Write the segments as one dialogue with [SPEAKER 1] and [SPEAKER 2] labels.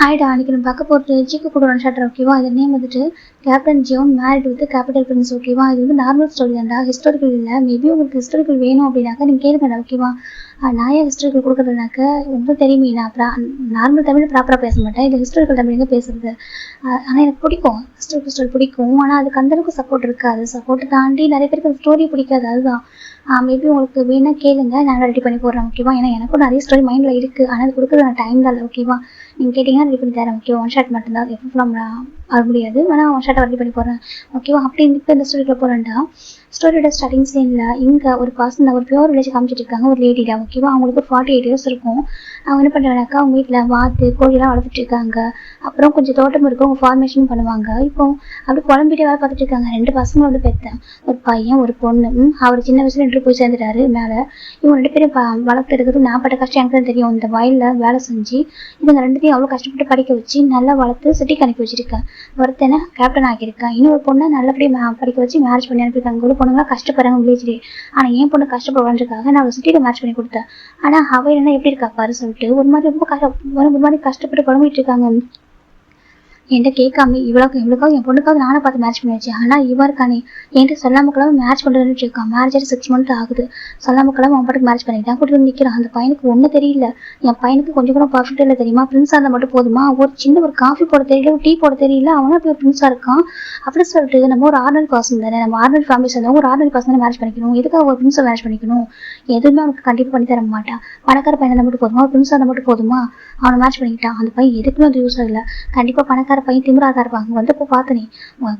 [SPEAKER 1] ஹாய்டா, அன்னைக்கு நம்ம பார்க்க போகிறது ஜிக்கு கூட ஒன் ஷாட்டர். ஓகேவா? இது நேம் வந்துட்டு captain Zion married with capital Prince. ஓகேவா? இது வந்து நார்மல் ஸ்டோரி தான்டா, ஹிஸ்டாரிக்கல் இல்லை. மேபி உங்களுக்கு ஹிஸ்டாரிக்கல் வேணும் அப்படின்னாக்கா நீங்கள் கேளுங்கடா. ஓகேவா? நான் ஏன் ஹிஸ்டாரிக்கல் கொடுக்குறதுனாக்க உங்களுக்கு தெரியுமே, நான் நார்மல் தமிழ் ப்ராப்பராக பேச மாட்டேன். இது ஹிஸ்டாரிக்கல் தமிழ் தான் பேசுறது. ஆனால் எனக்கு பிடிக்கும், ஹிஸ்டாரிக்கல் ஸ்டோரி பிடிக்கும். ஆனால் அதுக்கு அந்தளவுக்கு சப்போர்ட் இருக்காது. சப்போர்ட் தாண்டி நிறைய பேருக்கு அந்த ஸ்டோரி பிடிக்காது. அதுதான் மேபி உங்களுக்கு வேணால் கேளுங்க, நான் ரெடி பண்ணி போடுறேன். ஓகேவா? ஏன்னா எனக்கும் நிறைய ஸ்டோரி மைண்டில் இருக்குது. ஆனால் அது கொடுக்குறது டைம் தான் இல்லை. ஓகேவா? நீங்கள் கேட்டிங்கன்னா ரெடி பண்ணி தரேன். ஓகேவா? ஒன் ஷாட் மட்டும்தான், எஃப்எம் அது முடியாது. ஆனால் ஒன் ஷாட்டை ரெடி பண்ணி போடுறேன். ஓகேவா? அப்படி இப்போ இந்த ஸ்டோரிக்குள்ள போகிறேன்டா. ஸ்டோரியோட ஸ்டார்டிங் சீனில் இங்கே ஒரு பர்சன், ஒரு பியூர் வில்லேஜ் காமிச்சிட்டு இருக்காங்க. ஒரு லேடிடா. ஓகேவா? அவங்களுக்கு ஒரு 48 years இருக்கும். அவங்க என்ன பண்ணுறாங்கனாக்கா, அவங்க வீட்டில் வாத்து கோழிலாம் வளர்த்துட்டு இருக்காங்க. அப்புறம் கொஞ்சம் தோட்டம் இருக்கும், அவங்க ஃபார்மேஷன் பண்ணுவாங்க. இப்போ அப்படி குழம்பிட்டே வேலை பார்த்துட்டு இருக்காங்க. 2 பசங்க வந்து பெற்றேன், ஒரு பையன் ஒரு பொண்ணு. அவர் சின்ன வயசுல 2 போய் சேர்ந்துட்டாரு மேலே. இவங்க 2 பேரும் வளர்த்து எடுக்கிறது நான் பட்ட கஷ்டம் எனக்கு தான் தெரியும். இந்த வயலில் வேலை செஞ்சு இவங்க 2 அவ்வளோ கஷ்டப்பட்டு படிக்க வச்சு நல்லா வளர்த்து சிட்டிக்கு அனுப்பி வச்சிருக்கேன். ஒருத்தனை கேப்டன் ஆக்கியிருக்கேன். இன்னொரு பொண்ணை நல்லபடியாக படிக்க வச்சு மேரேஜ் பண்ணி அனுப்பியிருக்காங்க. ஒரு பொண்ணுங்க கஷ்டப்படுறாங்க வில்லேஜ்லேயே. ஆனால் என் பொண்ணு கஷ்டப்படுவான்றதுக்காக நான் சிட்டியில் மேட்ச் பண்ணி கொடுத்தேன். ஆனால் அவள் என்ன எப்படி இருக்கா பாரு சொல்லிட்டு ஒரு மாதிரி ஒரு மாதிரி கஷ்டப்பட்டு புலம்பிட்டு இருக்காங்க. என்கிட்ட கேட்காம இவ்வளோக்காக என் பொண்ணுக்காக நானே பார்த்து மேட்ச் பண்ணி வச்சேன். ஆனால் இவ இருக்கானே என்கிட்ட சொல்லாமக்கெல்லாம் மேட்ச் பண்ணுறதுன்னு இருக்கான். மேரேஜ் 6 months ஆகுது. சொல்லாமக்கெல்லாம் அவன் பாட்டுக்கு மேட்ச் பண்ணிட்டான். கூட்டிட்டு வந்து நிற்கிறான். அந்த பையனுக்கு ஒன்றும் தெரியல. என் பையனுக்கு கொஞ்சம் கூட பர்ஃபெக்டாக இல்லை தெரியுமா? பிரின்ஸாக இருந்தால் மட்டும் போதுமா? ஒரு சின்ன ஒரு காஃபி போட தெரியல, ஒரு டீ போட தெரியல, அவனும் அப்படி ஒரு பிரின்ஸாக இருக்கான். அப்படி சொல்லிட்டு நம்ம ஒரு ஆர்டினரி பர்சன் தானே, நம்ம ஆர்டினரி ஃபேமிலி சேர்ந்தவங்க ஒரு ஆர்டினரி பர்சன் தானே மேரேஜ் பண்ணிக்கணும். எதுக்காக ஒரு பிரின்ஸை மேரேஜ் பண்ணிக்கணும்? எதுவுமே அவனுக்கு கண்டிப்பாக பண்ணி தர மாட்டான். பணக்கார பையனை இருந்தால் மட்டும் போதுமா? ஒரு பிரின்ஸாக இருந்தால் மட்டும் போதுமா? அவனை மேட்ச் பண்ணிக்கிட்டான். அந்த பையன் எதுக்குமே அது யூஸ் இல்லை. கண்டிப்பாக பணக்கார பையன் திமிராதான் இருப்பாங்க. வந்தப்போ பார்த்தனே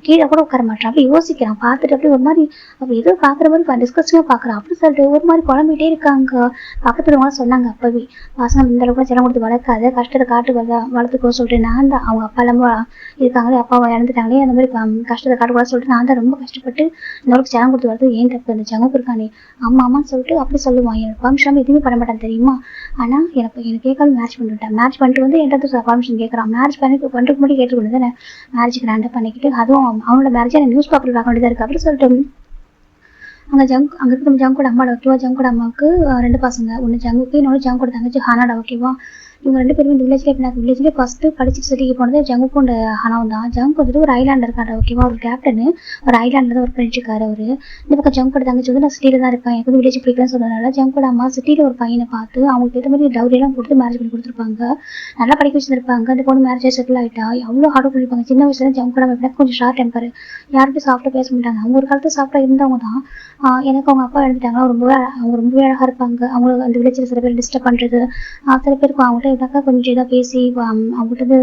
[SPEAKER 1] கீழே கூட உட்கார மாட்டான். அப்படி யோசிக்கிறான். பார்த்துட்டு அப்படி ஒரு மாதிரி அப்படி ஏதோ பார்க்குற மாதிரி டிஸ்கஸ்டிங்காக பார்க்குறான். அப்படி சொல்லிட்டு ஒரு மாதிரி குழம்பிட்டே இருக்காங்க. பக்கத்துல சொன்னாங்க அப்பவே, பசங்க இந்த அளவுக்கு ஜனம் கொடுத்து வளர்க்காத, கஷ்டத்தை காட்டு வளர்த்துக்கோ சொல்லிட்டு நான் தான் அவங்க அப்பா இல்லாமல் இருக்காங்களே, அப்பாவை இறந்துட்டாங்களே, அந்த மாதிரி கஷ்டத்தை காட்டுக்கூட சொல்லிட்டு நான் தான் ரொம்ப கஷ்டப்பட்டு இந்த அளவுக்கு ஜனம் கொடுத்து வளர்த்து ஏன் தப்பு இந்த ஜனமுக்கு இருக்கானே அம்மா அம்மான்னு சொல்லிட்டு அப்படி சொல்லுவான். எனக்கு பர்மிஷன் எதுவுமே பண்ண மாட்டான் தெரியுமா? ஆனால் எனக்கு கேட்காம மேட்ச் பண்ணிவிட்டேன். மேட்ச் பண்ணிட்டு வந்து என்கிட்ட பர்மிஷன் கேட்குறான். மேரேஜ் பண்ணுறதுக்கு முன்னாடி கேட்டுக்கொண்டு தானே மேரேஜ் கிராண்டாக பண்ணிக்கிட்டு, அதுவும் அவனோட மேரேஜ் எனக்கு நியூஸ் பேப்பர் பார்க்க வேண்டியதாக இருக்குது. அப்படி சொல்லிட்டு அங்கே இருக்கிற ஜங்கோட அம்மாவோட. ஓகேவா? ஜங்கோட அம்மாவுக்கு 2 பசங்க. ஒன்று ஜங்குக்கு, இன்னொன்று ஜங்கோட தங்கச்சி ஹானாடா. ஓகேவா? இவங்க 2 பேருமே இந்த வில்லேஜ்லேயே ஃபஸ்ட்டு படிச்சுட்டு சிட்டிக்கு போனது ஜங்குக்கும் ஹனாவும் தான். ஜங்கு வந்துட்டு ஒரு ஐலாண்டில் இருக்காரு. ஓகேவா? ஒரு கேப்டனு ஒரு ஐலாண்டில் தான் ஒர்க் பண்ணிட்டுருக்காரு அவரு. இந்த பக்கம் ஜங்கோட தங்கச்சி வந்து நான் சிட்டியில் தான் இருக்கேன், எனக்கு வந்து வில்லேஜ் பிடிக்கலன்னு சொன்னதுனால ஜங்கோட அம்மா சிட்டியில் ஒரு பையனை பார்த்து அவங்களுக்கு ஏற்ற மாதிரி டவுரியெல்லாம் கொடுத்து மேரேஜ் பண்ணி கொடுத்துருப்பாங்க. நல்லா படிக்க வச்சுருப்பாங்க. அந்த பொண்ணு மேரேஜ் செட்டில் ஆகிட்டா. எவ்வளோ ஹார்ட் பண்ணியிருப்பாங்க. சின்ன வயசுல ஜங்கோட எனக்கு கொஞ்சம் ஷார்ட் டெம்பர், யார்கிட்டும் சாஃப்டாக பேச மாட்டாங்க. அவங்க ஒரு காலத்தில் சாஃப்டாக இருந்தவங்க தான். எனக்கு அவங்க அப்பா எழுந்துட்டாங்க. அவங்க ரொம்பவே அழகாக இருப்பாங்க. அவங்க அந்த வில்லேஜில் சில பேர் டிஸ்டர்ப் பண்ணுறது, சில பேருக்கு அவங்கள்ட்ட இருந்தாக்கா கொஞ்சம் இதாக பேசி அவங்கள்ட்ட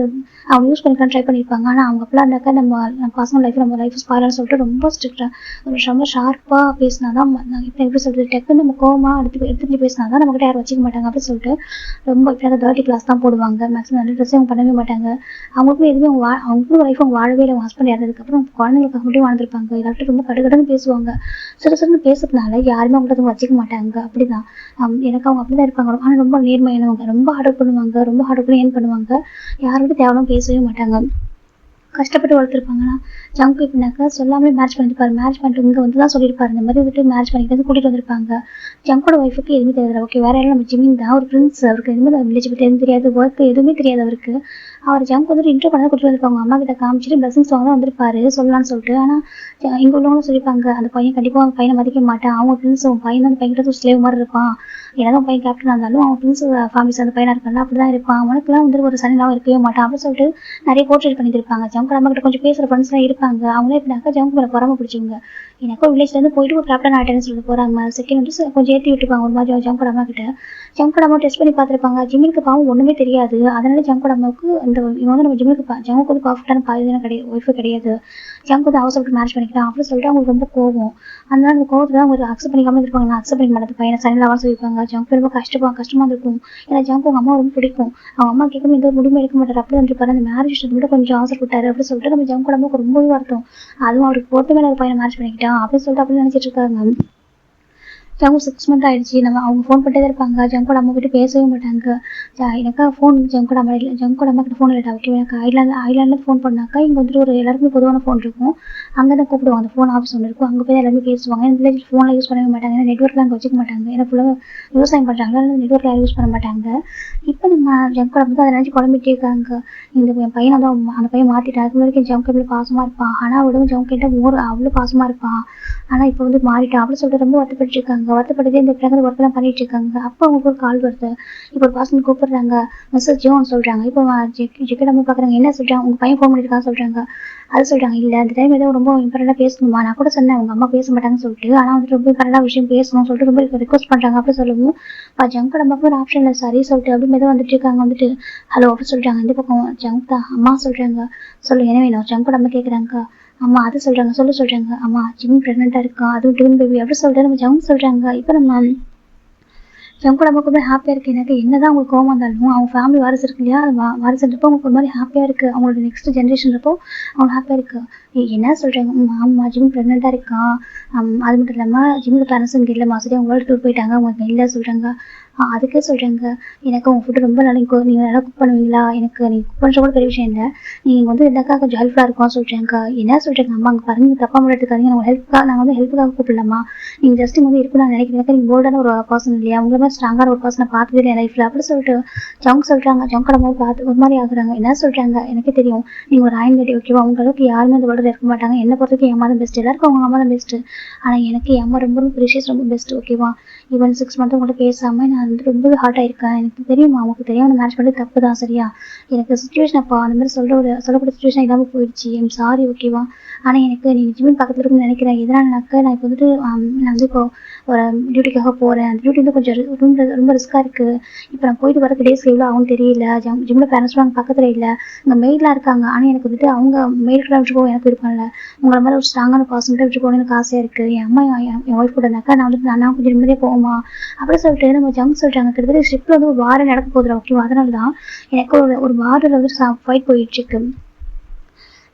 [SPEAKER 1] அவங்க யூஸ் பண்ணிக்கலாம் ட்ரை பண்ணியிருப்பாங்க. ஆனால் அவங்க அப்பெல்லாம் இருந்தாக்கா நம்ம பசங்க நம்ம லைஃப் ஸ்பாயில்னு சொல்லிட்டு ரொம்ப ஸ்ட்ரிக்டாக ரொம்ப ஷார்ப்பாக பேசினா தான். இப்போ எப்படி சொல்கிறது, டக்குன்னு நம்ம கோவமாக எடுத்துகிட்டு பேசினா தான் நம்மகிட்ட யாரும் வச்சுக்க மாட்டாங்க. அப்படி சொல்லிட்டு ரொம்ப இப்போ 30 கிளாஸ் தான் போடுவாங்க. மேக்ஸிமம் நல்ல ட்ரெஸ்ஸே அவங்க பண்ணவே மாட்டாங்க. அவங்களுக்கும் எதுவுமே அவங்களுக்கும் லைஃப் அவங்க வாழவே இல்லை. அவங்க ஹஸ்பண்ட் இறந்ததுக்கப்புறம் குழந்தைங்களுக்காக மட்டும் வாழ்ந்துருப்பாங்க. எல்லார்ட்டும் ரொம்ப கடுகடுன்னு பேசுவாங்க. சிறு பேசுறதுனால யாருமே அவங்கள்ட்ட வச்சுக்க மாட்டாங்க. அப்படிதான் எனக்கு அவங்க அப்படிதான் இருப்பாங்க. ஆனால் ரொம்ப நேர்மையானவங்க, ரொம்ப ஆர்டர் பண்ணுவாங்க, ரொம்ப ஆர்டர் பண்ணி ஏன் பண்ணுவாங்க. யாருக்கிட்ட தேவையில்லாம பேசவே மாட்டாங்க. கஷ்டப்பட்டு வளர்த்துருப்பாங்கன்னா ஜங்கு இப்படினாக்கா சொல்லாமே மேரேஜ் பண்ணிருப்பாரு. மேரேஜ் பண்ணிட்டு இங்கே வந்து தான் சொல்லியிருப்பாரு. இந்த மாதிரி வந்துட்டு மேரேஜ் பண்ணிட்டு கூட்டிகிட்டு வந்திருப்பாங்க. ஜங்கோட ஒய்ஃபுக்கு எதுவுமே தெரியாது. ஓகே, வேற யாரும் நம்ம ஜிமின் தான் ஒரு பிரின்ஸ். அவருக்கு எதுவுமே வில்லேஜ் பற்றி எதுவும் தெரியாது, ஒர்க் எதுவுமே தெரியாது அவருக்கு. அவர் ஜங்கு வந்துட்டு இன்ட்ரோ பண்ணி கூட்டிட்டு வந்திருப்பாங்க. அம்மா கிட்ட காமிச்சிட்டு பிளஸிங்ஸ் வாங்க தான் வந்திருப்பாரு சொல்லலாம்னு சொல்லிட்டு. ஆனால் இங்கே உள்ளவங்களும் சொல்லியிருப்பாங்க அந்த பையன் கண்டிப்பாக அவன் பையனை மதிக்க மாட்டான். அவங்க பிரின்ஸ் அவன் பையன் தான் அந்த பையன் கிட்ட ஸ்லேவ் மாதிரி இருப்பான். ஏதாவது பையன் கேப்டன் இருந்தாலும் அவன் பிரின்ஸ் ஃபேமிலிஸ் அந்த பையனாக இருக்காங்க அப்படிதான் இருப்பான். அவனுக்குலாம் வந்துட்டு ஒரு சனிலாவும் இருக்கவே மாட்டான் அப்படின்னு சொல்லிட்டு நிறைய போர்ட்ரேட் பண்ணியிருப்பாங்க. ஜங்கோட அம்மா கிட்ட கொஞ்சம் பேசுகிற ஃப்ரெண்ட்ஸ்லாம் இருப்பாங்க. அவங்களே எப்படினாக்கா ஜங்கு மேலே பொறாம பிடிச்சவங்க. எனக்கும் வில்லேஜ்லேருந்து போயிட்டு ஒரு கேப்டன் ஆகிட்டேன்னு சொல்லிட்டு போகிறாங்க. செகண்ட் வந்து கொஞ்சம் ஏற்றி விட்டுருப்பாங்க ஒரு மாதிரி ஜங்கோட அம்மா கிட்ட. ஜங்கோட அம்மா டெஸ்ட் பண்ணி பார்த்துருப்பாங்க. ஜிம்மிக்கு பாவம் ஒன்றுமே தெரியாது. அதனால ஜங்கோட அம்மாவுக்கு இவங்க வந்து நம்ம ஜங்குக்கு வந்து பர்ஃபெக்டான பாதிதான் ஒய்ஃபு கிடையாது. ஜங்கு வந்து அவசரப்பட்டு மேரேஜ் பண்ணிக்கலாம் அப்படின்னு சொல்லிட்டு அவங்களுக்கு ரொம்ப கோவம். அதனால அந்த கோவத்தில் அவங்க அக்செப்ட் பண்ணிக்காம இருப்பாங்க. நான் அக்செப்ட் பண்ணி மாட்டேன் பையனை சனிலாவான்னு சொல்லியிருப்பாங்க. ஜங்கு ரொம்ப கஷ்டமாக இருக்கும். ஏன்னா ஜங்கு அவங்க அம்மா ரொம்ப பிடிக்கும். அவங்க அம்மா கேட்காம எந்த ஒரு முடிவுமே எடுக்க மாட்டார். அப்படி வந்துருப்பாரு. அந்த மேரேஜ் மட்டும் கொஞ்சம் அவசரப்பட்டாரு அப்படின்னு சொல்லிட்டு நம்ம ஜங்கோட அம்மாவுக்கு ரொம்பவே வருத்தம். அதுவும் அவருக்கு பொறுத்த மேலே ஒரு பையனை மேரேஜ் பண்ணிக்கிட்டான் அப்படின்னு சொல்லிட்டு அப்படி நினைச்சிட்டு இருக்காங்க. ஜங்கு 6 மந்த் ஆயிடுச்சு. நம்ம அவங்க ஃபோன் பண்ணிட்டே தான் இருப்பாங்க. ஜங்கோட அம்மா கிட்ட பேசவே மாட்டாங்க. எனக்கா ஃபோன் ஜங்கோட அம்மா இல்லை, ஜங்கோட அம்மா கிட்ட ஃபோன் இல்லைடா. ஓகே, எனக்கு ஐலாண்டில் ஃபோன் பண்ணாக்கா இங்கே வந்துட்டு ஒரு எல்லாருக்குமே பொதுவான ஃபோன் இருக்கும். அங்கே தான் கூப்பிடுவாங்க. அந்த ஃபோன் ஆஃபீஸ் ஒன்று இருக்கும். அங்கே போய் எல்லாருமே பேசுவாங்க. இந்த வில்லேஜ் ஃபோனில் யூஸ் பண்ணவே மாட்டாங்க. ஏன்னா நெட்ஒர்க்லாம் அங்கே வச்சுக்க மாட்டாங்க. ஏன்னா ஃபுல்லாக விவசாயம் பண்ணுறாங்களா, நெட்ஒர்க் யாரும் யூஸ் பண்ண மாட்டாங்க. இப்போ நம்ம ஜங்கோட அம்மா தான் அதை நினச்சி குழம்பிட்டே இருக்காங்க. என் பையனை தான் அந்த பையன் மாற்றிட்டான். அதுக்கு முன்னாடி ஜங்கு எவ்வளோ பாசமாக இருப்பான். ஆனால் விட ஜங்கு கிட்ட அவ்வளோ பாசமாக இருப்பான். ஆனால் இப்போ வந்து மாறிட்டான் அப்படின்னு சொல்லிட்டு ரொம்ப வருத்தப்பட்டு இருக்காங்க. வருத்தப்பட்டு இந்த பிள்ளைங்க ஒர்க்கெல்லாம் பண்ணிட்டு இருக்காங்க. அப்போ அவங்களுக்கு ஒரு கால் வருது. இப்போ ஒரு பர்சன் கூப்பிடுறாங்க. மிஸ்ஸஸ் ஜோன் சொல்றாங்க. இப்போ ஜெக்கெட் அம்மா பார்க்குறாங்க. என்ன சொல்றாங்க, உங்க பையன் ஃபோன் பண்ணியிருக்கான்னு சொல்றாங்க. அது சொல்றாங்க, இல்லை அந்த டைம் ஏதோ ரொம்ப இம்பார்ட்டண்டாக பேசணுமா, நான் கூட சொன்னேன் உங்க அம்மா பேச மாட்டாங்கன்னு சொல்லிட்டு, ஆனால் வந்துட்டு ரொம்ப இம்பார்ட்டண்டாக விஷயம் பேசணும்னு சொல்லிட்டு ரொம்ப ரிக்வஸ்ட் பண்றாங்க. அப்படி சொல்லவும் ஜங்கோட அம்மாவுக்கு ஒரு ஆப்ஷன் இல்லை, சரி சொல்லிட்டு அப்படி ஏதோ வந்துட்டு இருக்காங்க. வந்துட்டு ஹலோ அப்படி சொல்றாங்க. இந்த பக்கம் ஜங்க் தான் அம்மா சொல்றாங்க. சொல்லு என்ன வேணும், ஜங்கோட அம்மா கேட்குறாங்க. அம்மா அது சொல்றாங்க. சொல்றாங்க. அம்மா ஜிம் பிரெக்னெண்டா இருக்கா, அதுவும் ட்வின் பேபி அப்படி சொல்லிட்டு நம்ம ஜங்க் சொல்றாங்க. இப்போ நம்ம ஜங்கோட அம்மாவுக்கு ரொம்ப ஹாப்பியாக இருக்குது. எனக்கு என்னதான் அவங்களுக்கு கோவம் வந்தாலும் அவங்க ஃபேமிலி வாரிசு இருக்கு இல்லையா, அது வாரிசுன்றப்போ அவங்களுக்கு ஒரு மாதிரி ஹாப்பியாக இருக்குது. அவங்களோட நெக்ஸ்ட் ஜென்ரேஷன்றப்போ அவங்க ஹாப்பியாக இருக்குது. என்ன சொல்கிறாங்க, ஆமா ஜிம் ப்ரெக்னெண்ட்டாக இருக்கான். அது மட்டும் இல்லாமல் ஜிம்மில் பேரண்ட்ஸும் இங்கே இல்லைம்மா, சரி அவங்க வேர்ல்டு டூர் போயிட்டாங்க, அவங்க இல்லை சொல்கிறாங்க. அதுக்கே சொல்கிறாங்க, எனக்கு உங்கள் ஃபுட்டு ரொம்ப நல்லா நீங்கள் நல்லா குக் பண்ணுவீங்களா, எனக்கு நீங்கள் குக் பண்ணுற கூட பெரிய விஷயம் இல்லை, நீங்கள் வந்து இருந்தாக்கா கொஞ்சம் ஹெல்ப்ஃபுல்லாக இருக்கும் சொல்கிறாங்க. என்ன சொல்கிறாங்க, அம்மா அங்கே பாருங்க தப்பாக முடியாதுக்காதீங்க, நாங்கள் வந்து ஹெல்ப்புக்காக கூப்பிடலாமா, நீங்கள் ஜஸ்ட் வந்து இருக்கும் நான் நினைக்கிறேன், நீங்கள் போல்டான ஒரு பர்சன் இல்லையா, உங்களை மாதிரி ஸ்ட்ராங்கான ஒரு பர்சனை பார்த்ததே இல்லை லைஃப்பில் அப்படி சொல்லிட்டு ஜங்க் சொல்கிறாங்க. ஜங்கோட மாதிரி பார்த்து ஒரு மாதிரி ஆகுறாங்க. என்ன சொல்கிறாங்க, எனக்கே தெரியும் நீங்கள் ஒரு அயன் லேடி ஓகேவா, உங்களுக்கு யாருமே அந்த வேர்ல்டில் இருக்க மாட்டாங்க, என்னை பொறுத்தவரைக்கும் என் அம்மா தான் பெஸ்ட், எல்லாருக்கும் அவங்க அம்மா தான் பெஸ்ட்டு, ஆனால் எனக்கு என் அம்மா ரொம்ப ப்ரீஷியஸ், ரொம்ப பெஸ்ட் ஓகேவா. ஈவன் 6 மந்த் உங்கள்கிட்ட பேசாமல் நான் வந்து ரொம்பவே ஹார்ட் ஆயிருக்கேன். எனக்கு தெரியுமா, உங்களுக்கு தெரியாமல் மேரேஜ் பண்ணி தப்பு தான் சரியா, எனக்கு சுச்சுவேஷன் அப்போ அந்த மாதிரி சொல்லக்கூடிய சுச்சுவேஷன் இல்லாமல் போயிடுச்சு, ஐம் சாரி ஓகேவா. ஆனால் எனக்கு நீங்கள் ஜிம்மின் பக்கத்தில் இருக்குன்னு நினைக்கிறேன். எதனாலனாக்கா நான் இப்போ வந்துட்டு நான் வந்து இப்போ ஒரு டியூட்டிக்காக போகிறேன். அந்த டியூட்டி வந்து கொஞ்சம் ரொம்ப ரிஸ்க்காக இருக்குது. இப்போ நான் போயிட்டு வரக்கு டேஸ் எவ்வளோ ஆகும்னு தெரியல. ஜிம்மில் பேரண்ட்ஸ்லாம் அங்கே பக்கத்தில் இல்லை, இங்கே மெயிலாக இருக்காங்க. ஆனால் எனக்கு வந்துட்டு அவங்க மெயிலுக்குலாம் விட்டு போக எனக்கு விருப்பம் இல்லை. உங்களை மாதிரி ஒரு ஸ்ட்ராங்கான பர்சன்கிட்ட விட்டு போகணும்னு எனக்கு ஆசையாக இருக்குது. என் அம்மா என் ஒய்ஃப் கூட இருந்தாக்கா நான் வந்துட்டு நான் கொஞ்சம் நிம்மதியாக போகுமா அப்படி சொல்லிட்டு நம்ம ஜங்க் சொல்கிறாங்க. கிட்டத்தட்ட ஷிப்பில் வந்து ஒரு வாரம் நடக்க போகுது ஓகேவா. அதனால தான் எனக்கு ஒரு வாரில் வந்து ஃபைட் போயிட்டுருக்கு.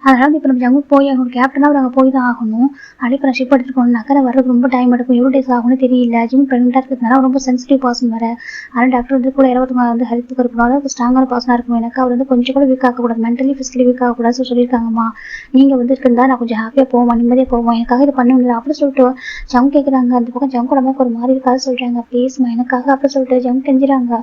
[SPEAKER 1] அதனால இப்போ நம்ம ஜங்கு போய் அவங்க கேப்டனாக அங்கே போய் தான் ஆகணும். அப்படி இப்போ நான் ஷிப் எடுத்துட்டு போகணுன்னாக்கா நான் வரதுக்கு ரொம்ப டைம் எடுக்கும், எவ்வளோ டேஸ் ஆகும்னு தெரியல. ஜிம் ப்ரெக்னெண்ட்டாக இருக்கிறதுனால ரொம்ப சென்சிட்டிவ் பர்சன் வேறு. அதனால் டாக்டர் வந்து கூட 21 வந்து ஹெல்த்துக்கு இருக்கணும், அதாவது ஸ்ட்ராங்கான பர்சனாக இருக்கும். எனக்கு அவர் வந்து கொஞ்சம் கூட வீக் ஆகக்கூடாது, மென்டலி ஃபிசிக்கலி வீக் ஆகக்கூடாது சொல்லியிருக்காங்கம்மா. நீங்கள் வந்து இருந்தால் நான் கொஞ்சம் ஹாப்பியாக போவோம், நிம்மதியாக போவோம், எனக்காக இது பண்ணுவீங்களா அப்படி சொல்லிட்டு ஜங்கு கேட்குறாங்க. அந்த பக்கம் ஜங்கோட அம்மாவுக்கு ஒரு மாதிரி இருக்காது சொல்கிறாங்க. ப்ளீஸ்மா எனக்காக அப்படி சொல்லிட்டு ஜங்கு கெஞ்சுறாங்க.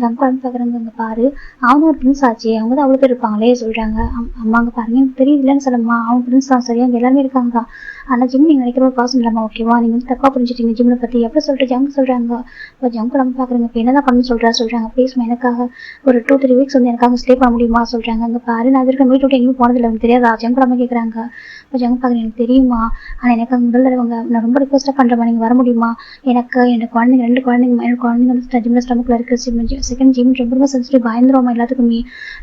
[SPEAKER 1] ஜங்கோட அம்மா பார்க்குறாங்க, அங்கே பாரு அவங்க ஒரு பிரின்ஸ் ஆச்சு, அவங்க தான் அவ்வளோ பேர் இருப்பாங்களே சொல்கிறாங்க. அம்மா அங்கே பாருங்க எனக்கு தெரியலன்னு சொல்லம்மா, அவங்க பிரின்ஸ் தான் சரியா, அங்கே எல்லாருமே இருக்காங்க தான், ஆனால் ஜிம் நீங்கள் நினைக்கிற ஒரு பர்சன் இல்லாமல் ஓகேவா, நீங்கள் வந்து தப்பாக புரிஞ்சுட்டீங்க ஜிம்மை பற்றி அப்படி சொல்லிட்டு ஜங்கு சொல்கிறாங்க. இப்போ ஜங்கோட அம்மா பார்க்குறாங்க. இப்போ என்ன தான் பண்ணணும்னு சொல்கிறாங்க. ப்ளீஸ்மா எனக்காக ஒரு 2-3 வீக்ஸ் வந்து எனக்காக ஸ்டே பண்ண முடியுமா சொல்கிறாங்க. அங்கே பாரு நான் இருக்க வீட்டு விட்டு எங்கேயும் போனதில்லை, எனக்கு தெரியாதா ஜங்கோட அம்மா கேட்குறாங்க. இப்போ ஜங்கு பார்க்குறேன், எனக்கு தெரியுமா, ஆனால் எனக்கு முதல் தடவை நான் ரொம்ப ரிக்வஸ்ட்டாக பண்ணுறேன், நீங்கள் வர முடியுமா, எனக்கு குழந்தைங்க 2 குழந்தைங்க, எனக்கு குழந்தைங்க வந்து ஜிம்மில் ஸ்டமக்கில் இருக்குது, செகண்ட் ஜிம் ரொம்ப சென்சிட்டிவ் பயந்துருவோம்மா எல்லாத்துக்குமே,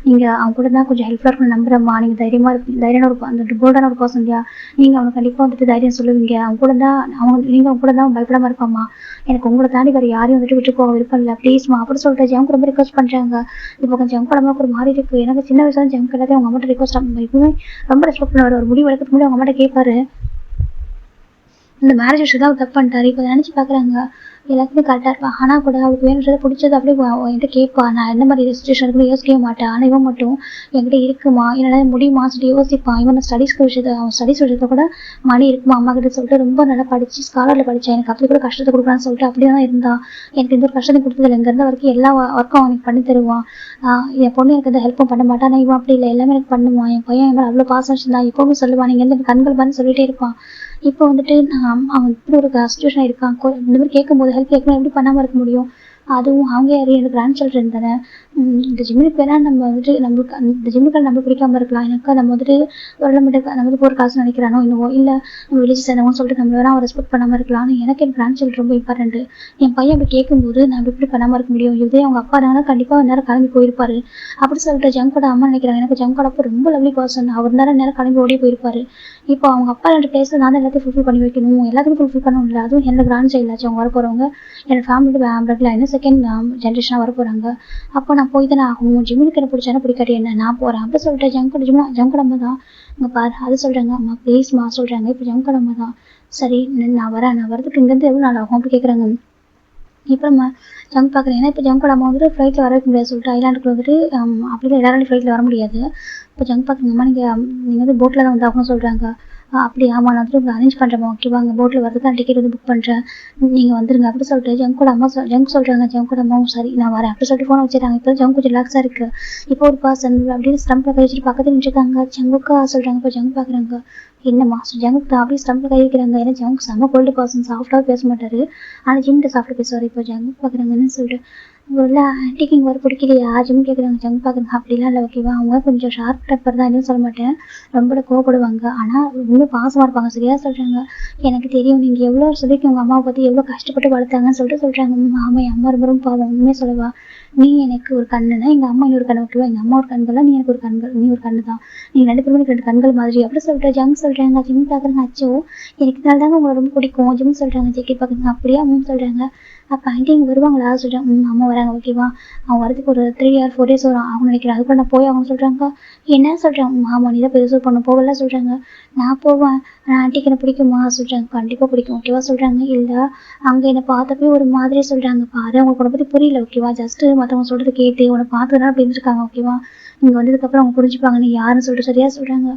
[SPEAKER 1] நீங்கள் அவங்க கூட தான் கொஞ்சம் ஹெல்ப்ஃபுல்லாக இருக்குன்னு நம்புறேம்மா, நீங்கள் தைரியமான ஒரு அந்த போல்டான ஒரு பர்சன் இல்லையா, நீங்கள் அவங்க கண்டிப்பாக வந்துட்டு தைரியம் சொல்லுவீங்க, அவங்க கூட தான் பயப்படாமல் இருப்பாம்மா, எனக்கு உங்களை தாண்டி வேறு யாரையும் வந்துட்டு விட்டு போக விருப்பம் இல்லை ப்ளீஸ்மா அப்படி சொல்லிட்டு ஜங்கு ரொம்ப ரிக்வஸ்ட் பண்ணுறாங்க. இப்போ கொஞ்சம் ஜங்கு படமாக ஒரு மாதிரி இருக்குது. எனக்கு சின்ன வயசுல ஜங்கு எல்லாத்தையும் அவங்க அம்மாட்ட ரிக்வஸ்ட் எப்பவுமே ரொம்ப ரெஸ்பெக்ட் பண்ணுவார். ஒரு முடிவு எடுக்கிறதுக்கு முன்னாடி அவங்க அம்மாட்ட கேட்பாரு. இந்த மேரேஜ் விஷயம் தான் தப்பு பண்ணிட்டாரு. இப்போ நினச்சி பார்க்குறாங்க எல்லாத்துக்குமே கரெக்டாக இருப்பான், ஆனால் கூட அவளுக்கு வேணுன்றதை பிடிச்சது அப்படியே என்கிட்ட கேட்பா, நான் என்ன மாதிரி சுச்சுவேஷன் இருக்குன்னு யோசிக்கவே மாட்டேன். ஆனால் இவன் மட்டும் என்கிட்ட இருக்குமா என்னால் முடியுமா சொல்லிட்டு யோசிப்பான். இவன் அவன் ஸ்டடீஸ் விஷயத்தை கூட மணி இருக்குமா அம்மா கிட்ட சொல்லிட்டு ரொம்ப நல்லா படித்து ஸ்காலரில் படித்தேன், எனக்கு அப்படி கூட கஷ்டத்தை கொடுக்குறான்னு சொல்லிட்டு அப்படியே தான் இருந்தான். எனக்கு எந்த ஒரு கஷ்டத்தை கொடுத்ததில்லை, இங்கேருந்த வரைக்கும் எல்லா ஒர்க்கும் அவனுக்கு பண்ணி தருவான். என் பொண்ணு எனக்கு எந்த ஹெல்ப்பும் பண்ண மாட்டான், ஆனால் இவன் அப்படி இல்லை, எல்லாமே எனக்கு பண்ணுவான். என் பையன் என் மேலே அவ்வளோ பாசம் வச்சுருந்தான், எப்போவுமே சொல்லுவான், நீங்கள் எந்த கண்கள் பண்ணி சொல்லிகிட்டே இருப்பான். இப்போ வந்துட்டு அவன் இப்படி ஒரு சுச்சுவேஷன் இருக்கான், இந்த மாதிரி கேட்கும்போது ஹெல்ப் கேட்கணும் எப்படி பண்ணாமல் இருக்க முடியும். அதுவும் அவங்க யாரும் எனக்கு கிராண்ட் சில்ட்ரன் தானே. இந்த ஜிம்முக்கு வேணால் நம்ம வந்துட்டு இந்த ஜிம்முக்கு நம்ம பிடிக்காம இருக்கலாம், எனக்கு நம்ம வந்துட்டு ஒரு லிமிட்டுக்கு நம்ம வந்து போகிற காசு நினைக்கிறானோ இன்னும் இல்லை நம்ம வில்லேஜ் சேர்ந்தவங்க சொல்லிட்டு நம்ம வேணால் அவன் ரெஸ்பெக்ட் பண்ணாமல் இருக்கலாம். ஆனால் எனக்கு என் கிராண்ட் சில்ட்ரன் ரொம்ப இம்பார்ட்டன்ட்டு. என் பையன் அப்படி கேட்கும்போது நம்ம எப்படி பண்ணாமல் இருக்க முடியும், இதே அவங்க அப்பா இருந்தாங்கன்னா கண்டிப்பாக நேரம் கிளம்பி போயிருப்பாரு அப்படி சொல்லிட்டு ஜங்கோட அம்மா நினைக்கிறாங்க. எனக்கு ஜங்கோட அப்பா ரொம்ப லவ்லி பர்சன், அவர் நேரம் கிளம்பி ஓடி போயிருப்பாரு. இப்போ அவங்க அப்பா 2 பிளேஸில் நான் தான் எல்லாத்தையும் ஃபுல்ஃபில் பண்ணி வைக்கணும், எல்லாத்தையும் ஃபுல்ஃபில் பண்ணணும் இல்லை, அதுவும் என்னோட கிராண்ட் சைல்டு ஆச்சு, அவங்க வர போகிறவங்க என்னோட ஃபேமிலியோட பேக்ல இன்னும் செகண்ட் ஜென்ரேஷனாக வர போகிறாங்க. அப்போ நான் போய் தானே ஆகணும், ஜிம்முக்கு என்ன பிடிச்சானே பிடிக்காட்டி என்ன நான் போகிறேன் அப்படி சொல்லிட்டு ஜங்கோட அம்மா தான் இங்கே பாரு அது சொல்கிறாங்க. அம்மா ப்ளீஸ்மா சொல்கிறாங்க. இப்போ ஜங்கோட அம்மா தான் சரி நான் வரேன், நான் வரதுக்கு இங்கேருந்து எவ்வளோ நாள் ஆகும் அப்படி கேட்குறாங்க. இப்போ நம்ம ஜங்க் பார்க்குறேன். ஏன்னா இப்போ ஜங்கோட அம்மா வந்துட்டு ஃப்ளைட்டில் வர வைக்க முடியாது சொல்லிட்டு ஐலாண்டுக்குள்ள வந்துட்டு அப்படி எல்லாராலையும் ஃப்ளைட்டில் வர முடியாது. இப்போ ஜங்க் பார்க்குறீங்கம்மா, நீங்கள் வந்து போட்டில் தான் வந்தாகணும்னு சொல்கிறாங்க. அப்படி ஆமாம், நான் வந்துட்டு உங்களுக்கு அரேஞ்ச் பண்ணுறேம்மா, ஓகேவா, அங்கே போட்டில் வரதுக்கு நான் டிக்கெட் வந்து புக் பண்ணுறேன், நீங்கள் வந்துருங்க அப்படி சொல்லிட்டு ஜங்க் சொல்கிறாங்க. ஜங்கோட அம்மாவும் சரி நான் வரேன் அப்படி சொல்லிட்டு ஃபோனை வச்சுட்டாங்க. இப்போ ஜங்க் கொஞ்சம் ரிலாக்ஸாக இருக்குது. இப்போ ஒரு பர்சன் அப்படின்னு ஸ்டம்பில் கை வச்சுட்டு பக்கத்தில் நின்றுருக்காங்க. ஜங்குக்கா சொல்கிறாங்க. இப்போ ஜங்க் பார்க்குறாங்க. என்னம்மா ஜங்குக்கு அப்படியே ஸ்டம்பில் கை வைக்கிறாங்க. ஏன்னா ஜங்க் செம்ம கோல்டு பர்சன், சாஃப்டாக பேச மாட்டார். ஆனால் ஜிம்கிட்ட சாஃப்டாக பேசுவார். இப்போ ஜங்க் பார்க்குறாங்கன்னு சொல்லிட்டு ஒரு ஆன்டிக்கு இங்கே வர பிடிக்கலையா ஜிம் கேட்குறாங்க. ஜங்க் பார்க்குறாங்க. அப்படிலாம் இல்லை ஓகேவா, அவங்க கொஞ்சம் ஷார்ப் டெம்பர் தான், எதுவும் சொல்ல மாட்டேன், ரொம்ப கோவப்படுவாங்க, ஆனால் ரொம்ப பாசமாக இருப்பாங்க. சரியா சொல்கிறாங்க. எனக்கு தெரியும் நீங்கள் எவ்வளோ சொல்லியிருக்கீங்க உங்கள் அம்மாவை பற்றி எவ்வளோ கஷ்டப்பட்டு வளர்த்தாங்கன்னு சொல்லிட்டு சொல்கிறாங்க. ஆமாம், என் அம்மா ரொம்ப ரொம்ப பாவம், உண்மையாக சொல்லவா, நீ எனக்கு ஒரு கண்ணுனா எங்கள் அம்மா இன்னொரு கண்ணு ஓகேவா, எங்கள் அம்மா ஒரு கண்கள், நீ எனக்கு ஒரு கண்கள், நீ ஒரு கண்ணு தான், நீங்கள் ரெண்டு பேருமே எனக்கு 2 கண்கள் மாதிரி அப்படி சொல்லிட்டு ஜங்க் சொல்கிறாங்க. ஜிம் பார்க்குறாங்க. அச்சோ எனக்கு இதனால தாங்க உங்களை ரொம்ப பிடிக்கும் ஜிம் சொல்கிறாங்க. ஜெக்கி பார்க்குறாங்க. அப்படியே அம்மா சொல்கிறாங்க. அப்போ ஆண்டி இங்கே வருவாங்களா சொல்கிறாங்க. அம்மா வராங்க ஓகேவா, அவங்க வரதுக்கு ஒரு 3 or 4 days வரும் அவங்க நினைக்கிறேன், அதுக்குள்ள நான் போய் அவங்க சொல்கிறாங்க. என்ன சொல்கிறாங்க. ஆமாம், நீ தான் பெருசு பண்ண போகல சொல்கிறாங்க. நான் போவேன், ஆனால் ஆண்டிக்கு என்ன பிடிக்குமா சொல்கிறாங்க. கண்டிப்பாக பிடிக்கும் ஓகேவா சொல்கிறாங்க. இல்லை அங்கே என்னை பார்த்தப்பே ஒரு மாதிரி சொல்கிறாங்க. பாரு அவங்களுக்கு உன்னை பற்றி புரியல ஓகேவா, ஜஸ்ட்டு மற்றவங்க சொல்கிறது கேட்டு உன்னை பார்த்ததுனால அப்படி இருந்திருக்காங்க ஓகேவா, இங்கே வந்ததுக்கப்புறம் அவங்க புரிஞ்சுப்பாங்க நீ யாருன்னு சொல்லிட்டு. சரியா சொல்கிறாங்க.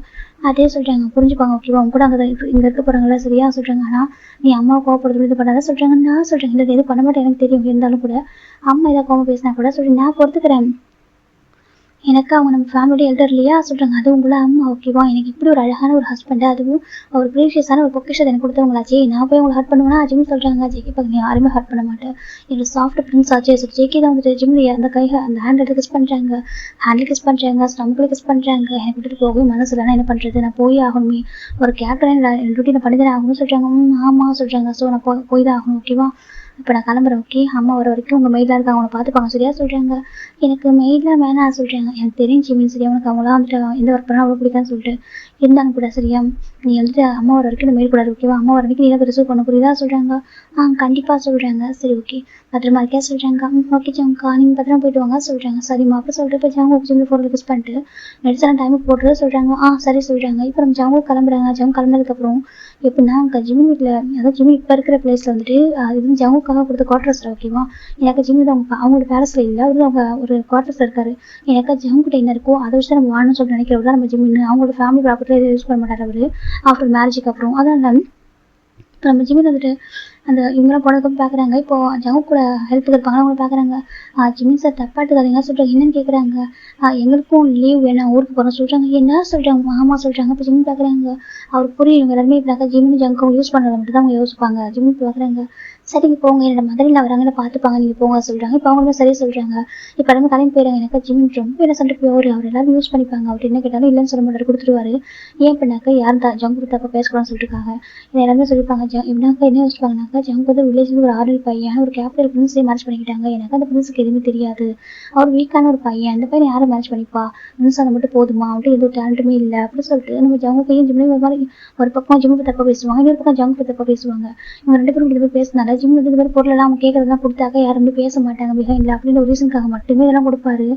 [SPEAKER 1] அதே சொல்கிறாங்க. புரிஞ்சுப்பாங்க ஓகேவா, அவங்க கூட அங்கே இங்கே இருக்க போகிறாங்களா சரியா சொல்கிறாங்க. ஆனால் நீ அம்மாவை கோவப்படுறது இது பண்ணாதான் சொல்கிறாங்க. நான் சொல்கிறேன் இல்லை எதுவும் பண்ண மாட்டேன், எனக்கு தெரியும், இருந்தாலும் கூட அம்மா ஏதாவது கோவம் பேசினா கூட சொல்லி நான் பொறுத்துக்கிறேன், எனக்கு அவங்க நம்ம ஃபேமிலியோட எல்டர் இல்லையா சொல்கிறாங்க. அதுவும் உங்களை அம்மா ஓகேவா, எனக்கு இப்படி ஒரு அழகான ஒரு ஹஸ்பண்டு, அதுவும் ஒரு ப்ரீஷியஸான ஒரு பொக்கிஷத்தை எனக்கு கொடுத்தவங்களாச்சே, நான் போய் உங்களை ஹர்ட் பண்ணுவேன்னா ஜிம் சொல்கிறாங்க. ஜெக்கி பார்க்க யாருமே ஹர்ட் பண்ண மாட்டேன், என்னோட சாஃப்ட் பிரின்ஸ் ஆச்சே சொல்லி ஜெக்கி தான் வந்துட்டு ஜிம்மில் அந்த அந்த ஹேண்ட் கிஸ் பண்ணுறாங்க, ஹேண்டில் கிஸ் பண்ணுறாங்க, ஸ்டம்பில் கிஸ் பண்ணுறாங்க. எனக்கு விட்டுட்டு போகவே மனசு இல்லைனா என்ன பண்ணுறது, நான் போய் ஆகணுமே, ஒரு கேப்டன் டியூட்டி நான் பண்ணி தானே ஆகணும்னு சொல்கிறாங்க. ஆமாம் சொல்கிறாங்க. ஸோ நான் போய் தான் ஆகணும் ஓகேவா, இப்போ நான் கிளம்புறேன் ஓகே, அம்மா வர வரைக்கும் உங்கள் மெயிலாக இருக்காங்க, அவங்கள பார்த்துப்பாங்க சரியா சொல்கிறாங்க. எனக்கு மெயிலாக வேணாம் சொல்கிறாங்க. எனக்கு தெரிஞ்சு மீன் சரியா, உனக்கு அவங்களாம் வந்துட்டு எந்த ஒர்க் பண்ணால் அவ்வளோ பிடிக்கான்னு சொல்லிட்டு இருந்தாலும் கூட சரியா, நீ வந்துட்டு அம்மா வர வரைக்கும் இந்த மெயில் கூடாது ஓகேவா, அம்மா வர வரைக்கும் நீ தான் ரிசீவ் பண்ண புரியுதா சொல்கிறாங்க. கண்டிப்பாக சொல்கிறாங்க. சரி ஓகே பத்திரமா இருக்கே சொல்கிறாங்க. ஓகே ஜங்கா நீங்கள் பத்திரமா போயிட்டு வாங்க சொல்கிறாங்க. சரிம்மா அப்படி சொல்லிட்டு இப்போ ஜாங்க ஜிம்மில் ஃபோன் ரிக்வெஸ்ட் பண்ணிட்டு மெடிசன் டைமுக்கு போட்டுறது சொல்கிறாங்க. சரி சொல்கிறாங்க. இப்போ நம்ம ஜாங்க கிளம்புறாங்க. ஜாங்க கிளம்புனதுக்கப்புறம் எப்படின்னா அங்கே ஜிம்மி வீட்டில், அதாவது ஜிம்மி இப்போ இருக்கிற பிளேஸில் வந்துட்டு இது வந்து ஜங்குக்காக கொடுத்த குவார்டர்ஸில் ஓகேவா, எனக்கு ஜிம்மி தான் அவங்களோட பேலஸில் இல்லை, அவர் அவங்க ஒரு குவார்டர்ஸில் இருக்காரு. எனக்கு ஜங்குக்கிட்ட என்ன இருக்கோ அதை வச்சு தான் நம்ம வாழணும்னு சொல்லிட்டு நினைக்கிறவர் தான் நம்ம ஜிம்மின்னு. அவங்களோட ஃபேமிலி ப்ராப்பர்ட்டியில் எதுவும் யூஸ் பண்ண மாட்டார் அவர் ஆஃப்டர் மேரேஜுக்கு அப்புறம். அதனால இப்போ நம்ம ஜிம்மில் வந்துட்டு அந்த இவங்களாம் போனதுக்கப்புறம் பார்க்குறாங்க. இப்போ ஜங்கு கூட ஹெல்ப்புக்கு இருப்பாங்க, அவங்கள பார்க்குறாங்க. ஜிம்மி சார் தப்பாட்டுக்காதீங்க சொல்கிறாங்க. என்னன்னு கேட்குறாங்க. எங்களுக்கும் லீவ் வேணும், ஊருக்கு போகிறோம் சொல்கிறாங்க. என்ன சொல்கிறாங்க. ஆமாம் சொல்கிறாங்க. இப்போ ஜிம்மி பார்க்குறாங்க. அவருக்கு புரியும் இவங்க எல்லாருமே இப்படினாக்கா ஜிம்மின்னு ஜங்கும் யூஸ் பண்ணுறத மட்டும் தான் அவங்க யோசிப்பாங்க. ஜிம்மி பார்க்குறாங்க. சரிங்க போங்க, என்னோட மதுரையில் வராங்கன்னு பார்த்துப்பாங்க, நீங்கள் போங்க சொல்கிறாங்க. இப்போ அவங்களுமே சரி சொல்கிறாங்க. இப்போ எல்லாமே கிளம்பி போயிடுறாங்க. எனக்கு ஜிம்மி ரொம்ப என்ன சண்டை போய் அவர் எல்லாரும் யூஸ் பண்ணிப்பாங்க, அவர் என்ன கேட்டாலும் இல்லைன்னு சொல்ல மாட்டார், கொடுத்துருவாரு. ஏன் பண்ணாக்கா யாரும் ஜங்கு தப்பா பேசக்கூடாதுன்னு சொல்லிட்டுருக்காங்க. இதை எல்லாமே சொல்லியிருப்பாங்க. இப்படினாக்கா என்ன யோசிப்பாங்கனாக்கா ஜங்கு வந்து வில்லேஜில் ஒரு ஆர்டர் பையன் ஒரு கேபிட்டல் பிரின்ஸே மேரேஜ் பண்ணிக்கிட்டாங்க. எனக்கு அந்த பிரின்ஸுக்கு எதுவுமே தெரியாது, அவர் வீக்கான ஒரு பையன், அந்த பையனை யாரை மேரேஜ் பண்ணிப்பா, பிரின்ஸான மட்டும் போதுமா, அவன்ட்டு எதுவும் டேலண்ட்டுமே இல்லை அப்படி சொல்லிட்டு நம்ம ஜங்குக்கையும் ஜிம்மியும் ஒரு மாதிரி ஒரு பக்கம் ஜிம்முக்கு தப்பா பேசுவாங்க, இன்னொரு பக்கம் ஜங்கு தப்பா பேசுவாங்க. இவங்க 2 பேரும் இது மாதிரி பேசினால ஜிம் வந்து இது மாதிரி பொருளெல்லாம் அவங்க கேட்கறதுலாம் கொடுத்தாக்க யாரும் பேச மாட்டாங்க பிஹைண்ட்ல அப்படின்னு ஒரு ரீசனுக்காக மட்டுமே இதெல்லாம் கொடுப்பாரு.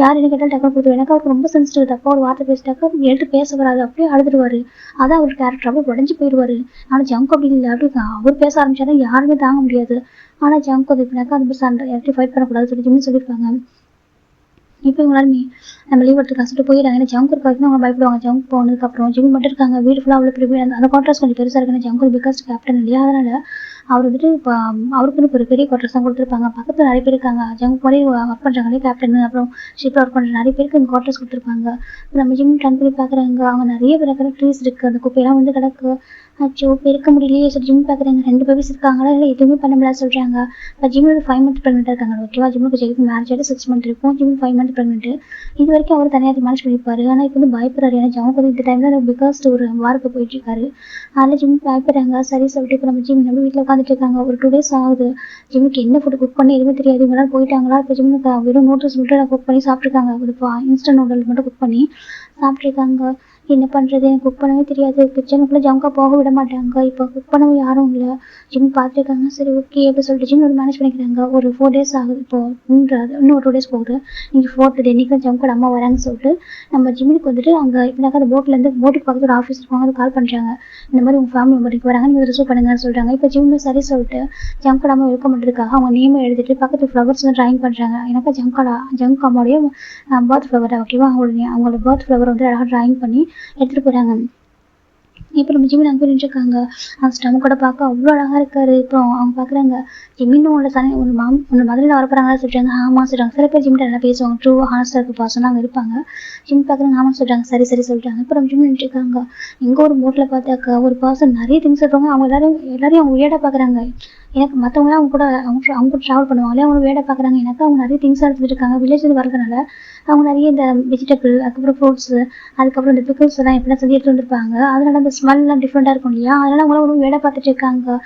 [SPEAKER 1] யார் என்ன கேட்டாலும் டக்குனு கொடுத்துருவாரு. எனக்கு அவருக்கு ரொம்ப சென்சிட்டிவ், தப்பா ஒரு வார்த்தை பேசிட்டாக்க எடுத்து பேச வராது, அப்படியே அழுதுருவாரு. அதான் அவர் கேரக்டர், அப்படியே உடஞ்சி போயிடுவாரு. ஆனால் ஜங்கு அப்படி இல்லை, அப்படி அவர் பேச ஆரம்பிச்சாதான் யாருமே தாங்க முடியாது. ஆனால் ஜங்கு அது இப்படினாக்கா அது சண்டை யார்ட்டையும் ஃபைட் பண்ணக்கூடாது சொல்லி ஜிம்னு சொல்லியிருப்பாங்க. இப்போ இவங்களாலுமே நம்ம லீவ் எடுத்து கஷ்டப்பட்டு போயிடுறாங்க. ஏன்னா ஜங்கு இருக்காதுன்னு அவங்க பயப்படுவாங்க. ஜங்கு போனதுக்கப்புறம் ஜிம் மட்டும் இருக்காங்க. வீடு ஃபுல்லாக அவ்வளோ பெரிய அந்த குவார்டர்ஸ் கொஞ்சம் பெருசாக இருக்குன்னு ஜங்கு பிகாஸ்ட் கேப்டன் இல்லையா, அதனால அவர் வந்துட்டு இப்போ அவருக்குன்னு ஒரு பெரிய குவார்டர்ஸ் தான் கொடுத்துருப்பாங்க. பக்கத்தில் நிறைய பேர் இருக்காங்க. ஜங்கு மாதிரி ஒர்க் பண்ணுறாங்களே கேப்டன், அப்புறம் ஷிப்பில் ஒர்க் பண்ணுற நிறைய பேருக்கு இங்கே குவார்டர்ஸ் கொடுத்துருப்பாங்க. நம்ம ஜிம் டர்ன் பண்ணி பார்க்குறாங்க. அவங்க நிறைய பேர் ட்ரீஸ் இருக்குது, அந்த குப்பையெல்லாம் வந்து கிடக்கு. அச்சோ பெருக்க முடியலையே சொல்லி ஜிம் பார்க்குறாங்க. 2 பேபிஸ் இருக்காங்களா, இல்லை எதுவுமே பண்ண முடியாது சொல்கிறாங்க. இப்போ ஜிம்மில் 5 months ப்ரெக்னெண்ட்டாக இருக்காங்க ஓகேவா. ஜிம்முக்கு ஜெயிக்கு மேரேஜ் ஆகிட்டு 6 months இருக்கும். ஜிம் 5 months ப்ரெக்னென்ட். இது வரைக்கும் அவர் தனியாக மேனேஜ் பண்ணியிருப்பாரு. ஆனால் இப்போ வந்து பயப்படுறாரு. ஏன்னா ஜங்கு வந்து இந்த டைமில் பிகாஸ் ஒரு வாரத்தை போயிட்டு இருக்காரு. அதனால ஜிம் பயப்படுறாங்க. சரி சொல்லிட்டு இப்போ நம்ம ஜிம் நம்ம வீட்டில் உட்காந்துட்டு இருக்காங்க. ஒரு 2 days ஆகுது. ஜிம்முக்கு என்ன ஃபுட் குக் பண்ணி எதுவுமே தெரியாது. இவங்களாம் போயிட்டாங்களா. இப்போ ஜிம்முக்கு வெறும் நூடுல்ஸ் மட்டும் குக் பண்ணி சாப்பிட்ருக்காங்க. ஒரு இன்ஸ்டன்ட் நூடுல்ஸ் மட்டும் குக் பண்ணி சாப்பிட்ருக்காங்க. என்ன பண்ணுறது, எனக்கு குக் பண்ணவே தெரியாது, கிச்சனுக்குள்ளே ஜம்கா போக விட மாட்டாங்க, இப்போ குக் பண்ணவும் யாரும் இல்லை. ஜிம் பார்த்துருக்காங்க. சரி ஓகே அப்படி சொல்லிட்டு ஜிம் மேனேஜ் பண்ணிக்கிறாங்க. ஒரு 4 days ஆகுது. இப்போது இன்னும் ஒரு 2 days போகுது. இன்றைக்கி 4th day. இன்றைக்கி தான் ஜம்கோட அம்மா வராங்கன்னு சொல்லிட்டு நம்ம ஜிம்முக்கு வந்துட்டு அங்கே இப்படினாக்கா அந்த போட்டுக்கு பக்கத்தில் ஒரு ஆஃபீஸ் இருக்காங்க. அது கால் பண்ணுறாங்க. இந்த மாதிரி உங்கள் ஃபேமிலி மெம்பருக்கு வராங்க, நீங்கள் ரிசீவ் பண்ணுங்கன்னு சொல்கிறாங்க. இப்போ ஜிம்மு சரி சொல்லிட்டு ஜம்கோட அம்மா வெல்கம் பண்ணுறதுக்காக அவங்க நேமை எழுதிட்டு பக்கத்து ஃப்ளவர்ஸ் வந்து ட்ராயிங் பண்ணுறாங்க. எனக்கு ஜம்க் அம்மாவுடைய பர்த் ஃப்ளவர் ஓகேவா, அவங்களோட பர்த் ஃப்ளவர் வந்து அழகாக ட்ராயிங் பண்ணி எடுத்துகிட்டு போகிறாங்க. இப்போ நம்ம ஜிமின் அங்கே நின்றுருக்காங்க. அந்த ஸ்டமக்கோட பார்க்க அவ்வளோ அழகாக இருக்காரு. இப்போ அவங்க பார்க்குறாங்க, ஜிமின் உன்னோட மதுரையில் வரப்போறாங்களா சொல்கிறாங்க. ஆமாம் சொல்கிறாங்க. சில பேர் ஜிம்மிட்ட நல்லா பேசுவாங்க, ட்ரூ ஹானஸ்டாக இருக்க பர்சனாக அங்கே இருப்பாங்க. ஜிம் பார்க்குறாங்க, ஆமாம் சொல்கிறாங்க. சரி சொல்லிட்டாங்க. இப்போ நம்ம ஜிம் நின்றுருக்காங்க. எங்கே ஒரு போட்டில் பார்த்தாக்கா ஒரு பர்சன் நிறைய திங்ஸ் சொல்கிறாங்க. அவங்க எல்லாரையும் அவங்க வியர்டாக பார்க்குறாங்க. எனக்கு மற்றவங்களாம் அவங்க கூட ட்ராவல் பண்ணுவாங்களே, அவங்க வியர்டாக பார்க்குறாங்க. எனக்கு அவங்க நிறைய திங்ஸ் எடுத்துகிட்டு இருக்காங்க. வில்லேஜில் வரதுனால அவங்க நிறைய இந்த வெஜிடபிள், அதுக்கப்புறம் ஃப்ரூட்ஸு, அதுக்கப்புறம் இந்த பிக்கிள்ஸ் எல்லாம் எப்படிலாம் செஞ்சு எடுத்து வந்துருப்பாங்க. அதனால அந்த ஸ்மெல்லாம் டிஃப்ரெண்ட்டாக இருக்கும் இல்லையா, அதனால அவங்களாம் ஒரு வேலை பார்த்துட்டு இருக்காங்க.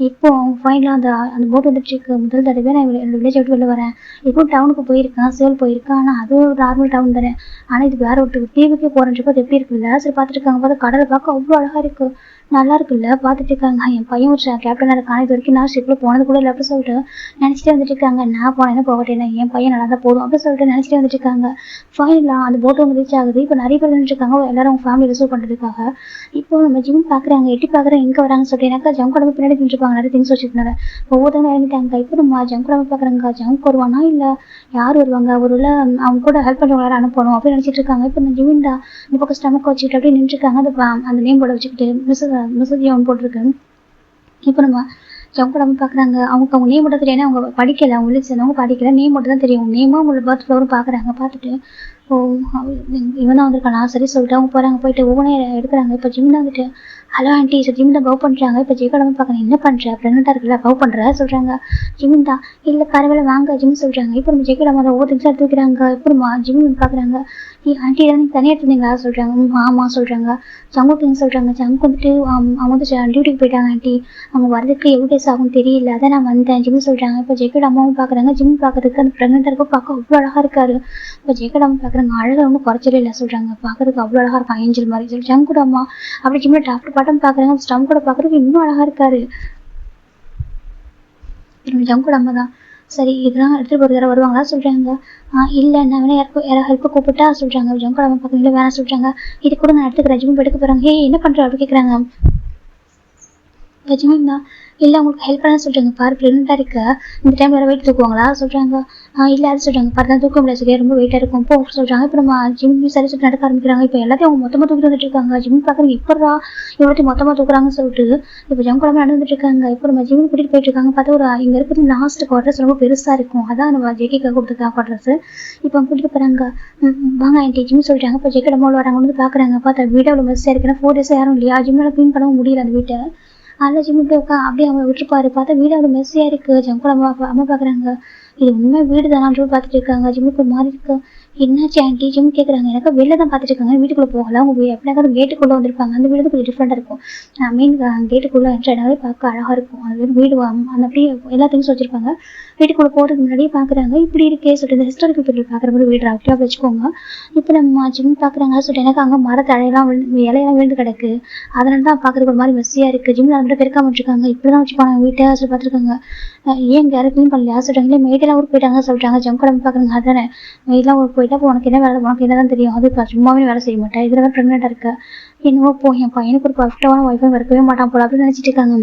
[SPEAKER 1] இப்போ அவங்க ஃபைனலாக அந்த போட் வந்துட்டு இருக்கு. முதல் தடவை நான் என்னோட வில்லேஜ் விட்டு வெளில வரேன். இப்போ டவுனுக்கு போயிருக்கேன், சேல் போயிருக்கேன். ஆனால் அது ஒரு நார்மல் டவுன் தானே. ஆனால் இது வேற ஒரு தீவுக்கே போகிறேன்றப்போ அது எப்படி இருக்குல்ல. சரி பார்த்துட்டு இருக்காங்க. பார்த்தா கடலை பார்க்க அவ்வளோ அழகாக இருக்குது, நல்லா இருக்குல்ல. பார்த்துட்டு இருக்காங்க. என் பையன் ஒரு கேப்டனாக இருக்கான். இது வரைக்கும் நான் ஷிப்பில் போனது கூட இல்லை அப்படி சொல்லிட்டு நினச்சிட்டே வந்துட்டு இருக்காங்க. நான் போனேன்னா போகட்டேன், என் பையன் நல்லா தான் போதும் அப்படின்னு சொல்லிட்டு நினச்சிட்டே வந்துட்டு இருக்காங்க. ஃபைனலாக அந்த போட்டு வந்து ரீச் ஆகுது. இப்போ நிறைய பேர் நின்றுருக்காங்க, எல்லாரும் அவங்க ஃபேமிலி ரிசீவ் பண்ணுறதுக்காக. இப்போ நம்ம ஜிம் பார்க்குறாங்க, எட்டி பார்க்குறேன் எங்கே வராங்கன்னு சொல்லிட்டு. எனக்கு ஜங்க் உடம்பு பின்னாடி நின்றுருப்பாங்க நிறைய திங்ஸ் வச்சுருந்தாங்க. ஒவ்வொருத்தவங்க இறங்கிட்டாங்க. இப்போ நம்ம ஜங்க் உடம்பு பார்க்குறாங்க. ஜங்க் வருவானா இல்லை யார் வருவாங்க, ஒரு உள்ள அவங்க கூட ஹெல்ப் பண்ணுறவங்க யாரும் அனுப்பணும் அப்படின்னு நினச்சிட்டு இருக்காங்க. இப்போ இந்த ஜிமின்டா இந்த பக்கம் ஸ்டமக் வச்சுக்கிட்டு அப்படியே நின்றுருக்காங்க. அந்த நேம் போர்டை வச்சுக்கிட்டு மிஸ்ஸஸ் ஜியோன்னு போட்டிருக்கு. இப்போ நம்ம ஜம்ப் உடம்பு பார்க்குறாங்க. அவங்க நேம் மட்டும் தெரியாது, அவங்க படிக்கலை, அவங்க உள்ளே சேர்ந்தவங்க படிக்கலை, நேம் மட்டும் தான் தெரியும். நேமும் அவங்களோட பர்த் ஃப்ளவரும் பார்க்குறாங்க. பார்த்துட்டு இவன் தான் வந்திருக்கான். நான் சரி சொல்லிட்டு அவங்க போகிறாங்க. போயிட்டு ஒவ்வொன்றும் எடுக்கிறாங்க. இப்போ ஜிம் தான் வந்துட்டு ஹலோ ஆண்டி ஜிம் தான் பவ் பண்ணுறாங்க. இப்போ ஜெயகடமை பார்க்குறேன், என்ன பண்ணுற, ப்ரெக்னெண்ட்டாக இருக்குல்ல, பவ் பண்ணுற சொல்கிறாங்க. ஜிம் தான் இல்லை பரவாயில்ல வாங்க ஜிம் சொல்கிறாங்க. இப்போ நம்ம ஜெயகடமை ஒவ்வொரு திங்ஸ் எடுத்து வைக்கிறாங்க. இப்போ ஜிம் பார்க்குறாங்க. ஆண்டி தான் நீங்கள் தனியாக எடுத்துருந்தீங்களா சொல்கிறாங்க. ஆமாம் சொல்கிறாங்க. ஜங்குக்கு சொல்கிறாங்க. ஜங்கு வந்துட்டு அவங்க வந்து டியூட்டிக்கு போயிட்டாங்க ஆண்டி, அவங்க வரதுக்கு எவ்வளோ டேஸ் ஆகும் தெரியல, அதான் நான் வந்தேன் ஜிம் சொல்கிறாங்க. இப்போ ஜெயகட் அம்மாவும் பார்க்குறாங்க. ஜிம் பார்க்குறதுக்கு அந்த ப்ரெக்னெண்ட்டாக இருக்க பார்க்க அவ்வளோ அழகாக இருக்காரு. இப்போ ஜெயகட் அம்மா பார்க்குறாங்க, அழகாக ஒன்றும் குறைச்சலே இல்லை சொல்கிறாங்க. பார்க்குறதுக்கு அவ்வளோ அழகாக இருக்கும், ஏஞ்சல் மாதிரி சொல்லி. ஜங்குட அம்மா அப்படி ஜிம்மில் டாக்டர் பாட்டம் பார்க்குறாங்க. ஸ்டம் கூட பார்க்குறதுக்கு இன்னும் அழகாக இருக்காரு. ஜங்குட அம்மா தான் சரி இதெல்லாம் எடுத்துகிட்டு போகிற யாரும் வருவாங்களா சொல்கிறாங்க. இல்லை நான் வேணா யாராவது ஹெல்ப்பை கூப்பிட்டா சொல்கிறாங்க. ஜங்குட அம்மா பார்க்குறீங்க இல்லை வேணாம் சொல்கிறாங்க. இது கூட நான் எடுத்துக்கிறேன் ஜிம் எடுக்க போகிறாங்க. என்ன பண்ணுற அப்படி கேட்குறாங்க. ஜிமின் தான் இல்லை உங்களுக்கு ஹெல்ப் பண்ண சொல்கிறாங்க. பாரு ப்ரெக்னெண்ட்டாக இருக்க, இந்த டைம் வேறு வெயிட் தூக்குவாங்களா சொல்கிறாங்க. இல்லை அது சொல்கிறாங்க. பாரு தான் தூக்க முடியாது சரியா, ரொம்ப வெயிட்டாக இருக்கும் போ சொல்கிறாங்க. இப்போ நம்ம ஜிம் சரி சொல்லிட்டு நடக்க ஆரம்பிக்கிறாங்க. இப்போ எல்லாத்தையும் அவங்க மொத்தமாக தூக்கிட்டு வந்துட்டு இருக்காங்க. ஜிம் பார்க்குறீங்க எப்படா இவ்வளோத்தையும் மொத்தமாக தூக்குறாங்கன்னு சொல்லிட்டு இப்போ ஜங்குடாமல் நடந்துட்டு இருக்காங்க. இப்போ நம்ம ஜிம் கூட்டிகிட்டு போயிட்டு இருக்காங்க. பார்த்தா ஒரு இங்கே இருக்கிறது லாஸ்ட் குவார்டர்ஸ் ரொம்ப பெருசாக இருக்கும், அதான் நம்ம ஜேகேக்காக கொடுத்துருக்காங்க குவார்டர்ஸ். இப்போ அவங்க கூட்டிகிட்டு போகிறாங்க. வாங்க ஆண்டி ஜிம் சொல்லிட்டாங்க. இப்போ ஜேகே அம்மா வராங்க வந்து பார்க்குறாங்க. பார்த்தா வீட்டை அவ்வளோ மெஸ்ஸாக இருக்குன்னா 4 days யாரும் இல்லையா, ஜிம்னால் க்ளீன் பண்ணவும் முடியல அந்த வீட்டை. அதில் ஜிம் அப்படியே அவங்க விட்டுருப்பாரு. பார்த்தா வீடு அவ்வளோ மெஸ்ஸியாக இருக்குது. ஜங்குட அம்மா பார்க்குறாங்க. இது உண்மை வீடு தானான்னு பார்த்துட்டு இருக்காங்க. ஜிம்முக்கு ஒரு மாதிரி இருக்கு. என்னாச்சு ஆண்டி ஜிம் கேட்குறாங்க. எனக்கு வெளில தான் பார்த்துட்டு இருக்காங்க, வீட்டுக்குள்ளே போகல. அவங்க எப்படினாக்கா அந்த கேட்டுக்குள்ளே வந்திருப்பாங்க. அந்த வீடு கொஞ்சம் டிஃப்ரெண்ட்டாக இருக்கும். மெயின் கேட்டுக்குள்ளே என்ட்ரானாவே பார்க்க அழகாக இருக்கும். அது வீடு அந்த அப்படியே எல்லா திங்ஸ் வச்சுருப்பாங்க. வீட்டுக்குள்ளே போகிறதுக்கு முன்னாடியே பார்க்குறாங்க. இப்படி இருக்கே சொல்லிட்டு இந்த ஹிஸ்டாரிக்கல் பீரியட் பார்க்குற மாதிரி வீடு ராக்கியாக வச்சுக்கோங்க. இப்போ நம்ம ஜிம் பார்க்குறாங்க சொல்லிட்டு எனக்கு அங்கே மரத்தழையெல்லாம் இலையெல்லாம் விழுந்து கிடக்கு, அதனால தான் பார்க்குறதுக்கு ஒரு மாதிரி மெஸ்ஸியாக இருக்குது. ஜிம்மில் அதை மட்டும் பெருக்காம வச்சுருக்காங்க. இப்படி தான் வச்சுப்பாங்க வீட்டை சொல்லி பார்த்துருக்காங்க. ஏன் யாரும் க்ளீன் பண்ணலையா சொல்கிறாங்க. இல்லை மெய்டெல்லாம் ஊருக்கு போயிட்டாங்க சொல்கிறாங்க. ஜம்கோட பார்க்குறாங்க. அதானே மெய்டெல்லாம் ஊருக்கு போயிட்டா இப்போ உனக்கு என்ன வேலை, உனக்கு என்ன தான் தெரியும், அது இப்போ சும்மாவே வேலை செய்ய மாட்டேன், இதில் வேறு ப்ரெக்னெண்ட்டாக இருக்க, என்னவோ போ என் பையனுக்கு ஒரு பர்ஃபெக்டான ஒய்ஃபை இருக்கவே மாட்டான் போல அப்படின்னு நினச்சிட்டு இருக்காங்க.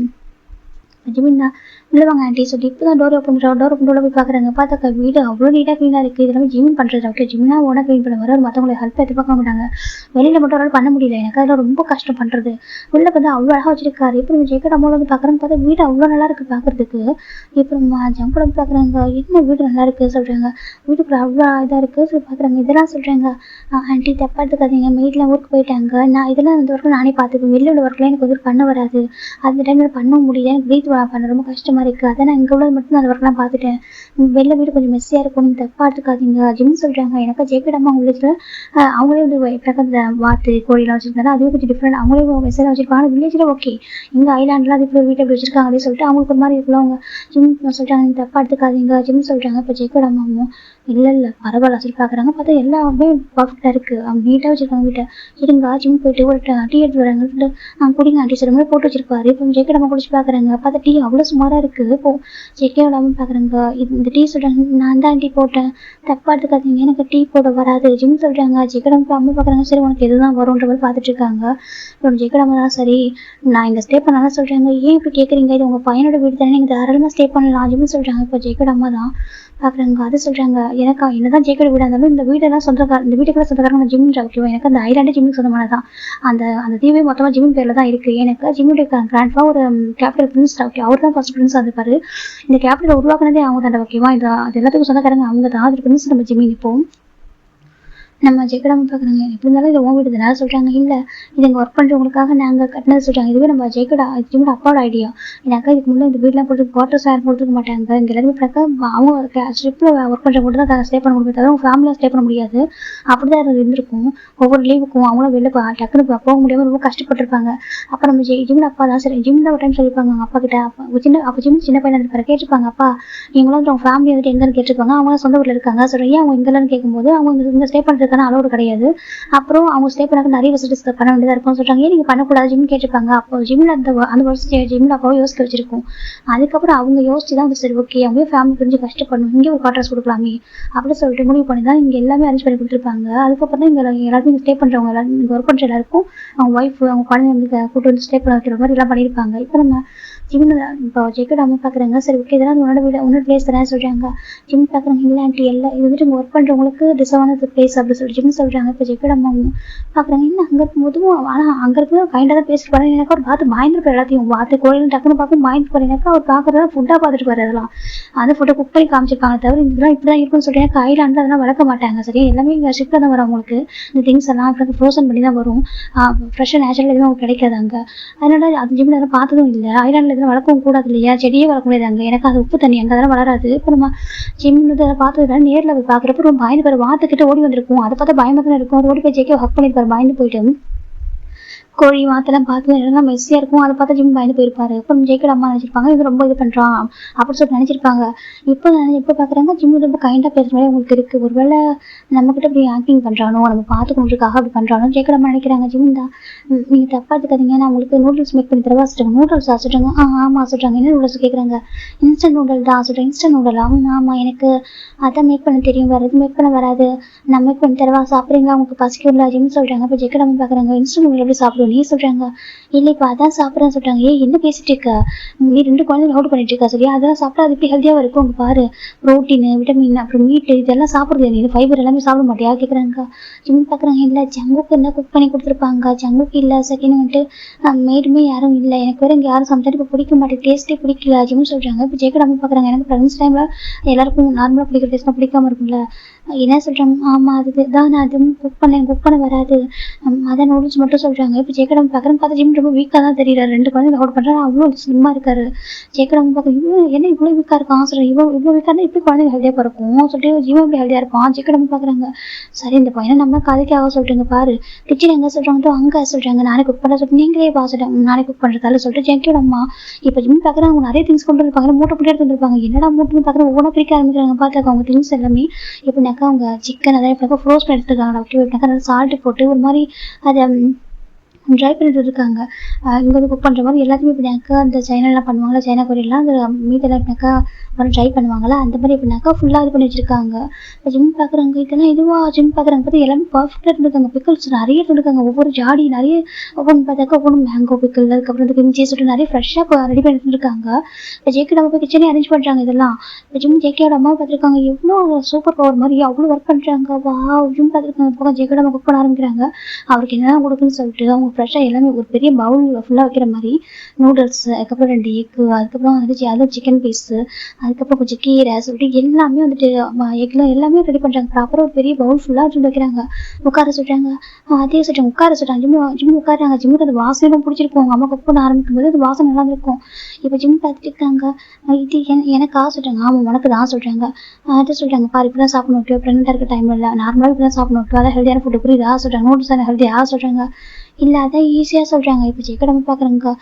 [SPEAKER 1] ஜிமின் தான் இல்லை வாங்க ஆண்டி சொல்லி இப்போ தான் டோர் ஓப்பன் போய் பார்க்குறாங்க. பார்த்தாக்கா வீடு அவ்வளோ நீட்டாக க்ளீனாக இருக்குது. இதெல்லாம் ஜிமின் பண்ணுறது ஓகே, ஜிமினா ஓனாக க்ளீன் பண்ண வர மற்றவங்களை ஹெல்ப் எதிர்பார்க்க மாட்டாங்க. வெளியில் மட்டும் அவரால் பண்ண முடியல, எனக்கு அதெல்லாம் ரொம்ப கஷ்டம் பண்ணுறது. உள்ளே வந்து அவ்வளோ அழகாக வச்சிருக்காரு. இப்போ நம்ம ஜெயகட் அம்மாவில் வந்து பார்க்குறாங்க. பார்த்தா வீடு அவ்வளோ நல்லா இருக்குது பார்க்குறதுக்கு. இப்போ நம்ம ஜங்குட பார்க்குறாங்க. என்ன வீடு நல்லா இருக்குது சொல்கிறாங்க. வீட்டுக்குள்ள அவ்வளோ இதாக இருக்குது சொல்லி பார்க்குறாங்க. இதெல்லாம் சொல்கிறாங்க. ஆண்டி தப்பாக எடுத்துக்காதீங்க, மெய்டெலாம் ஊருக்கு போயிட்டாங்க, நான் இதெல்லாம் இந்த ஒர்க்கில் நானே பார்த்துப்பேன், வெளியில் உள்ள ஒர்க்கில் எனக்கு வந்து பண்ண வராது, அந்த டைமில் பண்ண முடியல, எனக்கு ப்ரீத் பண்ண ரொம்ப கஷ்டமாக கஷ்டமா இருக்கு, அதான் நான் இங்க உள்ளது மட்டும் அந்த ஒர்க்லாம் பார்த்துட்டேன், வெளில வீடு கொஞ்சம் மெஸ்ஸியா இருக்கும், நீங்க தப்பா எடுத்துக்காதீங்க அப்படின்னு சொல்றாங்க. எனக்கு ஜெயக்கிட அம்மா உங்களுக்கு அவங்களே வந்து பக்கத்துல வாத்து கோழிலாம் வச்சிருக்காங்க, அதுவே கொஞ்சம் டிஃப்ரெண்ட், அவங்களே மெஸ்ஸியா வச்சிருப்பாங்க. வில்லேஜ்ல ஓகே, இங்க ஐலாண்ட்லாம் அது இப்படி ஒரு வீட்டை எப்படி வச்சிருக்காங்க அப்படின்னு சொல்லிட்டு அவங்களுக்கு ஒரு மாதிரி இருக்குல்ல. அவங்க ஜிம் சொல்றாங்க நீங்க தப்பா எடுத்துக்காதீங்க ஜிம் சொல்றாங்க. இப்ப ஜெயக்கிட அம்மாவும் இல்ல பரவாயில்ல சொல்லி பாக்குறாங்க. பார்த்தா எல்லாமே பர்ஃபெக்டா இருக்கு, அவங்க நீட்டா வச்சிருக்காங்க வீட்டை. இருங்க ஜிம் போயிட்டு ஒரு டீ எடுத்து வராங்க, குடிங்க ஆண்டி சில போட்டு வச்சிருப்பாரு. இப்போ ஜெயக்கிடமா குடிச்சு பாக்குறாங்க, பார்த்தா டீ அவ்வளவு சுமாரா இருக்கு. இப்போ ஜெயக்கிடாம பாக்குறாங்க, இந்த டீ சொல்றாங்க நான் தான் டீ போட்டேன், தப்பா எடுத்துக்காதீங்க எனக்கு டீ போட வராது ஜிம் சொல்றாங்க. ஜெயக்கிடாம அம்மா பாக்குறாங்க, சரி உனக்கு எதுதான் வரும்ன்ற மாதிரி பாத்துட்டு இருக்காங்க. இப்போ ஜெயக்கிடாம தான் சரி நான் இங்க ஸ்டே பண்ணலாம் சொல்றாங்க. ஏன் இப்படி கேக்குறீங்க, இது உங்க பையனோட வீடு தானே, நீங்க தாராளமா ஸ்டே பண்ணலாம் ஜிம் சொல்றாங்க. இப்போ ஜெயக்கிடாம தான் பாக்குறாங்க, அது சொல்றாங்க எனக்கா என்னதான் ஜெயக்கிட வீடா இருந்தாலும் இந்த வீடெல்லாம் சொந்தக்கார, இந்த வீட்டுக்கெல்லாம் சொந்தக்காரங்க ஜிம்ன்ற ஓகேவா, எனக்கு அந்த ஐலாண்டே ஜிம்முக்கு சொந்தமானதான், அந்த அந்த தீவே மொத்தமா ஜிம் பேர்ல தான் இருக்கு. எனக்கு ஜிம்முடைய கிராண்ட்ஃபா ஒரு கேபிட்டல் பிரின்ஸ் ஓகே, அவர் தான் ஃபர்ஸ்ட் பிரின்ஸ் இருப்பாரு. இந்த கேபிட்டல் உருவாக்குனதே அவங்க தான் ஓகேவா, இது அது எல்லாத்துக்கும் சொந்தக்காரங்க அவங்க தான், அது பிரின்ஸ் நம்ம ஜிம்மின். இப்போ நம்ம ஜெயக்கிடாம பாக்குறாங்க, எப்படி இருந்தாலும் இது ஓன் வீடு தானே சொல்றாங்க. இல்ல இது இங்க ஒர்க் பண்றவங்களுக்காக நாங்க கட்டினது சொல்றாங்க. இதுவே நம்ம ஜெயக்கிடா அப்பாவோட ஐடியா. எனக்கா இதுக்கு முன்னாடி இந்த வீட்டுலாம் போட்டு குவார்டர்ஸ் யாரும் கொடுத்துக்க மாட்டாங்க, இங்க எல்லாருமே அவங்க ஸ்ட்ரிப்ல ஒர்க் பண்றவங்க தான் ஸ்டே பண்ண முடியும், தவிர அவங்க ஃபேமிலியா ஸ்டே பண்ண முடியாது. அப்படிதான் இருந்திருக்கும். ஒவ்வொரு லீவுக்கும் அவங்களும் வெளில டக்குனு போக முடியாம ரொம்ப கஷ்டப்பட்டிருப்பாங்க. அப்ப நம்ம ஜிம்ல அப்பா தான் சரி ஜிம்ல ஒரு டைம் சொல்லிருப்பாங்க அவங்க அப்பா கிட்ட. அப்ப ஜிம் சின்ன பையனா இருப்பாரு, கேட்டிருப்பாங்க அப்பா நீங்களும் வந்து அவங்க ஃபேமிலி வந்துட்டு எங்கன்னு கேட்டிருப்பாங்க. அவங்க சொந்த ஊர்ல இருக்காங்க சொல்றேன், அவங்க இங்கெல்லாம் கேட்கும்போது அவங்க இங்க ஸ்டே பண்றது அலோடு கிடையாது. அப்புறம் அவங்க ஸ்டே பண்ண நிறைய விசிட்டர்ஸ் பண்ண வேண்டியதா இருக்கும் சொல்றாங்க. ஏன் நீங்க பண்ணக்கூடாது ஜிம் கேட்டிருப்பாங்க. அப்போ ஜிம்ல அந்த வருஷம் ஜிம்ல அப்பாவை யோசிக்க வச்சிருக்கோம். அதுக்கப்புறம் அவங்க யோசிச்சுதான் சரி ஓகே அவங்க ஃபேமிலி புரிஞ்சு கஷ்டப்படணும், இங்கே ஒரு குவார்டர்ஸ் கொடுக்கலாமே அப்படின்னு சொல்லிட்டு முடிவு பண்ணி தான் இங்க எல்லாமே அரேஞ்ச் பண்ணி கொடுத்துருப்பாங்க. அதுக்கப்புறம் தான் இங்க எல்லாருமே இங்க ஸ்டே பண்றவங்க எல்லாரும் இங்க ஒர்க் பண்ற எல்லாருக்கும் அவங்க ஒய்ஃப் அவங்க குழந்தைங்க கூட்டு வந்து ஸ்டே பண்ண வைக்கிற மாதிரி எல்லாம் பண்ணிருப்பாங்க. இப்போ நம்ம ஜிம் இப்போ ஜெயக்கிட அம்மா பாக்குறாங்க, சரி ஓகே இதெல்லாம் உன்னோட பிளேஸ் தானே சொல்றாங்க. ஜிம் பாக்குறாங்க இல்ல ஆண்டி எல்லாம் இது வந்துட்டு ஒர்க் பண்றவங்களுக்கு டிசர்வான பிளேஸ் அப்படின்னு சொல்லி ஜிம் சொல்றாங்க. இப்போ ஜெயக்கிட அம்மாவும் பாக்குறாங்க, என்ன அங்க இருக்கும்போதும் ஆனா அங்க இருக்கு கைண்டா தான் பேசிட்டு போறாங்க. எனக்கு அவர் பார்த்து பயந்துருப்பாரு, எல்லாத்தையும் பார்த்து கோயில் டக்குன்னு பார்க்கும் பயந்து போறேன். எனக்கு அவர் பாக்குறதா ஃபுட்டா பார்த்துட்டு போறாரு, அதெல்லாம் அந்த ஃபுட்டை குக் பண்ணி காமிச்சிருக்காங்க. தவிர இதெல்லாம் இப்படிதான் இருக்குன்னு சொல்லிட்டு எனக்கு ஐலாண்டு அதெல்லாம் வளர்க்க மாட்டாங்க. சரி எல்லாமே இங்க ஷிப்ல தான் வரும், அவங்களுக்கு இந்த திங்ஸ் எல்லாம் ஃப்ரோசன் பண்ணி தான் வரும், ஃப்ரெஷ்ஷாக நேச்சுரல் எதுவும் அவங்களுக்கு கிடைக்காது அங்க. அதனால அது ஜிம்ல அதெல்லாம் பார்த்ததும் இல்லை. ஐலாண்ட்ல எதுவும் வளர்க்கவும் கூடாது இல்லையா, செடியே வளர்க்க முடியாது அங்க, எனக்கு அது உப்பு தண்ணி அங்க அதெல்லாம் வளராது. இப்போ நம்ம ஜிம்ல பார்த்ததுல நேரில் போய் பாக்குறப்ப ரொம்ப பயந்து போய் வாத்துக்கிட்ட ஓடி வந்திருக்கும். அதை பார்த்தா பயமா தான் இருக்கும். அது ஓடி போய் ஜெயிக்க ஹக் பண்ணிருப்பாரு பயந்து போயிட்டு. கோழி வாத்தெல்லாம் பார்த்து எல்லாம் மெஸ்ஸியா இருக்கும், அதை பார்த்து ஜிம் பயந்து போயிருப்பாரு. அப்புறம் ஜெயிக்கிற அம்மா நினைச்சிருப்பாங்க இது ரொம்ப இது பண்றான் அப்படின்னு சொல்லி நினைச்சிருப்பாங்க. இப்போ பாக்குறாங்க ஜிம் ரொம்ப கைண்டா பேசுற மாதிரி உங்களுக்கு இருக்கு, ஒருவேளை நம்ம கிட்ட இப்படி ஆக்டிங் பண்றானோ, நம்ம பார்த்துக்கொண்டிருக்காக அப்படி பண்றானோ ஜெயிக்கிற அம்மா நினைக்கிறாங்க. ஜிம் தான் நீங்க தப்பா எடுத்துக்காதீங்க, நான் உங்களுக்கு நூடுல்ஸ் மேக் பண்ணி தரவா சொல்றாங்க. நூடுல்ஸ் சொல்றாங்க, ஆமா சொல்றாங்க. என்ன நூடுல்ஸ் கேட்குறாங்க. இன்ஸ்டன்ட் நூடுல் தான் சொல்றேன். இன்ஸ்டன்ட் நூடுலா, ஆமா எனக்கு அதான் மேக் பண்ண தெரியும், வேற எதுவும் மேக் பண்ண வராது, நான் மேக் பண்ணி தரவா சாப்பிடுறீங்களா, உங்களுக்கு பசிக்கும்ல ஜிம் சொல்றாங்க. இப்போ ஜெயிக்கிற அம்மா பாக்குறாங்க, இன்ஸ்டன்ட் நூடுல் எப்படி சாப்பிடுவோம் நீ சொல்றாங்க. இல்ல இப்ப அதான் சாப்பிடறேன்னு சொல்றாங்க. ஏன் என்ன பேசிட்டு இருக்க, நீ 2 குழந்தைங்க லவுட் பண்ணிட்டு இருக்கா சரியா, அதெல்லாம் சாப்பிட்டா அது எப்படி ஹெல்த்தியாவும் இருக்கும், அங்க பாரு புரோட்டீன் விட்டமின் அப்புறம் மீட் இதெல்லாம் சாப்பிடுறது, நீ ஃபைபர் எல்லாமே சாப்பிட மாட்டியா கேக்குறாங்க. ஜிம் பாக்குறாங்க, இல்ல ஜங்குக்கு என்ன குக் பண்ணி கொடுத்துருப்பாங்க, ஜங்குக்கு இல்ல செகண்ட் வந்துட்டு மேடுமே யாரும் இல்ல, எனக்கு வேற இங்க யாரும் சமைச்சு இப்ப பிடிக்க மாட்டேன், டேஸ்டே பிடிக்கல ஜிம் சொல்றாங்க. இப்ப ஜெயக்கிட அம்மா பாக்குறாங்க, எனக்கு ப்ரெக்னன்சி டைம்ல எல்லாருக்கும் நார்மலா பிடிக்கிற டேஸ்ட்லாம் பிடிக்காம இருக்கும்ல, என்ன சொல்றாங்க, ஆமா அதுதான் நான் அதுவும் குக் பண்ண வராது, அதான் நூடுல்ஸ் மட்டும் சொல்றாங்க. இப்போ ஜெயக்கிட பாக்குறேன், பார்த்தா ஜிம் ரொம்ப வீக்கா தான் தெரியுறாரு, 2 குழந்தைங்க அவுட் பண்றாரு, அவ்வளோ ஸ்லிம்மா இருக்காரு. ஜெயக்கிட பாக்குறேன், என்ன இவ்வளவு வீக்கா இருக்கான் சொல்றேன், இவ்வளவு வீக்கா இருந்தா எப்படி குழந்தைங்க ஹெல்தியா பிறக்கும் சொல்லிட்டு ஜிம் எப்படி ஹெல்தியா இருப்பான். ஜெயக்கிட பாக்குறாங்க, சரி இந்த பையனை நம்ம கதைக்காக சொல்றீங்க பாரு, கிச்சன் எங்க சொல்றாங்க அங்க சொல்றாங்க, நானே குக் பண்ண சொல்லிட்டு நீங்களே சொல்றாங்க, நானே குக் பண்றதால சொல்லிட்டு ஜெயக்கிட அம்மா இப்போ ஜிம் பாக்குறேன், அவங்க நிறைய திங்ஸ் கொண்டு இருப்பாங்க, மூட்டை போட்டு எடுத்து வந்துருப்பாங்க. என்னடா மூட்டைன்னு பாக்குறேன், ஒவ்வொன்றா பிரிக்க ஆரம்பிக்கிறாங்க. பார்த்தாக்க அவங்க திங்ஸ் எல்லாமே எப்படின்னாக்கா அவங்க சிக்கன் அதாவது ஃப்ரோஸ் பண்ணி எடுத்துருக்காங்க, ஓகே சால்ட் போட்டு ஒரு மாதிரி அதை ட்ரை பண்ணிட்டு இருக்காங்க. இங்கே வந்து குக் பண்ணுற மாதிரி எல்லாத்தையுமே இப்படினாக்கா அந்த சைனாலாம் பண்ணுவாங்களா, சைனா கொரியெல்லாம் அந்த மீட்டெல்லாம் எப்படினாக்கா மாதிரி ட்ரை பண்ணுவாங்களா, அந்த மாதிரி எப்படினாக்கா ஃபுல்லாக இது பண்ணி வச்சிருக்காங்க. ஜிம் பார்க்குறாங்க, இதெல்லாம் இதுவா ஜிம் பார்க்குறாங்க பார்த்து எல்லாமே பர்ஃபெக்டாக இருந்திருக்காங்க. பிக்கிள்ஸ் நிறைய இருந்திருக்காங்க, ஒவ்வொரு ஜாடி நிறைய ஒவ்வொன்று பார்த்தாக்கா ஒவ்வொரு மேங்கோ பிக்கிள், அதுக்கப்புறம் இந்த கிஞ்சி சொல்லிட்டு நிறைய ஃப்ரெஷ்ஷாக ரெடி பண்ணிட்டு இருக்காங்க. இப்போ ஜேக்கியோட அம்மா போய் கிச்சனே அரேஞ்ச் பண்ணுறாங்க இதெல்லாம். இப்போ ஜிம் ஜேக்கியோட அம்மா பார்த்துருக்காங்க, எவ்வளோ சூப்பர் பவர் மாதிரி அவ்வளோ ஒர்க் பண்ணுறாங்க. வா ஜிம் பார்த்துருக்காங்க. பக்கம் ஜேக்கியோட அம்மா குக் பண்ண ஆரம்பிக்கிறாங்க. அவருக்கு என்னெல்லாம் கொடுக்குன்னு சொல்லிட்டு அவங்க ஃப்ரெஷ்ஷாக எல்லாமே ஒரு பெரிய பவுல் ஃபுல்லாக வைக்கிற மாதிரி நூடுல்ஸ், அதுக்கப்புறம் 2 எக்கு, அதுக்கப்புறம் வந்துட்டு அதுவும் சிக்கன் பீஸு, அதுக்கப்புறம் கொஞ்சம் கீரை சொல்லிட்டு எல்லாமே வந்துட்டு எக்லாம் எல்லாமே ரெடி பண்ணுறாங்க. ப்ராப்பராக ஒரு பெரிய பவுல் ஃபுல்லாக எடுத்துட்டு வைக்கிறாங்க. உட்கார சொல்கிறாங்க. அதே சொல்கிறாங்க உட்கார சொல்கிறாங்க. ஜிம்மு உட்காராங்க. ஜிம்முக்கு அந்த வாசனைலாம் பிடிச்சிருக்கும். அவங்க அம்மா குக் பண்ண ஆரம்பிக்கும் போது அது வாசனை நல்லா இருக்கும். இப்போ ஜிம் பார்த்துட்டு இருக்காங்க. இது எனக்கா சொல்கிறாங்க. ஆமாம் உனக்கு தான் சொல்கிறாங்க. அதை சொல்கிறாங்க பாரு இப்படி தான் சாப்பிடணும் ஓகே, ப்ரெக்னெண்ட்டாக இருக்க டைமில் இல்லை, நார்மலாக இப்படி தான் சாப்பிடணும் ஓகே, அதான் ஹெல்த்தியான ஃபுட்டு புரியுதா சொல்கிறாங்க. நூடுல்ஸ் தானே ஹெல்த்தியாக சொல்கிறாங்க. இல்லை அதான் ஈஸியாக சொல்கிறாங்க. இப்போ ஜெயக்கடமை பார்க்குறாங்க.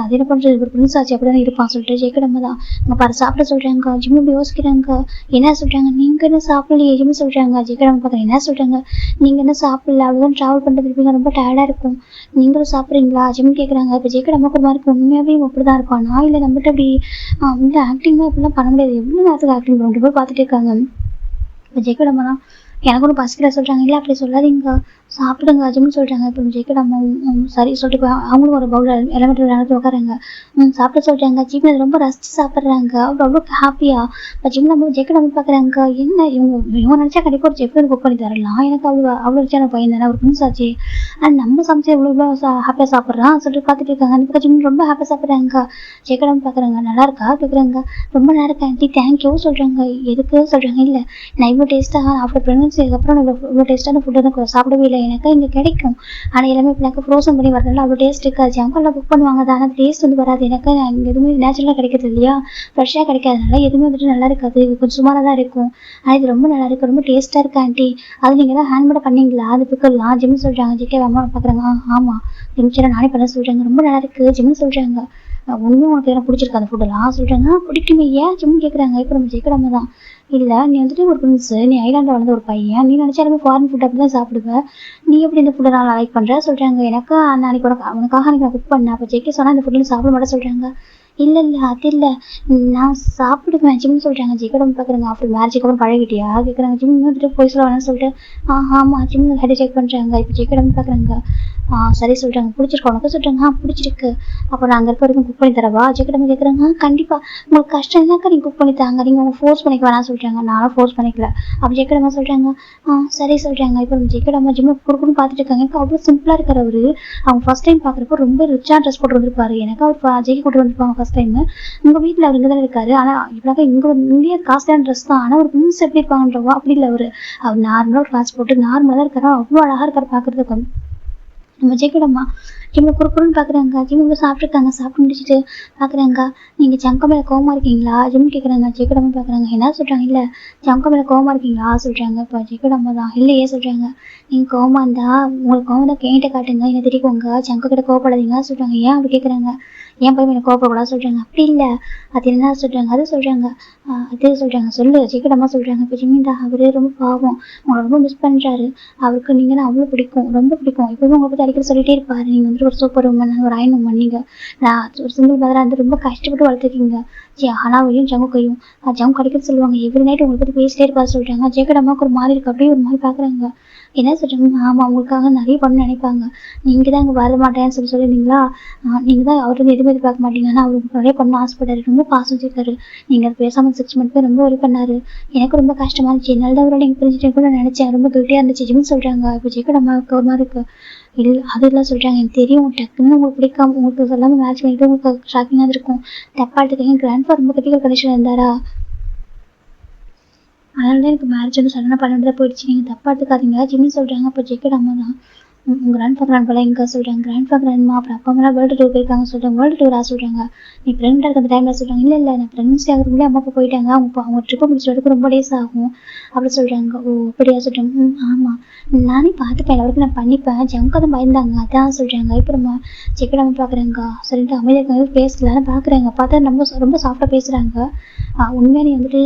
[SPEAKER 1] அது என்ன பண்ணுறது, ஒரு பிரின்ஸ் ஆச்சு அப்படி தானே இருப்பான் சொல்லிட்டு ஜெயக்கடமை தான் இங்கே பாரு சாப்பிட சொல்கிறாங்க. ஜிம்மு இப்படி யோசிக்கிறாங்க. என்ன சொல்கிறாங்க, நீங்கள் என்ன சாப்பிடலையே ஜிம்மு சொல்கிறாங்க. ஜெயக்கடமை பார்க்குறேன் என்ன சொல்கிறாங்க, நீங்கள் என்ன சாப்பிடல, அவ்வளோதான் ட்ராவல் பண்ணிட்டு இருப்பீங்க, ரொம்ப டயர்டாக இருக்கும், நீங்களும் சாப்பிட்றீங்களா ஜிம் கேட்குறாங்க. இப்போ ஜெயக்கடமை ஒரு மாதிரி இருக்கும். உண்மையாகவே அப்படி தான் இருப்பான். நான் இல்லை நம்மகிட்ட அப்படி வந்து ஆக்டிங்லாம் இப்படிலாம் பண்ண முடியாது, எவ்வளோ நேரத்துக்கு ஆக்டிங் பண்ணிட்டு போய் பார்த்துட்டு இருக்காங்க. இப்போ ஜெயக்கடமை தான் எனக்கு ஒன்று பசிக்கிற சொல்கிறாங்க. இல்லை அப்படி சொல்லாதீங்க சாப்பிடுங்க ஜிம்னு சொல்கிறாங்க. இப்போ ஜெயக்கடமை சரி சொல்லிட்டு அவங்களும் ஒரு பவுல் எலமெண்ட்ரி விளையாண்டு உட்காராங்க. சாப்பிட சொல்கிறாங்க. ஜிம் அதை ரொம்ப ரசித்து சாப்பிட்றாங்க. அவ்வளோ ஹாப்பியாக. இப்போ ஜிம் நம்ம ஜெயக்கடமை பார்க்குறாங்க. என்ன இவங்க நினச்சா கண்டிப்பாக ஒரு செஃப் குக் பண்ணி தரலாம், எனக்கு அவ்வளோ ரிச்சான பையன் தானே, ஒரு பிரின்ஸ் ஆச்சு, அண்ட் நம்ம சமைச்சு இவ்வளோ ஹாப்பியாக சாப்பிட்றான் சொல்லிட்டு பார்த்துட்டு இருக்காங்க. அந்த பக்கம் ஜிம் ரொம்ப ஹாப்பியாக சாப்பிட்றாங்க. ஜெயக்கடமை பார்க்குறாங்க. நல்லா இருக்கா கேட்குறாங்க. ரொம்ப நல்லா இருக்கா ஆண்டி தேங்க்யூ சொல்கிறாங்க. எதுக்கு சொல்கிறாங்க. இல்லை நான் இவ்வளோ டேஸ்ட்டாக ஆஃப்டர் ப்ரெக்னன்சி அதுக்கப்புறம் இவ்வளோ டேஸ்ட்டான ஃபுட்டு தான் சாப்பிடவே இல்லை, எனக்கு இங்கே கிடைக்கும் ஆனால் எல்லாமே இப்போ எனக்கு ஃப்ரோசன் பண்ணி வரதுனால அவ்வளோ டேஸ்ட் இருக்காது. அவங்க எல்லாம் குக் பண்ணுவாங்க தான், ஆனால் டேஸ்ட் வந்து வராது. எனக்கு அங்கே எதுவுமே நேச்சுரலாக கிடைக்கிறது இல்லையா, ஃப்ரெஷ்ஷாக கிடைக்காதனால எதுவுமே வந்துட்டு நல்லா இருக்காது, கொஞ்சம் சுமாராக தான் இருக்கும். ஆனால் இது ரொம்ப நல்லா இருக்குது, ரொம்ப டேஸ்ட்டாக இருக்கா ஆண்டி, அது நீங்கள் தான் ஹேண்ட்மேடாக பண்ணீங்களா, அது பிக்கலாம் ஜிம்னு சொல்கிறாங்க. ஜிகே அம்மா பார்க்குறாங்க. ஆமாம் ஜிம்ச்சரை நானே பண்ண சொல்கிறாங்க. ரொம்ப நல்லா இருக்குது ஜிம்னு சொல்கிறாங்க. ஒன்றும் உனக்கு எதனா பிடிச்சிருக்கா அந்த ஃபுட்டெல்லாம் சொல்கிறாங்க. பிடிக்குமே ஏன் ஜிம்னு கேட்குறாங்க. இப்போ நம்ம ஜெயக்கடமை தான் இல்லை நீ வந்துட்டு ஒரு பிரின்ஸு, நீ ஐலாண்டில் வளர்ந்த ஒரு பையன், நீ நினச்சாலுமே ஃபாரின் ஃபுட் அப்படி தான் சாப்பிடுவேன், நீ எப்படி இந்த ஃபுட்டை நான் லைக் பண்ணுற சொல்கிறாங்க. எனக்கு அன்னைக்கு உனக்காக அன்றைக்கி நான் குக் பண்ணேன், அப்போ ஜெய்கே சொன்னால் இந்த ஃபுட்டில் சாப்பிட மாட்டேன் சொல்கிறாங்க. இல்லை அது இல்லை நான் சாப்பிடுவேன் ஜிம்னு சொல்கிறாங்க. ஜெயக்கடமை பார்க்குறாங்க. ஆஃப்டர் மேரேஜுக்கு அப்புறம் பழகிட்டியா கேட்குறாங்க. ஜிம் வந்துட்டு போய் சொல்ல வேணாம்னு சொல்லிட்டு ஆமாம் ஜிம் ஹெட் செக் பண்ணுறாங்க. இப்போ ஜெயக்கடமை பார்க்குறாங்க. சரி சொல்கிறாங்க. பிடிச்சிருக்கா உனக்கு சொல்கிறாங்க. பிடிச்சிருக்கு, அப்போ நான் அங்கே இருக்க வரைக்கும் குக் பண்ணி தரவா ஜெயக்கடமை கேட்குறாங்க. கண்டிப்பாக உங்களுக்கு கஷ்டம் இல்லைனாக்கா நீங்கள் குக் பண்ணி தாங்க, நீங்கள் உங்கள் ஃபோர்ஸ் பண்ணிக்க வேணாம் சொல்கிறாங்க. நானும் ஃபோர்ஸ் பண்ணிக்கல. அப்போ ஜெயக்கடமை சொல்கிறாங்க. சரி சொல்கிறாங்க. இப்போ ஜெயக்கடமை ஜிம்மை குறுக்குன்னு பார்த்துட்டு இருக்காங்க. எனக்கு அவ்வளோ சிம்பிளாக இருக்கிற அவர், அவங்க ஃபஸ்ட் டைம் பார்க்குறப்போ ரொம்ப ரிச்சாக ட்ரெஸ் போட்டு வந்திருப்பாரு. எனக்கு அவர் ஜெய்கி கூட்டு வந்திருப்பாங்க ஃபஸ்ட் டைம். உங்கள் வீட்டில் அவர் இங்கே தானே இருக்காரு, ஆனால் இப்போனாக்கா இங்கே காஸ்ட்லியான ட்ரெஸ் தான், ஆனால் ஒரு பிரின்ஸ் எப்படி இருப்பாங்கன்றவோ அப்படி இல்லை. அவர் நார்மலாக ஒரு கிளாஸ் போட்டு நார்மலாக தான் இருக்காரு, அவ்வளோ அழகாக இருக்காரு பார்க்குறதுக்கு. நம்ம ஜெயக்கடம்மா ஜிம்மை குறுக்குன்னு பார்க்குறாங்க. ஜிம்முக்கு சாப்பிட்ருக்காங்க. சாப்பிட்டு முடிச்சுட்டு பார்க்குறாங்க. நீங்கள் ஜங்க மேலே கோவமாக இருக்கீங்களா ஜிம் கேட்குறாங்க. ஜெயக்கடம்மா பார்க்குறாங்க. என்ன சொல்கிறாங்க. இல்லை ஜங்க மேலே கோவமாக இருக்கீங்களா சொல்கிறாங்க. இப்போ ஜெயக்கடம்மா தான் இல்லையே சொல்கிறாங்க. நீங்கள் கோவமாக இருந்தால் உங்களுக்கு கோவம் தான் கேட்ட காட்டுங்க, என்ன திட்டிக்கோங்க, ஜங்க கிட்ட கோவப்படாதீங்க சொல்கிறாங்க. ஏன் அப்படி கேட்குறாங்க. ஏன் போய் எனக்கு கோவப்படக்கூடாது சொல்கிறாங்க. அப்படி இல்லை அது என்ன சொல்கிறாங்க. அது சொல்கிறாங்க. அது சொல்கிறாங்க. சொல்லு ஜெயக்கடம்மா சொல்கிறாங்க. இப்போ ஜிம்மிதா அவர் ரொம்ப பாவம், உங்களை ரொம்ப மிஸ் பண்ணுறாரு, அவருக்கு நீங்கள் தான் அவ்வளோ பிடிக்கும், ரொம்ப பிடிக்கும், எப்போதும் உங்களை பற்றி அடிக்கடி சொல்லிகிட்டே இருப்பார், நீங்கள் வந்துட்டு ஒரு சூப்பர் உமன், ஒரு அயன் உமன், நீங்கள் நான் ஒரு சிங்கிள் மதராக இருந்து ரொம்ப கஷ்டப்பட்டு வளர்த்துருக்கீங்க. ஹனாவையும் ஜங்குக்கையும் ஜங்கு அடிக்கடி சொல்லுவாங்க, எவ்ரி நைட் உங்களை பற்றி பேசிட்டே இருப்பாரு சொல்கிறாங்க. ஜெயக்கடம்மாவுக்கு ஒரு மாதிரி இருக்குது. அப்படியே ஒரு மாதிரி பார்க்குறாங்க. என்ன சொல்கிறாங்க. ஆமாம் உங்களுக்காக நிறைய பண்ண நினைப்பாங்க, நீங்கள் தான் இங்கே வர மாட்டேன்னு சொல்லியிருந்தீங்களா, நீங்கள் தான் அவர் வந்து எதுவுமே எதிர்பார்க்க மாட்டீங்க, ஆனால் அவருக்கு நிறைய பண்ண ஆசைப்பட்டாரு, ரொம்ப பாசம் வச்சிருக்காரு, நீங்கள் அது பேசாமல் 6 months ரொம்ப ஒரி பண்ணார், எனக்கு ரொம்ப கஷ்டமாக இருந்துச்சு, என்னால் தான் அவரோட நீங்கள் பிரிஞ்சுட்டு கூட நினச்சேன், ரொம்ப கில்ட்டியாக இருந்துச்சு ஜிம்னு சொல்கிறாங்க. இப்போ ஜெயக்கடம்மாவுக்கு ஒரு மாதிரி இருக்குது. இல்லை அதெல்லாம் சொல்கிறாங்க. எனக்கு தெரியும் டக்குன்னு உங்களுக்கு பிடிக்காம உங்களுக்கு சொல்லாமல் மேட்ச் பண்ணிட்டு உங்களுக்கு ஷாக்கிங்காக இருக்கும், தப்பாக எடுத்துக்கங்க, கிராண்ட்ஃபா ரொம்ப கிரிட்டிக்கல் கண்டிஷன் இருந்தாரா, அதனால தான் எனக்கு மேரேஜ் வந்து சடனாக பண்ணிட்டு தான் போயிடுச்சு, நீங்கள் தப்பாக எடுத்துக்காதீங்க ஜிம்னு சொல்கிறாங்க. அப்போ ஜெயக்கடம்மா தான் கிராண்ட்ஃபாதர் எங்கே சொல்கிறாங்க. கிராண்ட்ஃபாதர் அம்மா அப்புறம் அப்பா அம்மா வேர்ல்டு டூர் போயிருக்காங்க சொல்கிறாங்க. வேர்ல்டு டூரா சொல்கிறாங்க. நீ ப்ரெக்னெண்ட்டாக இருக்கிற டைமில் சொல்கிறாங்க. இல்லை நான் ப்ரெக்னன்சி ஆகிறதுக்குள்ளே அம்மா அப்பா போயிட்டாங்க, அவங்க ட்ரிப்பை முடிச்சு வரதுக்கு ரொம்ப டேஸ் ஆகும் அப்படி சொல்கிறாங்க. ஓ அப்படியா சொல்கிறாங்க. ஆமாம் நானே பார்த்துப்பேன், எல்லாருக்கும் நான் பண்ணிப்பேன், ஜங்க தான் பயந்தாங்க அதான் சொல்கிறாங்க. இப்போ நம்ம ஜெயக்கடம்மா பார்க்குறாங்க. சரின்ட்டு அமைதியாக இருக்காங்க, பேசலான்னு பார்க்குறாங்க. பார்த்தா நம்ம ரொம்ப சாஃப்டாக பேசுகிறாங்க. உண்மையாக நீ வந்துட்டு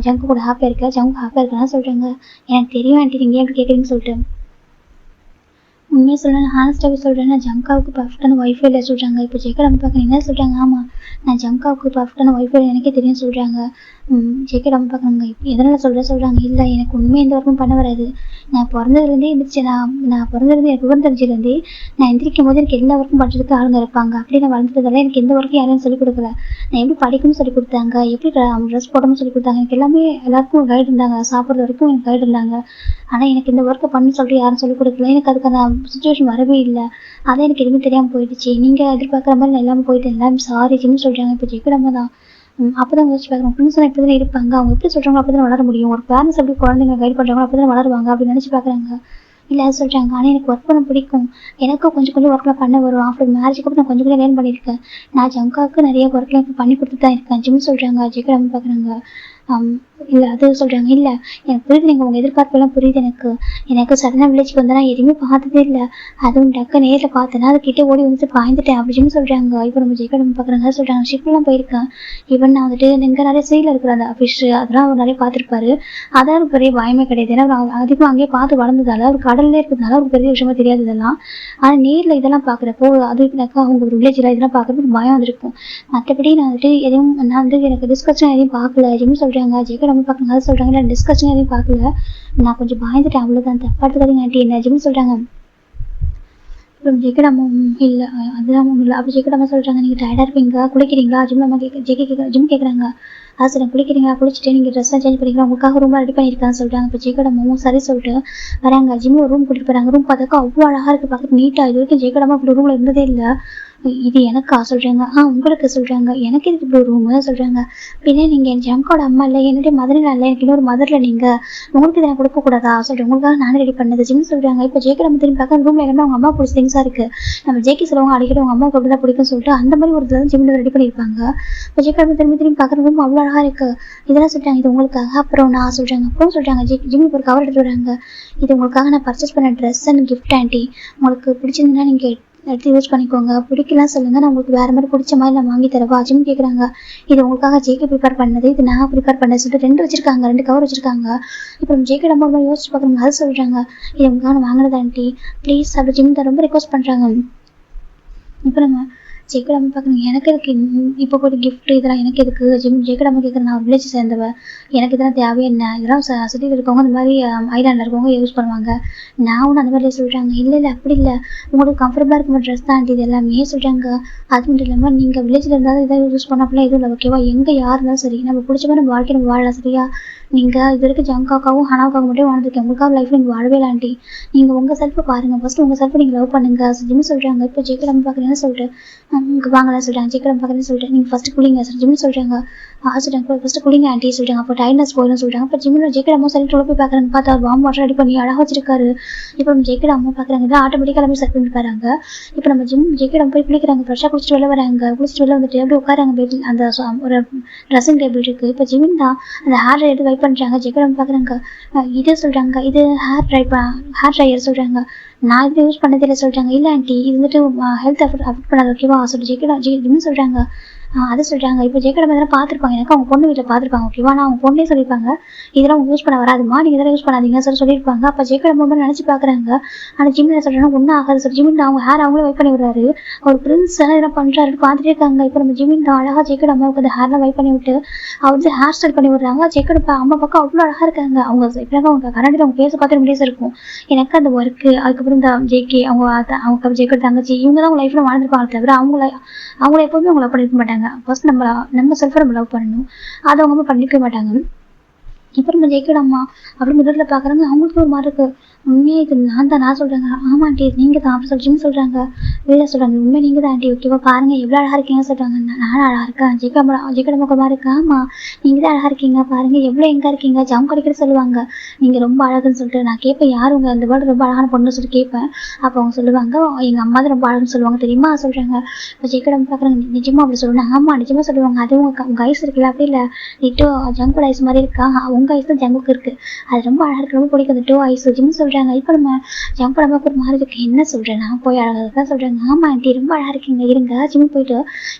[SPEAKER 1] ஜங்கு கூட ஹாப்பியாக இருக்கா, ஜங்கு ஹாப்பியாக இருக்கான்னு சொல்கிறாங்க. எனக்கு தெரியும் ஆண்டி நீங்கள் எப்படி கேட்குறீங்கன்னு சொல்லிட்டு உண்மையாக சொல்கிறேன், ஹானஸ்டாகவே சொல்கிறேன், நான் ஜங்காவுக்கு பர்ஃபெக்டான ஒய்ஃபை இல்லை சொல்கிறாங்க. இப்போ ஜெயக்கடம்மா பார்க்குறேன். என்ன சொல்கிறாங்க. ஆமாம் நான் ஜங்காவுக்கு பர்ஃபெக்டான ஒய்ஃபை எனக்கே தெரியும் சொல்கிறாங்க. ஜேகே நம்ம பார்க்குறாங்க. எதனால் சொல்கிறாங்க, இல்லை எனக்கு உண்மையாக எந்த ஒர்க்கும் பண்ண வராது. நான் பிறந்ததுலேருந்தே எந்திரிச்சு நான் பிறந்ததுலேருந்து எனக்கு விவரம் தெரிஞ்சதுலேருந்தே நான் எந்திரிக்கும் போது எனக்கு எல்லா ஒர்க்கும் பண்ணுறதுக்கு ஆளுங்க இருப்பாங்க. அப்படியே நான் வளர்ந்ததெல்லாம் எனக்கு எந்த ஒர்க்கும் யாரும் சொல்லிக் கொடுக்கல. நான் எப்படி படிக்கணும்னு சொல்லிக் கொடுத்தாங்க, எப்படி ட்ரெஸ் போடணும்னு சொல்லிக் கொடுத்தாங்க. எனக்கு எல்லாருக்கும் கைடு இருந்தாங்க. சாப்பிட்றது வரைக்கும் எனக்கு கைடு இருந்தாங்க. ஆனால் எனக்கு இந்த ஒர்க்கை பண்ணு சொல்லிட்டு யாரும் சொல்லிக் கொடுக்கல. எனக்கு அதுக்கான சுச்சுவேஷன் வரவே இல்லை. அதான் எனக்கு எதுவுமே தெரியாமல் போயிடுச்சு. நீங்கள் எதிர்பார்க்குற மாதிரி நான் எல்லாமே போயிட்டு எல்லாமே சாரின்னு சொல்கிறாங்க. இப்போ ஜேகே நம்ம தான் அப்பதான் யோசிச்சு பார்க்குறோம். ஃப்ரெண்ட்ஸ் எப்படி தானே இருப்பாங்க, அவங்க எப்படி சொல்கிறாங்களோ அப்படி தான் வளர முடியும். ஒரு பேரண்ட்ஸ் எப்படி குழந்தைங்க கைட் பண்ணுறாங்களோ அப்படி தான் வளருவாங்க அப்படின்னு நினச்சி பார்க்குறாங்க. இல்லை அது சொல்கிறாங்க. ஆனால் எனக்கு ஒர்க் பண்ண பிடிக்கும். எனக்கும் கொஞ்சம் ஒர்க்லாம் பண்ண வரும். ஆஃப்டர் மேரேஜுக்கு அப்புறம் நான் கொஞ்சம் லேர்ன் பண்ணியிருக்கேன். நான் ஜங்காவுக்கு நிறைய ஒர்க்லாம் இப்போ பண்ணி கொடுத்துட்டு தான் இருக்கேன் ஜிம் சொல்கிறாங்க. ஜேகே நம்ம பார்க்குறாங்க. இல்லை அது சொல்கிறாங்க. இல்லை எனக்கு புரியுது, நீங்கள் உங்கள் எதிர்பார்ப்பெல்லாம் புரியுது. எனக்கு சடனாக வில்லேஜுக்கு வந்து நான் எதுவுமே பார்த்ததே இல்லை. அதுவும் டக்கு நேரில் பார்த்தேன்னா அது கிட்டே ஓடி வந்துட்டு பாய்ந்துட்டேன் அப்படின்னு சொல்கிறாங்க. இப்போ நம்ம ஜேகே நம்ம பார்க்குறாங்க. சொல்கிறாங்க ஷிப்லாம் போயிருக்கேன். ஈவன் நான் வந்துட்டு இங்கே நிறைய சீல இருக்கிற அந்த ஃபிஷ் அதெல்லாம் அவர் நிறைய பார்த்துருப்பாரு. அதாவது பெரிய பயமே கிடையாது. ஏன்னா அவர் அதிகமாக அங்கேயே பார்த்து வளர்ந்ததால அவர் கடல்லே இருக்கிறதுனால அவருக்கு பெரிய விஷயமா தெரியாது இதெல்லாம். ஆனால் நேரில் இதெல்லாம் பார்க்குறப்போ அது அவங்க ஒரு வில்லேஜில் இதெல்லாம் பார்க்குறதுக்கு பயம் வந்துருக்கும். மற்றபடி நான் வந்துட்டு நான் வந்து எனக்கு டிஸ்கஷன் எதையும் பார்க்கல அப்படின்னு சொல்கிறாங்க. ஜேகே நம்ம பார்க்குறாங்க. அது சொல்கிறாங்க. இல்லை டிஸ்கஷன் எதையும் பார்க்கல, நான் கொஞ்சம் பயந்துட்டேன் அவ்வளோதான், தப்பாடுத்துக்காதீங்க ஆண்டி என்ன அப்படின்னு சொல்கிறாங்க. அப்புறம் ஜேகே நம்ம இல்லை அதெல்லாம் ஒன்றும் இல்லை. அப்படி ஜேகே நம்ம சொல்கிறாங்க. நீங்கள் டயர்டாக இருப்பீங்களா, குளிக்கிறீங்களா ஜிம் நம்ம ஜிம் கேட்குறாங்க. சரி குளிக்கிறீங்களா, குளிச்சுட்டு நீங்கள் ட்ரெஸ்லாம் சேஞ்ச் பண்ணிக்கலாம், உங்களுக்காக ரூம் ரெடி பண்ணியிருக்கான்னு சொல்கிறாங்க. இப்போ ஜேகே நம்ம சரி சொல்லிட்டு வராங்க. ஜிம்மில் ஒரு ரூம் கூட்டிகிட்டு போகிறாங்க. ரூம் பார்த்தாக்கா அவ்வளோ அழகாக இருக்குது, பார்த்துட்டு நீட்டாக. இது வரைக்கும் ஜேகே நம்ம இப்படி ரூமில் இருந்ததே இல்லை. இது எனக்கா சொல்கிறாங்க. உங்களுக்கு சொல்கிறாங்க. எனக்கு இதுக்கு இப்படி ரூம் சொல்கிறாங்க. பின்னே நீங்கள் என் ஜங்கோட அம்மா இல்லை, என்னுடைய மதரில் இல்லை, எனக்கு இன்னொரு மதரில் நீங்கள் உங்களுக்கு இதை நான் கொடுக்கக்கூடாதா சொல்கிறேன். உங்களுக்காக நானே ரெடி பண்ணது ஜிம் சொல்கிறாங்க. இப்போ ஜேகே நம்ம திரும்பி பார்க்க ரூமில் எல்லாமே அவங்க அம்மா பிடிச்ச திங்ஸாக இருக்குது. நம்ம ஜேகே சொல்லுவாங்க அடிக்கடி அவங்க அம்மாவுக்கு அப்படி தான் பிடிக்கும்னு சொல்லிட்டு அந்த மாதிரி ஒரு இதில் ஜிம்மில் ரெடி பண்ணியிருப்பாங்க. இப்போ ஜேகே நம்ம திரும்பி பார்க்குற ரூம் அவ்வளோ அழகாக இருக்குது. இதெல்லாம் சொல்கிறாங்க. இது உங்களுக்காக. அப்புறம் நான் சொல்கிறாங்க. அப்புறம் சொல்கிறாங்க ஜிம்மில் ஒரு கவர் எடுத்து வராங்க. இது உங்களுக்காக நான் பர்ச்சேஸ் பண்ண ட்ரெஸ் அண்ட் கிஃப்ட் ஆண்டி. உங்களுக்கு பிடிச்சிருந்தா நீங்கள் எடுத்து யூஸ் பண்ணிக்கோங்க, பிடிக்கலாம் சொல்லுங்கள், நான் உங்களுக்கு வேறு மாதிரி பிடிச்ச மாதிரி நான் வாங்கி தரவா ஜிம் கேட்குறாங்க. இது உங்களுக்காக ஜேகே ப்ரிப்பேர் பண்ணது, இது நான் ப்ரிப்பேர் பண்ணது சொல்லிட்டு 2 வச்சுருக்காங்க, 2 கவர் வச்சுருக்காங்க. இப்போ நம்ம ஜேகே நம்ம மாதிரி யோசிச்சு பார்க்குறோங்க. அது சொல்கிறாங்க. இது உங்களுக்காக நான் வாங்கினது ஆண்டி ப்ளீஸ் அப்படி ஜிம் தான் ரொம்ப ரிக்வஸ்ட் பண்ணுறாங்க. இப்போ நம்ம ஜேகே நம்ம பார்க்குறோங்க. எனக்கு எதுக்கு இப்போ போய்ட்டு கிஃப்ட் இதெல்லாம் எனக்கு எதுக்கு ஜேகே நம்ம கேட்குறேன். நான் வில்லேஜ் சேர்ந்தவ, எனக்கு இதெல்லாம் தேவை என்ன, இதெல்லாம் சிட்டியில் இருக்கவங்க இந்த மாதிரி ஐலாண்டில் இருக்கவங்க யூஸ் பண்ணுவாங்க. நான் ஒன்று அந்த மாதிரி சொல்கிறாங்க. இல்லை அப்படி இல்லை, உங்களுக்கு கம்ஃபர்டபுளாக இருக்க ட்ரெஸ் தான் இது எல்லாமே சொல்கிறாங்க. அது மட்டும் இல்லாமல் நீங்கள் வில்லேஜில் இருந்தாலும் இதை யூஸ் பண்ணப்பெல்லாம் எதுவும் இல்லை ஓகேவா. எங்கே யார் இருந்தாலும் சரி நம்ம பிடிச்ச மாதிரி நம்ம வாழ்க்கை நம்ம வாழலாம் சரியா. நீங்கள் இது வரைக்கும் ஜங்காக்காவும் ஹனாவுக்காக மட்டும் வாழ்ந்துருக்கேன். உங்களுக்காக லைஃப் நீங்கள் வாழவே இல்லாண்டி நீங்கள் உங்கள் செல்ஃபை பாருங்கள், ஃபஸ்ட்டு உங்கள் செல்ஃபை நீங்கள் லவ் பண்ணுங்கள் ஜிம் சொல்கிறாங்க. இப்போ ஜேகே நம்ம பார்க்குறேன்னு சொல்லிட்டு இங்கே வாங்கலாம் சொல்கிறாங்க. ஜேகே நம்ம பார்க்குறேன்னு சொல்லிட்டு நீங்கள் ஃபஸ்ட்டு குளிங்க ஜிம் சொல்கிறாங்க. சொல்கிறாங்க ஃபஸ்ட்டு குளிங்க ஆண்டி சொல்கிறாங்க. அப்போ டைட்னஸ் போயிடும் சொல்கிறாங்க. இப்போ ஜிம்மில் ஜேகே அம்மா சொல்லிட்டு உள்ள போய் பார்க்குறாங்க. பார்த்தா அவர் வார்ம் வாட்டர் ரெடி பண்ணி அழகாக வச்சிருக்காரு. இப்போ நம்ம ஜேகே அம்மா பார்க்குறாங்க. இதான் ஆட்டோமேட்டிக்காக எல்லாமே செட் பண்ணிருக்காங்க. இப்போ நம்ம ஜேகே நம்ம போய் குளிக்கிறாங்க. ஃப்ரெஷ்ஷாக குளிச்சுட்டு வெளில வராங்க. குளிச்சுட்டு வெளில வந்துட்டு எப்படி உட்காராங்க பெட்டில் அந்த ஒரு ட்ரெஸ்ஸிங் டேபிள் இருக்குது. இப்போ ஜிமின் தான் அந்த ஹேர் எடுத்து வைப் பண்ணுறாங்க. ஜேகே நம்ம பார்க்குறாங்க. இது சொல்கிறாங்க. இது ஹேர் ட்ரையர் சொல்கிறாங்க. நான் இது யூஸ் பண்ணதில்லை சொல்கிறாங்க. இல்லை ஆண்டி இது வந்துட்டு ஹெல்த் அஃபெக்ட் பண்ணாது ஓகேவா சொல்லிட்டு ஜிம்னு சொல்கிறாங்க. அதை சொல்கிறாங்க. இப்போ ஜேகே நம்ம இதெல்லாம் பார்த்துருப்பாங்க. எனக்கு அவங்க பொண்ணு வீட்டில் பார்த்துருப்பாங்க ஓகேவா. நான் அவங்க பொண்ணே சொல்லியிருப்பாங்க இதெல்லாம் அவங்க யூஸ் பண்ண வராதுமா, நீங்கள் இதெல்லாம் யூஸ் பண்ணாதீங்க சொல்லியிருப்பாங்க. அப்போ ஜேகே நம்ம நினச்சி பார்க்குறாங்க. ஆனால் ஜிம்மில் சொல்கிறாங்க ஒன்றும் ஆகாது சொல்லி ஜிம்மின் அவங்க ஹேர் அவங்களே வைப் பண்ணி விடுறாரு. ஒரு பிரின்ஸ் எல்லாம் இதெல்லாம் பண்ணுறாரு பார்த்துட்டே இருக்காங்க. இப்போ நம்ம ஜிம்மின் தான் அழகாக ஜேகே அம்மாவுக்கு அந்த ஹேர்லாம் வைப் பண்ணி விட்டு அவர் வந்து ஹேர் ஸ்டைல் பண்ணி விடுறாங்க. ஜேகே அம்மா பக்கம் அவ்வளோ அழகாக இருக்காங்க. அவங்க இப்போ அவங்க கரண்டில் அவங்க பேச பார்த்து முடியாது இருக்கும். எனக்கு அந்த ஒர்க்கு அதுக்கப்புறம் இந்த ஜேகே அவங்க ஜேகே தங்கச்சி இவங்க தான் அவங்க லைஃப்பில் வாழ்ந்துருப்பாங்க தவிர அவங்கள எப்போவுமே அவங்கள பண்ணிருக்க மாட்டாங்க. ஃபர்ஸ்ட் நம்ம செல்ஃபை நம்ம லவ் பண்ணணும், அதை அவங்க பண்ணிக்க மாட்டாங்க. இப்போ நம்ம ஜேகே அம்மா அப்படி மிரரில் பார்க்குறாங்க. அவங்களுக்கு ஒரு மாதிரி இருக்குது. உண்மையாக இது நான் சொல்கிறேங்க. ஆமாம் ஆண்டி நீங்கள் தான் அப்படி சொல்லி ஜிம் சொல்கிறாங்க. இல்லை சொல்கிறாங்க உண்மை நீங்கள் தான் ஆண்டி ஓகேவா பாருங்கள் எவ்வளோ அழகாக இருக்கீங்க சொல்கிறாங்க. நானும் அழகாக இருக்கேன். ஜேகே அம்மா மாதிரி இருக்கேன். ஆமாம் நீங்கள் தான் அழகாக இருக்கீங்க பாருங்கள் எவ்வளோ எங்கே இருக்கீங்க ஜம் கிடைக்கிற சொல்லுவாங்க. நீங்கள் ரொம்ப அழகுன்னு சொல்லிட்டு நான் கேட்பேன் யார் உங்கள் அந்த வேர்டு ரொம்ப அழகான பொண்ணுன்னு சொல்லி கேட்பேன். அப்போ அவங்க சொல்லுவாங்க எங்கள் அம்மா தான் ரொம்ப அழகுன்னு சொல்லுவாங்க தெரியுமா சொல்கிறாங்க. இப்போ ஜேகே அம்மா பார்க்குறாங்க. நிஜமாக அப்படி சொல்லுவாங்க. ஆமாம் நிஜமாக சொல்லுவாங்க. அது உங்கள் ஐஸ் இருக்குல்ல அப்படி இல்லை டோ ஜங்கோட ஐஸ் மாதிரி இருக்கா, உங்கள் ஐஸ் தான் ஜங்குக்கு இருக்குது, அது ரொம்ப அழகாக இருக்குது, ரொம்ப பிடிக்கும் அந்த டோ ஐஸ் ஜிம் சொல்கிறாங்க. இப்போ நம்ம ஜங்கோட அம்மாவுக்கு ஒரு மாதிரி இருக்கு. என்ன சொல்கிறேன் நான் போய் அழகாக தான் சொல்கிறாங்க. ஆமாம் ஆண்டி ரொம்ப அழகாக இருக்கீங்க இருங்க ஜிம் போயிட்டு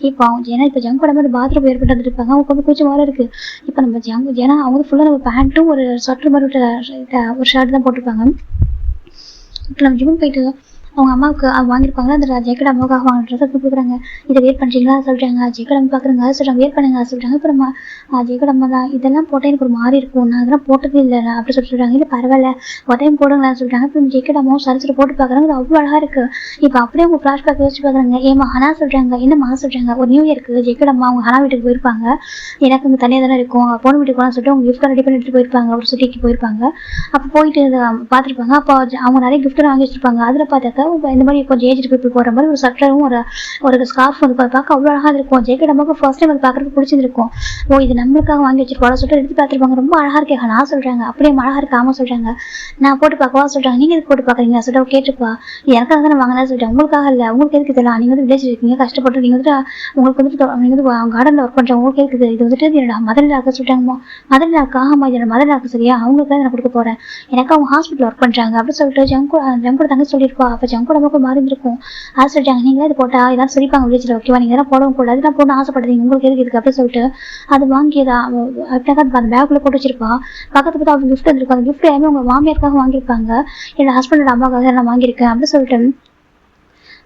[SPEAKER 1] இப்போ ஏன்னா இப்போ ஜங்கோட மாதிரி பாத்ரூம் ஏற்பட்டு வந்துருப்பாங்க. அவங்க கொஞ்சம் கொஞ்சம் மாதிரி இருக்குது. இப்போ நம்ம ஏன்னா அவங்க ஃபுல்லாக நம்ம பேண்ட்டும் ஒரு ஸ்வெட்டர் மாதிரி ஒரு ஷர்ட் தான் போட்டிருப்பாங்க. இப்போ நம்ம ஜிம் போயிட்டு அவங்க அம்மாவுக்கு வாங்கியிருப்பாங்க. அந்த ஜெயக்கோட அம்மாவுக்காக வாங்கின ட்ரெஸ்ஸை கொடுக்குறாங்க. இதை வேர் பண்ணுறீங்களா சொல்கிறாங்க. ஜெயக்கோட அம்மா பார்க்குறாங்க சொல்கிறாங்க, வேர் பண்ணுங்க சொல்கிறாங்க. அப்புறமா ஜெயக்கோட அம்மா தான், இதெல்லாம் போட்டால் எனக்கு ஒரு மாதிரி இருக்கும், நான் அதெல்லாம் போட்டதே இல்லை அப்படி சொல்கிறாங்க. இல்லை பரவாயில்ல ஒரு டைம் போடுங்களான்னு சொல்கிறாங்க. இப்போ ஜெயக்கோட அம்மாவும் சரிச்சு போட்டு பார்க்குறாங்க. அது அவ்வளோ அழகாக இருக்குது. இப்போ அப்படியே அவங்க ஃப்ளாஷ்பேக் யோசிச்சு பார்க்குறாங்க. ஏமா ஹனா சொல்கிறாங்க, என்னம்மா சொல்கிறாங்க, ஒரு நியூ இயருக்கு ஜெயக்கோட அம்மா அவங்க ஹனா வீட்டுக்கு போயிருப்பாங்க. எனக்கு அங்கே தனியாக தானே இருக்கும், பொண்ணு வீட்டுக்கு போகலான்னு சொல்லிட்டு அவங்க கிஃப்ட் ரெடி பண்ணி எடுத்துகிட்டு போயிருப்பாங்க, ஒரு சிட்டிக்கு போயிருப்பாங்க. அப்போ போயிட்டு பார்த்துருப்பாங்க. அப்போ அவங்க நிறைய கிஃப்ட் வாங்கி வச்சிருப்பாங்க. அதில் பார்த்தாக்கா இந்த மாதிரி கொஞ்சம் ஏஜ் பீப்புள் போகிற மாதிரி ஒரு சட்டரும் ஒரு ஸ்கார்ஃப் வந்து பார்க்க அவ்வளோ அழகாக இருக்கும். ஜெயக்கோட அம்மாவுக்கு ஃபர்ஸ்ட் டைம் அது பார்க்குறதுக்கு பிடிச்சிருக்கும். ஓ இது நம்மளுக்காக வாங்கி வச்சிருப்போம் சொல்லிட்டு எடுத்து பார்த்துருப்பாங்க. ரொம்ப அழகாக இருக்கே நான் சொல்கிறாங்க. அப்படியே அழகாக இருக்கு ஆமாம் சொல்கிறாங்க. நான் போட்டு பார்க்கவா சொல்கிறாங்க. நீங்கள் எதுக்கு போட்டு பார்க்குறீங்க சொல்லிட்டு கேட்டுப்பா, எனக்காக தான் நான் வாங்கினா சொல்லிட்டேன், உங்களுக்காக இல்லை, உங்களுக்கு எதுக்கு இதெல்லாம், நீங்கள் வந்து வில்லேஜ் இருக்கீங்க கஷ்டப்பட்டு, நீங்கள் வந்துட்டு உங்களுக்கு வந்துட்டு நீங்கள் வந்து கார்டனில் ஒர்க் பண்ணுறேன், உங்களுக்கு இருக்குது, இது வந்துட்டு என்னோட மதனிலாக்க சொல்லிட்டாங்கம்மா. மதனிலாக்கா ஆமாம் இதோட மதனிலாக்க சரியா, அவங்களுக்கு தான் நான் கொடுக்க போகிறேன், எனக்கு அவங்க ஹாஸ்பிட்டல் ஒர்க் பண்ணுறாங்க அப்படின்னு சொல்லிட்டு ஜங்கோட தங்க சொல்லியிருப்பா. அப்போ ஜங்கோட நமக்கு மாறி இருக்கும். அது சொல்லிட்டாங்க, நீங்களே இது போட்டா இதான் சொல்லிப்பாங்க வில்லேஜில், ஓகேவா நீங்கள் இதெல்லாம் போடவும் கூடாது, நான் போட ஆசைப்படுறீங்க, உங்களுக்கு எதுக்கு இதுக்கு அப்படின்னு சொல்லிட்டு அது வாங்கி அப்படின்னாக்கா அந்த பேக்குள்ளே போட்டு வச்சிருப்பா. பக்கத்து பார்த்து அவங்க கிஃப்ட் வந்துருக்கும். அந்த கிஃப்ட் எல்லாமே உங்கள் மாமியாருக்காக வாங்கியிருப்பாங்க, என்னோட ஹஸ்பண்டோட அம்மாவுக்காக நான் வாங்கியிருக்கேன் அப்படின்னு சொல்லிட்டு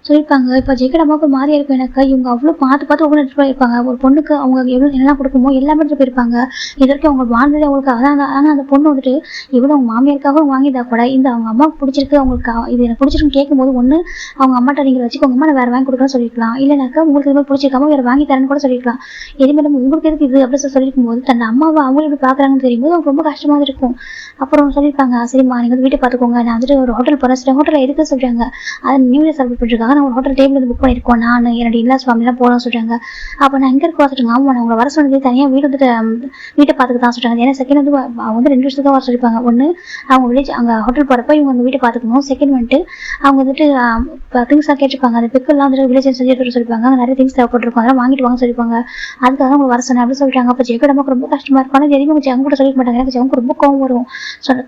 [SPEAKER 1] சொல்லியிருப்பாங்க. இப்போ ஜெயக்கோட அம்மாவுக்கு மாறி இருக்கும். எனக்கு இவங்க அவ்வளோ பார்த்து ஒவ்வொரு எடுத்துகிட்டு போயிருப்பாங்க. ஒரு பொண்ணுக்கு அவங்க எவ்வளோ என்னெல்லாம் கொடுக்குமோ எல்லாமே எடுத்துகிட்டு போயிருப்பாங்க. இது வரைக்கும் அவங்க வாழ்ந்ததே அவங்களுக்கு அதான். ஆனால் அந்த பொண்ணு வந்துட்டு இவ்வளோ அவங்க மாமியாருக்காக வாங்கியிருந்தா கூட இந்த அவங்க அம்மாவுக்கு பிடிச்சிருக்கு, அவங்களுக்கு இது எனக்கு பிடிச்சிருக்குன்னு கேட்கும்போது ஒன்று அவங்க அம்மாட்ட நீங்கள் வச்சுக்கோ, உங்கள் அம்மா நான் வேறு வாங்கி கொடுக்குறேன்னு சொல்லியிருக்கலாம். இல்லைனாக்கா உங்களுக்கு இது மாதிரி பிடிச்சிருக்காம வேறு வாங்கி தரேன்னு கூட சொல்லியிருக்கலாம். எதுவுமே நம்ம உங்களுக்கு எதுக்கு இது அப்படின்னு சொல்லியிருக்கும் போது தன் அம்மாவை அவங்களும் எப்படி பார்க்குறாங்கன்னு தெரியும்போது அவங்க ரொம்ப கஷ்டமாக இருக்கும். அப்புறம் சொல்லியிருப்பாங்க, சரிம்மா நீங்கள் வந்து வீட்டை பார்த்துக்கோங்க, நான் வந்துட்டு ஒரு ஹோட்டல் போகிறேன். சில ஹோட்டலில் எதுக்கு சொல்கிறாங்க, அதை நியூ இயர் செலிப்ரேட் பண்ணிருக்காங்க, நான் ஒரு ஹோட்டல் டேபிள் வந்து புக் பண்ணியிருக்கோம், நான் என்னோட இல்லாஸ் ஃபேமிலிலாம் போகலாம்னு சொல்கிறாங்க. அப்போ நான் எங்கே இருக்க பார்த்துட்டுங்க, ஆமாம் நான் உங்களை வர சொன்னது தனியாக வீடு வந்துட்டு வீட்டை பார்த்துக்க தான் சொல்கிறாங்க. ஏன்னா செகண்ட் வந்து அவங்க வந்து 2 வருஷத்துக்கு வர சொல்லியிருப்பாங்க. ஒன்று அவங்க வில்லேஜ் அங்கே ஹோட்டல் போகிறப்ப இவங்க வந்து வீட்டை பார்த்துக்கணும். செகண்ட் வந்துட்டு அவங்க வந்துட்டு திங்ஸ்லாம் கேட்டிருப்பாங்க, அந்த பிக்கெல்லாம் வந்துட்டு வில்லேஜ் செஞ்சு எடுத்துகிட்டு சொல்லியிருப்பாங்க, அங்கே நிறைய திங்ஸ் தேவைப்பட்டிருக்கும், அதெல்லாம் வாங்கிட்டு வாங்க சொல்லியிருப்பாங்க. அதுக்காக அவங்க வர சொன்னேன் அப்படின்னு சொல்லிட்டாங்க. அப்போ ஜெயக்கோட நமக்கு ரொம்ப கஷ்டமாக இருக்கும். ஆனால் எதுவுமே அவங்க ஜெயம் கூட சொல்லிக்க மாட்டாங்க. எனக்கு ஜெயம் ரொம்ப கோவம் வரும்.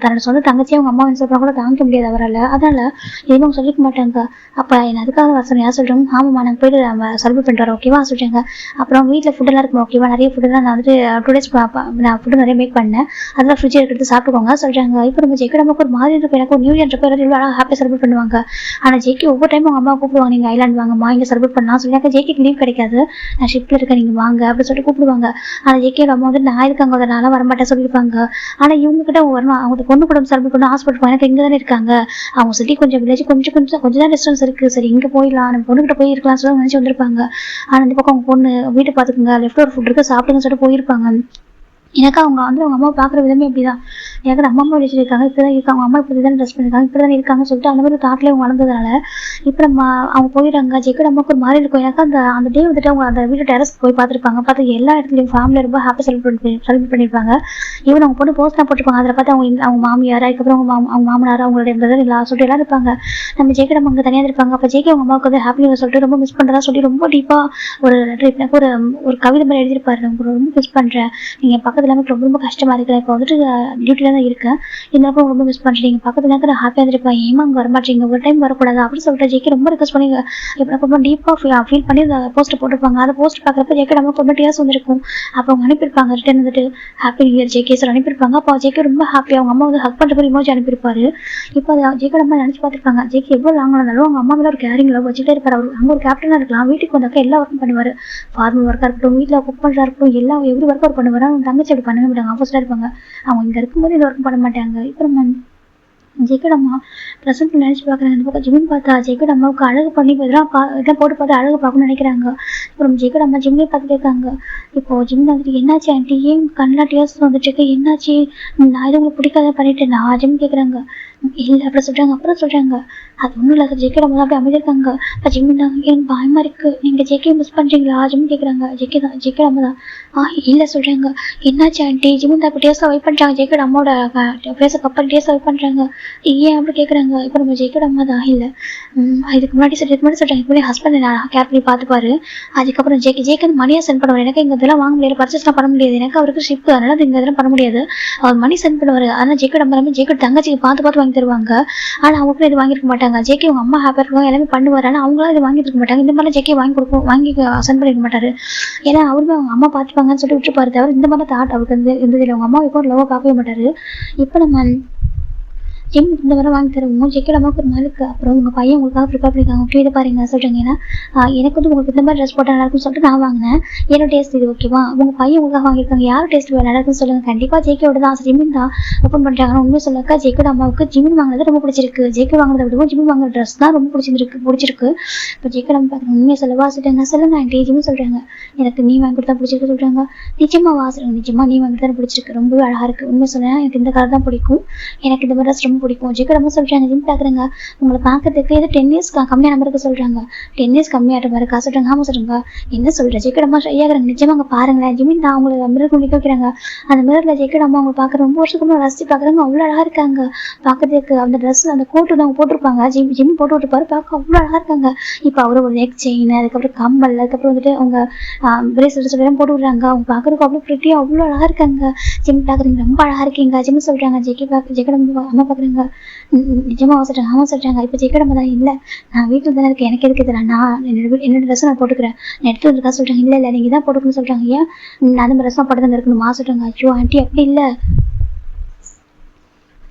[SPEAKER 1] தன்னோட சொந்த தங்கச்சி அவங்க அம்மா வந்து சொல்கிறாங்க கூட தாங்கிக்க முடியாது அவரால், அதனால் எதுவும் அவங்க சொல்லிக்க மாட்டாங்க. அப்போ என்ன அதுக்காக வர சொன்னேன் யார் சொல்கிறோம், ஆமாம்மா நாங்கள் போய்ட்டு நம்ம செலிப்ரேட் பண்ணிட்டு வரோம் ஓகேவா சொல்லிட்டாங்க. அப்புறம் வீட்டில் ஃபுட்டெல்லாம் இருக்கும் ஓகேவா, நிறைய ஃபுட்டெல்லாம் நான் வந்துட்டு 2 days நான் ஃபுட்டு நிறைய மேக் பண்ணேன், அதெல்லாம் ஃப்ரிட்ஜ் எடுத்து சாப்பிட்டுக்கோங்க சொல்கிறாங்க. இப்போ நம்ம ஜெய்க்கு நமக்கு ஒரு மாதிரி இருக்கும். எனக்கு ஒரு நியூ இயர் பேர் எவ்வளோ அழகாக ஹாப்பியாக செலிப்ரேட் பண்ணுவாங்க. ஆனால் ஜெய்க்கு ஒவ்வொரு டைம் அவங்க அம்மா கூப்பிடுவாங்க, நீங்கள் ஐலாண்ட் வாங்கம்மா இங்கே செலிப்ரேட் பண்ணலாம் சொல்லிட்டாங்க. ஜெய்க்கு லீவ் கிடைக்காது, நான் ஷிஃப்ட்டில் இருக்கேன் நீங்கள் வாங்க அப்படின்னு சொல்லிட்டு கூப்பிடுவாங்க. ஆனால் ஜெய்க்கோட அம்மா வந்து நான் இருக்காங்க அதனால வரமாட்டேன் சொல்லியிருப்பாங்க. ஆனால் இவங்க கிட்ட வரணும், அவங்க பொண்ணு கூட செலிப்ரேட் பண்ண ஹாஸ்பிட்டல் எனக்கு இங்கே தானே இருக்காங்க, அவங்க சிட்டி கொஞ்சம் வில்லேஜ் கொஞ்சம் தான் டிஸ்டன்ஸ் இருக்குது, சரி இங்கே போயிடலாம் நம்ம பொண்ணுகிட்ட போய் இருக்கலாம் சொல்லி நினச்சி வந்திருப்பாங்க. ஆனால் இந்த பக்கம் அவங்க பொண்ணு வீட்டை பார்த்துக்குங்க, லெஃப்ட் ஒரு ஃபுட் இருக்குது சாப்பிடுங்கன்னு சொல்லிட்டு போயிருப்பாங்க. எனக்கு அவங்க வந்து அவங்க அம்மா பார்க்குற விதமே இப்படி தான். எனக்கு அம்மா அம்மா வச்சுருக்காங்க, இப்படி தான் இருக்காங்க, அவங்க அம்மா இப்படி தான் ட்ரெஸ் பண்ணியிருக்காங்க, இப்படி தான் இருக்காங்கன்னு சொல்லிட்டு அந்த மாதிரி தாட்டிலே அவங்க வளர்ந்ததுனால இப்போ நம்ம அவங்க போயிடுறாங்க. ஜெய்க்கோட அம்மாவுக்கு ஒரு மாதிரி இருக்கும். எனக்கு அந்த டே வந்துட்டு அவங்க அந்த வீட்டு டெரஸ் போய் பார்த்துருப்பாங்க. பார்த்து எல்லா இடத்துலையும் ஃபேமிலியை ரொம்ப ஹாப்பி செலிப்ரேட் பண்ணியிருப்பாங்க. ஈவன் அவங்க பொண்ணு போஸ்ட்லாம் போட்டிருப்பாங்க. அதில் பார்த்து அவங்க மாமியார், அதுக்கப்புறம் அவங்க மாமனார், அவங்களுடைய பிரதர் இல்லை சொல்லிட்டு எல்லாம் இருப்பாங்க. நம்ம ஜெய்க்கோட அம்மா அங்கே தனியாக இருப்பாங்க. அப்போ ஜெய்க்கு அவங்க அம்மாவுக்கு வந்து ஹாப்பி சொல்லிட்டு ரொம்ப மிஸ் பண்ணுறதா சொல்லி ரொம்ப டீப்பாக ஒரு கவிதை மாதிரி எழுதியிருப்பாரு. ரொம்ப மிஸ் பண்ணுறேன், நீங்கள் பக்கத்தில் எல்லாமே ரொம்ப கஷ்டமாக இருக்குது, இப்போ வந்துட்டு டியூட்டியில் தான் இருக்கேன், இருந்தாலும் ரொம்ப மிஸ் பண்ணுறீங்க, பக்கத்தில் எனக்கு நான் ஹாப்பியாக இருந்திருப்பேன், ஏமா அங்கே வரமாட்டீங்க, ஒரு டைம் வரக்கூடாது அப்படின்னு சொல்லிட்டு ஜெய்க்கு ரொம்ப ரிக்வெஸ்ட் பண்ணி இப்போ ரொம்ப டீப்பாக ஃபீல் பண்ணி அந்த போஸ்ட்டை போட்டிருப்பாங்க. அந்த போஸ்ட் பார்க்குறப்ப ஜெய்க்கு நமக்கு ரொம்ப டீர்ஸ் வந்துருக்கும். அப்போ அவங்க அனுப்பியிருப்பாங்க ரிட்டன் வந்துட்டு ஹாப்பி நியூ இயர் ஜெய்கே சார் அனுப்பியிருப்பாங்க. அப்போ ஜெய்க்கு ரொம்ப ஹாப்பியாக அவங்க அம்மா வந்து ஹக் பண்ணுற மாதிரி இமோஜி அனுப்பியிருப்பாரு. இப்போ அதை ஜெய்க்கு அம்மா நினச்சி பார்த்துருப்பாங்க. ஜெய்க்கு எவ்வளோ லாங்கில் இருந்தாலும் அவங்க அம்மா மேலே ஒரு கேரிங் லவ் வச்சுட்டே இருப்பார். அவர் அங்கே ஒரு கேப்டனாக இருக்கலாம், வீட்டுக்கு வந்தாக்கா எல்லா ஒர்க்கும் பண்ணுவார், ஃபார்மல் ஒர்க்காக இருக்கட்டும், வீட்டில் குக் பண்ணுறா இருக்கட்டும், எல்லா எவ்வளோ ஒர்க் அவர் பண்ணுவார். அவங்க தங்கச்சி அப்படி பண்ணவே மாட்டாங்க, ஆப்போசிட்டாக இருப்பாங்க. அவங்க இங்கே இருக்கும்போது இந்த ஒர்க்கும் பண்ண மாட்டாங்க. இப்போ நம்ம ஜெய்க்கோட அம்மா ப்ரெசென்ட் நினச்சி பார்க்குறாங்க. இந்த பக்கம் ஜிம் பார்த்தா ஜெய்க்கோட அம்மாவுக்கு அழகு பண்ணி இதெல்லாம் போட்டு பார்த்து அழகு பார்க்கணும்னு நினைக்கிறாங்க. அப்புறம் ஜெய்க்கோட அம்மா ஜிம்லேயே பார்த்துட்டு இருக்காங்க. இப்போ ஜிம் வந்துட்டு என்னாச்சு ஆண்டி, ஏன் கண்ணெலாம் டேர்ஸ் வந்துட்டு இருக்கு, என்னாச்சு, நான் இது உங்களுக்கு பிடிக்காத பண்ணிட்டேன் நான் ஜிம் கேட்குறாங்க. இல்லை அப்படி சொல்கிறாங்க. அப்புறம் சொல்கிறாங்க அது ஒன்றும் இல்லை சார், ஜெய்க்கோட அம்மா அப்படி அமைதிருக்காங்க. இப்போ ஜிம் தான் எனக்கு பயமாக இருக்குது, நீங்கள் ஜெய்க்கே மிஸ் பண்ணுறீங்களா ஜிம் கேட்குறாங்க. ஜெய்க்கோட அம்மா தான் இல்லை சொல்கிறாங்க. என்னாச்சு ஆண்டி, ஜிம் தான் இப்போ டேஸ்ட்டாக வெயிட் பண்ணுறாங்க, ஜெய்க்கோட அம்மாவோட ஃபேஸை கப்பல் டேஸ்ட்டாக வெயிட் பண்ணுறாங்க, ஏன் அப்படி கேட்குறாங்க. இப்போ நம்ம ஜெய்க்கோட அம்மா தான் இல்லை இதுக்கு முன்னாடி சொல்கிறாங்க, இப்போ ஹஸ்பண்ட் நான் கேர் பண்ணி பார்த்துப்பாரு, அதுக்கப்புறம் ஜெய்க்கு வந்து மணியாக சென்ட் பண்ணுவார். எனக்கு இங்கே இதெல்லாம் வாங்க முடியாது, பர்ச்சேஸ்லாம் பண்ண முடியாது, எனக்கு அவருக்கு ஷிப், அதனால் இங்கே இதெல்லாம் பண்ண முடியாது, அவர் மணி சென்ட் பண்ணுவார். அதனால் ஜெய்க்கோட அம்மா எல்லாமே ஜெய்க்கோட தங்கச்சிக்கு பார்த்து வாங்கி தருவாங்க. ஆனால் அவங்களுக்கும் இது வாங்கியிருக்க மாட்டாங்க. ஜெய்க்கு அவங்க அம்மா ஹாப்பியாக இருக்காங்க, எல்லாமே பண்ணுவார். ஆனால் அவங்களாம் இது வாங்கிட்டு இருக்க மாட்டாங்க. இந்த மாதிரிலாம் ஜெய்க்கே வாங்கி சென்ட் பண்ணிருக்க மாட்டார். ஏன்னா அவருமே அவங்க அம்மா பார்த்துப்பாங்கன்னு சொல்லிட்டு விட்டுருப்பாரு தவிர இந்த மாதிரி தாட் அவருக்கு இருந்ததில்லை. அவங்க அம்மா இப்போ லவ்வாக பார்க்கவே மாட்டார். இப்போ நம்ம ஜிம் இந்த வரை வாங்கி தருவோம் ஜெக்கோட அம்மாவுக்கு ஒரு மாதிரி இருக்குது. அப்புறம் உங்கள் பையன் உங்களுக்காக ப்ரிப்பேர் பண்ணியிருக்காங்க. ஓகே இதை பாருங்க சொல்கிறீங்க. ஏன்னா எனக்கு வந்து உங்களுக்கு இந்த மாதிரி ட்ரெஸ் போட்டால் நல்லா இருக்குன்னு சொல்லிட்டு நான் வாங்கினேன். என்னோட டேஸ்ட் இது ஓகேவா? உங்கள் பையன் உங்களுக்காக வாங்கியிருக்காங்க. யார் டேஸ்ட் நல்லா இருக்குன்னு சொல்லுங்கள். கண்டிப்பாக ஜேக்கோட தான். ஜிமின் தான் ஓப்பன் பண்ணுறாங்க. உண்மை சொல்லாக்கா ஜேக்கோட அம்மாவுக்கு ஜிமின் வாங்கினது ரொம்ப பிடிச்சிருக்கு. ஜேக்கோ வாங்கினதை விடவும் ஜிமின் வாங்கின ட்ரெஸ் தான் ரொம்ப பிடிச்சிருக்கு. இப்போ ஜேக்கோட அம்மா பார்க்குறேன். உண்மையை சொல்லவா சொல்லிட்டாங்க. சொல்லுங்க ஆண்டி. ஜிமின் சொல்கிறாங்க எனக்கு நீ வாங்கி கொடுத்தா பிடிச்சிருக்கு சொல்கிறாங்க. நிச்சயமாக வாசுறாங்க. நிச்சயமாக நீ வாங்கி தான் பிடிச்சிருக்கு. ரொம்பவே அழகாக இருக்குது. உண்மை சொல்லேன் எனக்கு இந்த கலர் தான் பிடிக்கும். எனக்கு இந்த மாதிரி ட்ரெஸ் ரொம்ப பிடிக்கும். ஜேக்கோட அம்மா சொல்கிறாங்க. ஜிம் பார்க்குறேங்க உங்களை பார்க்கறதுக்கு இது 10 இயர்ஸ் கம்மியான நம்பருக்கு சொல்கிறாங்க. 10 இயர்ஸ் கம்மியாகிற மாதிரி இருக்கா சொல்கிறாங்க. ஆமாம் சொல்கிறாங்க. என்ன சொல்கிறேன் ஜேக்கோட அம்மா ஷையாகிறாங்க. நிச்சயமாக அங்கே பாருங்களேன். ஜிமின் தான் அவங்களை மிரர் நிற்க வைக்கிறாங்க. அந்த மிரரில் ஜேக்கோட அம்மா அவங்க பார்க்குற ரொம்ப வருஷத்துக்கு முன்னாடி ரசித்து பார்க்குறாங்க. அவ்வளோ அழகாக இருக்காங்க பார்க்கறதுக்கு. அந்த ட்ரெஸ்ஸில் அந்த கோட்டு தான் அவங்க போட்டிருப்பாங்க. ஜிம் போட்டு விட்டுப்பாரு. பார்க்க அவ்வளோ அழகாக இருக்காங்க. இப்போ அவர் ஒரு நெக் செயின், அதுக்கப்புறம் கம்மல், அதுக்கப்புறம் வந்துட்டு அவங்க பிரேஸ்லெட் சொல்லலாம் போட்டு விடுறாங்க. அவங்க பார்க்குறதுக்கு அவ்வளோ ப்ரிட்டியாக அவ்வளோ அழகாக இருக்காங்க. ஜிம் பார்க்குறீங்க ரொம்ப அழகாக இருக்கீங்க. ஜிம் சொல்கிறாங்க. ஜேக்கோட அம்மா பார்க்குறாங்க. நிஜமாக சொல்கிறாங்க. ஆமாம் சொல்கிறாங்க. இப்போ ஜேக்கோட அம்மா தான் இல்லை நான் வீட்டில் தானே இருக்கேன். எனக்கு எதுக்கு இதெல்லாம் நான் என்னோட ட்ரெஸ்ஸை நான் போட்டுக்கிறேன். நான் எடுத்து இருக்கா சொல்கிறாங்க. இல்லை நீங்கள் தான் போட்டுக்கணும்னு சொல்கிறாங்க. ஏன் நான் அந்த ட்ரெஸ்ஸாக போட்டு தான் இருக்கணுமா சொல்கிறாங்க. ஐயோ ஆண்டி அப்படி இல்லை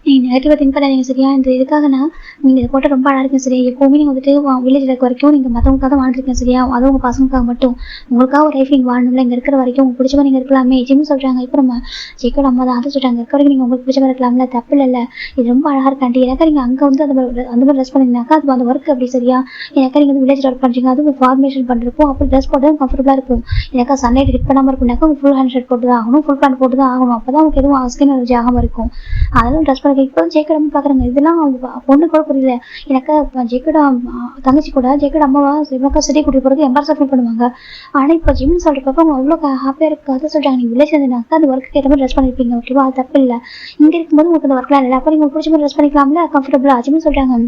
[SPEAKER 1] நீங்கள் நெகட்டிவாக திங்க் பண்ணாதீங்க சரியா? இந்த இதுக்காகனா நீங்கள் இதை போட்டால் ரொம்ப அழகாக இருக்கும் சரியா? எப்போவுமே நீங்கள் வந்துட்டு வில்லேஜில் இருக்க வரைக்கும் நீங்கள் மற்றவங்களுக்காக வாழ்ந்துருக்கீங்க சரியா? அதுவும் உங்கள் பசங்களுக்காக மட்டும். உங்களுக்காக ஒரு லைஃப் நீங்கள் வாழணும்ல. இங்கே இருக்கிற வரைக்கும் உங்களுக்கு பிடிச்ச மாதிரி நீங்கள் இருக்கலாமே. ஜிம் சொல்கிறாங்க. இப்போ நம்ம ஜேக்கோட அம்மா தான் அதை சொல்கிறாங்க. இருக்க வரைக்கும் நீங்கள் உங்களுக்கு பிடிச்ச மாதிரி இருக்கலாம்ல. தப்பு இல்லை. இது ரொம்ப அழகாக இருக்காண்டி. எனக்கா நீங்கள் அங்கே வந்து அந்த மாதிரி ட்ரெஸ் பண்ணிங்கனாக்கா அது அந்த ஒர்க் அப்படி சரியா? எனக்கா நீங்கள் வந்து வில்லேஜில் ஒர்க் பண்ணுறீங்க. அதுவும் ஃபார்மேஷன் பண்ணுறப்போ அப்படி ட்ரெஸ் போட்டு கம்ஃபர்டபுளாக இருக்கும். எனக்கா சன்லைட் ஹிட் பண்ணாமல் இருக்குனாக்கா உங்கள் ஃபுல் ஹேண்ட் ஷர்ட் போட்டு தான் ஆகணும். ஃபுல் பேண்ட் போட்டு தான் ஆகணும். அப்போ தான் உங்களுக்கு எதுவும் ஸ்கின் அலர்ஜி ஆகாமல் இருக்கும். அதெல்லாம் ட்ரெஸ் பண்ணி இப்போ ஜேக்கோட அம்மா பார்க்குறாங்க. இதெல்லாம் அவங்க பொண்ணு கூட புரியல. எனக்கு ஜேக்கோட தங்கச்சி கூட ஜேக்கோட அம்மாவா இவக்கா சிட்டி கூட்டி போகிறது எம்பாரஸாக ஃபீல் பண்ணுவாங்க. ஆனால் இப்போ ஜிம்னு சொல்கிறப்ப அவங்க அவ்வளோ ஹாப்பியாக இருக்காது சொல்கிறாங்க. நீங்கள் வில்லேஜ் இருந்தீங்கன்னாக்கா அந்த ஒர்க்கு ஏற்ற மாதிரி ட்ரெஸ் பண்ணியிருப்பீங்க ஓகேவா? அது தப்பு இல்லை. இங்கே இருக்கும்போது உங்களுக்கு அந்த ஒர்க்லாம் இல்லை. அப்போ நீங்கள் பிடிச்ச மாதிரி ட்ரெஸ் பண்ணிக்கலாம்ல கம்ஃபர்டபுளாக ஜிம்னு சொல்கிறாங்க.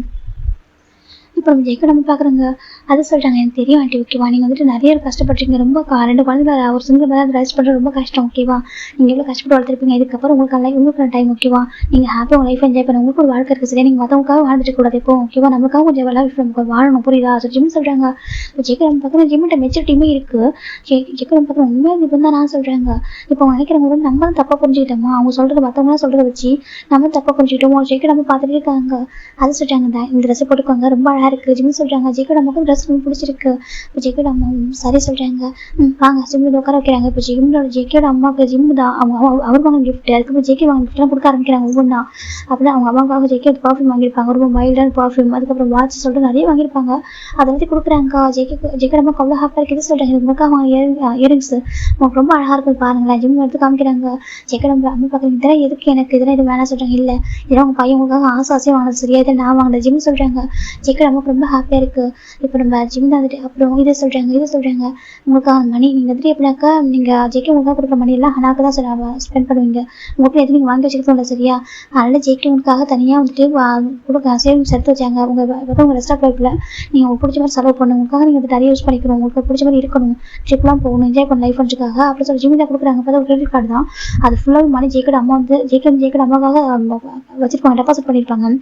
[SPEAKER 1] இப்போ நம்ம ஜெயிக்க நம்ம பார்க்குறோங்க. அது சொல்கிறாங்க. எனக்கு தெரியும் ஆண்டி ஓகேவா? நீங்கள் வந்துட்டு நிறைய கஷ்டப்பட்டுருக்கீங்க. ரொம்ப 2 குழந்தைங்கள ஒரு சிங்கிள் மேலே ரைஸ் பண்ணுறது ரொம்ப கஷ்டம் ஓகேவா? நீங்கள் எவ்வளோ கஷ்டப்பட்டு வளர்த்துருப்பீங்க. இதுக்கப்புறம் உங்களுக்கு டைம் ஓகேவா? நீங்கள் ஹாப்பியாக உங்கள் லைஃப் என்ஜாய் பண்ண உங்களுக்கு ஒரு வாழ்க்கை இருக்குது சரியா? நீங்கள் மற்றவங்களுக்காக வாழ்ந்துட்டு கூடாது இப்போ ஓகேவா? நம்மளுக்காக கொஞ்சம் லைஃப் நமக்கு வாழணும் புரியுதா? ஸோ ஜிம் சொல்கிறாங்க. இப்போ ஜெயிக்க நம்ம பார்க்குறோம். ஜிம்மிட்ட மெச்சூரிட்டியுமே இருக்குது. ஜெயிக்க நம்ம பார்க்குறோம். உண்மையாக இப்போ தான் நான் சொல்கிறாங்க. இப்போ அவங்க நினைக்கிறவங்க வந்து நம்ம தான் தப்பாக புரிஞ்சுக்கிட்டோமா? அவங்க சொல்கிறது மற்றவங்களாம் சொல்கிறத வச்சு நம்ம தப்பாக புரிஞ்சுக்கிட்டோமோ? ஜெயிக்க நம்ம பார்த்துட்டு இருக்காங்க. அது சொல்கிறாங்க. இந்த ட்ரெஸ்ஸை போட்டுக்கோங்க ரொம்ப அழகாக இருக்குது ஜிம்னு சொல்கிறாங்க. ஜேக்கோட அம்மாவுக்கு ட்ரெஸ் ரொம்ப பிடிச்சிருக்கு. இப்போ ஜேக்கோட அம்மா சரி சொல்கிறாங்க. வாங்க ஜிம்மில் உட்கார வைக்கிறாங்க. இப்போ ஜேக்கோட அம்மாவுக்கு ஜிம்மு தான் அவர் வாங்க கிஃப்ட். அதுக்கப்புறம் ஜேக்கே வாங்க கிஃப்ட்லாம் கொடுக்க ஆரம்பிக்கிறாங்க ஒவ்வொன்றா. அப்படின்னா அவங்க அம்மாவுக்காக ஜேக்கே பர்ஃப்யூம் வாங்கியிருப்பாங்க. ரொம்ப மைல்டான பர்ஃப்யூம். அதுக்கப்புறம் வாட்ச் சொல்லிட்டு நிறைய வாங்கியிருப்பாங்க. அதை வந்து கொடுக்குறாங்க. ஜேக்கோட அம்மாவுக்கு அவ்வளோ ஹாப்பியாக இருக்குது. சொல்கிறாங்க. இது உங்களுக்காக வாங்க இயரிங்ஸ் உங்களுக்கு ரொம்ப அழகாக இருக்குது பாருங்களேன். ஜிம் எடுத்து காமிக்கிறாங்க. ஜேக்கோட அம்மா பார்க்குறீங்க. இதெல்லாம் எதுக்கு எனக்கு இதெல்லாம் இது வேணாம் சொல்கிறாங்க. இல்லை இதெல்லாம் உங்கள் பையன் உங்களுக்காக ஆசையாக வாங்கினது சரியா? இதை நான் வாங்கினேன் ஜிம் சொல்கிறாங்க. ஜேக்கோட அம்மாவுக்கு ரொம்ப ஹாப்பியாக இருக்குது. இப்போ நம்ம ஜிம் தான் வந்துட்டு அப்புறம் இதை சொல்கிறாங்க. உங்களுக்கு மணி நீங்கள் வந்துட்டு எப்படினாக்கா நீங்கள் ஜேகே உங்களுக்காக கொடுக்குற மணி எல்லாம் ஹனாக்கு தான் ஸ்பெண்ட் பண்ணுவீங்க. உங்களுக்கு எதுவும் நீங்கள் வாங்கி வச்சுக்கிறது இல்லை சரியா? அதனால் ஜேகே உங்களுக்காக தனியாக வந்துட்டு கொடுக்க சேவிங்ஸ் எடுத்து வச்சாங்க. உங்கள் ரெஸ்டாரண்ட் லைஃப்பில் நீங்கள் உங்களுக்கு பிடிச்ச மாதிரி செலவு பண்ணணும். உங்களுக்காக நீங்கள் வந்து நிறைய யூஸ் பண்ணிக்கணும். உங்களுக்கு பிடிச்ச மாதிரி இருக்கணும். ட்ரிப்லாம் போகணும். என்ஜாய் பண்ண லைஃப் வந்துக்காக அப்படி சொல்லி ஜிம் தான் கொடுக்குறாங்க. அப்போ ஒரு கிரெடிட் கார்டு தான். அது ஃபுல்லாக மணி ஜேக்கோட அம்மா வந்து ஜேக்கோட அம்மாவுக்காக வச்சுருப்பாங்க. டெபாசிட் பண்ணியிருப்பாங்க.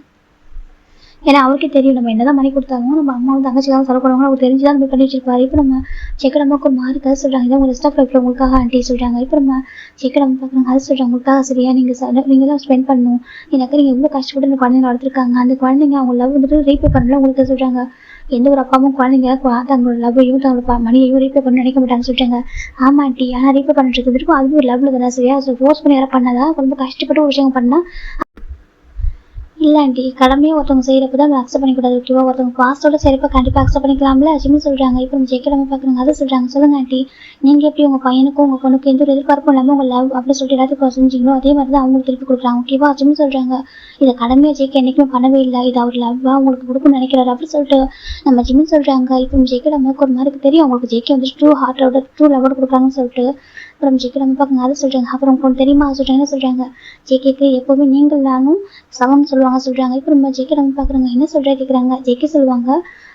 [SPEAKER 1] ஏன்னா அவருக்கே தெரியும் நம்ம என்னதான் மணி கொடுத்தாலும் நம்ம அம்மா வந்து தங்கச்சிக்காக செலவு பண்ணுவாங்க. அவர் தெரிஞ்சுதான் நம்ம பண்ணி வச்சிருப்பாரு. இப்போ நம்ம ஜேக்கோட அம்மாவுக்கு ஒரு மாறி கதை சொல்கிறாங்க. இதான் உங்கள் ரெஸ்டாரண்ட் லைஃப்பில் உங்களுக்காக ஆண்டி சொல்கிறாங்க. இப்போ நம்ம ஜேக்கோட அம்மா பார்க்குறாங்க. அது சொல்கிறாங்க. உங்களுக்காக சரியா நீங்கள் தான் ஸ்பெண்ட் பண்ணணும். எனக்கு நீங்கள் எவ்வளோ கஷ்டப்பட்டு அந்த குழந்தைங்க வளர்த்துருக்காங்க. அந்த குழந்தைங்க அவங்க லவ் வந்துட்டு ரீபே பண்ணல உங்களுக்கு சொல்கிறாங்க. எந்த ஒரு அப்பாவும் குழந்தைங்க தங்களோட லவ்வையும் தங்களோட மணியையும் ரீபே பண்ண நினைக்க மாட்டாங்க சொல்கிறாங்க. ஆமா ஆண்டி ஆனால் ரீபே பண்ணிட்டு இருக்கும். அதுவும் ஒரு லவ்வில் தானே சரியா? ஃபோர்ஸ் பண்ணி யாரை பண்ணாதான் ரொம்ப கஷ்டப்பட்டு ஒரு விஷயம் பண்ணால் இல்லை ஆண்டி கடமையாக ஒருத்தவங்க செய்கிறப்ப தான் நம்ம அக்செப்ட் பண்ணிக்கூடாது ஓகேவா? ஒருத்தவங்க காசோட செய்கிறப்ப கண்டிப்பாக அக்செப்ட் பண்ணிக்கலாம்ல ஜிம்னு சொல்கிறாங்க. இப்போ நம்ம ஜேக்கோட அம்மா பார்க்குறாங்க. அதை சொல்கிறாங்க. சொல்லுங்கள் ஆண்டி நீங்கள் எப்படி உங்கள் பையனுக்கும் உங்கள் பொண்ணுக்கும் எந்த ஒரு எதிர்பார்ப்பும் இல்லாமல் உங்கள் லவ் அப்படின்னு சொல்லிட்டு எல்லாத்துக்கும் செஞ்சீங்களோ அதே மாதிரி தான் அவங்களுக்கு திருப்பி கொடுக்குறாங்க ஓகேவா? ஜிம்னு சொல்கிறாங்க. இதை கடமையாக ஜேக்கே என்றைக்குமே பண்ணவே இல்லை. இது அவர் லவ்வாக உங்களுக்கு கொடுக்குன்னு நினைக்கிறாரு அப்படின்னு சொல்லிட்டு நம்ம ஜிம்னு சொல்கிறாங்க. இப்போ ஜேக்கோட அம்மாவுக்கு ஒரு மாதிரி தெரியும் அவங்களுக்கு ஜேக்கே வந்து ட்ரூ லவோட கொடுக்குறாங்கன்னு சொல்லிட்டு. அப்புறம் ஜேக்கோட அம்மா பார்க்குங்க. அதை சொல்கிறாங்க. அப்புறம் உங்களுக்கு தெரியுமா சொல்கிறாங்க. என்ன சொல்கிறாங்க? ஜேகேக்கு எப்போவுமே நீங்கள் நானும் சமம்னு சொல்லுவாங்க சொல்கிறாங்க. இப்போ நம்ம ஜேக்கோட அம்மா பார்க்குறாங்க. என்ன சொல்கிறா கேட்குறாங்க. ஜேகே சொல்லுவாங்க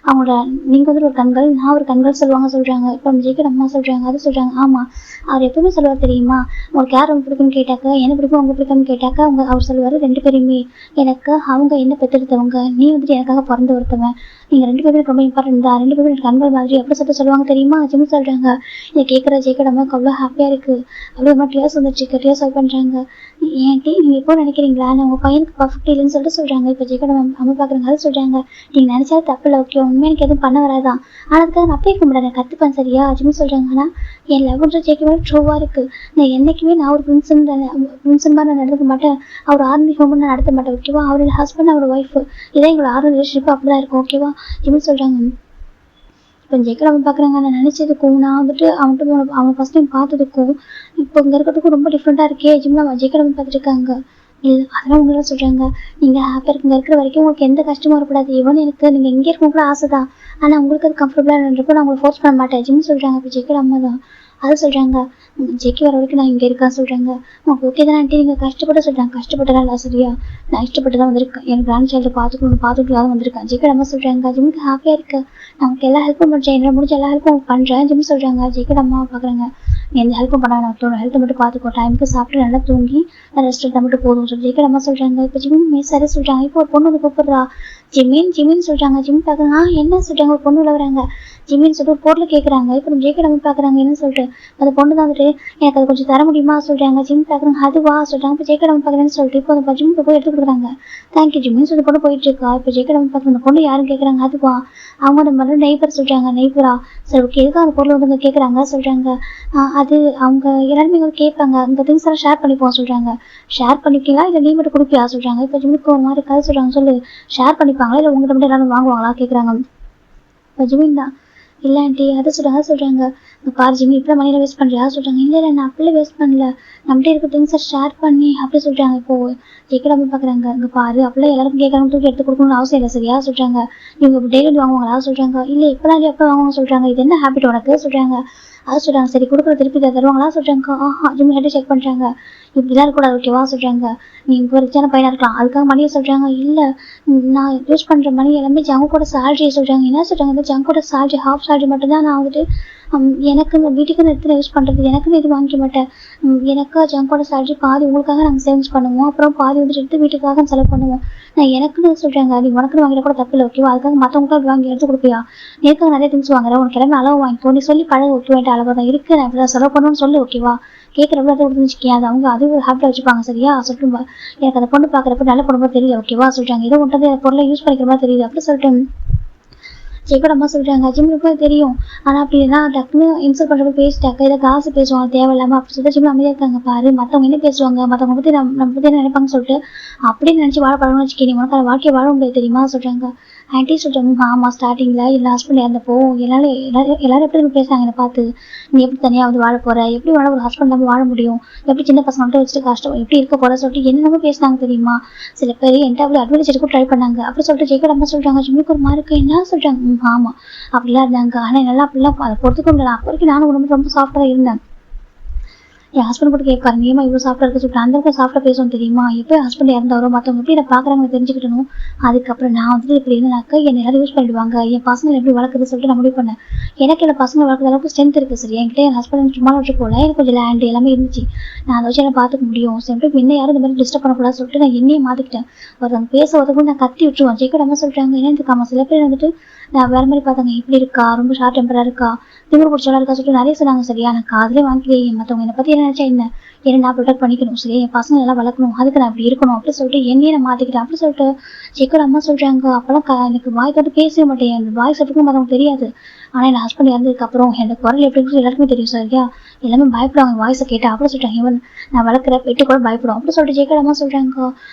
[SPEAKER 1] அவங்களோட நீங்கள் வந்து ஒரு கண்கள் நான் ஒரு கண்கள் சொல்லுவாங்க சொல்கிறாங்க. இப்போ நம்ம ஜேக்கோட அம்மா சொல்கிறாங்க. அது சொல்கிறாங்க. ஆமாம் அவர் எப்பவுமே சொல்லுவார் தெரியுமா? உங்களுக்கு யார் ரொம்ப பிடிக்கும்னு கேட்டாக்கா என்ன பிடிக்கும் அவங்க பிடிக்கும்னு கேட்டாக்கா அவர் சொல்லுவார் 2 பேருமே எனக்கு அவங்க என்ன பெற்றெடுத்தவங்க நீ வந்துட்டு எனக்காக பிறந்து ஒருத்தவன் நீங்கள் 2 பேருமே ரொம்ப இம்பார்ட்டன்ட் தான் 2 பேரும் எனக்கு கண்கள் மாதிரி எப்படி சொல்லிட்டு சொல்லுவாங்க தெரியுமா? ஜிம் சொல்கிறாங்க. இதை கேட்குற ஜேக்கோட அம்மாவுக்கு அவ்வளோ ஹாப்பியாக இருக்கு. அப்படியே மாதிரி டியர்ஸ் வந்துச்சு, டியர்ஸ் வைப் பண்றாங்க. ஏன்டி நீங்க எப்போ நினைக்கிறீங்களா நான் உங்க பையனுக்கு பர்ஃபெக்ட் இல்லைன்னு சொல்லிட்டு சொல்றாங்க. இப்போ ஜெயக்கோட அம்மா பாக்குறாங்க, அதை சொல்றாங்க நீங்க நினைச்சாலும் தப்பு இல்லை, ஓகே உண்மையை எனக்கு எதுவும் பண்ண வராதான், ஆனா அதுக்காக நான் அப்படியே இருக்க முடியாது, கத்துப்பேன் சரியா அப்படின்னு சொல்றாங்க. ஆனா என் லவ்ன்ற ஜெயிக்க ட்ரூவா இருக்கு. நான் என்னைக்குமே நான் ஒரு பிரின்சன் மாதிரி நான் நடந்துக்க மாட்டேன், அவர் ஆர்மி ஹோம் நான் நடத்த மாட்டேன், ஓகேவா. அவரோட ஹஸ்பண்ட் அவரோட ஒய்ஃப் இதான் எங்களோட ஆர்மி ரிலேஷன்ஷிப் அப்படிதான் இருக்கும், ஓகேவா அப்படின்னு சொல்றாங்க. இப்போ ஜெயக்கோட அம்மா பாக்குறாங்க, நான் நினைச்சதுக்கும் நான் வந்துட்டு அவன்கிட்ட அவன் ஃபர்ஸ்ட் டைம் பார்த்ததுக்கும் இப்போ இங்க இருக்கிறதுக்கும் ரொம்ப டிஃப்ரெண்டா இருக்கே. ஜிம்ல ஜெயக்கோட அம்மா பார்த்துட்டு இருக்காங்க. இல்லை அதெல்லாம் உங்களெல்லாம் சொல்றாங்க, நீங்க ஹாப்பியா இங்க இருக்கிற வரைக்கும் உங்களுக்கு எந்த கஷ்டமும் இருக்கக்கூடாது. ஈவன் எனக்கு நீங்க இங்கே இருக்கணும் கூட ஆசைதான், ஆனா உங்களுக்கு அது கம்ஃபர்டபுளா இருந்தப்போ நான் உங்களை ஃபோர்ஸ் பண்ண மாட்டேன் ஜிம் சொல்றாங்க. இப்போ ஜெயக்கோட அம்மா தான் அதை சொல்றாங்க, ஜெய்க்கு வர வரைக்கும் நான் இங்க இருக்கேன் சொல்றாங்க. உங்களுக்கு ஓகே தானே ஆண்டி, நீங்க கஷ்டப்பட்டு சொல்றாங்க. கஷ்டப்பட்டதான் இல்லை சரியா, நான் இஷ்டப்பட்டு தான் வந்திருக்கேன், எனக்கு கிராண்ட் சைல்டு பார்த்துட்டு தான் வந்திருக்கேன். ஜெய்க்கோட அம்மா சொல்றாங்க, ஜிம்முக்கு ஹாப்பியா இருக்கு, நான் உங்களுக்கு எல்லா ஹெல்ப்பும் பண்றேன், என்ன முடிஞ்ச எல்லா ஹெல்ப்பும் உங்களுக்கு பண்றேன் ஜிம் சொல்றாங்க. ஜெய்க்கோட அம்மா பாக்குறாங்க, நீ எந்த ஹெல்ப்பும் பண்ண வேணாம், ஹெல்த்தை மட்டும் பார்த்துக்கோ, டைமுக்கு சாப்பிட்டு நல்லா தூங்கி ரெஸ்ட் எடுத்தா மட்டும் போதும் சொல்லி ஜெய்க்கோட அம்மா சொல்றாங்க. இப்போ ஜிம் சரி சொல்றாங்க. இப்போ ஒரு பொண்ணு வந்து கூப்பிடுறா, ஜிமின்னு சொல்றாங்க. ஜிம் பாக்குறாங்க, என்ன சொல்றாங்க, ஒரு பொண்ணு உள்ள வராங்க. ஜிமின்னு சொல்லிட்டு ஒரு பொருள் கேட்குறாங்க. இப்போ ஜெய்க்கோட அம்மா பாக்குறாங்க, என்ன சொல்லிட்டு அந்த பொண்ணு தான் வந்துட்டு எனக்கு அது கொஞ்சம் தர முடியுமா சொல்றாங்க. ஜிம் பாக்குறாங்க, அதுவா சொல்றாங்க. இப்போ ஜெய்க்கோட அம்மா பாக்குறேன்னு சொல்லிட்டு இப்போ அந்த ஜிம்முக்கு போய் எடுத்து கொடுக்குறாங்க. தேங்க்யூ ஜிம்னு சொல்லி பொண்ணு போயிட்டு இருக்கா. இப்போ ஜெய்க்கோட அம்மா பாக்குற அந்த பொண்ணு யாரும் கேட்குறாங்க, அதுவா அவங்க அந்த மாதிரி நெய்பர் சொல்றாங்க. நெய்பரா சரி ஓகே, எதுக்கு அந்த பொருள் வந்து கேட்குறாங்க சொல்றாங்க. அது அவங்க எல்லாருமே வந்து கேட்பாங்க, அந்த திங்ஸ் எல்லாம் ஷேர் பண்ணிப்போம் சொல்றாங்க. ஷேர் பண்ணிக்கலாம் இல்லை நீ மட்டும் கொடுப்பியா சொல்றாங்க. இப்போ ஜிம்முக்கு ஒரு மாதிரி கதை சொல்றாங்க, சொல்லு ஷேர் பண்ணிப்பாங்களா இல்லை உங்கள்கிட்ட மட்டும் எல்லாரும் வாங்குவாங்களா கேட்குறாங்க. இப்போ ஜிமின் தான் இல்லை ஆண்டி அதை சொல்றாங்க. பாரு ஜிம்மி இப்படி மணியில வேஸ்ட் பண்றியா சொல்றாங்க. இல்லை நான் அப்படியே வேஸ்ட் பண்ணல, நம்மகிட்ட இருக்க திங்ஸை ஷேர் பண்ணி அப்படி சொல்றாங்க. இப்போ ஜெய்க்கோட அம்மா பாக்குறாங்க, இங்க பாரு அப்படிலாம் எல்லாருக்கும் கேட்கறாங்க, தூக்கி எடுத்து கொடுக்கணும்னு அவசியம் இல்லை சரியா சொல்றாங்க. இவங்க டெய்லி வாங்குவாங்களா சொல்றாங்க. இல்லை எப்பலாம் எப்போ வாங்குவாங்க சொல்றாங்க. இது என்ன ஹேபிட் உனக்கு சொல்றாங்க. அதை சொல்றாங்க. சரி கொடுக்குற திருப்பி தருவாங்களா சொல்றாங்க. ஜிம்மி ஹெட் செக் பண்றாங்க. இப்படிலாம் இருக்கக்கூடாது ஓகேவா சொல்றாங்க. நீ இப்போ ரிச்சான பையனா இருக்கலாம் அதுக்காக மணியை சொல்றாங்க. இல்லை நான் யூஸ் பண்ற மணி எல்லாமே ஜங்கோட சேலரியை சொல்றாங்க. என்ன சொல்றாங்க, இந்த ஜங்கோட சேலரி ஹாஃப் சேலரி மட்டும் தான் நான் வந்துட்டு எனக்கு இந்த வீட்டுக்கு எடுத்து யூஸ் பண்றது, எனக்குன்னு இது வாங்கிக்க மாட்டேன். எனக்கு ஜங்கோட சேலரி பாதி உங்களுக்காக நாங்கள் சேவிங்ஸ் பண்ணுவோம், அப்புறம் பாதி வந்துட்டு எடுத்து வீட்டுக்காக செலவு பண்ணுவோம். நான் எனக்குன்னு சொல்றாங்க. நீ உனக்குன்னு வாங்கிட கூட தப்பு இல்லை ஓகேவா, அதுக்காக மற்றவங்களுக்கு வாங்கி எடுத்து கொடுப்பியா, நேற்காக நிறைய திங்ஸ் வாங்குறேன், உனக்கு எல்லாமே அளவு வாங்கிக்கோ, நீ சொல்லி பழக ஓகே வேண்டிய அளவு தான் இருக்கு, நான் இப்படி செலவு பண்ணுவேன்னு சொல்லு ஓகேவா. கேட்குறப்ப அதை கொடுத்துருச்சுக்கேன், அது அவங்க அது ஒரு ஹேபிட்டாக வச்சுப்பாங்க சரியா சொல்லிட்டு எனக்கு அந்த பொண்ணு பார்க்குறப்ப நல்ல பொண்ணு மாதிரி தெரியல ஓகேவா சொல்றாங்க. ஏதோ ஒன்றது பொருளை யூஸ் பண்ணிக்கிற மாதிரி தெரியுது அப்படி சொல்லிட்டு ஜெய்க்கோட அம்மா சொல்றாங்க. ஜிம்முக்கு தெரியும், ஆனா அப்படின்னா டக்குன்னு இன்சல்ட் பண்றப்ப பேசிட்டாக்க இதை காசு பேசுவாங்க தேவையில்லாம அப்படி சொல்லிட்டு ஜிம்ல அமைதியா இருக்காங்க. பாரு மற்றவங்க என்ன பேசுவாங்க, மற்றவங்க பத்தி நம்ம பத்தி என்ன நினைப்பாங்கன்னு சொல்லிட்டு அப்படின்னு நினைச்சு வாழ பழகணும்னு வச்சுக்கே, நீ உனக்கு வாழ்க்கையை வாழ முடியாது தெரியுமா சொல்றாங்க. ஆன்டி சொல்றாங்க, ஆமா ஸ்டார்டிங்ல இல்லை ஹஸ்பண்ட் இறந்தப்போ எல்லாரும் எப்படி பேசுறாங்க என்னை பார்த்து, நீ எப்படி தனியா வந்து வாழ போற, எப்படி வாழ ஒரு ஹஸ்பண்ட் நம்ம வாழ முடியும், எப்படி சின்ன பசங்கள்ட்ட வச்சுட்டு கஷ்டம் எப்படி இருக்க போற சொல்லிட்டு என்னென்னமோ பேசினாங்க தெரியுமா. சில பேர் என்கிட்ட அவ்வளோ அட்வைஸ் எடுக்க ட்ரை பண்ணாங்க அப்படி சொல்லிட்டு ஜெய்க்கோட அம்மா சொல்றாங்க. ஜிம்முக்கு ஒரு மார்க்கு என்ன சொல்றாங்க. ஆமா அப்படிலாம் இருந்தாங்க, ஆனா நல்லா அப்படிலாம் அதை பொறுத்துக்க முடியல. அப்போ வரைக்கும் நானும் உடம்பு ரொம்ப சாஃப்டா இருந்தேன். என் ஹஸ்பண்ட் கூட கேட்பாரு, நீமா இவ்வளோ சாஃப்டா இருக்க சொல்லிட்டு அந்த அளவுக்கு சாஃப்டா பேசணும் தெரியுமா, எப்போ ஹஸ்பண்ட் இறந்தாரோ மற்றவங்க எப்படி இதை பாக்குறாங்கன்னு தெரிஞ்சுக்கிட்டணும். அதுக்கப்புறம் நான் வந்துட்டு இப்படி இருந்தாக்க என்ன எல்லாரும் யூஸ் பண்ணிடுவாங்க, என் பசங்களை எப்படி வளர்க்குறது சொல்லிட்டு நான் முடிவு பண்ணேன். எனக்கு என்ன பசங்களை வளர்க்குற அளவுக்கு ஸ்ட்ரென்த் இருக்கு சரி, என்கிட்ட என் ஹஸ்பண்ட் சும்மா வச்சு போல எனக்கு கொஞ்சம் லேண்ட் எல்லாமே இருந்துச்சு, நான் அதை வச்சு என்ன பார்த்துக்க முடியும் சொல்லிட்டு என்ன யாரும் இந்த மாதிரி டிஸ்டர்ப் பண்ணக்கூடாது சொல்லிட்டு நான் என்னையே மாத்திக்கிட்டேன். ஒருத்தவங்க பேச ஒருத்தவங்க நான் கத்தி விட்டுருவேன். ஜெய்க்கோட அம்மா சொல்றாங்க, என்ன இருக்காம சில பேர் வந்துட்டு நான் வேற மாதிரி பார்த்தாங்க, இப்படி இருக்கா ரொம்ப ஷார்ட் டெம்பரா இருக்கா திமிரு பிடிச்சவளா இருக்கா சொல்லிட்டு நிறைய சொன்னாங்க சரியா. நான் காதலே வாங்கிக்கலையே, மற்றவங்க என்னை பத்தி என்ன நினைச்சா என்ன நான் ப்ரொடெக்ட் பண்ணிக்கணும் சரி, என் பசங்க எல்லாம் வளர்க்கணும் அதுக்கு நான் இப்படி இருக்கணும் அப்படி சொல்லிட்டு என்னையே நான் மாத்திக்கிட்டேன் அப்படி சொல்லிட்டு ஜெய்க்கோட அம்மா சொல்றாங்க. அப்பெல்லாம் எனக்கு வாய் தொட்டு பேசவே மாட்டேன், அந்த வாய் சொல்லிட்டு மற்றவங்க தெரியாது, ஆனா என் ஹஸ்பண்ட் இறந்ததுக்கு அப்புறம் எனக்கு குரல் எப்படி இருக்கு எல்லாருக்குமே தெரியும் சரியா, எல்லாமே பயப்படுவாங்க வாய்ஸை கேட்டா அப்படி சொல்லிட்டாங்க. ஈவன் நான் வளர்க்குற பெட்டு கூட பயப்படும் அப்படி சொல்லிட்டு ஜெய்க்கோட அம்மா சொல்றாங்க.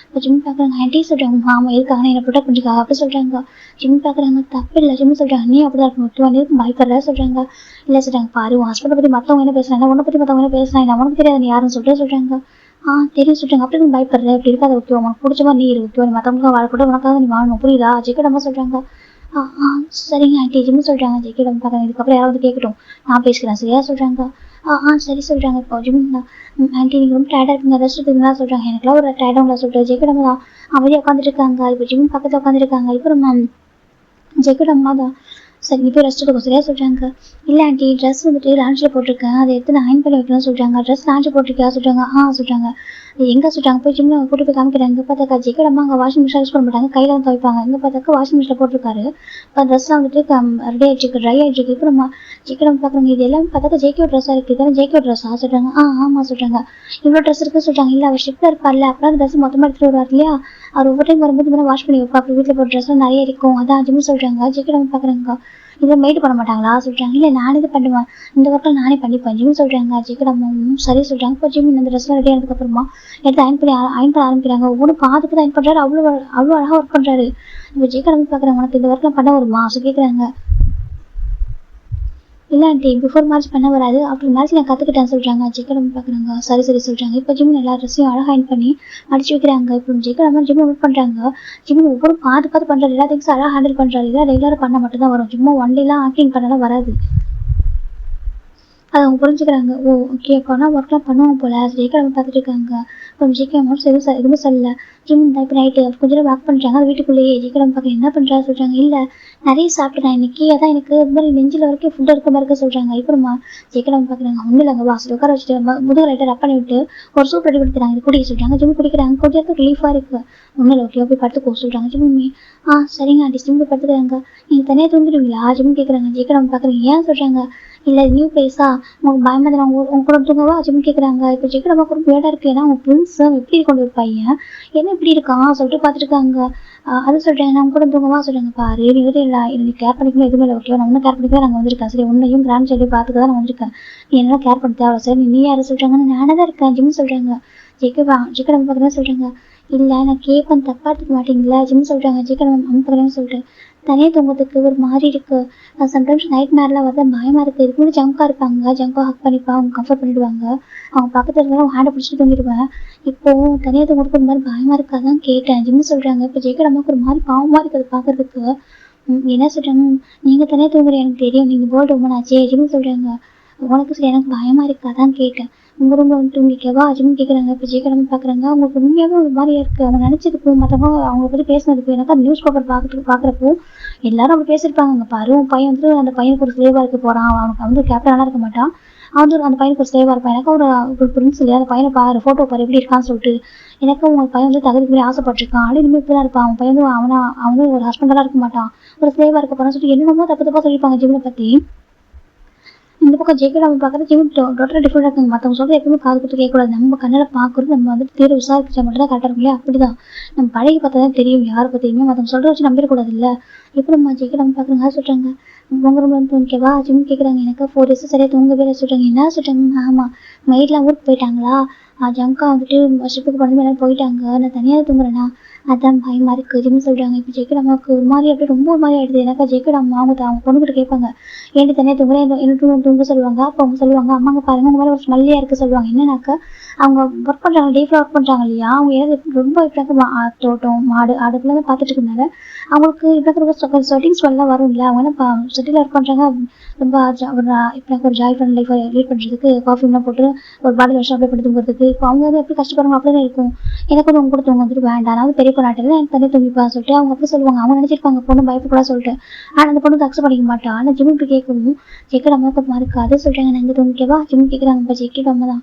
[SPEAKER 1] ஜிம் பாக்குறாங்க. ஆன்டி சொல்றாங்க, ஆமா இருக்காங்க என்ன ப்ரொடெக்ட் பண்ணிருக்காங்க அப்படி சொல்றாங்க. ஜிம் பாக்குறாங்க, தப்பு இல்லை ஜிம் சொல்றாங்க, நீ அப்படிதான் இருக்கும் எதுக்கு பயப்படுற சொல்றாங்க. இல்லை சொல்றாங்க, பாரு உன் ஹஸ்பண்டை பத்தி மற்றவங்க என்ன பேசுறாங்க, உன்னை பத்தி மற்றவங்க என்ன பேசுறாங்க, உனக்கு தெரியாது நீ யாருன்னு சொல்லிட்டு சொல்றாங்க. தெரியும் சொல்றாங்க. அப்படி நீ பயப்படுற இப்படி இருக்காது ஓகே, உனக்கு பிடிச்ச மாதிரி நீ இருக்கு, நீ மற்றவங்க வாழக்கூட உனக்காக நீ வாழணும் புரியுதா ஜெய்க்கோட அம்மா சொல்றாங்க. சரிங்க ஆண்டி ஜிம் சொல்றாங்க. ஜெய்க்கோட அம்மா பாக்குறாங்க, இதுக்கப்புறம் யாராவது கேட்கட்டும் நான் பேசிக்கிறேன் சரியா சொல்றாங்க. சரி சொல்றாங்க. இப்போ ஜிம் ஆண்டி நீங்க ரொம்ப டயர்டா இருக்குங்க ரெஸ்ட் எடுத்துங்களா சொல்றாங்க. எனக்குலாம் ஒரு டயர்டாங்களா சொல்றேன். ஜெய்க்கோட அம்மா தான் அமைதியாக உட்காந்துட்டு இருக்காங்க. இப்போ ஜிம் பக்கத்துல உட்காந்துருக்காங்க. இப்போ நம்ம ஜெய்க்கோட அம்மா தான் சரி நீ போய் ரெஸ்ட் எடுக்கும் சரியா சொல்றாங்க. இல்லை ஆண்டி ட்ரெஸ் வந்துட்டு லான்ச்சில் போட்டிருக்கேன், அதை எடுத்து நான் அயன் பண்ணி வைக்கணும்னு சொல்றாங்க. ட்ரெஸ் லான்ச்சில் போட்டிருக்கியா சொல்றாங்க. சொல்றாங்க. எங்கே சொல்லிட்டாங்க போய் ஜிம்மில் கூட்டு போய் காமிக்கிறாங்க. பார்த்தாக்கா ஜெகோட அம்மா அங்கே வாஷிங் மிஷின் யூஸ் பண்ண மாட்டாங்க, கையில் தான் துவைப்பாங்க. இங்கே பார்த்தாக்கா வாஷிங் மிஷினில் போட்டிருக்காரு. இப்போ ட்ரெஸ்லாம் வந்துட்டு ரெடி ஆகிட்டு இருக்கு, ட்ரை ஆகிட்டு இருக்கு. இப்போ நம்ம ஜெகோட பார்க்குறாங்க, இது எல்லாமே பார்த்தாக்கா ஜேகே ட்ரெஸ்ஸாக இருக்குது, இதெல்லாம் ஜேகே ட்ரெஸ்ஸாக சொல்கிறாங்க. ஆமாம் சொல்கிறாங்க. இவ்வளோ ட்ரெஸ் இருக்குது சொல்கிறாங்க. இல்லை அவர் ஷிஃப்ட்டில் இருப்பார்ல, அப்புறம் அந்த ட்ரெஸ் மொத்தமாக எடுத்துகிட்டு வருவார் இல்லையா, அவர் ஒவ்வொரு டைம் வரும்போது இந்த வாஷ் பண்ணி வைப்பா, அப்புறம் வீட்டில் போகிற ட்ரெஸ்லாம் நிறைய இருக்கும், அதான் ஜிம்மு சொல்கிறாங்க. ஜெகோட பார்க்குறாங்க, இதை மெய்டு பண்ண மாட்டாங்களா சொல்கிறாங்க. இல்லை நானே இது பண்ணுவேன், இந்த ஒர்க்கில் நானே பண்ணிப்பேன் ஜிம் சொல்கிறாங்க. ஜெகோட அம்மாவும் சரி சொல்கிறாங்க. இப்போ ஜிம் இந்த ட்ரெஸ்லாம் ரெடி ஆனதுக்கப்புறமா எடுத்து அயன் பண்ண ஆரம்பிக்கிறாங்க. ஒவ்வொன்றும் பார்த்துட்டு தான் அயன் பண்ணுறாரு, அவ்வளோ அவ்வளோ அழகாக ஒர்க் பண்ணுறாரு. இப்போ ஜெகோட அம்மா பார்க்குறாங்க, உனக்கு இந்த ஒர்க்லாம் பண்ண வருமா கேட்குறாங்க. இல்லை ஆண்டி, பிஃபோர் மேரேஜ் பண்ண வராது, ஆஃப்டர் மேரேஜ் நான் கற்றுக்கிட்டேன் சொல்கிறாங்க. ஜெகோட அம்மா பார்க்குறாங்க, சரி சொல்கிறாங்க. இப்போ ஜிம் எல்லா ட்ரெஸ்ஸையும் அழகாக அயன் பண்ணி அடிச்சு வைக்கிறாங்க. இப்போ ஜெகோட அம்மா ஜிம் ஒர்க் பண்ணுறாங்க. ஜிம் ஒவ்வொரு பார்த்து பண்ணுறாரு, எல்லா திங்ஸும் அழகாக ஹேண்டில் பண்ணுறாரு. இதெல்லாம் ரெகுலராக பண்ண மட்டும் தான் வரும், சும்மா ஒன் டேலாம் ஆக்டிங் பண்ணலாம் வராது. அதை அவங்க புரிஞ்சுக்கிறாங்க. ஓ ஓகே, அப்போனா ஒர்க்லாம் பண்ணுவோம் போல். ஜெகோட அம்மா பார்த்துட்டு இருக்காங்க. இப்போ ஜெகே அமௌண்ட்ஸ் எதுவுமே சொல்லலை. ஜிம் இப்போ நைட்டு கொஞ்சம் நேரம் வாக் பண்ணுறாங்க, அது வீட்டுக்குள்ளேயே. ஜெகோட அம்மா பார்க்க என்ன பண்ணுறா சொல்கிறாங்க. இல்லை நிறைய சாப்பிட்டேன் இன்னைக்கு, அதான் எனக்கு இது மாதிரி நெஞ்சில் வரைக்கும் ஃபுட் இருக்க மாதிரி இருக்க சொல்கிறாங்க. இப்போ நம்ம ஜெகோட அம்மா பார்க்குறாங்க, ஒன்றும் இல்லைங்க வாசல் உட்கார வச்சுட்டு முதுகு லைட்டாக ரப் பண்ணி விட்டு ஒரு சூப் ரெடி கொடுத்துறாங்க, இது குடிக்க சொல்கிறாங்க. ஜிம் குடிக்கிறாங்க, கொஞ்சம் ரிலீஃபாக இருக்குது. ஒன்றும் இல்லை, ஓகே போய் படுத்துக்கோ சொல்கிறாங்க. ஜிம்மி சரிங்க ஆண்டி, ஜிம் போய் படுத்துக்கிறாங்க. நீங்கள் தனியாக தூங்கிடுவீங்களா ஜிம் கேட்குறாங்க. ஜெகோட அம்மா பார்க்குறீங்க, ஏன் சொல்கிறாங்க. இல்லை நியூ பிளேஸா, உங்களுக்கு பயமாக தான் உங்க கூட தூங்கவா ஜிம் கேட்குறாங்க. இப்போ ஜெகோட அம்மா கூட வேடாக இருக்குது, ஏன்னா அவங்க பிரின்ஸ் எப்படி கொண்டு ஒரு பையன் என்ன இப்படி இருக்கான் சொல்லிட்டு பார்த்துருக்காங்க. அது சொல்கிறேன், நான் கூட தூங்கவா சொல்கிறாங்க. பாரு நீ வந்து இல்லை நீ கேர் பண்ணிக்கணும் எதுவுமே இல்லை, ஓகேவா, நான் ஒன்றும் கேர் பண்ணிக்க நாங்கள் வந்திருக்கேன், சரி உன்னையும் கிராண்ட் சைடு பார்த்துக்க தான் நான் வந்திருக்கேன், நீ என்ன கேர் பண்ண தேவை சார், நீ யாரை சொல்கிறாங்கன்னு நானே தான் இருக்கேன் ஜிம் சொல்கிறாங்க. ஜெகோட அம்மா பார்க்குறேன்னு சொல்கிறாங்க. இல்லை நான் கேட்பேன், தப்பாக எடுத்துக்க மாட்டீங்களா ஜிம் சொல்கிறாங்க. ஜெகோட அம்மா பார்க்குறேன்னு சொல்லிட்டு தனியாக தூங்குறதுக்கு ஒரு மாதிரி இருக்குது, சம்டைம்ஸ் நைட் மேரில் வந்து பயமாக இருக்குது. இதுக்கு முன்னாடி ஜங்கா இருப்பாங்க, ஜங்கா ஹக் பண்ணிப்பா, அவங்க கம்ஃபர்ட் பண்ணிவிடுவாங்க, அவங்க பக்கத்தில் இருந்தாலும் அவங்க ஹேண்டை பிடிச்சிட்டு தூங்கிடுவேன். இப்போது தனியாக தூங்குறதுக்கு ஒரு மாதிரி பயமாக இருக்காதான் கேட்டேன் ஜிம் சொல்கிறாங்க. இப்போ ஜெகோட அம்மாவுக்கு ஒரு மாதிரி பாவமாக இருக்குது பார்க்குறதுக்கு. என்ன சொல்கிறாங்க, நீங்கள் தனியாக தூங்குறீங்க எனக்கு தெரியும், நீங்கள் போல்டு உமன் ஆச்சே ஜிம் சொல்கிறாங்க. உனக்கு சரி எனக்கு பயமாக இருக்காதான் கேட்டேன். உங்கள் ரூமில் வந்து தூங்கிக்கவா ஜிம் கேட்குறாங்க. இப்போ ஜெகோட அம்மா பார்க்குறாங்க, அவங்களுக்கு உண்மையாகவே ஒரு மாதிரியா இருக்குது. அவங்க நினச்சதுக்கும் மற்றவங்க அவங்கள பற்றி பேசினதுக்கும் எனக்கு அந்த நியூஸ் பேப்பர் பார்க்குறப்போ எல்லாரும் அப்படி பேசியிருப்பாங்க. அங்கே பாரு உன் பையன் வந்து அந்த பையனுக்கு ஒரு ஸ்லேவாக இருக்க போகிறான், அவனுக்கு வந்து கேப்டனாக இருக்க மாட்டான், அவன் வந்து அந்த பையனுக்கு ஒரு ஸ்லேவாக இருப்பான், எனக்கு ஒரு பிரின்ஸ் இல்லையா, அந்த பையனை பாரு ஃபோட்டோ பாரு எப்படி இருக்கான்னு சொல்லிட்டு, எனக்கு உங்கள் பையன் வந்து தகுதிக்கு மேலே ஆசைப்பட்டிருக்கான், ஆனால் இனிமேல் இப்படி தான் இருப்பான், அவன் பையன் வந்து அவன் வந்து ஒரு ஹஸ்பண்டெல்லாம் இருக்க மாட்டான், ஒரு ஸ்லேவாக இருக்க போகிறான்னு சொல்லிட்டு என்னென்னமோ தப்பாக சொல்லியிருப்பாங்க ஜிம்மை பற்றி. இந்த பக்கம் ஜெகோட அம்மா பார்க்குறது ஜிம் டோட்டலாக டிஃப்ரெண்டாக இருக்குங்க. மற்றவங்க சொல்கிறது எப்பவுமே காது கொடுத்து கேட்கக்கூடாது, நம்ம கண்ணில் பார்க்குறது நம்ம வந்து தீர விசாரிச்சா மட்டும் தான் கரெக்டாக இருக்கும் இல்லையா, அப்படி தான் நம்ம பழகி பார்த்தா தான் தெரியும் யாரை பற்றியுமே, மற்றவங்க சொல்கிறத வச்சு நம்பிடக்கூடாது இல்லை. இப்போ நம்ம ஜெகோட அம்மா பார்க்குறாங்க சொல்கிறாங்க. உங்கள் ரூமில் வந்து தூங்கிக்கவா ஜிம் கேட்குறாங்க. எனக்கு 4 days சரியாக தூங்கவே இல்லை சொல்கிறாங்க. என்ன சொல்கிறாங்க. ஆமாம் மெய்ட்லாம் ஊருக்கு போயிட்டாங்களா, ஜங்கா வந்துட்டு ஷிப்புக்கு பண்ணி எல்லாரும் போயிட்டாங்க, நான் தனியாக தூங்குறேன்னா அதான் பயமாக இருக்குது ஜிம் சொல்கிறாங்க. இப்போ ஜெகோட அம்மாவுக்கு ஒரு மாதிரி அப்படியே ரொம்ப ஒரு மாதிரி ஆகிடுது. எனக்கு ஜெகோட அம்மா அவங்க பொண்ணுக்கிட்ட கேட்பாங்க, ஏன்டி தனியாக தூங்குறேன் என்ன தூங்க சொல்லுவாங்க. அப்போ அவங்க சொல்லுவாங்க, அம்மாங்க பாருங்க உங்க மாதிரி ஒரு ஸ்மெல்லியாக இருக்குது சொல்லுவாங்க. என்னன்னாக்கா அவங்க ஒர்க் பண்ணுறாங்க, டே ஃபுல்லாக ஒர்க் பண்ணுறாங்க இல்லையா, அவங்க ஏதாவது ரொம்ப இப்படினாக்க தோட்டம் மாடு ஆடுக்குள்ள தான் பார்த்துட்டு இருக்கனால அவங்களுக்கு இப்படினாக்க ஸ்வெட்டிங் ஸ்மெல்லாம் வரும் இல்லை. அவங்க என்ன சிட்டியில் ஒர்க் பண்ணுறாங்க, ரொம்ப இப்படினாக்க ஒரு ஜாய் ஃப்ரெண்ட் லைஃப் லீட் பண்ணுறதுக்கு காஃபிலாம் போட்டு ஒரு பாடி வாஷ் அப்ளை பண்ணி தூங்குறதுக்கு இப்போ அவங்க வந்து எப்படி கஷ்டப்படுறாங்க அப்படி தான் இருக்கும். எனக்கு வந்து உங்க கூட தூங்க வந்துட்டு வேண்டாம், அதாவது பெரிய பொண்ணாட்டில் எனக்கு தனியாக தூங்கிப்பா சொல்லிட்டு அவங்க அப்படி சொல்லுவாங்க. அவங்க நினச்சிருப்பாங்க பொண்ணு பயப்படக்கூடாது சொல்லிட்டு, ஆனால் அந்த பொண்ணு அக்செப்ட் பண்ணிக்க மாட்டா. ஆனால் ஜிம் இப்படி கேட்கவும் ஜெகோட அம்மாவுக்கு இருக்காது சொல்கிறாங்க. நான் இங்கே தூங்கிக்கவா ஜிம் கேட்குறாங்க. இப்போ ஜெகோட அம்மா தான்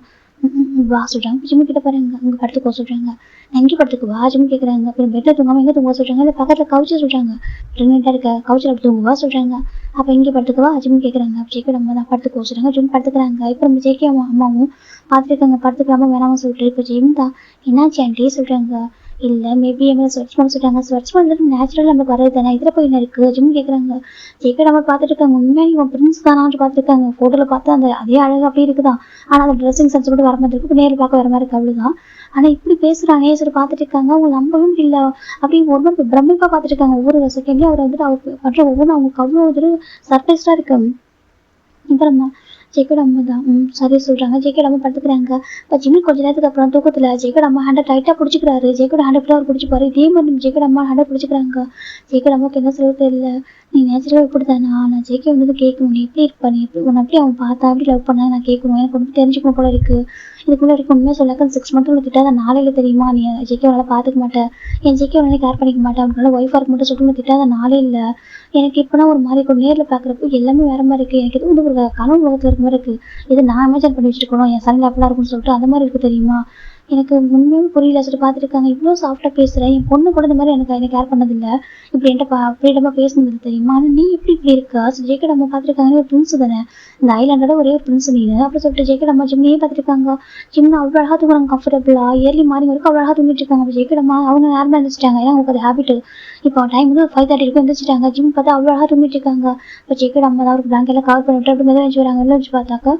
[SPEAKER 1] வா சொல்கிறாங்க. ஜிம்மு கிட்ட பாருங்க அங்கே படுத்துக்கோ சொல்கிறாங்க. நான் எங்கே படுத்துக்குவா ஜிம் கேட்குறாங்க. அப்புறம் பெட்டில் தூங்காமல் எங்கே தூங்குவா சொல்கிறாங்க. இல்லை பக்கத்தில் கவுச்சு சொல்கிறாங்க, ப்ரெக்னெண்ட்டாக இருக்க கவுச்சில் அப்படி தூங்குவா சொல்கிறாங்க. அப்போ எங்கே படுத்துக்குவா ஜிம் கேட்குறாங்க. ஜெகோட அம்மா தான் படுத்துக்கோ சொல்கிறாங்க. ஜிம் படுத்துக்கிறாங்க. இப்போ நம்ம ஜெகே அம்மாவும் பார்த்துருக்காங்க படுத்துக்கலாமா வேணாமல் சொல்லிட்டு. இப்போ ஜிம் தான் என்னாச்சு ஆண்டி சொல்கிறாங்க. இல்லை மேபி எங்களை ஸ்வெட்ச் பண்ண சொல்லிட்டாங்க. ஸ்வெட்ச் பண்ணுறது நேச்சுரல் நம்மளுக்கு வரது தானே, இதில் போய் என்ன இருக்குது ஜிம் கேட்குறாங்க. ஜெகோட அம்மா பார்த்துட்டு இருக்காங்க. உண்மையாக இவன் பிரின்ஸ் தானான்னு பார்த்துருக்காங்க. ஃபோட்டோவில் பார்த்தா அந்த அதே அழகு அப்படி இருக்குதான், ஆனால் அந்த ட்ரெஸ்ஸிங் சென்ஸ் கூட வர மாதிரி இருக்கு, இப்போ நேரில் பார்க்க வர மாதிரி இருக்கு அவ்வளோதான். ஆனால் இப்படி பேசுகிறானே சொல்லி பார்த்துட்டு இருக்காங்க. அவங்க நம்பவே முடியல, அப்படி ஒரு மாதிரி பிரமிப்பாக பார்த்துட்டு இருக்காங்க. ஒவ்வொரு செகண்ட்லேயும் அவர் வந்துட்டு அவர் பண்ணுற ஒவ்வொன்றும் அவங்களுக்கு அவ்வளோ ஒரு சர்ப்ரைஸ்டாக இருக்கு. அப்புறமா ஜெகோட அம்மா தான் சரி சொல்கிறாங்க. ஜெகோட அம்மா படுத்துக்கிறாங்க. இப்போ ஜிம்மி கொஞ்ச நேரத்துக்கு அப்புறம் தூக்கத்தில் ஜெகோட அம்மா ஹேண்டை டைட்டாக பிடிச்சிக்கிறாரு. ஜெகோட ஹேண்டை எப்படி அவர் பிடிச்சிப்பாரு, இதே மாதிரி ஜெகோட அம்மா ஹேண்டை பிடிச்சிக்கிறாங்க. ஜெகோட அம்மாவுக்கு என்ன சொல்ல தெரியல. நீ நேச்சுரலாக இப்படி தானா, நான் ஜெகே வந்து கேட்கணும், நீ எப்படி இருப்பா, நீ எப்படி உன்னை எப்படி அவன் பார்த்தா எப்படி லவ் பண்ணா நான் கேட்கணும், எனக்கு ஒன்று தெரிஞ்சுக்கணும் போல இருக்குது. இதுக்குள்ளே வரைக்கும் உண்மையாக சொல்லாக்க 6 months உள்ள திட்டாத நாளையில் தெரியுமா, நீ ஜெகே நல்லா பார்த்துக்க மாட்டேன், என் ஜெகே உடனே கேர் பண்ணிக்க மாட்டேன், அவனால ஒய்ஃபாக இருக்க மட்டும் சொல்லிட்டு திட்டாத நாளே இல்லை. எனக்கு இப்போனா ஒரு மாதிரி இருக்கும், நேரில் பார்க்குறப்போ எல்லாமே வேறு மாதிரி இருக்குது, எனக்கு எதுவும் வந்து ஒரு கனவு உலகத்தில் இருக்க மாதிரி இருக்குது, இது நான் இமேஜின் பண்ணி வச்சுருக்கணும், என் சன் லேப்லாம் இருக்குன்னு சொல்லிட்டு அந்த மாதிரி இருக்குது தெரியுமா. எனக்கு உண்மையுமே புரியல சொல்லிட்டு பார்த்துருக்காங்க. இவ்வளோ சாஃப்டாக பேசுகிறேன், என் பொண்ணு கூட இந்த மாதிரி எனக்கு கேர் பண்ணதில்லை, இப்படி என்கிட்ட ஃப்ரீடமாக பேசுனது தெரியுமா, ஆனால் நீ இப்படி இருக்கா ஜேக்கட் அம்மா பார்த்துருக்காங்க. ஒரு பிரின்ஸ் தானே, இந்த ஐலாண்டோட ஒரே ஒரு பிரின்ஸ் நீ அப்படி சொல்லிட்டு ஜேக்கட் அம்மா ஜிம்னையே பார்த்துருக்காங்க. ஜிம்னா அவ்வளோ அழகாக தூங்குறாங்க, கம்ஃபர்டபுளாக இயர்லி மார்னிங் வரைக்கும் அவ்வளோ அழகாக தூங்கிட்டு இருக்காங்க. அப்போ ஜேக்கட் அம்மா அவங்க நேரமாக எழுந்திரிச்சிட்டாங்க, ஏன்னா அவங்களுக்கு அது ஹேபிட். இப்போ டைம் வந்து 5:30 இருக்கும் எழுந்திரிச்சிட்டாங்க. ஜிம் பார்த்தா அவ்வளோ அழகாக தூங்கிட்டு இருக்காங்க. இப்போ ஜேக்கட் அம்மா தான் ஒரு பிளாங்கெல்லாம் கவர் பண்ணிவிட்டு அப்படி மெதுவாக வச்சு வராங்க. வச்சு பார்த்தாக்கா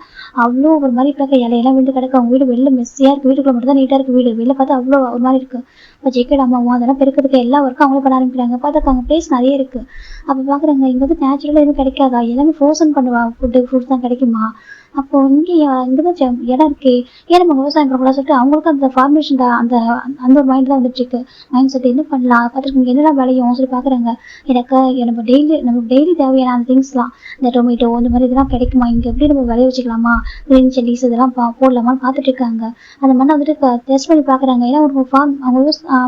[SPEAKER 1] அவ்வளோ ஒரு மாதிரி பார்க்க இலையெல்லாம் விழுந்து கிடக்கு. அவங்க வீடு வெளில மெஸ்ஸியாக இருக்குது, வீட்டுக்குள்ள மட்டும் தான் நீட்டாக இருக்குது வீடு, வெளில பார்த்தா அவ்வளோ ஒரு மாதிரி இருக்குது. இப்போ ஜேக்கட் அம்மாவும் அதெல்லாம் பெருக்கிறதுக்கு எல்லா ஒர்க்கும் அவங்களே பண்ண ஆரம்பிக்கிறாங்க. பார்த்தாக்காங்க பிளேஸ் நிறைய இருக்குது. அப்போ பார்க்குறாங்க இங்கே வந்து நேச்சுரலாக எதுவும் கிடைக்காதா, எல்லாமே ஃப்ரோசன் பண்ணுவா ஃப்ரூட்ஸ் தான் கிடைக்குமா. அப்போ இங்கே தான் இடம் இருக்கே, ஏன் நம்ம விவசாயம் பண்ணக்கூடாது சொல்லிட்டு அவங்களுக்கு அந்த ஃபார்மேஷன் அந்த அந்த ஒரு மைண்ட் தான் வந்துட்டு இருக்கு. மைண்ட் செட் என்ன பண்ணலாம், பார்த்துருக்கீங்க என்னெல்லாம் விளையும் சொல்லி பார்க்குறாங்க. நம்ம டெய்லி தேவையான அந்த திங்ஸ்லாம், இந்த டொமேட்டோ இந்த மாதிரி இதெல்லாம் கிடைக்குமா, இங்கே எப்படி நம்ம விளைய வச்சுக்கலாமா, கிரீன் சில்லிஸ் இதெல்லாம் போடலாமான்னு பார்த்துட்டு இருக்காங்க. அந்த மண்ணை வந்துட்டு டெஸ்ட் பண்ணி பார்க்குறாங்க. ஏன்னா ஒரு அவங்க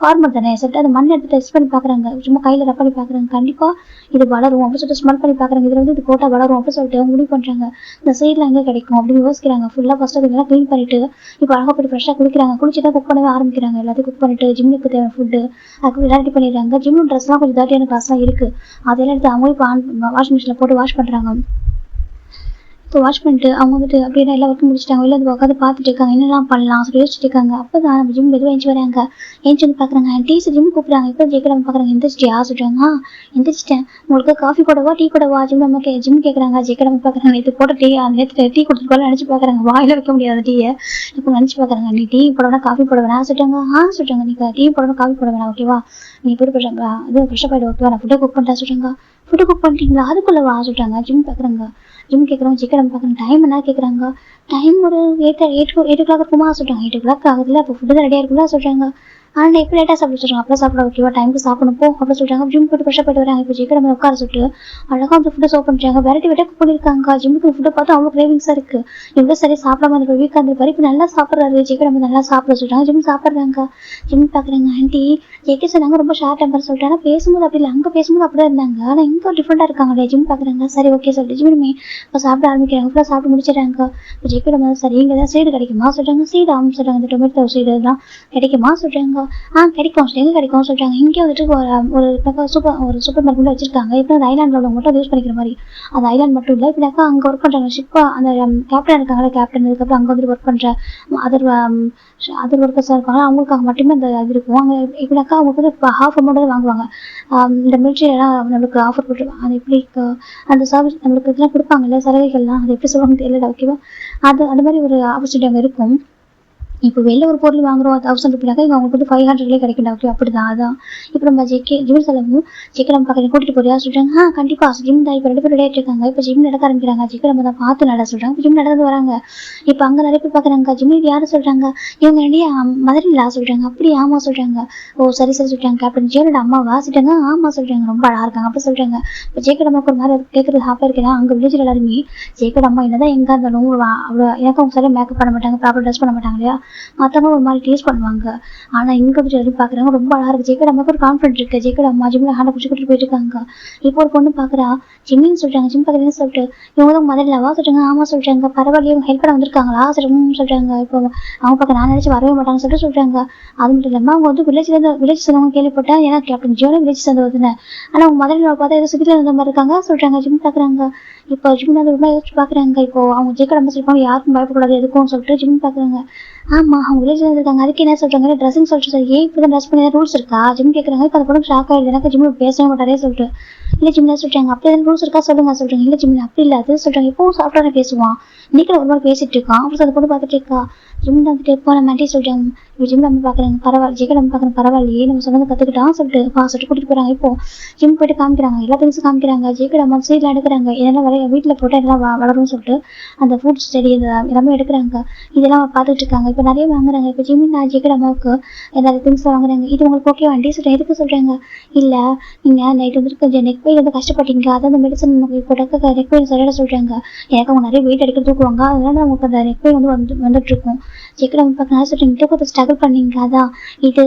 [SPEAKER 1] ஃபார்மர் தானே சொல்லிட்டு அந்த மண்ணை எடுத்து டெஸ்ட் பண்ணி பார்க்குறாங்க. சும்மா கையில் ரப் பண்ணி பார்க்குறாங்க. கண்டிப்பாக இது வளரும் அப்படின்னு சொல்லிட்டு ஸ்மெல் பண்ணி பார்க்குறாங்க. இதில் வந்து இது போட்டால் வளரும் அப்படின்னு சொல்லிட்டு அவங்க முடிவு பண்ணுறாங்க. இந்த சைடில் எங்கே கிடைக்கும் அப்படின்னு யோசிக்கிறாங்க. ஃபுல்லாக ஃபஸ்ட்டு அதுக்கெல்லாம் க்ளீன் பண்ணிவிட்டு இப்போ அழகாக போய்ட்டு ஃப்ரெஷ்ஷாக குளிக்கிறாங்க. குளிச்சு தான் குக் பண்ணவே ஆரம்பிக்கிறாங்க. எல்லாத்தையும் குக் பண்ணிவிட்டு ஜிம்முக்கு தேவை ஃபுட்டு அதுக்கு ரெடி பண்ணிடுறாங்க. ஜிம்மும் ட்ரெஸ்லாம் கொஞ்சம் டர்ட்டியான கிளாஸ்லாம் இருக்குது, அதெல்லாம் எடுத்து அவங்களே இப்போ வாஷிங் மிஷினில் போட்டு வாஷ் பண்ணுறாங்க. இப்போ வாஷ் பண்ணிட்டு அவங்க வந்துட்டு அப்படியே எல்லா ஒர்க்கும் முடிச்சிட்டாங்க. வெளில வந்து உட்காந்து பார்த்துட்டு இருக்காங்க, என்னெல்லாம் பண்ணலாம் சொல்லி யோசிச்சுட்டு இருக்காங்க. அப்போ தான் நம்ம ஜிம் மெதுவாக எழுந்து வராங்க. எழுந்து வந்து பார்க்குறாங்க, டீஸ் ஜிம் கூப்பிட்றாங்க. இப்போ ஜேக்கட் நம்ம பார்க்குறாங்க, எந்திரிச்சிட்டியா சொல்கிறாங்க. எந்திரிச்சிட்டேன், உங்களுக்கு காஃபி போடவா டீ போடவா ஜிம் நம்ம ஜிம் கேட்குறாங்க. ஜேக்கட் நம்ம பார்க்குறாங்க, நேற்று போட்ட டீ நேற்று டீ கொடுத்துட்டு போல நினச்சி பார்க்குறாங்க. வாயில் வைக்க முடியாத டீயை இப்போ நினச்சி பார்க்குறாங்க. நீ டீ போடவேணா காஃபி போட வேணா சொல்லிட்டாங்க. சொல்கிறாங்க, நீ டீ போடணும் காஃபி போட வேணாம் ஓகேவா, நீ போய்ட்டு போடுறாங்க இது ஃப்ரெஷ்ஷாக போய்ட்டு ஓகேவா, நான் ஃபுட்டை குக் பண்ணிட்டேன் சொல்கிறாங்க. ஃபுட்டு குக் பண்ணிட்டீங்களா, அதுக்குள்ளே வா சொல்கிறாங்க. ஜிம் பார்க்குறாங்க. ஜிம் கேட்குறோம், ஜேக்கட் நம்ம பார்க்குறாங்க. டைம் என்ன கேட்குறாங்க. டைம் ஒரு 8 o'clock இருக்குமா சொல்கிறாங்க. 8 o'clock ஆகுதுல, அப்போ ஃபுட்டு தான் ரெடியாக இருக்குல்ல சொல்கிறாங்க. ஆனால் எப்போ லேட்டாக சாப்பிட சொல்கிறாங்க. அப்புறம் சாப்பிட ஓகேவா, டைமுக்கு சாப்பிடணும் போ அப்படின்னு சொல்கிறாங்க. ஜிம் போய்ட்டு ஃப்ரெஷ்ஷாக போய்ட்டு வராங்க. இப்போ ஜேக்கட் நம்ம உட்கார சொல்லிட்டு அழகாக அந்த ஃபுட்டை சர்வ் பண்ணுறாங்க. வெரைட்டி குக் பண்ணியிருக்காங்க. ஜிம்முக்கு ஃபுட்டை பார்த்து அவ்வளோ கிரேவிங்ஸாக இருக்குது. எவ்வளோ சரியாக சாப்பிடாம அந்த வீக்காக இருந்திருப்பாரு, இப்போ நல்லா சாப்பிட்றாரு. ஜேக்கட் நம்ம நல்லா சாப்பிட சொல்கிறாங்க. ஜிம் சாப்பிட்றாங்க. ஜிம் பார்க்குறாங்க. ஆண்டி ஜேக்கட் சொன்னாங்க ரொம்ப ஷார்ட் டெம்பர் சொல்லிட்டு, ஆனால் பேசும்போது அப்படி இல்லை, அங்கே பேசும்போது அப்படி தான் இருந்தாங்க, ஆனால் இங்கே டிஃப்ரெண்ட்டாக இருக்காங்களே. ஜிம் பார்க்குறாங்க. சரி ஓகே சொல்லிட்டு ஜிம்மே இப்போ சாப்பிட ஆரம்பிக்கிறாங்க. ஃபுல்லாக சாப்பிட்டு முடிச்சிடறாங்க. இப்போ ஜேக்கட் நம்ம சரி இங்கே தான் சீடு கிடைக்குமா சொல்கிறாங்க. சீடு ஆமாம் சொல்கிறாங்க. இந்த டொமேட்டோ சீடு இதெல்லாம் கிடைக்குமா சொல்கிறாங்க. கிடைக்கும் எங்கே கிடைக்கும் சொல்கிறாங்க. இங்கே வந்துட்டு ஒரு சூப்பர் மார்க்கெட்டில் வச்சிருக்காங்க. இப்போ அந்த ஐலாண்டில் உள்ளவங்க மட்டும் யூஸ் பண்ணிக்கிற மாதிரி, அந்த ஐலாண்ட் மட்டும் இல்லை, இப்படினாக்கா அங்கே ஒர்க் பண்ணுறாங்க ஷிப்பாக அந்த கேப்டன் இருக்காங்களே, கேப்டன் இதுக்கப்புறம் அங்கே வந்துட்டு ஒர்க் பண்ணுற அதர் ஒர்க்கர்ஸாக இருப்பாங்க, அவங்களுக்காக மட்டுமே அந்த இது இருக்கும். அங்கே இப்படினாக்கா அவங்களுக்கு வந்து இப்போ ஹாஃப் அமௌண்ட் தான் வாங்குவாங்க. இந்த மிலிட்ரியெல்லாம் நம்மளுக்கு ஆஃபர் போட்டுருவாங்க. அது எப்படி அந்த சர்வீஸ் நம்மளுக்கு இதெல்லாம் கொடுப்பாங்கல்ல சலுகைகள்லாம், அது எப்படி சொல்லுவாங்க தெரியல ஓகேவா. அந்த மாதிரி ஒரு ஆப்பர்ச்சுனிட்டி அங்கே இருக்கும். இப்போ வெளில ஒரு பொருள் வாங்குறோம் 1000 ரூபாய்க்காக இங்கே அவங்களுக்கு வந்து 500 கிடைக்கும் ஓகே. அப்படி தான் அதான் இப்போ நம்ம ஜிம் செலவும் ஜிக்கை நம்ம பக்கத்தில் கூட்டிகிட்டு போறியா சொல்கிறாங்க. கண்டிப்பாக ஜிம் தான் இப்போ 2 பேர் ரெடி ஆகிட்டு இருக்காங்க. இப்போ ஜிம் நடக்க ஆரம்பிக்கிறாங்க. ஜிக்கை நம்ம தான் பார்த்து நட சொல்கிறாங்க. இப்போ ஜிம் நடந்து வராங்க. இப்போ அங்கே நிறைய பேர் பார்க்குறாங்க. ஜிம் இது யாரும் சொல்கிறாங்க, இவங்க ரெடியா மதுரையிலா சொல்கிறாங்க. அப்படி ஆமாம் சொல்கிறாங்க. ஓ சரி சொல்கிறாங்க. கேப்டன் ஜியோட அம்மாவா சொல்லிட்டாங்க. ஆமாம் சொல்கிறாங்க. ரொம்ப அழகாக இருக்காங்க அப்படி சொல்கிறாங்க. இப்போ ஜேக்கட் அம்மாவுக்கு ஒரு மாதிரி கேட்குறது ஹாப்பாக இருக்குன்னா அங்கே வில்லேஜில் எல்லாருமே ஜேக்கட் அம்மா என்னதான் எங்கே இருந்தாலும் அவ்வளோ எனக்கு அவங்க சரியாக மேக்கப் பண்ண மாட்டாங்க, ப்ராப்பர் ட்ரெஸ் பண்ண மாட்டாங்க இல்லையா, மற்றவங்க ஒரு மாதிரி டேஸ்ட் பண்ணுவாங்க. ஆனால் இங்கே போய் எழுதி பார்க்குறாங்க ரொம்ப அழகாக இருக்குது. ஜேக்கட் அம்மாவுக்கு ஒரு கான்ஃபிடென்ட் இருக்குது. ஜேக்கட் அம்மா ஜிம்மில் ஹேண்டை பிடிச்சி கூட்டிட்டு போயிட்டு இருக்காங்க. இப்போ ஒரு பொண்ணு பார்க்குறா, ஜிம்மின்னு சொல்கிறாங்க. ஜிம் பார்க்குறேன்னு சொல்லிட்டு இவங்க தான் மதுரையிலவா சொல்கிறாங்க. ஆமாம் சொல்கிறாங்க. பரவாயில்லையே இவங்க ஹெல்ப் பண்ண வந்திருக்காங்களா சொல்கிறாங்க. இப்போ அவங்க பார்க்க நான் நினச்சி வரவே மாட்டாங்கன்னு சொல்கிறாங்க. அது மட்டும் இல்லாமல் அவங்க வந்து வில்லேஜ் சேர்ந்தவங்க கேள்விப்பட்டேன், ஏன்னா கேப்டன் ஜியோட வில்லேஜ் சேர்ந்ததுன்னு, ஆனால் அவங்க மதுரையில் பார்த்தா ஏதோ சிட்டியில் இருந்த மாதிரி இருக்காங்க சொல்கிறாங்க. ஜிம் பார்க்குறாங்க. இப்போ ஜிம் வந்து ரொம்ப யோசிச்சு பார்க்குறாங்க. இப்போ அவங்க ஜேக்கட் அம்மா சொல்லிப்பாங்க யாருக்கும் பயப்படக்கூடாது எதுக்கும் சொல்லிட்டு ஜிம் பார்க்குறாங்க. ஆமாம் அவங்க வில்லேஜில் இருக்காங்க. அதுக்கு என்ன சொல்கிறாங்க ட்ரெஸ்ஸிங் சொல்லிட்டு சார் ஏன் இப்போ தான் ட்ரெஸ் பண்ணி ரூல்ஸ் இருக்கா ஜிம் கேட்குறாங்க. இப்போ அந்த பொண்ணு ஷாக் ஆகிடுது. எனக்கு ஜிம்மில் பேசவே மாட்டாரே சொல்லிட்டு. இல்லை ஜிம்ல சொல்கிறாங்க. அப்படி எதாவது ரூல்ஸ் இருக்கா சொல்லுங்க சொல்கிறாங்க. இல்லை ஜிம்ல அப்படி இல்லை அது சொல்கிறாங்க. எப்பவும் சாப்பிட்டானே பேசுவான், இன்னைக்கு ஒரு மாதிரி பேசிட்டு இருக்கான் அப்படி அந்த பொண்ணு பார்த்துட்டு இருக்கா. ஜிம் வந்துட்டு எப்போ நம்ம ஆண்டி சொல்கிறாங்க. இப்போ ஜிம் நம்ம பார்க்குறாங்க. பரவாயில்ல ஜேக்கட் நம்ம பார்க்குறேன் பரவாயில்லையே நம்ம சொன்னதை கற்றுக்கிட்டான் சொல்லிட்டு சொல்லிட்டு கூட்டிட்டு போகிறாங்க. இப்போ ஜிம் போயிட்டு காமிக்கிறாங்க. எல்லா திங்ஸும் காமிக்கிறாங்க. ஜேக்கட் அம்மா சீட்லாம் எடுக்கிறாங்க. இதெல்லாம் வீட்டில் போட்டால் எல்லாம் வளரும்னு சொல்லிட்டு அந்த ஃப்ரூட்ஸ் செடி எல்லாமே எடுக்கிறாங்க. இதெல்லாம் பார்த்துட்டு இருக்காங்க. இப்போ நிறைய வாங்குறாங்க. இப்போ ஜிம் நான் ஜேக்கட் அம்மாவுக்கு நிறைய திங்ஸ் வாங்குறாங்க. இது உங்களுக்கு ஓகே வண்டி சொல்கிறேன் எதுக்கு சொல்கிறாங்க. இல்லை நீங்கள் நைட் வந்துட்டு கொஞ்சம் நெக் பெயின் வந்து கஷ்டப்பட்டீங்க, அதான் அந்த மெடிசன் போட்டாக்க நெக் பெயின் சரியாக சொல்கிறாங்க. எனக்கு அவங்க நிறைய வெயிட் எடுக்க தூக்குவாங்க, அதனால உங்களுக்கு அந்த நெக் பெயின் வந்துட்டு இருக்கும். ஜேக்கட் அம்மா பார்க்க சொல்கிறீங்க கொஞ்சம் ஸ்ட்ரகிள் பண்ணீங்க, அதான் இது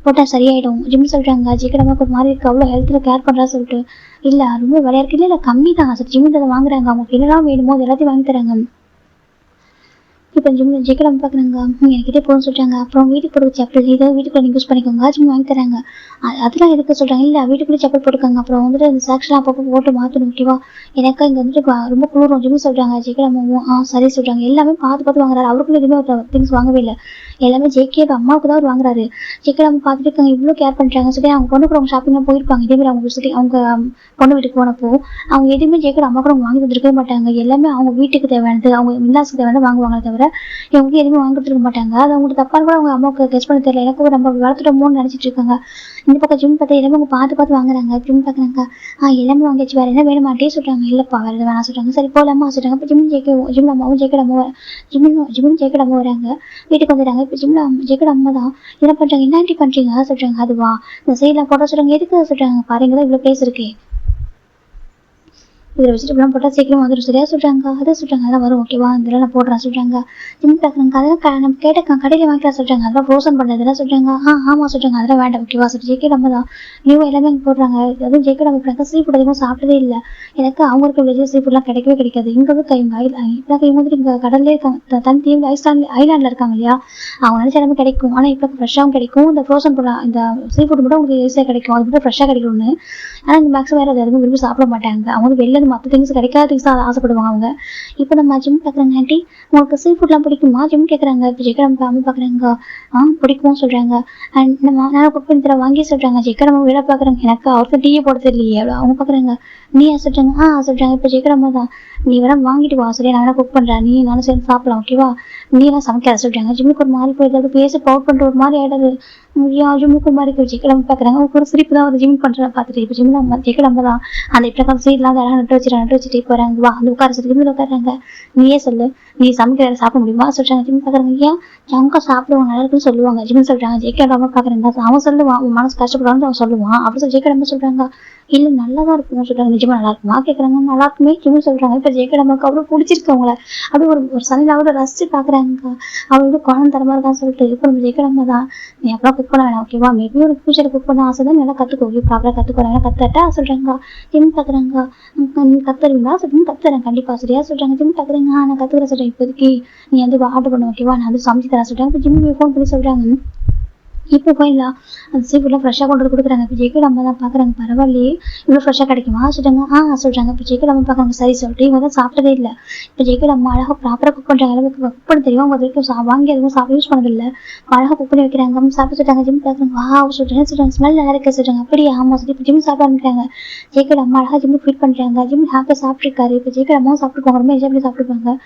[SPEAKER 1] போட்டால் சரியாயிடும் ஜிம் சொல்கிறாங்க. ஜேக்கட் அம்மாவுக்கு ஒரு மாதிரி இருக்குது, அவ்வளோ ஹெல்த்தில் கேர் பண்ணுறா சொல்லிட்டு. இல்லை ரொம்ப விலையா இருக்கு, இல்லை கம்மி தான் சார் ஜிம்மில் அதை வாங்குறாங்க. அவங்களுக்கு என்னெல்லாம் வேணுமோ அது எல்லாத்தையும் வாங்கி தராங்க. இப்போ ஜிம்ல ஜெயிக்கலாம் பார்க்குறாங்க. என்கிட்ட போகணும்னு சொல்லிட்டாங்க. அப்புறம் வீட்டுக்கு போட்டு செப்பல் ஏதாவது வீட்டுக்குள்ள நீங்கள் யூஸ் பண்ணிக்கோங்க ஜிம் வாங்கி தராங்க. அதெல்லாம் எதுக்கு சொல்கிறாங்க, இல்லை வீட்டுக்குள்ளே செப்பல் போட்டுக்காங்க. அப்புறம் வந்துட்டு அந்த செலக்ஷன் அப்பப்போ போட்டு மாற்றணும் ஓகேவா. எனக்கு இங்கே வந்துட்டு ரொம்ப குளிரும் ஜிம்னு சொல்கிறாங்க. ஜெயிக்கலாமாவும் சரி சொல்கிறாங்க. எல்லாமே பார்த்து பார்த்து வாங்குறாரு. அவருக்குள்ள எதுவுமே ஒரு திங்ஸ் வாங்கவே இல்லை. எல்லாமே ஜேகே அம்மாவுக்கு தான் அவர் வாங்குறாரு. ஜெயிக்கலாம் பார்த்துட்டு இருக்காங்க, இவ்வளோ கேர் பண்ணுறாங்க சொல்லி அவங்க பொண்ணு கூட அவங்க ஷாப்பிங்லாம் போயிருப்பாங்க. இதேமாதிரி அவங்க சொல்லி அவங்க பொண்ணு வீட்டுக்கு போனப்போ அவங்க எதுவுமே ஜெயிக்கிற அம்மா கூட வாங்கி தந்துருக்கவே மாட்டாங்க. எல்லாமே அவங்க வீட்டுக்கு தேவையானது அவங்க வில்லாசுக்கு தேவையானது வாங்குவாங்களே தவிர இவங்க எதுவுமே வாங்கி கொடுத்துருக்க மாட்டாங்க. அது அவங்களுக்கு தப்பான கூட அவங்க அம்மாவுக்கு கெஸ் பண்ண தெரியல. எனக்கு நம்ம வளர்த்துட்டோமோன்னு நினச்சிட்டு இருக்காங்க. இந்த பக்கம் ஜிம் பார்த்தா எல்லாமே அவங்க பார்த்து பார்த்து வாங்குறாங்க. ஜிம் பார்க்குறாங்க. எல்லாமே வாங்கிச்சு வேறு என்ன வேணுமாட்டே சொல்கிறாங்க. இல்லைப்பா வேறு எது வேணாம் சொல்கிறாங்க. சரி போகலாமா சொல்கிறாங்க. இப்போ ஜிம் அம்மாவும் ஜெயிக்கிற அம்மா வராங்க. வீட்டுக்கு வந்துடுறாங்க. இப்போ ஜெயிக்கிற அம்மா தான் என்ன பண்ணுறாங்க, என்னாண்டி பண்ணுறீங்க சொல்கிறாங்க. அதுவா இந்த சைட்லாம் போட சொல்கிறாங்க. எதுக்கு சொல்கிறாங்க, பாருங்க தான் இவ்வளோ பிளேஸ் இருக்கு, இதில் வெஜிடபிள்லாம் போட்டால் சீக்கிரம் வந்துடும் சரியா சொல்கிறாங்க. அதை சொல்கிறாங்க. அதெல்லாம் வரும் ஓகேவா, இதெல்லாம் நான் போடுறேன் சொல்கிறாங்க. ஜிம் பார்க்குறாங்க. அதெல்லாம் நம்ம கேட்டேன் கடையில் வாங்கிக்கலாம் சொல்கிறாங்க. அதெல்லாம் ஃப்ரோசன் பண்ணுறதுலாம் சொல்கிறாங்க. ஆமாம் சொல்கிறாங்க. அதெல்லாம் வேண்டாம் ஓகேவா சொல்லி ஜெயிக்க நம்ம தான் நியூ எல்லாமே போடுறாங்க. அதுவும் ஜெயிக்க நம்ம போடுறாங்க. சீ ஃபுட் அதிகமாக சாப்பிட்டதே இல்லை. எனக்கு அவங்களுக்கு வெளியே சீ ஃபுட்லாம் கிடைக்கவே கிடைக்காது. இங்கே வந்து இவங்க வந்துட்டு இங்கே கடல்லே இருக்காங்க. தனி தீவில் ஐலாண்டில் இருக்காங்க இல்லையா, அவங்க நினச்ச எல்லாமே கிடைக்கும். ஆனால் இப்போ ஃப்ரெஷ்ஷாகவும் கிடைக்கும். இந்த ஃப்ரோசன் போட இந்த சீ ஃபுட் மட்டும் உங்களுக்கு ஈஸியாக கிடைக்கும். அது மட்டும் ஃப்ரெஷ்ஷாக கிடைக்கும்னு. ஆனால் இந்த மேக்ஸிமம் வேறு அது எதுவும் விரும்பி சாப்பிட மாட்டாங்க. அவங்க வெளில மற்ற திங்ஸ் கிடைக்காத திங்ஸ் அதை ஆசைப்படுவாங்க அவங்க. இப்போ நம்ம ஜிம் பார்க்குறாங்க. ஆண்டி உங்களுக்கு சீ ஃபுட்லாம் பிடிக்குமா ஜிம் கேட்குறாங்க. இப்போ ஜெயிக்கிற அம்மா பார்க்குறாங்க. பிடிக்கும் சொல்கிறாங்க. அண்ட் நம்ம நான் குக் பண்ணி தர வாங்கி சொல்கிறாங்க. ஜெயிக்கிற அம்மா வேலை பார்க்குறாங்க. எனக்கு அவருக்கு டீயே போட தெரியலையே அவ்வளோ அவங்க பார்க்குறாங்க. நீயா சொல்கிறாங்க. சொல்கிறாங்க. இப்போ ஜெயிக்கிற அம்மா தான் நீ வேணா வாங்கிட்டு வா சரியா, நான் குக் பண்ணுறேன், நீ நானும் சேர்ந்து சாப்பிடலாம் ஓகேவா, நீ எல்லாம் சமைக்காத சொல்கிறாங்க. ஜிம்முக்கு ஒரு மாதிரி போயிட்டு பேசி பவுட் பண்ணிட்டு ஒரு மாதிரி ஆயிடுது. ஜிம்முக்கு ஒரு மாதிரி ஜெயிக்கிற பார்க்குறாங்க. ஒரு சிரிப்பு தான் ஒரு ஜிம் பண்ணுறேன் பார்த்துட்டு. இப்போ ஜிம்மில் நம்ம ஜெயிக்கிற அம்மா தான் அந்த இப்போ சீட்லாம் அதெல்லாம் நட்டு வச்சுட்டு போகிறாங்க. வா அந்த உட்கார சொல்லி இதில் உட்காடுறாங்க. நீயே சொல்லு, நீ சமைக்கிற சாப்பிட முடியுமா சொல்கிறாங்க. ஜிம் பார்க்குறாங்க. ஏன் ஜங்கா சாப்பிடுவாங்க நல்லா இருக்குன்னு சொல்லுவாங்க ஜிம் சொல்கிறாங்க. ஜெயிக்கிற அம்மா பார்க்குறாங்க. அவன் சொல்லுவான் உன் மனசு கஷ்டப்படுவான்னு அவன் சொல்லுவான். அப்படி சொல்லி ஜெயிக்கிற அம்மா சொல்கிறாங்க. இல்லை நல்லா தான் இருக்கும்னு சொல்கிறாங்க. நிஜமா நல்லா இருக்குமா கேட்குறாங்க. நல்லா இருக்குமே ஜிம் சொல்கிறாங்க. இப்போ ஜெயிக்கிற அம்மாவுக்கு அவ்வளோ பிடிச்சிருக்கு அவங்கள. அப்படி ஒரு சனியில் ரசிச்சு பார்க்குறாங்க. அவளோட குழந்தை தரமாக இருக்கான்னு சொல்லிட்டு. இப்போ நம்ம ஜெயிக்கிற அம்மா தான் நீ அப்புறம் குக் பண்ண வேணாம் ஓகேவா, மேபி ஒரு ஃபியூச்சர் குக் பண்ண ஆசை தான், நல்லா கற்றுக்கோ ப்ராப்பராக கற்றுக்கோ கற்றுட்டா சொல்கிறாங்க. ஜிம் பார்க்குறாங்க. நீ கற்றுருவீங்களா சொல்லுங்க. கற்றுறேன் கண்டிப்பாக சரியா சொல்கிறாங்க. ஜிம் பார்க்குறேங்க. நான் கற்றுக்கிறேன் சொல்கிறேன். இப்போதைக்கு நீ வந்து ஆர்டர் பண்ண ஓகேவா, நான் வந்து சமைச்சு தரேன் சொல்கிறாங்க. இப்போ ஜிம் ஃபோன் பண்ணி சொல்கிறாங்க. இப்போ போயிடலாம் அந்த சீஃபுட்லாம் ஃப்ரெஷ்ஷாக கொண்டு வந்து கொடுக்குறாங்க. இப்போ ஜெயிக்க நம்ம தான் பார்க்குறாங்க. பரவாயில்லையே இவ்வளோ ஃப்ரெஷ்ஷாக கிடைக்குமா சொல்கிறாங்க. சொல்கிறாங்க. இப்போ ஜெயிக்க நம்ம பார்க்குறாங்க. சரி சொல்லிட்டு இவங்க தான் சாப்பிட்டதே இல்லை. இப்போ ஜெயிக்க நம்ம அழகாக ப்ராப்பராக குக் பண்ணுறாங்க. அளவுக்கு குக் பண்ண தெரியும். அவங்க வரைக்கும் வாங்கி எதுவும் சாப்பிட யூஸ் பண்ணதில்லை. அழகாக குக் பண்ணி வைக்கிறாங்க. சாப்பிட்டு சொல்லிட்டாங்க. ஜிம் பார்க்குறாங்க. சொல்கிறாங்க ஸ்மெல் நல்லா இருக்க சொல்கிறாங்க. அப்படியே ஆமாம் சொல்லி இப்போ ஜிம் சாப்பிட ஆரம்பிக்கிறாங்க. ஜெயிக்க அம்மா அழகாக ஜிம் ஃபீட் பண்ணுறாங்க. ஜிம் ஹாப்பியாக சாப்பிட்ருக்காரு. இப்போ ஜெயிக்க அம்மாவும் சாப்பிட்டுருப்பாங்க. ரொம்ப என்ஜாய் பண்ணி சாப்பிட்டுருப்பாங்க.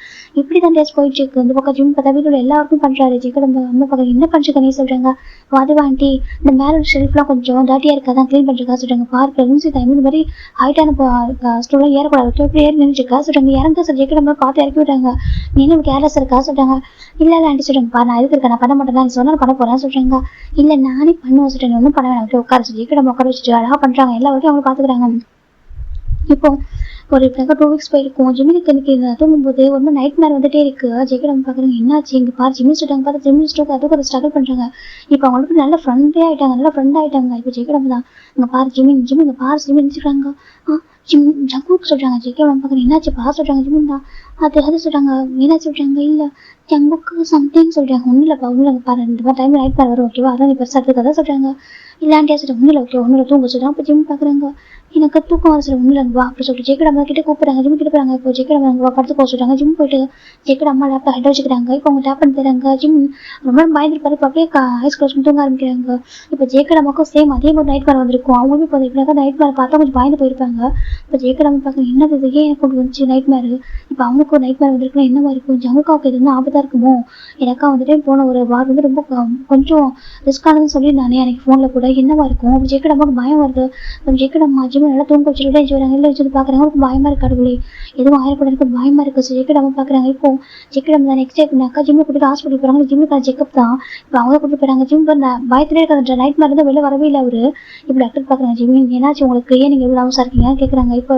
[SPEAKER 1] இப்படி தான் டேஸ்ட் போயிட்டு இருக்கு. இந்த பக்கம் ஜிம் பார்த்தா வீட்டில் எல்லாருக்கும் பண்ணுறாரு. ஜெயிக்க நம்ம அம்மா பார்க்குறாங்க. என்ன பண்ணுறீங்க நீ சொல்கிறாங்க. அதுவா ஆண்டி இந்த மேலே ஷெல்ஃப்லாம் கொஞ்சம் டர்ட்டியாக இருக்காதான் க்ளீன் பண்ணுறக்கா சொல்கிறாங்க. பார்க் ப்ரெக்னன்சி டைம் இந்த மாதிரி ஹைட்டான ஸ்டூலாம் ஏறக்கூடாது எப்படி ஏறி நின்றுருக்கா சொல்கிறாங்க. இறங்க சார் ஜெயிக்க நம்ம பார்த்து இறக்கி விட்டாங்க. நீ என்ன கேர்லெஸ் இருக்கா சொல்கிறாங்க. இல்லை ஆண்டி சொல்கிறாங்க. பாரு நான் எதுக்கு இருக்கேன், நான் பண்ண மாட்டேன், நான் சொன்னால் பண்ண போகிறேன் சொல்கிறாங்க. இல்லை நானே பண்ணுவேன் சொல்கிறாங்க. ஒன்றும் பண்ண வேணாம் உட்கார சொல்லி ஜெயிக்க நம்ம உட்கார வச்சுட்டு அழகாக பண்ணுறாங்க. எல்லா வரைக்கும் அவங்க பார்த்துக்கிறாங்க. இப்போ ஒரு 2 வீக்ஸ் போயிருக்கும். ஜிம்மினுக்கு எனக்கு இந்த தூங்கும்போது ஒன்றும் நைட் மேர் வந்துட்டே இருக்கு. ஜெயிக்க நம்ம பார்க்குறாங்க. என்னாச்சு இங்கே பாரு ஜிம்மி ஸ்டூட்டாங்க பார்த்து ஜிம்மி ஸ்டூக்கு அதுக்கு அதை ஸ்ட்ரகிள் பண்ணுறாங்க. இப்போ அவங்களுக்கு நல்ல ஃப்ரெண்டே ஆகிட்டாங்க. நல்ல ஃப்ரெண்ட் ஆகிட்டாங்க. இப்போ ஜெயிக்க நம்ம தான் இங்கே பாரு ஜிம்மின் இங்கே பாரு ஜிம்மி நினச்சிக்கிறாங்க. ஜங்குக்கு சொல்கிறாங்க. ஜெயிக்க நம்ம பார்க்குறேன். என்னாச்சு பா சொல்கிறாங்க. ஜிம்மின் தான் அது சொல்கிறாங்க. என்னாச்சு சொல்கிறாங்க. இல்லை ஜங்குக்கு சம்திங் சொல்கிறாங்க. ஒன்றும் இல்லைப்பா ஒன்றும் இல்லை பாரு இந்த மாதிரி டைம் நைட் மேர் வரும் ஓகேவா, அதான் நீ பெருசாக எடுத்துக்காத சொல்கிறாங்க. இல்லாண்டியா சொல்கிறாங்க. ஒன்றும் இல்லை ஓகே ஒன்றும் இல்லை தூங்க சொல்கிறாங்க. இப்போ ஜிம் பார்க்குறாங்க. எனக்கு தூக்கம் வர சொல்ல ஒன்றும் இல்லைங்க அப்படி சொல்லிட்டு ஜெயிக்க அம்மா கிட்டே கூப்பிட்றாங்க. ஜிம் கிட்ட போகிறாங்க. இப்போ ஜெயிக்க அம்மா படுத்து போக சொல்கிறாங்க. ஜிம் போயிட்டு ஜெயிக்க அம்மா லேப்டாப் ஹெட் வச்சுக்கிறாங்க. இப்போ அவங்க டேப் பண்ணி தராங்க. ஜிம் ரொம்ப பயந்துருப்பாரு. இப்போ அப்படியே ஐஸ் க்ளோஸ் பண்ணி தூங்க ஆரம்பிக்கிறாங்க. இப்போ ஜெயிக்க அம்மாக்கும் சேம் அதே மாதிரி நைட் மேலே வந்திருக்கும். அவங்களும் இப்போ இப்படினாக்கா நைட் மேலே பார்த்தா கொஞ்சம் பயந்து போயிருப்பாங்க. இப்போ ஜெயிக்க அம்மா பார்க்குறேன். என்னது இது ஏன் எனக்கு கொண்டு வந்துச்சு நைட் மேரு, இப்போ அவனுக்கு ஒரு நைட் மேலே வந்திருக்குன்னா என்ன மாதிரி இருக்கும், ஜங்குக்காவுக்கு எதுவும் ஆபத்தாக இருக்குமோ, எனக்கா வந்துட்டு போன ஒரு வார் வந்து ரொம்ப கொஞ்சம் ரிஸ்கானதுன்னு சொல்லி நானே அன்றைக்கி ஃபோனில் கூட என்னவா இருக்கும். அப்படி ஜெயிக்க அம்மாவுக்கு பயம் வருது. ஜெயிக்க அம்மா ஜிம் நல்லா தூங்க வச்சுட்டு வராங்க. இல்லை வச்சுட்டு பார்க்குறாங்க. அவங்களுக்கு பயமாக இருக்கு. கடவுளே எதுவும் ஆயிரக்கூட எனக்கு பயமாக இருக்குது. ஸோ ஜெயிக்க அம்மா பார்க்குறாங்க. இப்போ ஜெயிக்க அம்மா தான் நெக்ஸ்ட் டே பண்ணாக்கா ஜிம்மை கூட்டிட்டு ஹாஸ்பிட்டல் போகிறாங்க. ஜிம்முக்கான செக்அப் தான் இப்போ அவங்க கூட்டிட்டு போகிறாங்க. ஜிம் பயத்திலே இருக்காது. நைட் மேலே தான் வெளில வரவே இல்லை அவரு. இப்போ டாக்டர் பார்க்குறாங்க. ஜிம் என்னாச்சு உங்களுக்கு, ஏன் நீங்கள் எவ்வளோ அவசரம் இருக்கீங்கன்னு கேட்குறாங்க. இப்போ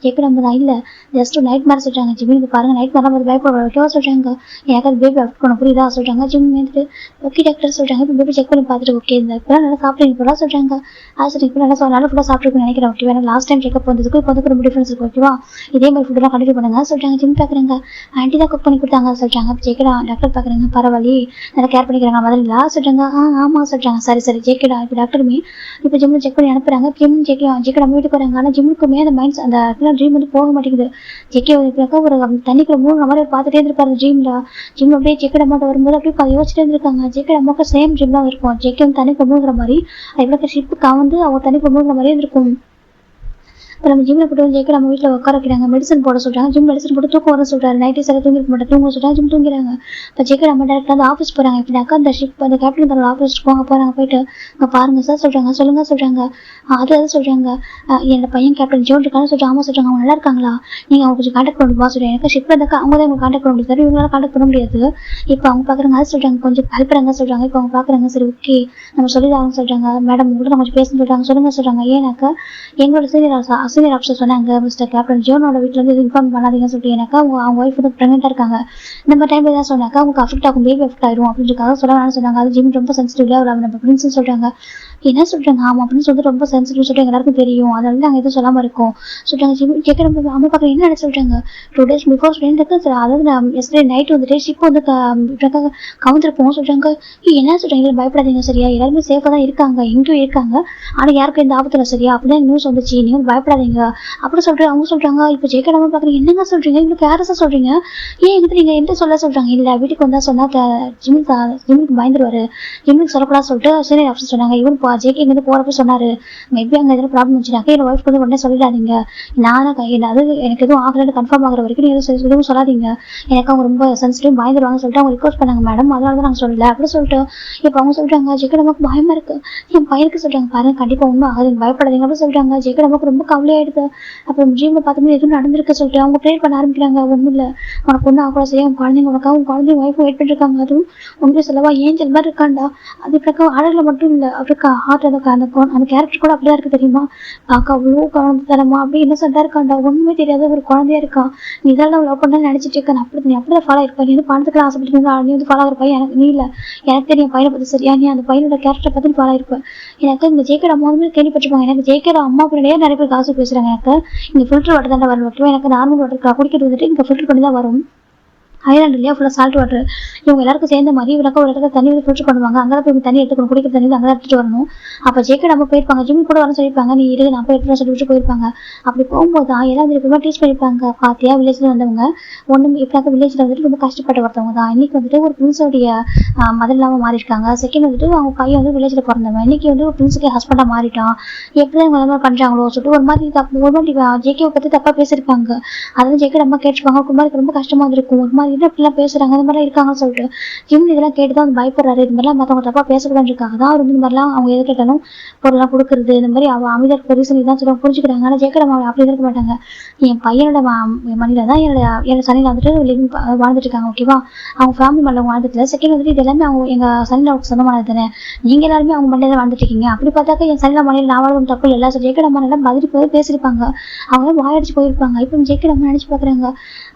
[SPEAKER 1] ஜேக்கோட அம்மா தான் இல்லை ஜஸ்ட் நைட் மேரே சொல்கிறாங்க. ஜிம்முக்கு பாருங்க நைட் மேரே வந்து பயப்பட வைக்கவா சொல்கிறாங்க. எனக்கு அது பேபி அஃபெக்ட் பண்ண புரியுதா சொல்கிறாங்க. ஜிம் வந்துட்டு ஓகே டாக்டர் சொல்கிறாங்க. இப்போ பேபி செக் பண்ணி பார்த்துட்டு ஓகே இந்த இப்போ நல்லா சாப்பிட்டு போடா சொல்கிறாங்க. அது சரி இப்போ நல்லா ஃபுல்லாக சாப்பிட்டுருக்குன்னு நினைக்கிறேன். ஓகேவா எனக்கு லாஸ்ட் டைம் செக்அப் வந்ததுக்கு இப்போ வந்து ரொம்ப டிஃப்ரென்ஸ் இருக்குது. ஓகேவா இதே மாதிரி ஃபுட்டெல்லாம் கண்டினியூ பண்ணுங்க சொல்கிறாங்க. ஜிம் பார்க்குறாங்க. ஆண்டி தான் குக் பண்ணி கொடுத்தாங்க சொல்கிறாங்க. இப்போ ஜேக்கடா டாக்டர் பார்க்குறாங்க. பரவாயில்ல நல்லா கேர் பண்ணிக்கிறாங்க முதல்ல சொல்கிறாங்க. ஆமாம் சொல்கிறாங்க. சரி ஜேக்கடா இப்போ டாக்டருமே இப்போ ஜிம்மில் செக் பண்ணி அனுப்புகிறாங்க. ஜிம் ஜேக்கடா நம்ம வீட்டுக்கு வராங்க. ஆனால் ஜிம்முக்குமே அந்த மைண்ட்ஸ் அந்த ட்ரீம் வந்து போக மாட்டேங்குது. ஜேக்கே ஒரு தண்ணிக்குள்ள மூணு மாதிரி பார்த்துட்டே இருந்திருப்பாரு ஜிம் அப்படியே ஜேக்கட் அம்மாட்ட வரும்போது அப்படியே யோசிச்சுட்டே இருந்திருக்காங்க. ஜேக்கட் அம்மாவுக்கு சேம் ஜிம் தான் இருக்கும். ஜேக்கே வந்து தண்ணிக்குள்ள மூழ்கிற மாதிரி எவ்வளோ ஷிப்பு கவந்து அவங்க தண்ணிக்குள்ள மூழ்கிற மாதிரியே இருக்கும். இப்போ நம்ம ஜிம்மில் போட்டு ஜேக்கட் நம்ம வீட்டில் உட்கார வைக்கிறாங்க. மெடிசன் போட சொல்கிறாங்க. ஜிம் மெடிசன் போட்டு தூக்கம் வர சொல்கிறாரு. நைட்டு சில தூங்கிருக்க மாட்டேன் தூங்க சொல்கிறாங்க. ஜிம் தூங்கிறாங்க. இப்போ ஜேக்கட் நம்ம டேரக்டாக வந்து ஆஃபீஸ் போகிறாங்க. எப்படின்னாக்கா அந்த ஷிப் அந்த கேப்டன் தன்னோட ஆஃபீஸ் போகிறாங்க. போயிட்டு அங்கே பாருங்க சார் சொல்கிறாங்க. சொல்லுங்க சொல்கிறாங்க. அது சொல்கிறாங்க. என்னோட பையன் கேப்டன் ஜோன் இருக்கான்னு சொல்லிட்டு ஆமாம் சொல்கிறாங்க. அவங்க நல்லா இருக்காங்களா நீங்கள் அவங்க கொஞ்சம் கான்டாக்ட் பண்ணி பா சொல்கிறேன். எனக்கு ஷிப்பில் இருந்தாக்கா அவங்க தான் உங்களுக்கு கான்டாக்ட் பண்ண முடியாது. இவங்களால கான்டாக்ட் பண்ண முடியாது. இப்போ அவங்க பார்க்குறாங்க. அது சொல்கிறாங்க கொஞ்சம் ஹெல்ப் பண்ணுங்க சொல்கிறாங்க. இப்போ அவங்க பார்க்குறாங்க. சரி ஓகே நம்ம சொல்லிதாங்க சொல்கிறாங்க. மேடம் உங்கள்கிட்ட நான் கொஞ்சம் பேசணும்னு சொல்கிறாங்க. சொல்கிறாங்க. ஏன்னாக்கா எங்களோட சீனியர் ஆஃபீஸர் சொன்னாங்க மிஸ்டர் கேப்டன் ஜோனோட வீட்டில் வந்து இன்ஃபார்ம் பண்ணாதீங்கன்னு சொல்லிட்டு எனக்கு அவங்க ஒய்ஃப் வந்து ப்ரெக்னெண்ட்டாக இருக்காங்க. இந்த மாதிரி டைமில் தான் சொன்னாக்கா அவங்க அஃபெக்ட் ஆகும் பேபி அஃபெக்ட் ஆயிடும் அப்படின்றக்காக சொன்னாங்க. அது ஜிம் ரொம்ப சென்சிட்டிவ்ல அவர் நம்ம பிரின்ஸ்னு சொல்கிறாங்க. என்ன சொல்கிறாங்க ஆமாம் அப்படின்னு சொல்லிட்டு ரொம்ப சென்சிட்டிவ் சொல்லிட்டு எல்லாருக்கும் தெரியும். அதனால நாங்கள் எதுவும் சொல்லாமல் இருக்கோம் சொல்கிறாங்க. ஜிம் கேட்குற அம்மா பார்க்குறேன் என்ன சொல்கிறாங்க. 2 days பிஃபோர் ஃப்ரெண்டுக்கு அதாவது நான் எஸ்டே நைட் வந்துட்டு ஷிப் வந்து கவுந்திருப்போம் சொல்கிறாங்க. என்ன சொல்கிறாங்க இதில் பயப்படாதீங்க சரியா எல்லாருமே சேஃபாக தான் இருக்காங்க எங்கேயும் இருக்காங்க. ஆனால் யாருக்கும் எந்த ஆபத்தில் சரியா அப்படிதான் நியூஸ் வந்துச்சு நீங்கள் வந்து பயப்படாதீங்க அப்படி சொல்கிறேன். அவங்க சொல்கிறாங்க. இப்போ ஜேக்கட் அம்மா பார்க்குறீங்க என்னங்க சொல்கிறீங்க இவ்வளோ கேரஸாக சொல்கிறீங்க ஏன் எங்கிட்ட நீங்கள் என்கிட்ட சொல்ல சொல்கிறாங்க. இல்லை வீட்டுக்கு வந்தால் சொன்னால் ஜிம்முக்கு பயந்துருவார் ஜிம்முக்கு சொல்லக்கூடாது சொல்லிட்டு சீனியர் ஆஃபீஸர் சொன்னாங்க. இவன் ஜேகே இங்கே போகிறப்ப சொன்னார் மேபி அங்கே எதுவும் ப்ராப்ளம் வச்சுனாக்கா என்னோட ஒய்ஃப்க்கு வந்து உடனே சொல்லிடாதீங்க. நான் அது எனக்கு எதுவும் ஆகலன்னு கன்ஃபார்ம் ஆகிற வரைக்கும் நீங்கள் எதுவும் சொல்லாதீங்க. எனக்கு அவங்க ரொம்ப சென்சிட்டிவ் பயந்துருவாங்க சொல்லிட்டு அவங்க ரிக்வஸ்ட் பண்ணாங்க மேடம் அதனால தான் நாங்கள் சொல்லலை அப்படி சொல்லிட்டு இப்போ அவங்க சொல்கிறாங்க. ஜேக்கட் அம்மாவுக்கு பயமாக இருக்குது. என் பையனுக்கு சொல்கிறாங்க பாருங்க கண்டிப்பாக ஒன்றும் ஆகாது பயப்படாதீங்க அப்படின்னு சொல்கிறாங்க. ஜேக்கட் அம்மாவுக்கு ரொம்ப கவலையாயிடுது. அப்புறம் ஜிம்மில் பார்த்தோம்னா எதுவும் நடந்திருக்கு சொல்லிட்டு அவங்க ப்ரேயர் பண்ண ஆரம்பிக்கிறாங்க. ஒன்றும் இல்லை உனக்கு ஒன்றும் ஆகக்கூட செய்ய உன் குழந்தைங்க உனக்காக உன் குழந்தைங்க ஒய்ஃபும் வெயிட் பண்ணிருக்காங்க. அதுவும் ஒன்றும் சொல்லவா ஏஞ்சல் மாதிரி இருக்காண்டா அது இப்படிக்கா அழகில் மட்டும் இல்லை அப்படிக்கா ஹார்ட் அந்த கேரக்டர் கூட அப்படிதான் இருக்கு தெரியுமா பார்க்க அவ்வளோ குழந்தை தரமா அப்படி இன்னசென்ட்டாக இருக்காண்டா ஒன்றுமே தெரியாத ஒரு குழந்தையா இருக்கான். நீ இதெல்லாம் லவ் பண்ணு நினச்சிட்டு இருக்க நீ அப்படிதான் ஃபாலோ இருப்பா. நீ வந்து பணத்துக்குலாம் ஆசைப்பட்டு நீ வந்து ஃபாலோ ஆகிற பையன் எனக்கு நீ இல்லை எனக்கு தெரியும் பையனை பற்றி சரியா நீ அந்த பையனோட கேரக்டரை பற்றி ஃபாலோ இருப்பேன். எனக்கு இந்த ஜேக்கட் அம்மா வந்து கேள்விப்பட்டிருப்பாங்க. எனக்கு ஜேக்கட் அம்மா பின்னாடியே நிறைய பேர் காசு பேசுகிறாங்க. எனக்கு இங்கே ஃபில்டர் வாட்டர் தான் வரும் ஓகேவா எனக்கு நார்மல் வாட்டர் குடிக்கிறது வந்துட்டு இங்கே ஃபில்டர் பண்ணி தான் வரும். ஐலாண்ட் இல்லையா ஃபுல்லாக சால்ட் வாட்டர் இவங்க எல்லாருக்கும் சேர்ந்த மாதிரி இவனுக்கு ஒரு இடத்துல தண்ணி வந்து ஃபில்டர் பண்ணுவாங்க. அங்கே போய் தண்ணி எடுத்துக்கணும் குடிக்கிற தண்ணி அங்கே எடுத்துட்டு வரணும். அப்போ ஜேக்கட் நம்ம போயிருப்பாங்க ஜிம் கூட வர சொல்லியிருப்பாங்க. நீ இரு நான் போய் எடுத்துட்டு சொல்லிட்டு போயிருப்பாங்க. அப்படி போகும்போது தான் எல்லாம் திருப்பி டீச் பண்ணியிருப்பாங்க. பாத்தியா வில்லேஜில் வந்தவங்க ஒன்றும் இப்போனாக்க வில்லேஜில் வந்துட்டு ரொம்ப கஷ்டப்பட்டு வரவங்க தான். இன்னைக்கு வந்துட்டு ஒரு பிரின்ஸோடைய மதர் இல்லாமல் மாறியிருக்காங்க. செகண்ட் வந்துட்டு அவங்க பையன் வந்து வில்லேஜில் பிறந்தவன் இன்னைக்கு வந்து ஒரு பிரின்ஸுக்கு ஹஸ்பண்டாக மாறிட்டான். எப்படி அவங்க மாதிரி பண்ணுறாங்களோ சொல்லிட்டு ஒரு மாதிரி ஜேகேவை பற்றி தப்பாக பேசியிருப்பாங்க. அதெல்லாம் ஜேக்கட் அம்மா கேட்டுருப்பாங்க. ஒரு மாதிரி ரொம்ப கஷ்டமாக இருந்திருக்கும். ஒரு மாதிரி இப்படிலாம் பேசுறாங்க இந்த மாதிரிலாம் இருக்காங்கன்னு சொல்லிட்டு ஜிம் இதெல்லாம் கேட்டுதான் வந்து பயப்படுறாரு. இது மாதிரிலாம் மற்றவங்க தப்பா பேசக்கூடாதுன்னு இருக்காங்க தான் அவர் இந்த மாதிரிலாம் அவங்க எது கேட்டாலும் பொருள்லாம் கொடுக்குறது இந்த மாதிரி அவ அமைதியாக ரீசன் இதான் சொல்லி புரிஞ்சுக்கிறாங்க. ஆனால் ஜேக்கட் அப்படி இருக்க மாட்டாங்க. என் பையனோட மணியில தான் என்னோட சனியில் வந்துட்டு லிவிங் வாழ்ந்துட்டு இருக்காங்க ஓகேவா அவங்க ஃபேமிலி மண்ணில் வாழ்ந்துட்டு. செகண்ட் வந்துட்டு இது எல்லாமே அவங்க எங்க சனியில் அவங்களுக்கு சொந்தமானது தானே நீங்க எல்லாருமே அவங்க மண்ணில தான் வாழ்ந்துட்டு இருக்கீங்க. அப்படி பார்த்தாக்கா என் சனியில் மண்ணில் நான் வாழ்ந்து தப்பு இல்லை ஜேக்கட் அம்மா நல்லா பதில் போய் பேசியிருப்பாங்க. அவங்க வாயடிச்சு போயிருப்பாங்க. இப்போ ஜேக்கட் அம்மா நினைச்சு பாக்குறாங்க.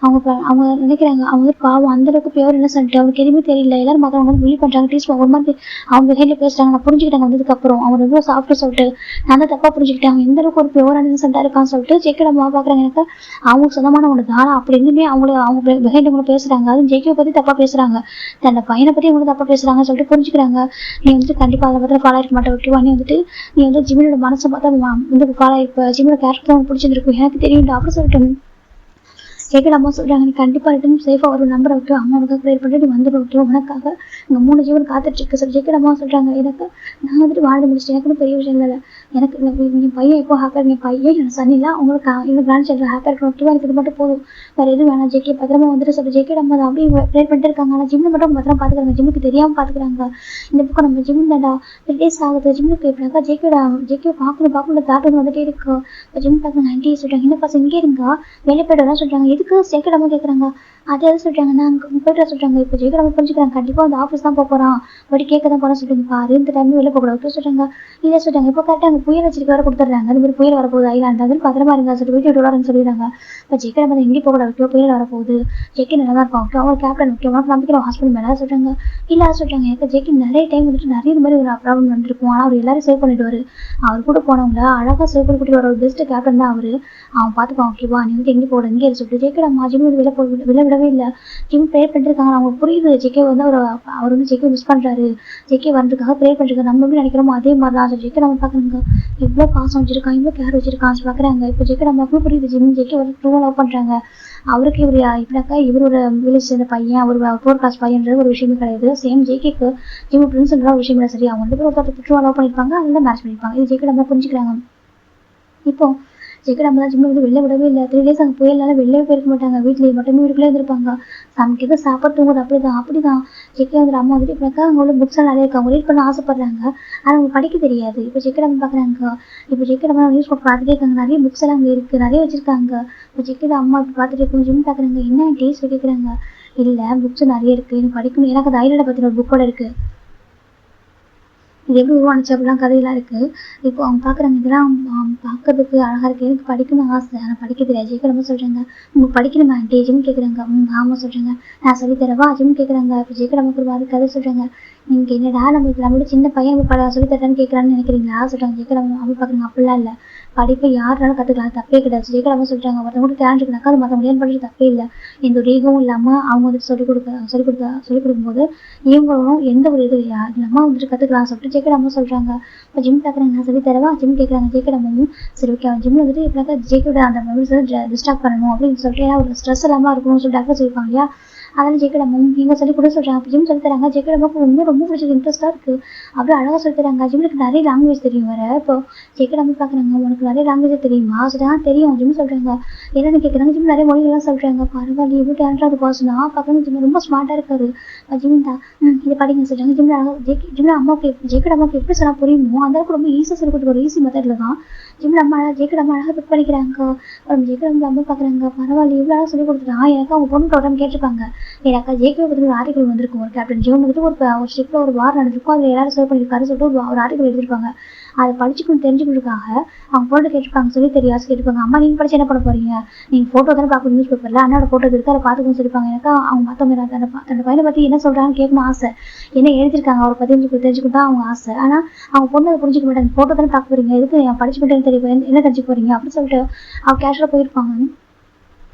[SPEAKER 1] அவங்க நினைக்கிறாங்க அவங்க பாவம் அந்த அளவுக்கு பியூர் இன்னசென்ட் அவங்களுக்கு எதுவுமே தெரியல. எல்லாரும் மற்றவங்க வந்து பிலீவ் பண்றாங்க டீச் ஒரு மாதிரி அவங்க கையில பேசுறாங்க. நான் புரிஞ்சுக்கிட்டாங்க வந்ததுக்கு அப்புறம் அவங்க ரொம்ப சாஃப்ட் சொல்லிட்டு நான் தான் தப்பா புரிஞ்சுக்கிட்டேன். அவங்க எந்த அளவுக்கு ஒரு பியூர் இன்னசென்ட்டா இருக்கான்னு சொல்லிட்டு ஜேக்கட் அம்மா பாக்குறாங்க. எனக்கு அவங்களுக்கு சொந்தமான ஒன்று தான். ஆனால் அப்படி இருந்துமே அவங்க பிஹைண்ட் பேசுறாங்க. அதுவும் ஜேகே பத்தி தப்பா பேசுறாங்க. அந்த பையனை பத்தி அவங்க தப்பா பேசுறாங்கன்னு சொல்லிட்டு புரிஞ்சுக்கிறாங்க. நீ வந்துட்டு கண்டிப்பா அதை பத்தி ஃபாலோ இருக்க மாட்டேன் ஓகேவா நீ வந்து ஜிம்மினோட மனசை பார்த்தா வந்து ஃபாலோ இருப்ப ஜிம்மினோட கேரக்டர் அவங்க பிடிச்சிருக்கும் எனக்கு தெரியும் அப்படி சொல்லிட்டு ஜேக்கட் அம்மா சொல்கிறாங்க நீ கண்டிப்பாக ரிட்டன் சேஃபாக ஒரு நம்பரை ஓகே அம்மாவுக்கு க்ரியேட் பண்ணிட்டு நீ வந்துடும் ஓகே உனக்காக இங்கே 3 ஜீவன் காத்துட்ருக்கு சொல்லி ஜேக்கட் அம்மா சொல்கிறாங்க. எனக்கு நான் வந்துட்டு வாழ்ந்து முடிச்சிட்டேன் எனக்கு பெரிய விஷயம் இல்லை. எனக்கு என் பையன் எப்போ ஹாப்பியாக என் பையன் என் சன்னிலாம் அவங்களுக்கு எங்கள் கிராண்ட் சைல்டு ஹாப்பியாக இருக்கணும் ஓகேவா எனக்கு இது மட்டும் போதும் வேறு எதுவும் வேணாம். ஜேகே பத்திரமா வந்துட்டு சொல்லி ஜேக்கட் அம்மா தான் அப்படியே ப்ரேட் பண்ணிட்டு இருக்காங்க. ஆனால் ஜிம்மில் மட்டும் பத்திரமா பார்த்துக்கிறாங்க. ஜிம்முக்கு தெரியாமல் பார்த்துக்கிறாங்க. இந்த பக்கம் நம்ம ஜிம் தாண்டா 3 days ஆகுது ஜிம்முக்கு எப்படினாக்கா ஜேகே பார்க்கணும் தாட்டு வந்துட்டே இருக்கு. இப்போ ஜிம் பார்க்குறாங்க ஆண்டி சொல்கிறாங்க என்ன பசங்க இங்கே இருங்க வெளியே போய்ட்டு சொல்கிறாங்க எதுக்கு ஜெயக்கிழமை கேட்குறாங்க. அதே சொல்றாங்கன்னா போயிட்டு சொல்றாங்க. இப்போ ஜெயக்கிழமை புரிஞ்சுக்கிறாங்க, கண்டிப்பா அந்த ஆஃபீஸ் தான் போறான், பட் கேட்க தான் போறான்னு சொல்லிட்டு பாரு இந்த டைம் வெளில போகக்கூடாது சொல்றாங்க. இதை சொல்றாங்க. இப்போ கரெக்டாக அங்கே புயல் வச்சிருக்க வர கொடுத்துட்றாங்க. அது மாதிரி புயல் வரப்போகுது ஐலாண்டு, அது பத்திரமா இருங்க சொல்லிட்டு வீட்டு விடுவாருன்னு சொல்லிடுறாங்க. இப்போ ஜெயக்கிழமை எங்கேயும் போகக்கூடாது, ஓகே புயல் வரப்போகுது, ஜெய்கி நல்லா தான் இருப்பான், ஓகே அவங்க கேப்டன், ஓகே உனக்கு நம்பிக்கை ஹாஸ்பிட்டல் மேலே சொல்றாங்க. இல்லை சொல்றாங்க, எனக்கு ஜெய்கி நிறைய டைம் வந்துட்டு நிறைய இது மாதிரி ஒரு ப்ராப்ளம் வந்துருக்கும், ஆனால் அவர் எல்லாரும் சேவ் பண்ணிட்டு அவர் கூட போனவங்கள அழகாக சேவ் பண்ணி கூட்டிட்டு வர ஒரு பெஸ்ட் கேப்டன் தான் அவரு, அவன் பார்த்துப்பான், ஓகேவா நீ வந்து எங்கே போட இங்கே சொல்லிட்டு ஜெய்கிடம்மா ஜிம் வந்து வெளில விடவே இல்லை. ஜிம் ப்ரேயர் பண்ணிருக்காங்க, அவங்க புரியுது ஜெய்கே வந்து அவர் வந்து ஜெய்கே மிஸ் பண்றாரு, ஜெய்கே வர்றதுக்காக ப்ரேயர் பண்ணிருக்காரு, நம்ம எப்படி நினைக்கிறோமோ அதே மாதிரி தான் ஜெய்கே நம்ம பாக்குறாங்க. இவ்வளோ பாசம் வச்சிருக்கான், இவ்வளோ கேர் வச்சிருக்கான்னு பாக்குறாங்க. இப்போ ஜெய்கே நமக்கு புரியுது ஜிம் ஜெய்கே வந்து ட்ரூவா லவ் பண்றாங்க. அவருக்கு இவர் இப்படினாக்கா இவர் ஒரு வில்லேஜ் சேர்ந்த பையன், அவர் ஃபோர் கிளாஸ் பையன்றது ஒரு விஷயமே கிடையாது. சேம் ஜெய்கேக்கு ஜிம் பிரின்ஸ்ன்ற ஒரு விஷயம் இல்லை. சரி அவங்க வந்து ஒருத்தர் ட்ரூவா லவ் பண்ணிருப்பாங்க, அதில் மேட்ச் பண்ணிருப்பாங்க. இது ஜெய்கே நம்ம புரிஞ்சுக்கிறாங்க. இப்போ ஜெய்கே நம்ம தான் ஜிம்ல வந்து வெளில விடவே இல்லை. 3 days அங்கே புயல்னால வெளியே போயிருக்க மாட்டாங்க, வீட்லேயே மட்டுமே வீட்டுக்குள்ளே இருந்திருப்பாங்க. நமக்கு எதுவும் சாப்பாடு தூங்குது அப்படிதான் ஜெய்கே வந்து அம்மா வந்துட்டு இப்படினாக்கா அவங்க உள்ள புக்ஸ் எல்லாம் நிறைய இருக்கு, அவங்க ரீட் பண்ண ஆசைப்படுறாங்க, ஆனால் அவங்க படிக்க தெரியாது. இப்போ ஜெய்கே நம்ம பார்க்குறாங்க. இப்போ ஜெய்கே நம்ம நியூஸ் பேப்பர் பார்த்துட்டே இருக்காங்க, நிறைய புக்ஸ் எல்லாம் அங்கே இருக்கு, நிறைய வச்சிருக்காங்க. இப்போ ஜெய்கே அம்மா இப்படி பார்த்துட்டு இருக்கும் ஜிம் பார்க்குறாங்க. என்ன டேஸ்ட் கேட்குறாங்க. இல்லை புக்ஸ் நிறைய இருக்கு, எனக்கு படிக்கணும், எனக்கு அந்த ஐலாண்டை பற்றின ஒரு புக்கோட இருக்கு, இது எப்படி உருவானுச்சு அப்படிலாம் கதையெல்லாம் இருக்கு. இப்போ அவங்க பார்க்குறாங்க, இதெல்லாம் பார்க்கறதுக்கு அழகா இருக்கு, எனக்கு படிக்கணும்னு ஆசை, ஆனால் படிக்க தெரியாது. ஜெய்கே ரொம்ப சொல்றாங்க, உங்களுக்கு படிக்கணுமா ஆண்டி ஜிம் கேட்குறாங்க. ஆமா சொல்றாங்க, நான் சொல்லி தரவா ஜிம் கேட்குறாங்க. இப்போ ஜெய்கே நமக்கு ஒரு மாதிரி கதை சொல்றாங்க. நீங்க என்னடா நம்மளோட சின்ன பையன் சொல்லி தரேன்னு கேட்குறான்னு நினைக்கிறீங்களா சொல்றாங்க. ஜெய்கே நம்ம அப்படி பார்க்குறாங்க. அப்படிலாம் இல்லை, படிப்பை யாருனாலும் கற்றுக்கலாம், தப்பே கிடையாது. ஜெய்கே நம்ம சொல்றாங்க, ஒருத்தவங்க டேலண்ட் இருக்குனாக்கா அது மற்ற முடியாது படிச்சு தப்பே இல்லை, எந்த ஒரு ஈகவும் இல்லாமல் அவங்க வந்துட்டு சொல்லிக் கொடுக்கும்போது இவங்களும் எந்த ஒரு இது இல்லாமல் வந்துட்டு கற்றுக்கலாம் சொல்லிட்டு ஜெய்கே நம்ம சொல்றாங்க. இப்போ ஜிம் பார்க்குறாங்க, நான் சொல்லி தரவா ஜிம் கேட்குறாங்க. ஜெய்கே நம்ம சரி ஓகே அவன் ஜிம்ல வந்துட்டு இப்படினாக்கா ஜெய்கேட அந்த மெமரிஸ் டிஸ்ட்ராக்ட் பண்ணணும் அப்படின்னு சொல்லிட்டு ஏன்னா ஒரு ஸ்ட்ரெஸ் இல்லாமல் இருக்கணும்னு சொல்லி டாக்டர் சொல்லியிருப்பாங்க இல்லையா, அதனால ஜெய்கே நம்ம நீங்க சொல்லி கூட சொல்றாங்க. அப்போ ஜிம் சொல்லி தராங்க. ஜெய்கே நமக்கு ரொம்ப பிடிச்சது, இன்ட்ரெஸ்டா இருக்கு, அப்படியே அழகா சொல்லி தராங்க. ஜிம்லுக்கு நிறைய லாங்குவேஜ் தெரியும் வேற. இப்போ ஜெய்கே நம்ம பார்க்குறாங்க, உனக்கு நிறைய லாங்குவேஜ் தெரியுமா சொல்றாங்க. தெரியும் ஜிம் சொல்றாங்க. என்னன்னு கேட்குறாங்க. ஜிம் நிறைய மொழிகள்லாம் சொல்றாங்க. பரவாயில்ல இவ்வளோ டேலண்டாக பர்சனா பார்க்குறாங்க. ஜிம் ரொம்ப ஸ்மார்ட்டா இருக்காரு. ஜிம் தான் இதை படிங்க சொல்றாங்க. ஜிம்ல அம்மாவுக்கு ஜெய்கே அம்மாவுக்கு எப்படி சொன்னா புரியுமோ அந்த அளவுக்கு ரொம்ப ஈஸியாக சொல்லி கொடுக்குற ஒரு ஈஸி மெத்தட்ல தான் ஜிம்ல அம்மா ஜெய்கே அம்மா அழகாக பிக் பண்ணிக்கிறாங்க. ஜெய்கே அம்மா பார்க்குறாங்க. பரவாயில்ல இவ்வளோ அழகாக சொல்லி கொடுத்துட்டான், எனக்கு அவங்க பொண்ணு ப்ரோக்ராம் கேட்டிருப்பாங்க. எனக்கு ஜெய்கே பற்றி ஒரு ஆர்டிகல் வந்திருக்கும், ஒரு கேப்டன் ஜிம் வந்துட்டு ஒரு ஷிப்ல ஒரு வார் நடந்திருக்கும், அதில் எல்லாரும் சேவ் பண்ணியிருக்காரு சொல்லிட்டு ஒரு ஆர்டிகல் எழுதிருப்பாங்க. அதை படிச்சுக்கணும் தெரிஞ்சுக்கிறதுக்காக அவங்க போட்டோ கேட்டிருப்பாங்க, சொல்லி தெரியாது கேட்டிருப்பாங்க. அம்மா நீங்க படிச்சு என்ன பண்ண போறீங்க, நீங்க போட்டோ தானே பார்க்கணும் நியூஸ் பேப்பர்ல, அண்ணாவோட போட்டோ இருக்கு அதை பார்த்துக்கணும்னு சொல்லிப்பாங்க. எனக்கு அவங்க மற்றவங்க தன்னோட பையனை பத்தி என்ன சொல்றாங்கன்னு கேட்கணும் ஆசை, என்ன எழுதிருக்காங்க அவரை பத்தி தெரிஞ்சுக்கிட்டா அவங்க ஆசை. ஆனா அவங்க பொண்ணு அதை புரிஞ்சுக்க மாட்டாங்க, போட்டோ தானே பார்க்க போறீங்க, எதுக்கு படிச்சு மட்டும் தெரியும் என்ன தெரிஞ்சு போறீங்க அப்படின்னு சொல்லிட்டு அவங்க கேஷுவலா போயிருப்பாங்க.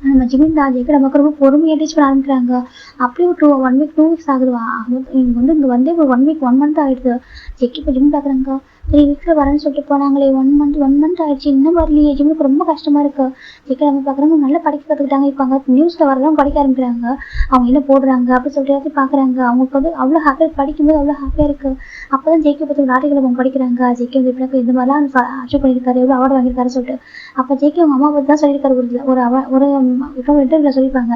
[SPEAKER 1] நம்ம ஜிமின் தான் ஜெய்கே நமக்கு ரொம்ப பொறுமையாக டீச் பண்ண ஆரம்பிக்கிறாங்க. அப்படியே ஒரு 1 week 2 weeks ஆகுதுவா, இங்கே வந்து ஒரு 1 week 1 month ஆயிடுது. ஜெய்கே இப்போ ஜிம் பார்க்குறாங்க. 3 weeks வரேன்னு சொல்லிட்டு போனாங்களே, 1 month ஆயிடுச்சு, இன்னும் வரலையே, ஜிம்முக்கு ரொம்ப கஷ்டமா இருக்கு. ஜெய்கே நம்ம பார்க்குறாங்க, நல்லா படிக்க கற்றுக்கிட்டாங்க. இப்போ அங்கே நியூஸ்ல வரதான் படிக்க ஆரம்பிக்கிறாங்க, அவங்க என்ன போடுறாங்க அப்படின்னு சொல்லிட்டு எல்லாத்தையும் பார்க்குறாங்க. அவங்களுக்கு வந்து அவ்வளோ ஹாப்பியாக படிக்கும்போது அவ்வளோ ஹாப்பியாக இருக்கு. அப்போதான் ஜெய்கே பற்றி ஒரு ஆர்டிகல் அவங்க படிக்கிறாங்க. ஜெய்கே வந்து இப்படி இந்த மாதிரிலாம் அச்சீவ் பண்ணியிருக்காரு, எவ்வளோ அவார்டு வாங்கியிருக்காரு சொல்லிட்டு. அப்போ ஜெய்கே அவங்க அம்மா பற்றி தான் சொல்லியிருக்காரு. ஒரு இன்டர்வியூல சொல்லியிருப்பாங்க,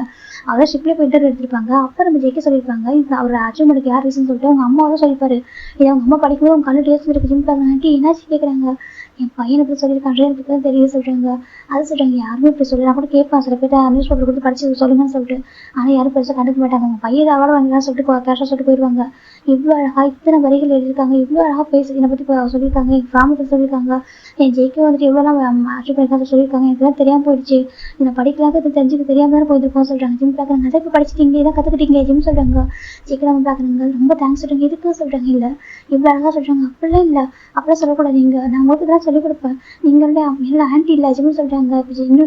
[SPEAKER 1] அவர் ஷிப்லேயே போய் இன்டர்வியூ எடுத்திருப்பாங்க. அப்போ நம்ம ஜெய்கே சொல்லியிருப்பாங்க, இது அவர் அச்சீவ்மெண்ட்டுக்கு யார் ரீசன் சொல்லிட்டு அவங்க அம்மா தான் சொல்லியிருப்பாரு. இது அவங்க அம்மா படிக்கும்போது அவங்க கண்ணு டேஸ்ட் இருக்கு. ஜிம் பார்க்குறாங்க, என்னாச்சு கேட்குறாங்க. என் பையனை பற்றி சொல்லியிருக்காங்க, எனக்கு தான் தெரியுது சொல்றாங்க. அது சொல்றாங்க, யாருமே இப்படி சொல்லி நான் கூட கேட்பேன் சில பேர் நியூஸ் பேப்பர் கொடுத்து படிச்சு சொல்லுங்கன்னு சொல்லிட்டு, ஆனால் யாரும் பெருசாக கண்டுக்க மாட்டாங்க. அவங்க பையன் அவார்டு வாங்கலாம் சொல்லிட்டு கேஷாக சொல்லிட்டு போயிடுவாங்க. இவ்வளோ அழகா இத்தனை வரிகள் எழுதியிருக்காங்க, இவ்வளோ அழகா பேசி என்னை பற்றி சொல்லியிருக்காங்க, என் ஃபேமிலி பற்றி சொல்லியிருக்காங்க, என் ஜெய்கே வந்துட்டு எவ்வளோலாம் அச்சீவ் பண்ணியிருக்காங்க சொல்லியிருக்காங்க. எனக்கு தான் தெரியாமல் போயிடுச்சு, இதை படிக்கலாம் இது தெரிஞ்சுக்க தெரியாமல் தானே போயிருக்கோம் சொல்றாங்க. ஜிம் பார்க்குறாங்க, அதை இப்போ படிச்சுட்டீங்க, இதான் கற்றுக்கிட்டீங்க ஜிம் சொல்றாங்க. ஜெய்கே நம்ம பார்க்குறாங்க, ரொம்ப தேங்க்ஸ் சொல்றாங்க. எதுக்கு சொல்றாங்க, இல்லை இவ்வளோ அழகா சொல்றாங்க. அப்படிலாம் இல்லை, அப்படிலாம் சொல்லக்கூடாது, நான் உங்களுக்கு தான் சொல்லிக் கொடுப்பேன், நீங்களே என்னோட ஆன்டி இல்லை ஜிம்னு சொல்றாங்க.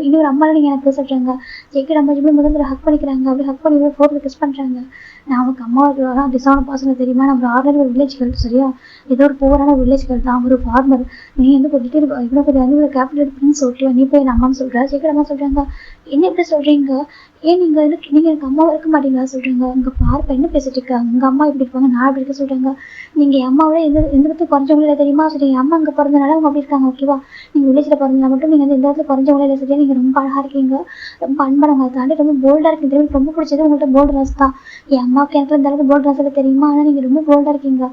[SPEAKER 1] இன்னொரு அம்மா நீங்க எனக்கு சொல்றாங்க. ஜெய்கே நம்ம ஜிம்ல முதல்ல ஹக் பண்ணிக்கிறாங்க. அப்படி ஹக் பண்ணி ஃபோட்டோ கிஸ் பண்றாங்க. நான் அவனுக்கு அம்மாவுக்கு டிசான பசங்க தெரியுமா, நம்ம ஆர்டர் ஒரு வில்லேஜ் கேர்ள் சரியா, ஏதோ ஒரு போரான வில்லேஜ் கேர்ள் தான், ஒரு ஃபார்மர், நீ வந்து இவ்வளோ பெரிய கேபிட்டல் பிரின்ஸ் ஓகே நீ போய் அம்மா சொல்ற. ஜெய்கே அம்மா சொல்றாங்க, என்ன எப்படி சொல்றீங்க, ஏன் நீங்க எனக்கு அம்மாவை இருக்க மாட்டீங்களா சொல்றாங்க. உங்க பார்ப்ப என்ன பேசிட்டு இருக்காங்க, உங்க அம்மா இப்படி இருப்பாங்க நான் இப்படி இருக்க சொல்றாங்க. நீங்க என் அம்மாவோட எந்த விதத்துல குறைஞ்சவங்களே தெரியுமா சொல்றீங்க. அம்மா அங்க பிறந்தனால அவங்க அப்படி இருக்காங்க ஓகேவா, நீங்க வில்லேஜ்ல பிறந்தா மட்டும் நீங்க வந்து எந்த இடத்துல குறைஞ்சவங்களே இல்லை சரியா, நீங்க ரொம்ப அழகா இருக்கீங்க, ரொம்ப அன்பானவங்க, அதை தாண்டி ரொம்ப போல்டா இருக்கீங்க தெரியும், ரொம்ப பிடிச்சது உங்கள்கிட்ட போல்ட்னஸ் தான். என் அம்மாவுக்கு எனக்கு இந்த அளவுக்கு போல்ட்னஸ் தெரியுமா, ஆனா நீங்க ரொம்ப போல்டா இருக்கீங்க,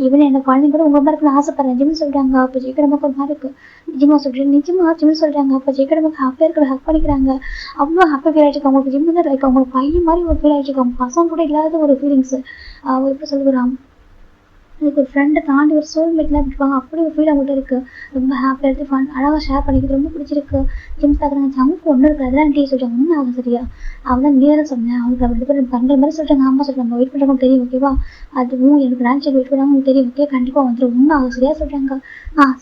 [SPEAKER 1] ஈவன் என்ன குழந்தைங்க கூட உங்க மாதிரி இருக்குன்னு ஆசைப்படுறேன் ஜிம் சொல்றாங்க. அப்போ ஜெய்கே நமக்கு ஒரு மாதிரி இருக்கு. நிஜமா சொல்றேன், நிஜமா ஜிம் சொல்றாங்க. அப்போ ஜெய்கே நமக்கு ஹாப்பியா இருக்கிற ஹக் பண்ணிக்கிறாங்க. அவ்வளோ ஹாப்பி ஃபீல் ஆகிட்டு அவங்களுக்கு ஜிம் வந்து லைக் அவங்களுக்கு பையன் மாதிரி ஒரு ஃபீல் ஆகிட்டு அவங்க பசங்க கூட இல்லாத ஒரு ஃபீலிங்ஸ். எப்படி சொல்லுறான் எனக்கு ஒரு ஃப்ரெண்டை தாண்டி ஒரு சோல்மேட்லாம் இருப்பாங்க அப்படி ஒரு ஃபீல் அவங்கள்ட்ட இருக்குது. ரொம்ப ஹாப்பியாக இருக்குது, ஃபன் அழகாக ஷேர் பண்ணிக்கிறது ரொம்ப பிடிச்சிருக்கு. ஜிம் பார்க்குறாங்க அவங்களுக்கு ஒன்றும் இருக்குது அதெல்லாம் டீ சொல்லிட்டாங்க ஒன்றும் ஆகும் சரியா. அவன் தான் நீ தானே சொன்னேன் அவங்களுக்கு ரெண்டு பேரும் கண்கள் மாதிரி சொல்லிட்டாங்க. அம்மா சொல்லிட்டாங்க வெயிட் பண்ணுறவங்க தெரியும் ஓகேவா, அதுவும் எனக்கு கிராண்ட் சைல்டு வெயிட் பண்ணுறாங்க உங்களுக்கு தெரியும் ஓகே கண்டிப்பாக வந்துடும் ஒன்றும் ஆகும் சரியா சொல்லிட்டாங்க.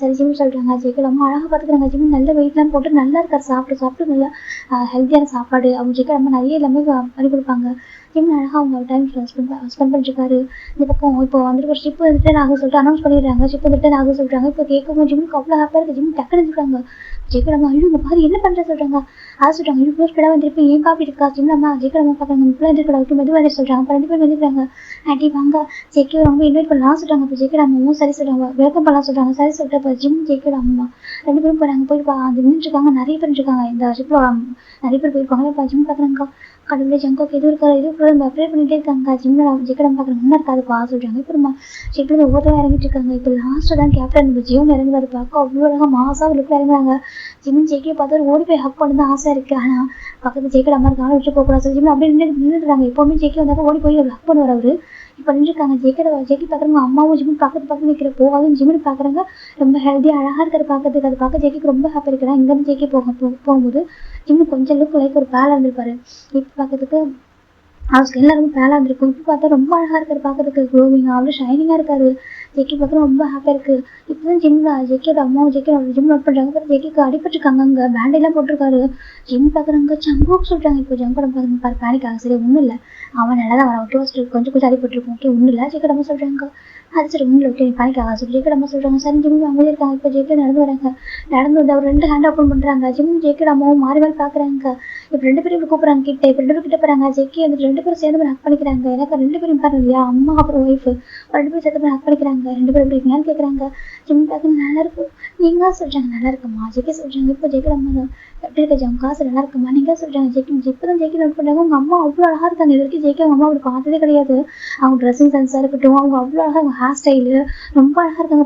[SPEAKER 1] சரி ஜிம் சொல்லிட்டாங்க ஜெய்க்கு ரொம்ப அழகாக பார்த்துக்கிறாங்க. ஜிம் நல்ல வெயிட்லாம் போட்டு நல்லா இருக்காரு, சாப்பிட்டு சாப்பிட்டு நல்லா ஹெல்த்தியான சாப்பாடு அவங்க ஜெய்க்கு ரொம்ப நிறைய எல்லாமே பண்ணி கொடுப்பாங்க. ஜிம் அழகாக அவங்க டைம் ஸ்பெண்ட் பண்ணிருக்காரு. இந்த பக்கம் இப்போ வந்துட்டு ஷிப் ரிட்டர்ன் ஆக சொல்லிட்டு அனௌன்ஸ் பண்ணிடுறாங்க. ஷிப் ரிட்டர்ன் ஆக சொல்றாங்க. இப்போ கேட்கவும் ஜிம்முக்கு அவ்வளோ ஹாப்பியாக இருக்குது. ஜிம் டக்குன்னு இருக்காங்க ஜெய்க்கு ஐயோ இங்கே பாரு என்ன பண்ணுற சொல்கிறாங்க. அதை சொல்கிறாங்க இவ்வளோ ஸ்பீடாக வந்துருப்பேன் ஏன் காப்பி இருக்கா ஜிம்லம்மா ஜெய்க்கு பார்க்குறாங்க இப்போலாம் வந்துருக்கா மெதுவாக சொல்கிறாங்க. அப்போ 2 பேர் வந்துருக்காங்க. ஆண்டி வாங்க ஜெய்க்கு ரொம்ப இன்வைட் பண்ணலாம் சொல்கிறாங்க. இப்போ ஜெய்க்கு அம்மாவும் சரி சொல்கிறாங்க வெல்கம் பண்ணலாம் சொல்கிறாங்க. சரி சொல்லிட்டு இப்போ ஜிம் ஜெய்க்கு அம்மா 2 பேரும் போகிறாங்க. போய் அது நின்றுருக்காங்க நிறைய பேர் இருக்காங்க இந்த ஷிப்பில் நிறைய பேர் போயிருக்காங்க. இப்போ ஜிம் பார்க்குறாங்க கடவுளே ஜங்கோக்கு எது இருக்காரு இது கூட ப்ரே பண்ணிட்டே இருக்காங்க. ஜிம்ல ஜெய்க்கு பார்க்குறாங்க என்ன இருக்காதுப்பா சொல்கிறாங்க. இப்போ நம்ம ஷிப்பில் ஒவ்வொருத்தரும் இறங்கிட்டு இருக்காங்க. இப்போ லாஸ்ட்டாக தான் கேப்டன் நம்ம ஜிம் இறங்குறாரு பார்க்க அவ்வளோ அழகாக மாசாக லுக்கில் இறங்குறாங்க. ஜிம் ஜெய்க்கே பார்த்து ஓடி போய் ஹக் பண்ணு தான் ஆசை இருக்குது. ஆனால் பக்கத்து ஜெய்க்கு அம்மா இருக்காங்க விட்டு போகக்கூடாது. ஜிம் அப்படியே நின்றுடுறாங்க. எப்போவுமே ஜெய்க்கு வந்தாக்க ஓடி போய் ஹக் பண்ணுவார் அவர். இப்போ நின்றுருக்காங்க ஜெய்க்கு பார்க்குறவங்க அம்மாவும் ஜிம் பக்கத்து நிற்கிறப்போ அதுவும் ஜிம்னு பார்க்குறாங்க ரொம்ப ஹெல்த்தியாக அழகாக இருக்கிற பார்க்கறதுக்கு. அது பார்க்க ஜெய்க்கு ரொம்ப ஹாப்பி இருக்கிறேன். இங்கேருந்து ஜெய்க்கு போகும்போது ஜிம் கொஞ்சம் லுக் லைக் ஒரு பேலாக இருந்திருப்பாரு. இப்போ பார்க்கறதுக்கு அவர் ஸ்கின்ல ரொம்ப பேலாக இருந்திருக்கும். இப்போ பார்த்தா ரொம்ப அழகாக இருக்காரு பார்க்கறதுக்கு க்ளோவிங்காக அவ்வளோ ஷைனிங்காக இருக்காரு. ஜெய்க்கு பார்க்குற ரொம்ப ஹாப்பியாக இருக்குது. இப்போ தான் ஜெய்க்கோட அம்மாவும் ஜிம் நோட் பண்ணுறாங்க. ஜெய்க்கு அடிபட்டுருக்காங்க அங்கே பேண்டெல்லாம் போட்டிருக்காரு. ஜிம் பார்க்குறாங்க ஜம்போக்கு சொல்கிறாங்க. இப்போ ஜங்கோட பார்க்குறாங்க பேனிக் ஆக சரி ஒன்றும் இல்லை அவன் நல்லா தான் வரான் ஓகே கொஞ்சம் அடிபட்டுருக்கும் ஓகே ஒன்றும் இல்லை ஜெய்க்கு அம்மா சொல்கிறாங்க. அது சரி ஒன்றும் ஓகே பேனிக் ஆக சொல்லி ஜெய்க்கு அம்மா சொல்கிறாங்க. சரி ஜிம் அமைதியாக இருக்காங்க. இப்போ ஜெய்க்கு நடந்து வராங்க. நடந்து வந்து அவர் 2 ஹேண்ட் ஓப்பன் பண்ணுறாங்க. ஜிம் ஜெய்க்கு அம்மாவும் மாறி மாறி பார்க்குறாங்க. இப்போ 2 பேரும் இப்படி கூப்பிட்றாங்க கிட்ட. இப்போ 2 பேரும் கிட்ட போகிறாங்க. ஜெய்க்கு வந்துட்டு 2 பேரும் சேர்ந்து ஹக் பண்ணிக்கிறாங்க. எனக்கு 2 பேரும் பாருங்க இல்லையா அம்மா அப்புறம் ஒய்ஃபு 2 பேரும் சேர்த்து ஹக் பண்ணிக்கிறாங்க. 2 பேரும் எப்படி இருக்கீங்கன்னு கேட்குறாங்க. ஜிம் பார்க்க நல்லா இருக்கும் நீங்க சொல்கிறாங்க நல்லா இருக்குமா ஜெய்க்கு சொல்கிறாங்க. இப்போ ஜெய்க்கு அம்மா தான் எப்படி இருக்க ஜம் காசு நல்லா இருக்குமா நீங்கள் சொல்கிறாங்க. ஜெய்க்கு இப்போ தான் ஜெய்க்கு நோட் பண்ணுறாங்க. உங்கள் அம்மா அவ்வளோ அழகாக இருக்காங்க. இது வரைக்கும் ஜெய்க்கு அவங்க அம்மா அப்படி பார்த்ததே கிடையாது. அவங்க ட்ரெஸ்ஸிங் சென்ஸாக இருக்கட்டும் அவங்க அவ்வளோ அழகாக அவங்க ஹேர் ஸ்டைலு ரொம்ப அழகாக இருக்காங்க.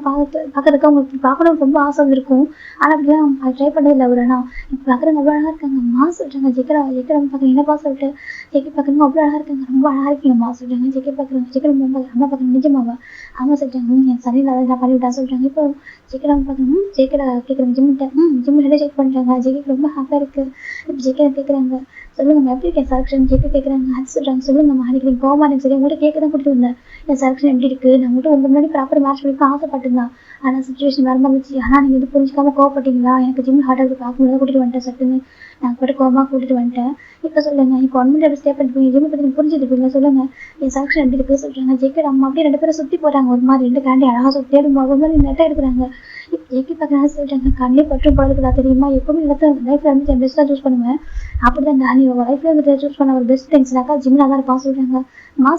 [SPEAKER 1] பார்க்கறதுக்கு அவங்களுக்கு பார்க்கணும் ரொம்ப ஆசை இருக்கும். ஆனால் அப்படிலாம் ட்ரை பண்ணதில்லை அவர். ஆனால் இப்போ பார்க்குறவங்க அவ்வளோ அழகாக இருக்காங்க. அம்மா சொல்கிறாங்க ஜெய்க்கு பார்க்குறேன் என்னப்பா சொல்லிட்டு ஜெய்க்கு பார்க்குறவங்க அவ்வளோ அழகாக இருக்காங்க ரொம்ப அழகாக இருக்கீங்கம்மா சொல்கிறாங்க. ஜெய்க்கு பார்க்குறவங்க ஜெய்க்கு அம்மா பார்க்குறேன் நிஜமாவா அம்மா சொல்கிறாங்க என் சரியில் அதை நான் பண்ணிவிட்டா சொல்கிறாங்க. இப்போ ஜெய்க்கு பார்க்குறேன் ஜெய்க்கு கேட்குறாங்க ஜிம் ஹெட்டை செக் பண்ணுறாங்க. ஜெய்க்கு ரொம்ப ஹாப்பியாக இருக்குது. இப்போ ஜெய்க்கு கேட்குறாங்க சொல்லுங்கம்மா எப்படி இருக்கேன் செலக்ஷன் ஜெய்க்கு கேட்குறாங்க. அது சொல்கிறாங்க சொல்லுங்கம்மா அன்றைக்கி நீங்கள் கோவமாக எனக்கு சரி உங்கள்கிட்ட கேட்க தான் கூட்டிட்டு வந்தேன் என் செலக்ஷன் எப்படி இருக்குது நான் உங்கள்கிட்ட உங்கள் முன்னாடி ப்ராப்பர் மேட்ச் பண்ணிக்க ஆசைப்பட்டுருந்தான். ஆனால் சுச்சுவேஷன் வேறு இருந்துச்சு. ஆனால் நீங்கள் இது புரிஞ்சிக்காமல் கோவப்பட்டீங்களா எனக்கு ஜிம் ஹார்ட் அட்டாக் பார்க்கும்போது கூட்டிகிட்டு வந்துட்டேன் சட்டுன்னு நான் கூட கோவமாக கூட்டிகிட்டு வந்துட்டேன். இப்போ சொல்லுங்கள் இப்போ 1 மினிட் ஸ்டே பண்ணிப்பீங்க ஜிம்மை பற்றி நீங்கள் புரிஞ்சுருப்பீங்க சொல்லுங்கள் என் செலக்ஷன் எப்படி இருக்குது சொல்கிறாங்க. ஜெய்க்கு அம்மா அப்படியே 2 பேரும் சுற்றி போகிறாங்க ஒரு மாதிரி 2 கேண்டி அழகாக சுற்றி ஒரு மாதிரி நெட்டாக எடுக்கிறாங்க. இப்போ ஜெய்க்கு பார்க்குறாங்க சொல்கிறாங்க கண்ணே பற்றும் போகிறதுக்குடா தெரியுமா எப்பவுமே இடத்த லைஃப்பில் வந்து என் பெஸ்ட்டாக சூஸ் பண்ணுவேன் அப்படி தான் நீ உங்கள் லைஃப்பில் வந்துட்டு சூஸ் பண்ண ஒரு பெஸ்ட் திங்ஸ்னாக்கா ஜிம்மில் தான் இருப்பான் சொல்கிறாங்க.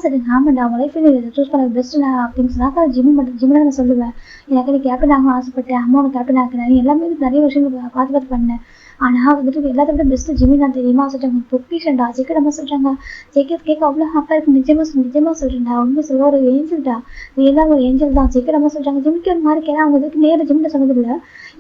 [SPEAKER 1] சொல்லுங்க ஆமாண்டா அவன் லைஃப்பில் இதை சூஸ் பண்ண பெஸ்ட்டு அப்படின்னு சொன்னாக்கா ஜிம்மில் நான் சொல்லுவேன். எனக்கு நீ கேப்டன் ஆகணும் ஆசைப்பட்டேன் அம்மாவோட கேப்டன் ஆக்குறேன் நீ எல்லாமே நிறைய விஷயங்கள் பார்த்து பண்ணேன் ஆனால் வந்துட்டு எல்லாத்த விட பெஸ்ட்டு ஜிம்மி தான் தெரியுமா சொல்கிறாங்க. பொக்கிஷன்டா ஜெய்க்கு நம்ம சொல்கிறாங்க. ஜெய்க்கு கேட்க அவ்வளோ ஹாப்பியாக இருக்கு. நிஜமாக சொல்கிறேன்டா உண்மை சொல்ல ஒரு ஏஞ்சல்டா நீ எல்லாம் ஒரு ஏஞ்சல் தான் ஜெய்க்கு நம்ம சொல்கிறாங்க. ஜிம்மிக்கு ஒரு மாதிரி கேட்க அவங்க இதுக்கு நேரம் ஜிம்மில் சொன்னதில்லை.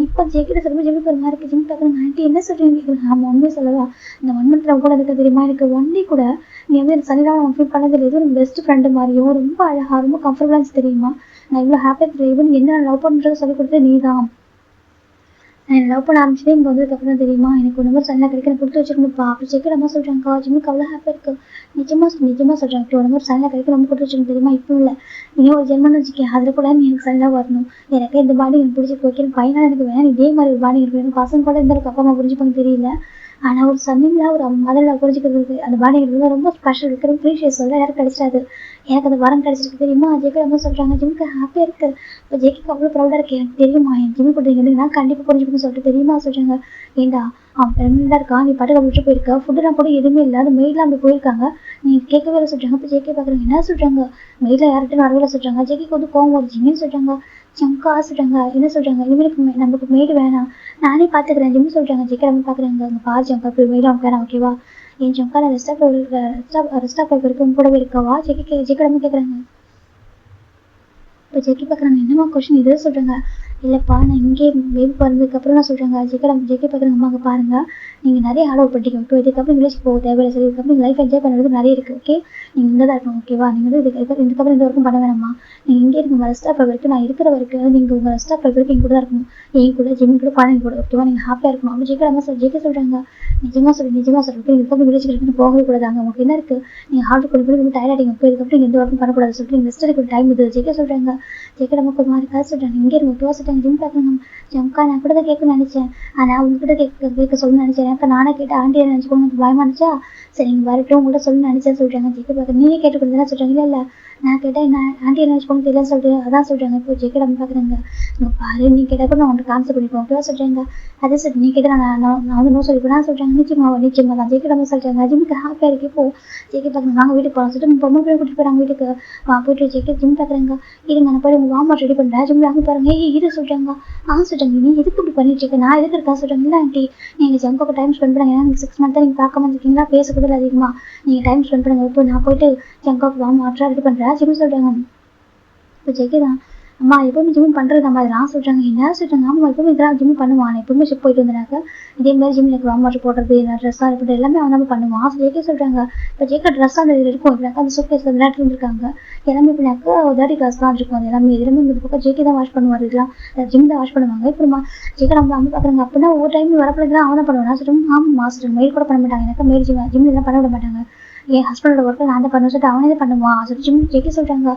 [SPEAKER 1] இப்போ ஜெய்க்கிட்ட சொல்லும்போது ஜிம்மிக்கு ஒரு மாதிரி இருக்குது. ஜிம் பார்க்குறாங்க ஆண்டி என்ன சொல்கிறீங்க கேட்குறாங்க. ஆமாம் உண்மையை சொல்லவா இந்த 1 மந்த் கூட இருக்க தெரியுமா எனக்கு 1 டே கூட நீ வந்து எனக்கு சனிலாம் நான் ஃபீல் பண்ணதில்லை. இது ஒரு பெஸ்ட் ஃப்ரெண்டு மாதிரியும் ரொம்ப அழகாக ரொம்ப கம்ஃபர்டபுளாக இருந்துச்சு தெரியுமா நான் இவ்வளோ ஹாப்பியாக தெரியும் என்ன லவ் பண்ணுறதை சொல்லிக் கொடுத்தது நீ தான். நான் லவ் பண்ண ஆரம்பிச்சதே இங்கே வந்ததுக்கப்புறம் தெரியுமா எனக்கு ஒரு நம்பர் சனியாக கிடைக்க கொடுத்து வச்சுக்கணும்ப்பா அப்படி ஜெய்க்கு அம்மா சொல்கிறாங்க. ஜிம்முக்கு அவ்வளோ ஹாப்பியாக இருக்குது. நிஜமாக சொல்கிறாங்க. இப்போ ஒரு நம்பர் சனியாக கிடைக்க ரொம்ப கொடுத்து வச்சுக்கணும் தெரியுமா இப்போ இல்லை நீ ஒரு ஜென்மன்னு வச்சுக்கேன் அதில் கூட நீ எனக்கு சனியாக வரணும் எனக்கு இந்த பாடி எனக்கு பிடிச்சி வைக்கணும் பையனாக எனக்கு வேணும் இதே மாதிரி ஒரு பாடி எனக்கு வேணும் பசங்க கூட இருந்தாலும் அப்பா அம்மா புரிஞ்சுப்பாங்க தெரியல ஆனால் ஒரு சன்னிங்கில் ஒரு மதரில் புரிஞ்சுக்கிறது அந்த பாடி இருக்கிறது ரொம்ப ஸ்பெஷல் இருக்கிற ப்ரீஷியஸ் வந்து யாரும் கிடைச்சாது எனக்கு அந்த வரம் கிடைச்சிருக்கு தெரியுமா ஜெய்க்கு அம்மா சொல்கிறாங்க. ஜிம்முக்கு ஹாப்பியாக இருக்குது. இப்போ ஜெய்க்கு அவ்வளோ ப்ரௌடாக இருக்குது எனக்கு தெரியுமா என் ஜிம்மு கொடுத்தீங்க நான் கண்டிப்பாக புரிஞ்சுக்கணும்னு சொல்லிட்டு தெரியுமா சொல்கிறாங்க. ஏண்டா அவன் பிரெக்னெண்ட்டாக இருக்கா நீ பாட்டுக்கு விட்டு போயிருக்கா ஃபுட்டுலாம் கூட எதுவுமே இல்லை அந்த மெயிலாம் அப்படி போயிருக்காங்க நீ கேட்கவே இல்லை சொல்கிறாங்க. இப்போ ஜெய்க்கே பார்க்குறாங்க என்ன சொல்கிறாங்க மெயிலில் யார்கிட்ட வரவில்லை சொல்கிறாங்க. ஜெய்க்கு வந்து கோவம் வருதுன்னு சொல்கிறாங்க. ஜம்கா சொல்கிறாங்க என்ன சொல்கிறாங்க இவனுக்கு நமக்கு மெய்டு வேணாம் நானே பார்த்துக்கிறேன் ஜிம்மு சொல்கிறாங்க. ஜெய்க்கு நம்ம பார்க்குறாங்க அங்கே பாரு ஜம்கா இப்படி மெயிலும் அவனுக்கு வேணாம் ஓகேவா என் ஜம்கா நான் ரெஸ்டாப் வரைக்கும் கூடவே இருக்கவா ஜெய்க்கு நம்ம கேட்குறாங்க. இப்போ ஜெய்க்கு பார்க்குறாங்க என்னம்மா கொஸ்டின் இதே சொல்கிறாங்க. இல்லைப்பா நான் இங்கே பேபி பிறந்ததுக்கப்புறம் நான் சொல்கிறாங்க. ஜெய்க்கு பார்க்குறாங்க அம்மா அங்கே பாருங்கள் நீங்கள் நிறைய ஹார்ட் ஒர்க் பண்ணிட்டீங்க ஓகே. இதுக்கப்புறம் இங்கிலீஷ் போக தேவையில்லை சரி. இதுக்கப்புறம் லைஃப் என்ஜாய் பண்ணுறது நிறைய இருக்குது ஓகே. நீங்கள் இங்கே தான் இருக்கணும் ஓகேவா. நீங்கள் வந்து இதுக்கப்புறம் இந்த வரைக்கும் பண்ண வேணாமா. நீங்கள் இங்கே இருக்க ரெஸ்ட் ஆஃப் வரைக்கும் நான் இருக்கிற வரைக்கும் நீங்கள் உங்கள் ரெஸ்ட் ஆஃப் வரைக்கும் என் கூட தான் இருக்கணும். என் கூட ஜிம் கூட குழந்தைங்க கூட ஓகேவா. நீங்கள் ஹாப்பியாக இருக்கணும் அப்படி ஜெயிக்க சொல்கிறாங்க. நிஜமாக சொல்லுங்கள் ஓகே. இதுக்கப்புறம் இங்கிலீஷ் இருக்குன்னு போகவே கூடாதாங்க. உங்களுக்கு என்ன இருக்குது. நீங்கள் ஹார்ட் ஒர்க் பண்ணி ரொம்ப டயர்டாகிங்க ஓகே. இதுக்கப்புறம் எந்த ஒர்க்கும் பண்ணக்கூடாது சொல்லிட்டு நீங்கள் ரெஸ்ட் எடுக்கிற டைம் இது ஜெயிக்க சொல்கிறாங்க. ஜெயிக்க நமக்கு ஒரு மாதிரி கதை சொல்கிறாங்க. இங்கே இருங்க ஓகேவா சொல்லிட்டாங்க. ஜிம் பார்க்குறாங்க. ஜம்கா நான் கூட தான் கேட்கணும்னு நினச்சேன். ஆனால் உங்ககிட்ட கேட்க சொல்லணும்னு நினச்சேன். எனக்கு நானே கேட்டேன் ஆண்டி என்ன நினச்சிக்கோங்க எனக்கு பயமா இருந்துச்சா. சரி நீங்கள் வரட்டும் உங்கள்கிட்ட சொல்லணும்னு நினச்சேன்னு சொல்கிறாங்க. ஜெயிக்க பார்க்குறேன். நீங்கள் கேட்டுக்கொடுத்தா சொல்கிறாங்க. இல்லை நான் கேட்டேன் என்ன ஆண்டி என்ன நினச்சிக்கோங்க தெரியலன்னு சொல்லிட்டு அதான் சொல்கிறாங்க. இப்போ ஜெயிக்க நம்ம பார்க்குறேங்க. இங்கே பாரு நீ கேட்டால் கூட நான் உங்களுக்கு கான்செப்ட் பண்ணிப்போம் ஓகேவா சொல்கிறாங்க. அதே சரி நீ கேட்டால் நான் வந்து நோ சொல்லிப்பேன் சொல்கிறாங்க. நிச்சயமாக தான் ஜெயிக்க நம்ம சொல்கிறாங்க. ஜிம்முக்கு ஹாப்பியாக இருக்கு. இப்போ ஜெயிக்க பார்க்குறாங்க. நாங்கள் வீட்டுக்கு போகலாம் சொல்லிட்டு பொம்மை போய் கூட்டிட்டு போகிறாங்க வீட்டுக்கு. போயிட்டு ஜெயிக்க ஜிம் பார்க்குறாங்க. இருங்க நான் போய் உங்கள் வாமா ரெடி பண்ணுறேன். ஜிம் வாங்க பாருங்க. இது சொல்கிறாங்க. சொல்கிறாங்க நீ எதுக்கு இப்படி பண்ணிட்டு இருக்க. நான் எதுக்கு இருக்கா சொல்கிறாங்க. இல்லை ஆண்டி நீங்கள் ஜம்காக்கு டைம் ஸ்பெண்ட் பண்ணுங்க. ஏன்னா நீங்கள் 6 மந்த்தாக நீங்கள் பார்க்காம இருக்கீங்களா பேசக்கூடாது அதிகமாக நீங்கள் டைம் ஸ்பெண்ட் பண்ணுங்க. இப்போ நான் போயிட்டு ஜம்காக்கு வாமா ரெடி பண்ணுறேன் ஜிம் சொல்கிறாங்க. இப்போ ஜெயிக்க தான் அம்மா எப்பவுமே ஜிம் பண்ணுறது அம்மா அது நான் சொல்கிறாங்க. என்ன சொல்கிறாங்க. ஆமாம் எப்பவுமே இதெல்லாம் ஜிம் பண்ணுவான். நான் எப்பவுமே ஷிப் போயிட்டு வந்தனாக்க இதே மாதிரி ஜிம் எனக்கு வாம் வாட்டர் போடுறது நான் ட்ரெஸ்ஸாக இருக்கட்டும் எல்லாமே அவன் தான் பண்ணுவான். ஜெயிக்க சொல்கிறாங்க. இப்போ ஜெயிக்க ட்ரெஸ்ஸாக அந்த இது இருக்கும் இப்படினாக்கா அந்த சூப்பேஸ் விளையாட்டு இருந்திருக்காங்க எல்லாமே இப்படினாக்கா 30 கிளாஸ் தான் இருக்கும். அது எல்லாமே எல்லாமே இந்த பக்கம் ஜெயிக்க தான் வாஷ் பண்ணுவார். இதெல்லாம் ஜிம் தான் வாஷ் பண்ணுவாங்க. இப்போ ஜெயிக்க நம்ம அம்மா பார்க்குறாங்க. அப்படின்னா ஒவ்வொரு டைம் வரப்போதான் அவன் தான் பண்ணுவான். சொல்லுங்க ஆமாம் மாஸ்டர் மெயில் கூட பண்ண மாட்டாங்க. எனக்கு மெயில் ஜிம் இதெல்லாம் பண்ண விட மாட்டாங்க. என் ஹஸ்பண்டோட ஒர்க்கை நான் தான் பண்ண சொல்லிட்டு அவனே தான் பண்ணுவான் சொல்லிட்டு ஜிம் ஜெயிக்க சொல்கிறாங்க.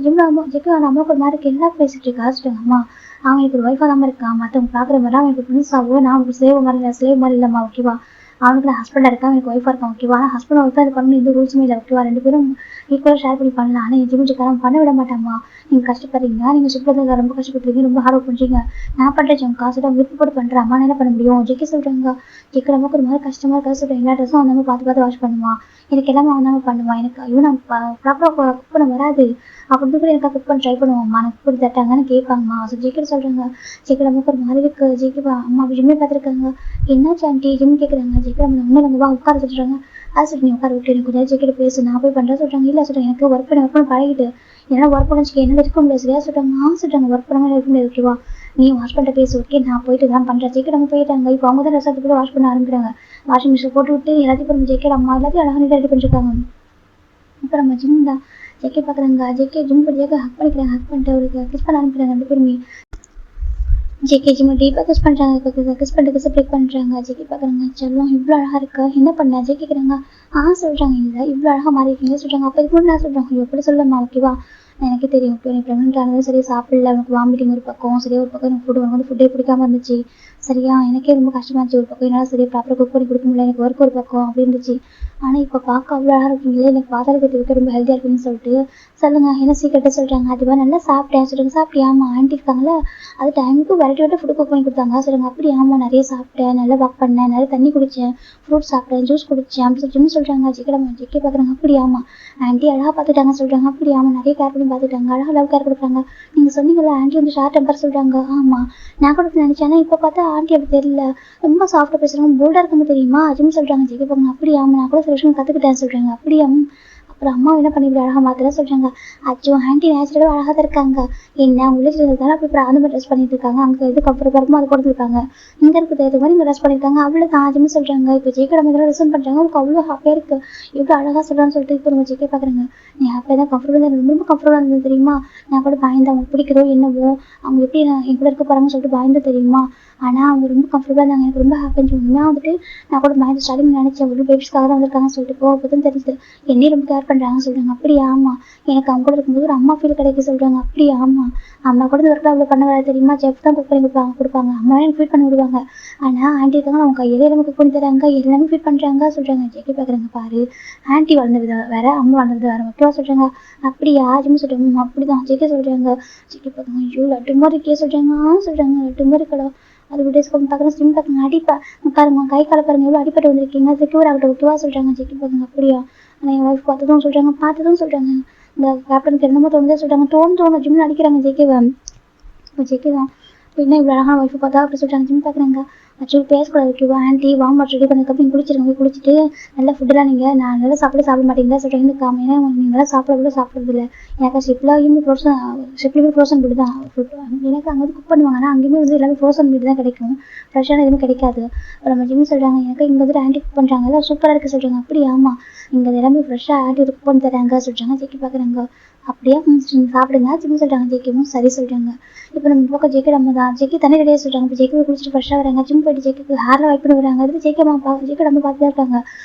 [SPEAKER 1] ஜிம்ல ஜெயிக்க அம்மாவுக்கு ஒரு மாதிரி எல்லாம் பேசிட்டு இருக்கா சொல்லிட்டாங்க. அம்மா அவன் எனக்கு ஒரு ஒய்ஃபாக தான் இருக்கான். மற்றவங்க பார்க்குற மாதிரி அவனுக்கு ஃப்ரெண்ட்ஸாகவோ நான் ஒரு ஸ்லேவ் மாதிரி இல்லைம்மா ஓகேவா. அவனுக்கு நான் ஹஸ்பண்டாக இருக்கேன் எனக்கு ஒய்ஃபாக இருக்கான் ஓகேவா. ஆனால் ஹஸ்பண்ட் ஒய்ஃபாக இது பண்ணணும் எந்த ரூல்ஸுமே இல்லை ஓகேவா. 2 பேரும் ஈக்குவலாக ஷேர் பண்ணி பண்ணலாம். ஆனால் என் ஜிம்முக்காரன் பண்ண விட மாட்டாமா. நீங்கள் கஷ்டப்படுறீங்க நீங்கள் ஷிப்பில் ரொம்ப கஷ்டப்படுறீங்க ரொம்ப ஹார்ட் ஒர்க் பண்ணுறீங்க. நான் பண்ணுறேன் ஜம் காசு தான் விருப்பப்பட்டு பண்ணுறேன். அம்மா என்ன பண்ண முடியும். ஜெயிக்க சொல்கிறாங்க. ஜெயிக்க நமக்கு ஒரு மாதிரி கஷ்டமாக இருக்கா சொல்கிறேன். எல்லா ட்ரெஸ்ஸும் அவன் பார்த்து வாஷ் பண்ணுவான். எனக்கு எல்லாமே அவன் தான் பண்ணுவான். எனக்கு ஐயோ நான் ப்ராப்பராக குக் பண்ண வராது அப்படி கூட எனக்கு குக் பண்ண ட்ரை பண்ணுவோம்மா. எனக்கு இப்படி தட்டாங்கன்னு கேட்பாங்கம்மா. ஜெயிக்க சொல்கிறாங்க. ஜெயிக்க நமக்கு ஒரு மாதிரி இருக்கு. ஜெயிக்க அம்மா ஜிம்மே பார்த்துருக்காங்க. என்னாச்சு ஆண்டி ஜிம் கேட்குறாங்க. ஜெயிக்க நம்ம ஒன்றும் வா உட்கார சொல்கிறாங்க. அது சொல்லிட்டு நீ உட்கார விட்டு எனக்கு கொஞ்சம் ஜெயிக்கிட்டு பேசு நான் போய் பண்ணுறேன் சொல்கிறாங்க. இல்லை சொல்கிறேன் எனக்கு ஒர்க் பண்ண பழகிட்டு என்னால் ஒர்க் பண்ண வச்சுக்க என்னால் இருக்க முடியாது சரியா சொல்கிறாங்க. சொல்கிறாங்க ஒர்க் பண்ணாமல் இருக்க முடியாது ஓகேவா. நீ வாஷ் பண்ணிட்டு பேசு ஓகே நான் போயிட்டு தான் பண்ணுறேன். ஜெயிக்க நம்ம போயிட்டாங்க. இப்போ அவங்க தான் ரெசார்ட்டு கூட வாஷ் பண்ண ஆரம்பிக்கிறாங்க. வாஷிங் மிஷின் போட்டு விட்டு எல்லாத்தையும் இப்போ நம்ம ஜெயிக்க அம்மா எல்லாத்தையும் அழகாக நீட்டாக ரெடி பண்ணிருக்காங்க. இப்போ நம்ம ஜிம் தான் ஜெயிக்க பார்க்குறாங்க. ஜெயிக்க ஜிம் பண்ணி ஹக் பண்ணிக்கிறாங்க. ஹக் பண்ணிட்டு அவருக்கு கிஸ் பண்ண ஆரம்பிக்கிறாங்க 2 பேருமே. ஜெயிக்க ஜிம் டீப்பாக கிஸ் பண்ணுறாங்க. கிஸ் பண்ணிட்டு பிரேக் பண்ணுறாங்க. ஜெயிக்க பார்க்குறாங்க. செல்லம் இவ்வளோ அழகாக இருக்கா என்ன பண்ண ஜெயிக்கிறாங்க. சொல்கிறாங்க இல்லை இவ்வளோ அழகாக மாறி இருக்கீங்க சொல்கிறாங்க. அப்போ இதுக்கு முன்னாடி சொல்கிறாங்க எப்படி சொல்லம்மா ஓகேவா. எனக்கு தெரியும் இப்போ எனக்கு ப்ரெக்னென்ட் ஆனது சரியா சாப்பிடல. எனக்கு வாமிட்டிங் ஒரு பக்கம் சரியா ஒரு பக்கம் எனக்கு எனக்கு வந்து ஃபுட்டே பிடிக்காம இருந்துச்சு சரியா. எனக்கே ரொம்ப கஷ்டமாக இருந்துச்சு ஒரு பக்கம் என்னால் சரியா ப்ராப்பராக குக் பண்ணி கொடுக்க முடியல. எனக்கு ஒர்க் ஒரு பக்கம் அப்படி இருந்துச்சு. ஆனால் இப்போ பார்க்க அவ்வளோ அழகாக இருக்கீங்களே எனக்கு பார்த்தாலே தெரிவிக்க ரொம்ப ஹெல்த்தியாக இருக்குன்னு சொல்லிட்டு சொல்லுங்கள் என்ன சீக்கிரட்டாக சொல்கிறாங்க. அதுவாக நல்லா சாப்பிட்டேன் சொல்லுங்கள். சாப்பிட்டியா ஆமாம் ஆண்டி இருக்காங்களா அது டைமுக்கு வெரைட்டி ஃபுட்டு குக் பண்ணி கொடுத்தாங்க சொல்லுங்கள். அப்படி ஆமாம் நிறைய சாப்பிட்டேன் நல்லா வாக் பண்ணேன் நிறைய தண்ணி குடித்தேன் ஃப்ரூட் சாப்பிட்டேன் ஜூஸ் குடித்தேன் அப்படி சொல்லி சொல்கிறாங்க. ஜெயிக்க பார்க்குறாங்க. அப்படி ஆமாம் ஆண்டி அழகாக பார்த்துட்டாங்க சொல்கிறாங்க. அப்படி ஆமாம் நிறைய கேர் பண்ணி பார்த்துட்டாங்க அழகாக லவ் கேர் கொடுக்குறாங்க. நீங்கள் சொன்னீங்களா ஆண்டி வந்து ஷார்ட் டெம்பர் சொல்கிறாங்க. ஆமாம் நான் கூட நினச்சேன் இப்போ பார்த்தா ஆண்டி அப்படி தெரியல ரொம்ப சாஃப்டாக பேசுகிறாங்க போல்டாக இருக்காங்க தெரியுமா அதுன்னு சொல்கிறாங்க. ஜெயிக்க பார்க்கணும். அப்படி ஆமாம் நான் கூட சில விஷயம் கற்றுக்கிட்டேன்னு சொல்கிறாங்க. அப்படியா அப்புறம் அம்மா என்ன பண்ணி இப்படி அழகாக மாற்றலாம் சொல்கிறாங்க. அச்சோ ஆண்டி நேச்சுரலாக அழகாக தான் இருக்காங்க. என்ன உங்களுக்கு இருந்தாலும் அப்படி அந்த மாதிரி ட்ரெஸ் பண்ணிட்டு இருக்காங்க. அங்கே எது கம்ஃபர்டபுளாக இருக்குமோ அது கொடுத்துருக்காங்க. இங்கே இருக்கிறது ஏற்ற மாதிரி இங்கே ட்ரெஸ் பண்ணியிருக்காங்க. அவ்வளோ தான் அதுன்னு சொல்கிறாங்க. இப்போ ஜெயிக்க நம்ம இதெல்லாம் ரிசன் பண்ணுறாங்க. உங்களுக்கு அவ்வளோ ஹாப்பியாக இருக்குது இவ்வளோ அழகாக சொல்கிறான்னு சொல்லிட்டு இப்போ நம்ம ஜெயிக்க பார்க்குறாங்க. நீ ஹாப்பியாக தான் கம்ஃபர்டபுளாக தான் ரொம்ப கம்ஃபர்டபுளாக இருந்தது தெரியுமா. நான் கூட பயந்து அவங்களுக்கு பிடிக்கிறோ என்னவோ அவங்க எப்படி என் கூட இருக்க போகிறாங்கன்னு சொல்லிட்டு பயந்து தெரியுமா. ஆனால் அவங்க ரொம்ப கம்ஃபர்டபுளாக இருந்தாங்க. எனக்கு ரொம்ப ஹாப்பின்னு உண்மையாக வந்துட்டு நான் கூட பயந்து ஸ்டார்டிங் நினச்சேன் ஒரு பேபிஸ்க்காக தான் வந்திருக்காங்கன்னு சொல்லிட்டு போக தான் தெரியுது என்னையும் ரொம்ப கேர் பண்ணுறாங்கன்னு சொல்கிறாங்க. அப்படி ஆமாம் எனக்கு அவங்க கூட இருக்கும்போது ஒரு அம்மா ஃபீல் கிடைக்க சொல்கிறாங்க. அப்படி ஆமாம் அம்மா கூட இந்த ஒர்க்கில் அவ்வளோ பண்ண வர தெரியுமா. செஃப் தான் குக் பண்ணி கொடுப்பாங்க அம்மாவே எனக்கு ஃபீட் பண்ணி விடுவாங்க. ஆனால் ஆண்டி இருக்காங்க அவங்க கையிலே எல்லாமே குக் பண்ணி தராங்க எல்லாமே ஃபீட் பண்ணுறாங்க சொல்கிறாங்க. ஜெயிக்க பார்க்குறாங்க. பாரு ஆண்டி வளர்ந்த விதம் வேற அம்மா வளர்ந்தது வேறு ஓகேவா சொல்கிறாங்க. அப்படி யாருமே சொல்கிறாங்க. அப்படி தான் ஜெயிக்க சொல்கிறாங்க. ஜெயிக்க பார்க்குறாங்க. ஐயோ லட்டு மாதிரி இருக்கே சொல்கிறாங்க. லட்டு மாதிரி கடை அது டேஸ்க்கு பார்க்குறேன் ஸ்லிம் பார்க்குங்க அடிப்பா பாருங்க கை காலை பாருங்க எவ்வளோ அடிப்பட்டு வந்திருக்கீங்க செக்யூர் ஆகட்டும் ஓகேவா சொல்கிறாங்க. ஜெயிக்க பார்க்குங்க. அப்படியா ஆனால் என் ஒய்ஃப் பார்த்ததும் சொல்கிறாங்க. இந்த கேப்டனுக்கு என்னமோ தோணுதே சொல்கிறாங்க. தோணும் ஜிம்மில் அடிக்கிறாங்க ஜெயிக்கவை. இப்போ ஜெயிக்க தான் இப்போ என்ன இவ்வளோ அழகான ஒய்ஃபை பார்த்தா அப்படி சொல்கிறாங்க. ஜிம் பார்க்குறாங்க. ஆக்சுவலி பேசக்கூடாது ஓகேவா. ஆன்ட்டி வார்ம் வாட்டர் ரெடி பண்ணதுக்கப்புறம் நீங்கள் குளிச்சிருங்க, குளிச்சுட்டு நல்லா ஃபுட்டெல்லாம் நீங்கள் நான் நல்லா சாப்பிட மாட்டீங்களா சொல்கிறேன். எனக்கு ஏன்னா நீங்கள் நல்லா சாப்பிட்றது இல்லை. எனக்கு ஷிப்லாயுமே ஃப்ரோசன் ஃபுட்டு தான் ஃபுட். எனக்கு அங்கே வந்து குக் பண்ணுவாங்க, ஆனால் அங்கேயுமே வந்து எல்லாமே ஃப்ரோசன் ஃபுட்டு தான் கிடைக்கும், ஃப்ரெஷ்ஷான எதுவுமே கிடைக்காது. அப்புறம் நம்ம ஜிம் சொல்கிறாங்க எனக்கு இங்கே வந்துட்டு ஆன்ட்டி குக் பண்ணுறாங்க, எல்லாம் சூப்பராக இருக்குது சொல்கிறாங்க. அப்படி ஆமாம், இங்கே எல்லாமே ஃப்ரெஷ்ஷாக ஆன்ட்டி குக் பண்ணி தராங்க சொல்கிறாங்க. ஜெக்கி பார்க்குறாங்க, அப்படியே சாப்பிடுங்க ஜிம் சொல்கிறாங்க. ஜெக்கியும் சரி சொல்கிறாங்க. இப்போ நம்ம பக்கம் ஜெக்கி நம்ம தான் ஜெக்கி தண்ணி ரெடியாக சொல்கிறாங்க. இப்போ ஜெக்கி குளிச்சுட்டு ஃப்ரெஷ்ஷாக வராங்க. ஜிம் போயிட்டு ஜெக்கிக்கு ஹேரில் வைப் பண்ணி வராங்க. அது ஜெக்கி நம்ம பார்த்து தான் இருக்காங்க.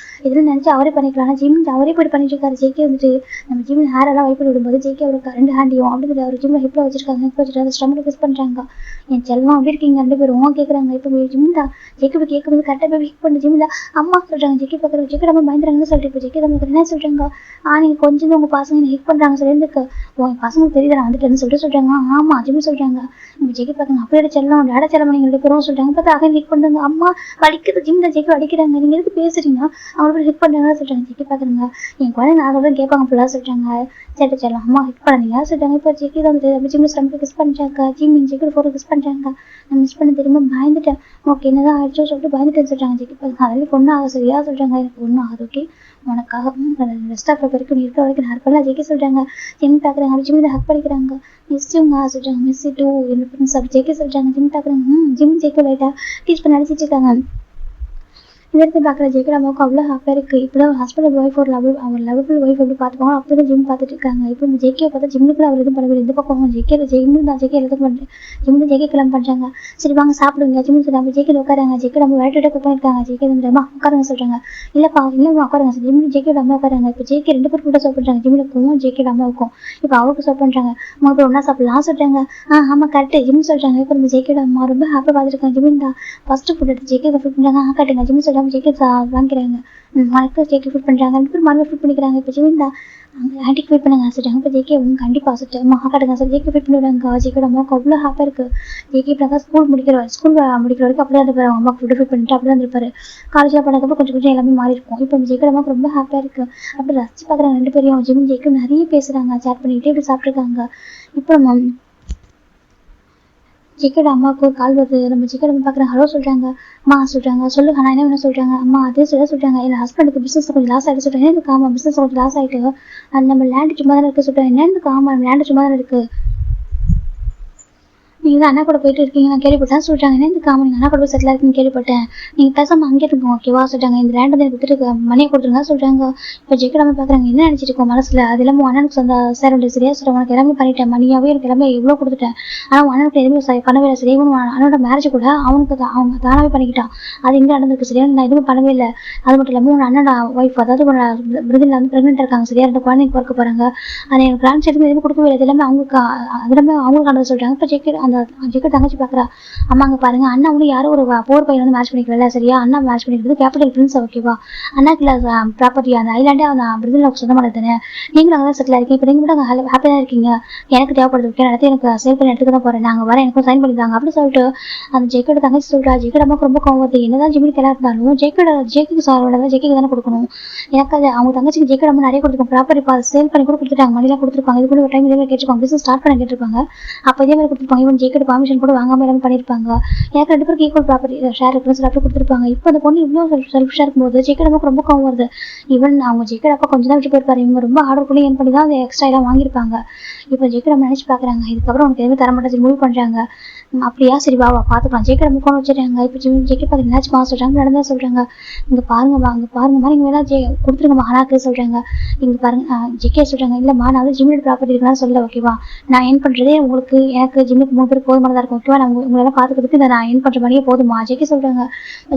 [SPEAKER 1] இதெல்லாம் நினச்சி அவரே பண்ணிக்கலாம், ஆனால் ஜிம் அவரே போய்ட்டு பண்ணிட்டு இருக்காரு. ஜெக்கி வந்துட்டு நம்ம ஜிம் ஹேரெல்லாம் வைப் பண்ணி விடும்போது ஜெக்கி அவருக்கு 2 ஹேண்டையும் அப்படி அவர் ஜிம்மில் ஹிப்பில் வச்சிருக்காங்க. ஹிப்பில் வச்சுட்டு அந்த ஸ்டமக்கில் கிஸ் பண்ணுறாங்க. என் செல்வம் அப்படி இருக்கீங்க 2 பேரும் கேட்குறாங்க. இப்போ ஜிம் தான் ஜெக்கி போய் கேட்கும்போது கரெக்டாக போய் ஹிக் பண்ணி ஜிம் தான் அம்மா சொல்கிறாங்க. ஜெக்கி பார்க்குறாங்க. ஜெக்கி நம்ம பயந்துறாங்கன்னு சொல்லிட்டு இப்போ ஜெக்கி நமக்கு என்ன சொல்கிறாங்க, நீங்கள் கொஞ்சம் உங்கள் பசங்க என்ன ஹிக் பண்ணுறாங்க சொல்லியிருந்துக்கு உங்கள் பசங்களுக்கு தெரியுது நான் வந்துட்டேன்னு சொல்கிறாங்க. ஆமாம் ஜிம் சொல்கிறாங்க. நம்ம ஜெக்கி பார்க்குறாங்க. அப்படியே செல்லம் டேடா செல்லம் நீங்கள் 2 பேரும் சொல்கிறாங்க. பார்த்தா அகன் ஹிக் பண்ணுறாங்க. அம்மா வலிக்குது ஜிம் தான் ஜெக்கி அடிக்கிறாங்க, நீங்கள் எதுக்கு பேசுறீங்க, அவங்க ஹிக் பண்ணுறாங்கன்னு சொல்கிறாங்க. ஜெக்கி பார்க்குறாங்க. என் குழந்தை நான் சொல்கிறேன் கேட்பாங்க ஃபுல்லாக சொல்கிறாங்க. சரி செல்லம் அம்மா ஹிக் பண்ணீங்க சொல்கிறாங்க. இப்போ ஜெக்கி தான் வந்து அப்படி ஜிம்மில் ஸ்டம்பில் கிஸ் பண்ணுறாங்க. ஜிம் ஜெக்கி ஃபோட்டோ கிஸ் பண்ணுறாங்க. நான் மிஸ் பண்ண தெரியுமா பயந்துட்டேன், ஓகே என்னதான் ஆயிடுச்சோ சொல்லிட்டு பயந்துட்டேன்னு சொல்கிறாங்க. ஜெக்கி பார்க்குறாங்க. அதெல்லாம் பொண்ணு ஆக சரியா சொல்கிறாங்க. எனக்கு ஒன்றும் ஆகுது ஓகே, உனக்காக ரெஸ்ட் ஆஃப் வரைக்கும் நீ இருக்கிற வரைக்கும் நான் இருப்பேன் ஜெக்கி சொல்கிறாங்க. ஜிம் பார்க்குறாங்க. அப்படி ஜிம் ஹக் பண்ணிக்கிறாங்க. மிஸ் யூங்க சொல்கிறாங்க. மிஸ் டூ என்ன ஃப்ரெண்ட்ஸ் அப்படி ஜெக்கி சொல்கிறாங்க. ஜிம் பார்க்குறாங்க. ஜிம் ஜெக்கி லைட்டாக டீச் பண்ணி அடிச்சிட்டு இருக்காங்க. இந்த இடத்துல பார்க்குற ஜெக்கி நமக்கு அவ்வளோ ஹாப்பியாக இருக்குது. இப்போ தான் ஹஸ்பண்ட் ஒய்ஃப் ஒரு லவபிள் ஒய்ஃப் எப்படி பார்த்துப்பாங்க அப்படி தான் ஜிம் பார்த்துட்டு இருக்காங்க. இப்போ இந்த ஜெக்கியை பார்த்தா ஜிம்முக்கு அவர் எதுவும் பண்ண இந்த பக்கம் ஜிம்மு தான் ஜெக்கி எல்லாத்துக்கும் பண்ணுறேன். ஜிம்மு ஜெக்கி கிளம்ப பண்ணுறாங்க. சரி வாங்க சாப்பிடுங்க ஜிம்மு சொல்கிறாங்க. ஜெக்கி உட்காராங்க. ஜெக்கி நம்ம வேலையிட்ட குக் பண்ணியிருக்காங்க. ஜெக்கி வந்துமா உட்காருங்க சொல்கிறாங்க. இல்லைப்பா இல்லைம்மா உட்காருங்க சார். ஜிம்மு ஜெக்கியோட அம்மா உட்காராங்க. இப்போ ஜெக்கி 2 பேர் கூட சர்வ் பண்ணுறாங்க. ஜிம்முக்கும் ஜெக்கியோட அம்மாவுக்கும். இப்போ அவருக்கு சர்வ் பண்ணுறாங்க. 3 பேர் ஒன்றா சாப்பிடலாம் சொல்கிறாங்க. ஆமாம் கரெக்டு ஜிம் சொல்கிறாங்க. இப்போ நம்ம ஜெக்கியோட அம்மா ரொம்ப ஹாப்பியாக பார்த்துருக்காங்க. ஜிம்மின் தான் ஃபஸ்ட்டு ஃபுட் எடுத்து ஜெக்கி ஃபுட் பண்ணுறாங்க. காட்டுங்க ஜிம் சொல்கிறாங்க. ஜெக்கி வாங்கிக்கிறாங்க. மறக்க ஜெக்கி ஃபுட் பண்ணுறாங்க. 2 பேர் மறுபடியும் ஃபுட் பண்ணிக்கிறாங்க. இப்போ ஜிமின் தான் அங்கே ஆன்டிக்கு ஃபீட் பண்ணாங்க சொல்லிட்டாங்க. இப்போ ஜெக்கி அவங்க கண்டிப்பாக சொல்லிட்டு அம்மா காட்டுங்க சார். ஜெக்கி ஃபீட் பண்ணி விடுறாங்க. ஜெக்கியோட அம்மாவுக்கு அவ்வளோ ஹாப்பியாக இருக்குது. ஜெக்கி இப்போ ஸ்கூல் முடிக்கிற வரைக்கும் அப்படியே இருப்பார். அவங்க அம்மாவுக்கு ஃபுட்டு ஃபீட் பண்ணிட்டு அப்படியே இருந்திருப்பாரு. காலேஜில் பண்ணதுக்கப்புறம் கொஞ்சம் கொஞ்சம் எல்லாமே மாறி இருக்கும். இப்போ ஜெக்கியோட அம்மாவுக்கு ரொம்ப ஹாப்பியாக இருக்குது. அப்படி ரசிச்சு பார்க்குறாங்க 2 பேரையும். ஜிம் ஜெக்கியும் நிறைய பேசுகிறாங்க, சேட் பண்ணிக்கிட்டே இப்படி சாப்பிட்ருக்காங்க. இப்போ ஜெக்கியோட அம்மாவுக்கு ஒரு கால் வருது. நம்ம ஜெக்கியோட அம்மா பார்க்குறாங்க. ஹலோ சொல்கிறாங்க. அம்மா சொல்கிறாங்க. சொல்லுங்க நான் என்ன சொல்கிறாங்க. அம்மா அதே சொல்கிறாங்க. என் ஹஸ்பண்டுக்கு பிஸ்னஸ் கொஞ்சம் லாஸ் ஆகிட்டு சொல்கிறேன். எனக்கு ஆமாம் பிஸ்னஸ் கொஞ்சம் லாஸ் ஆகிட்டு நம்ம லேண்டு சும்மா தானே இருக்குது சொல்கிறேன். என்னென்னு ஆமாம் லேண்டு சும்மா தானே இருக்குது, நீங்கள் தான் அண்ணா கூட போயிட்டு இருக்கீங்க நான் கேள்விப்பட்டேன் சொல்கிறாங்க. என்ன இந்த காமன் நீங்கள் அண்ணா கூட போய் செட்டில் இருக்குன்னு கேள்விப்பட்டேன். நீங்கள் பேசாமல் அங்கே இருக்கோம் ஓகேவா சொல்கிறாங்க. இந்த லேண்ட் வந்து கொடுத்துட்டு மணியை கொடுத்துருங்க சொல்கிறாங்க. இப்போ ஜெக்கிடாம பார்க்குறாங்க. என்ன நினச்சிட்டு இருக்கோம் மனசில், அது எல்லாமே அண்ணனுக்கு சேர வேண்டிய சரியா சொல்கிறேன். உனக்கு எல்லாமே பண்ணிட்டேன், மணியாகவே எனக்கு எல்லாமே எவ்வளோ கொடுத்துட்டேன். ஆனால் அண்ணனுக்கு எதுவுமே பண்ணவே இல்லை சரியா. அண்ணனோட மேரேஜ் கூட அவங்க தானாகவே பண்ணிக்கிட்டான். அது எங்கே நடந்திருக்கு சரியா, நான் எதுவும் பண்ணவே இல்லை. அது மட்டும் இல்லாமல் உன் அண்ணனோட ஒய்ஃப் அதாவது பிரதில் வந்து ப்ரெக்னென்ட் இருக்காங்க சரியா. 2 குழந்தைங்க பிறக்க போகிறாங்க. அது எனக்கு கிராண்ட் சைடுக்கு எதுவும் கொடுக்கவே இல்லை. எல்லாமே அவங்களுக்கு ஆனது சொல்கிறாங்க. இப்போ ஜெக்கி தங்கச்சி பார்க்குறா. அம்மா அங்கே பாருங்க அண்ணா வந்து யாரும் ஒரு போர் பையன் வந்து மேட்ச் பண்ணிக்கல சரியா. அண்ணா மேட்ச் பண்ணிக்கிறது கேபிட்டல் பிரின்ஸ் ஓகேவா. அண்ணாக்கு ப்ராப்பர்ட்டி அந்த ஐலாண்டே அவன் பிரதிலுக்கு சொந்தமானது தானே. நீங்களும் அங்கே தான் செட்டில் இருக்கீங்க. இப்போ நீங்கள் கூட அங்கே ஹாப்பியாக தான் இருக்கீங்க. எனக்கு தேவைப்படுது இடத்த எனக்கு சேல் பண்ணி எடுத்துக்க தான் போகிறேன். நாங்கள் வரேன் எனக்கும் சைன் பண்ணிதாங்க அப்படின்னு சொல்லிட்டு அந்த ஜெக்கியோட தங்கச்சி சொல்கிறா. ஜெக்கியோட அம்மாவுக்கு ரொம்ப கோவம் வருது. என்னதான் ஜிம்மிக்கு எல்லாம் இருந்தாலும் ஜெக்கிக்கு சாரோட தான் ஜெக்கிக்கு தானே கொடுக்கணும். எனக்கு அது அவங்க தங்கச்சிக்கு ஜெக்கியோட அம்மா நிறைய கொடுத்துருக்கோம். ப்ராப்பர்ட்டி சேல் பண்ணி கூட கொடுத்துட்டாங்க, மணிலாம் கொடுத்துருப்பாங்க. இது கூட ஒரு டைம் இதே மாதிரி கேட்டிருப்பாங்க, பிஸ்னஸ் ஸ்டார்ட் பண்ண கேட்டிருப்பாங்க. அப்போ இதே மாதிரி கொடுத்துருப்பாங்க. இவன் ஜெக்கியோட பர்மிஷன் கூட வாங்காமல் எல்லாமே பண்ணியிருப்பாங்க. எனக்கு 2 பேருக்கு ஈக்குவல் ப்ராப்பர்ட்டி ஷேர் இருக்குன்னு சொல்லி கொடுத்துருப்பாங்க. இப்போ அந்த பொண்ணு இவ்வளோ செல்ஃபிஷாக இருக்கும்போது ஜெக்கியோட அம்மாவுக்கு ரொம்ப கோவம் வருது. ஈவன் அவங்க ஜெக்கியோட அப்பா கொஞ்சம் தான் விட்டு போயிருப்பாரு. இவங்க ரொம்ப ஆர்டர் பண்ணி ஏன் பண்ணி தான் அந்த எக்ஸ்ட்ரா எல்லாம் வாங்கியிருப்பாங்க. இப்போ ஜெக்கியோட அம்மா நினச்சி பார்க்குறாங்க. இதுக்கப்புறம் உனக்கு எதுவுமே தர மாட்டேன் மூவ் பண்ணுறாங்க. அப்படியா சரி வா பார்த்துக்கலாம். ஜெக்கியோட அம்மா ஃபோன் வச்சுருக்காங்க. இப்போ ஜெக்கி பார்த்து என்னாச்சு மா சொல்கிறாங்க. நடந்தா சொல்கிறாங்க. இங்கே பாருங்கம்மா அங்கே பாருங்கம்மா நீங்கள் வேணா கொடுத்துருங்கம்மா அனாக்கு சொல்கிறாங்க. இங்கே பாருங்க ஜெக்கியை சொல்கிறாங்க. இல்லைம்மா நான் வந்து ஜிம்மோட ப்ராப்பர்ட்டி இருக்குன்னு சொல்ல ஓகேவா. நான் ஏன் பண்ணுறதே உங்களுக்கு எனக்கு ஜிம்முக்கு 3 பேர் போதுமானதாக இருக்கும் ஓகேவா. நான் உங்களெல்லாம் பார்த்துக்கிறதுக்கு இதை நான் ஏன் பண்ணுற மாதிரியே போதுமா ஜெக்கி சொல்கிறாங்க.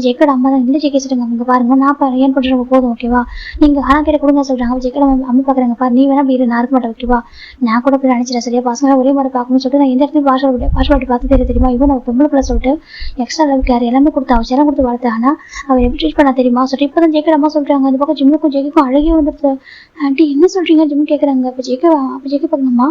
[SPEAKER 1] ஜெக்கியோட அம்மா தான் இல்லை ஜெக்கி சொல்கிறாங்க. இங்கே பாருங்க நான் ஏன் பண்ணுறவங்க போதும் ஓகேவா. நீங்கள் ஆனால் கிட்ட கொடுங்க சொல்கிறாங்க. ஜெக்கியோட அம்மா பார்க்குறாங்க. பாரு நீ வேணா அப்படி நான் இருக்க மாட்டேன் ஓகேவா. நான் கூட அப்படி நினச்சிட்டேன் சரியா. பசங்க ஒரே மாதிரி பார்க்கணும்னு சொல்லிட்டு நான் எந்த இடத்துலையும் பாஸ்வேர்டு பார்த்து தெரியுமா. இவன் நான் பொம்பளை பிள்ளை சொல்லிட்டு எக்ஸ்ட்ரா லெவலுக்கு யார் எல்லாமே கொடுத்தா அவன் செல்லாம் கொடுத்து வளர்த்தேன். ஆனால் அவர் எப்படி ட்ரீட் பண்ணா தெரியுமா சொல்லிட்டு இப்போ தான் ஜெக்கியோட அம்மா சொல்கிறாங்க. அந்த பக்கம் ஜிம்முக்கும் ஜெக்கிக்கும் அழகே வந்துடுது. ஆண்டி என்ன சொல்கிறீங்க ஜிம் கேட்குறாங்க. அப்போ ஜெக்கி பார்க்கணும்மா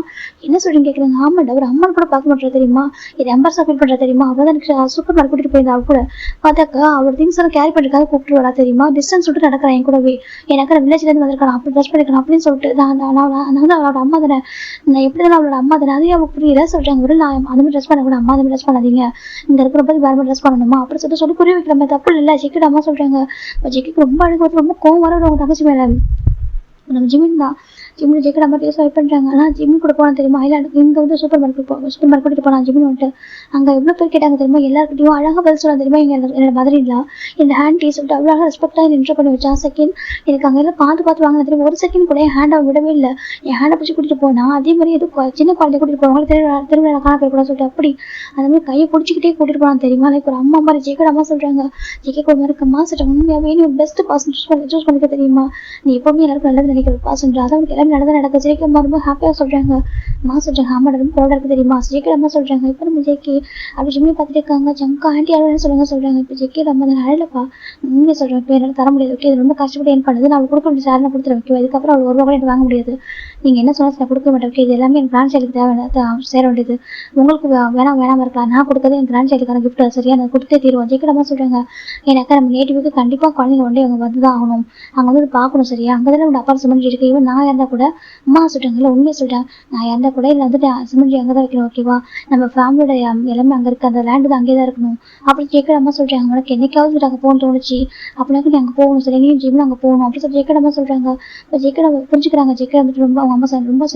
[SPEAKER 1] என்ன சொல்கிறீங்க கேட்குறாங்க. ஆமாண்டா ஒரு அம்மா கூட பார்க்க மாட்டேன் தெரியுமா. தெரியுமா, இது எம்பர்ஸா ஃபீல் பண்றா தெரியுமா, அவள் எனக்கு சூப்பர் மார்க்கெட் கூட்டிட்டு போயிருந்தா. அவ கூட பார்த்தாக்கா அவள் திங்ஸ் எல்லாம் கேரி பண்ணிருக்காது கூப்பிட்டு வரா தெரியுமா, டிஸ்டன்ஸ் விட்டு நடக்கிறேன் என் கூடவே. எனக்கு வில்லேஜ்ல இருந்து வந்திருக்கான், அப்படி ட்ரெஸ் பண்ணிருக்கான் அப்படின்னு சொல்லிட்டு நான் வந்து அவளோட அம்மா தானே, நான் எப்படி தானே அவளோட அம்மா தானே, அதையும் அவள் புரியல. சொல்றாங்க ஒரு நான் அந்த மாதிரி ட்ரெஸ் பண்ணக்கூடாது, அம்மா அந்த மாதிரி ட்ரெஸ் பண்ணாதீங்க, இங்க இருக்கிற போது வேற மாதிரி ட்ரெஸ் பண்ணணுமா அப்படி சொல்லி புரிய வைக்கிற மாதிரி தப்பு இல்லை. ஜெக்கிட அம்மா சொல்றாங்க. ஜெக்கிக்கு ரொம்ப அழகு வந்து ரொம்ப கோவம் வர அவங்க தங்கச்சி மேல. நம்ம ஜிமின் தான் ஜிம்மில் ஜெக்கெட் அம்மா டேஸ்ட் வெயிட் பண்ணுறாங்க. ஆனால் ஜிம்மி கூட போனால் தெரியுமா, ஐலாண்டுக்கு இங்கே வந்து சூப்பர் மார்க்கெட் கூட்டிட்டு போனால் ஜிம்மின் வந்துட்டு அங்கே எவ்வளோ பேர் கேட்டாங்க தெரியுமா, எல்லாருக்கிட்டையும் அழகாக பதில் சொல்ல தெரியுமா. என்னோட மதுரையில் இந்த ஹேண்ட் டீ சொல்லிட்டு அவ்வளோ அழகாக ரெஸ்பெக்டாக இன்ட்ரோ பண்ணி வச்சா. செகண்ட் எனக்கு அங்கே எல்லாம் பார்த்து வாங்கின தெரியும். ஒரு செகண்ட் கூட என் ஹேண்டை விடவே இல்லை. என் ஹேண்டை பிடிச்சி கூட்டிட்டு போனால் அதே மாதிரி எதுவும் சின்ன குழந்தைய கூட்டிட்டு போவாங்க, திருவிழா காண போய் கூட சொல்லிட்டு அப்படி அந்த மாதிரி கையை பிடிச்சிக்கிட்டே கூட்டிட்டு போனான் தெரியுமா. லைக் ஒரு அம்மா மாதிரி ஜெக்கெட் அம்மா சொல்கிறாங்க. ஜெக்கெட் ஒரு மாதிரி இருக்கம்மா சொல்லிட்டு உண்மையாகவே நீ பெஸ்ட் பர்சன் சூஸ் பண்ணிக்க தெரியுமா, நீ எப்பவுமே எல்லாருக்கும் நல்லது நினைக்கிற பர்சன், அதான் எல்லாரும் நடக்க ஜெயிக்க அம்மா ரொம்ப ஹாப்பியாக சொல்கிறாங்க. அம்மா சொல்கிறாங்க அம்மா ரொம்ப ப்ரௌடாக இருக்குது தெரியுமா. ஜெயிக்கிற அம்மா சொல்கிறாங்க இப்போ நம்ம ஜெயிக்கி அப்படி ஜிம்மி பார்த்துட்டு இருக்காங்க. ஜங்கா ஆண்டி யாரும் சொல்கிறாங்க. இப்போ ஜெயிக்கிற அம்மா நான் அழலப்பா உண்மையை சொல்கிறேன், இப்போ என்னால் தர முடியாது. ஓகே இது ரொம்ப கஷ்டப்பட்டு ஏன் பண்ணுது, நான் அவள் கொடுக்க வேண்டிய சார் நான் கொடுத்துருவேன். ஓகே இதுக்கப்புறம் அவள் ஒரு ரூபா கூட எனக்கு வாங்க முடியாது, நீங்கள் என்ன சொன்னால் நான் கொடுக்க மாட்டேன். ஓகே இது எல்லாமே என் கிராண்ட் சைலுக்கு சேர வேண்டியது, உங்களுக்கு வேணாமல் இருக்கலாம், நான் கொடுக்கறது என் கிராண்ட் சைலுக்கான கிஃப்ட் சரியா, நான் கொடுத்தே தீருவோம். ஜெயிக்கிற அம்மா சொல்கிறாங்க. எனக்கு நம்ம நேட்டிவுக்கு கண்டிப்பாக குழந்தைங்க ஒன்றே அவங்க வந்து தான் ஆகணும், அங்கே வந்து பார்க்கணும் சரியா, அங்கே தானே உங்கள் அப்பா சிமெண்ட் இருக்கு. இவன் நான் இருந்தால் கூட அம்மா சொல்கிறாங்க இல்லை உண்மையை சொல்கிறேன், நான் இருந்தால் கூட இல்லை வந்துட்டு சிமெண்ட் அங்கே தான் வைக்கணும். ஓகேவா நம்ம ஃபேமிலியோட எல்லாமே அங்கே இருக்குது, அந்த லேண்டு தான் அங்கே தான் இருக்கணும் அப்படின்னு ஜெயிக்கிற அம்மா சொல்கிறாங்க. உனக்கு என்னைக்காவது அங்கே போகணும்னு தோணுச்சு அப்படின்னாக்க நீ அங்கே போகணும் சரி, நீ ஜிம்மில் அங்கே போகணும் அப்படின்னு சொல்லி ஜெயிக்கிற அம்மா சொல்கிறாங்க. இப்போ ஜெயிக்கிற புரிஞ்சுக்கிறாங்க. ஜெயிக்கிற வந்துட்டு ரொம்ப அவங்க அம்மா ரொம்ப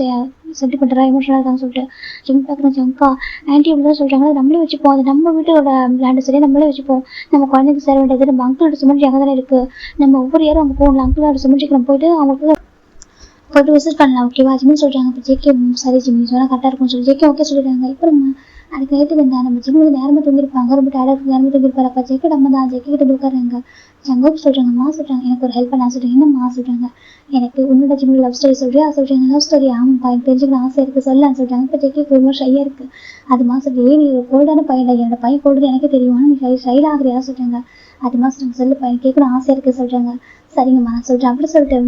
[SPEAKER 1] சென்டிமெண்டராக எமோஷனலாக இருக்கான்னு சொல்லிட்டு ஜிம் பார்க்குறேன். ஜங்கா ஆன்டி அப்படி தான் சொல்கிறாங்க, நம்மளே வச்சுப்போம், அது நம்ம வீட்டோட லேண்டு சரியா, நம்மளே வச்சுப்போம், நம்ம குழந்தைக்கு சேர வேண்டியது, நம்ம அங்கிளோட சிமெண்ட் அங்கே தானே இருக்குது, நம்ம ஒவ்வொரு இயரும் அங்கே போகணும், அங்கிளோட சிமெண்ட்டுக்கு நம்ம போயிட்டு அவங்களுக்கு போய்ட்டு விசிட் பண்ணலாம். ஓகேவா ஜிம்மின்னு சொல்கிறாங்க. இப்போ ஜேகே சரி ஜிம்மி சொன்னால் கரெக்டாக இருக்கும்னு சொல்லி ஜேகே ஓகே சொல்லிடுறாங்க. இப்போ அதுக்கு நேற்று வந்தா நம்ம ஜிம்மில் நேரமாக தூங்கிருப்பாங்க, ரொம்ப டயர்டாக நேரமாக தூங்கிருப்பாரு. அப்போ ஜேகே நம்ம தான் ஜேகே கிட்ட உட்காருங்க. ஜங்கோப் சொல்கிறாங்க மா சொல்கிறாங்க எனக்கு ஒரு ஹெல்ப் பண்ண சொல்கிறேன். என்னம்மா சொல்கிறாங்க, எனக்கு உன்னோட ஜிம்மில் லவ் ஸ்டோரி சொல்றியா சொல்கிறாங்க. லவ் ஸ்டோரி ஆமாப்பா எனக்கு தெரிஞ்சுக்கணும் ஆசை இருக்குது சொல்லலான்னு சொல்கிறாங்க. இப்போ ஜேகே ரொம்ப ஷையாக இருக்குது. அதுமா சொல்லி நீ ஒரு கோல்டான பையன், என்னோட பையன் கோல்டு எனக்கு தெரியும், ஆனால் நீ ஷைல் ஆகுறியா சொல்கிறாங்க. அதுமா சொல்கிறாங்க சொல்லு பையன் கேட்கணும் ஆசையாக இருக்குது சொல்கிறாங்க. சரிங்கம்மா நான் சொல்கிறேன் அப்படி சொல்லிட்டு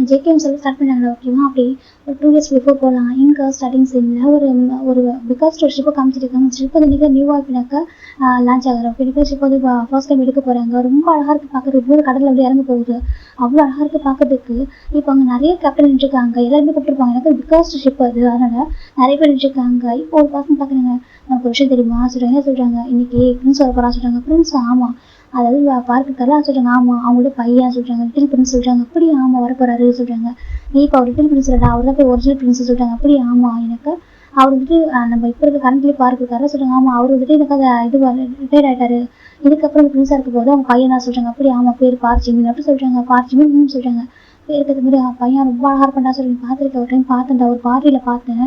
[SPEAKER 1] ஜேகேஎம் சொல்லி ஸ்டார்ட் பண்ணாங்க. ஓகேவா அப்படி ஒரு 2 years பிஃபோர் போகலாம். எங்கே ஸ்டார்டிங் சீனில் ஒரு பிகாஸ் ஒரு ஷிப்பை காமிச்சிருக்காங்க. ஷிப் வந்து இன்றைக்கி நியூவாக இப்படினாக்கா லான்ச் ஆகிற ஓகே ஷிப் வந்து ஃபர்ஸ்ட் டைம் எடுக்க போகிறாங்க. ரொம்ப அழகாக இருக்குது பார்க்குறதுக்கு, இன்னொரு கடலில் வந்து இறங்க போகுது, அவ்வளோ அழகாக இருக்குது பார்க்கறதுக்கு. இப்போ அங்கே நிறைய கேப்டன் நின்றுருக்காங்க, எல்லாருமே கூப்பிட்டுருப்பாங்க. எனக்கு பிகாஸ் ஷிப் அது, அதனால் நிறைய பேர் நின்றுருக்காங்க. இப்போ ஒரு பர்சன் பார்க்குறாங்க. நமக்கு ஒரு விஷயம் தெரியுமா சொல்கிறாங்க. என்ன சொல்கிறாங்க, இன்னைக்கு பிரின்ஸ் வர போகிறா சொல்கிறாங்க. பிரின்ஸ் ஆமாம் அதாவது பார்க்கு இருக்காரு சொல்கிறாங்க. ஆமாம் அவங்களோட பையன் சொல்கிறாங்க. லிட்டில் பிரின்ஸ் சொல்கிறாங்க. அப்படி ஆமாம் வர போகிறாரு சொல்கிறாங்க. இப்போ அவர் லிட்டில் பிரின்ஸ் இல்லடா, அவர் தான் போய் ஒரிஜினல் பிரின்ஸ் சொல்கிறாங்க. அப்படி ஆமாம் எனக்கு அவர் வந்துட்டு நம்ம இப்போ இருக்க கரண்ட்லேயே பார்க்கு இருக்காரு சொல்கிறாங்க. ஆமாம் அவர் வந்துட்டு எனக்கு அதை இது ரிட்டையர் ஆகிட்டாரு, இதுக்கப்புறம் பிரின்ஸாக இருக்க போது அவங்க பையன் தான் சொல்கிறாங்க. அப்படி ஆமாம் பேர் பார்ச்சிமின் அப்படி சொல்கிறாங்க. பார்ச்சிமின் சொல்கிறாங்க. பேருக்கு மாதிரி பையன் ரொம்ப அழகாக இருப்பான்டா சொல்லுங்க. பார்த்துருக்கேன் ஒரு டைம் பார்த்தேன்டா, ஒரு பார்ட்டியில் பார்த்தேன்,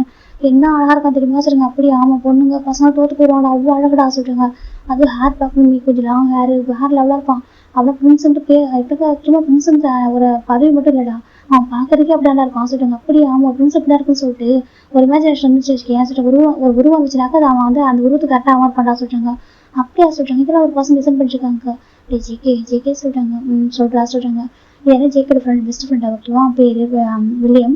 [SPEAKER 1] என்ன அழகாக இருக்கான் தெரியுமா சொல்லுங்க. அப்படி ஆமாம் பொண்ணுங்க பசங்க தோற்று போயிடுவாங்க, அவ்வளோ அழகடா சொல்கிறாங்க. அது ஹேர் பார்க்கணும், கொஞ்சம் லாங் ஹேரில் அவ்வளோ இருப்பான். அவ்வளோ பிரின்ஸுன்ட்டு பேர் இப்போ சும்மா பிரின்ஸுன்ற ஒரு பதவி மட்டும் இல்லைடா, அவன் பார்க்கறதுக்கே அப்படிதான் இருக்கான் சொல்கிறாங்க. அப்படி ஆமாம் பிரின்ஸ் அப்படி தான் இருக்குன்னு சொல்லிட்டு ஒரு இமேஜினேஷன் வந்துச்சு வச்சுக்கேன் சொல்லிட்டு ஒரு உருவம் வந்துச்சுனாக்கா அது அவன் வந்து அந்த உருவத்துக்கு கரெக்டாக அவன் பண்ணா சொல்கிறாங்க. அப்படியா சொல்கிறாங்க. இதெல்லாம் ஒரு பர்சன் டிசைன் பண்ணிருக்காங்க. அப்படியே ஜேகே சொல்கிறாங்க. சொல்கிறாங்க. இது என்ன ஜேகேட ஃப்ரெண்ட் பெஸ்ட் ஃப்ரெண்டாக ஓகேவா பேர் வில்லியம்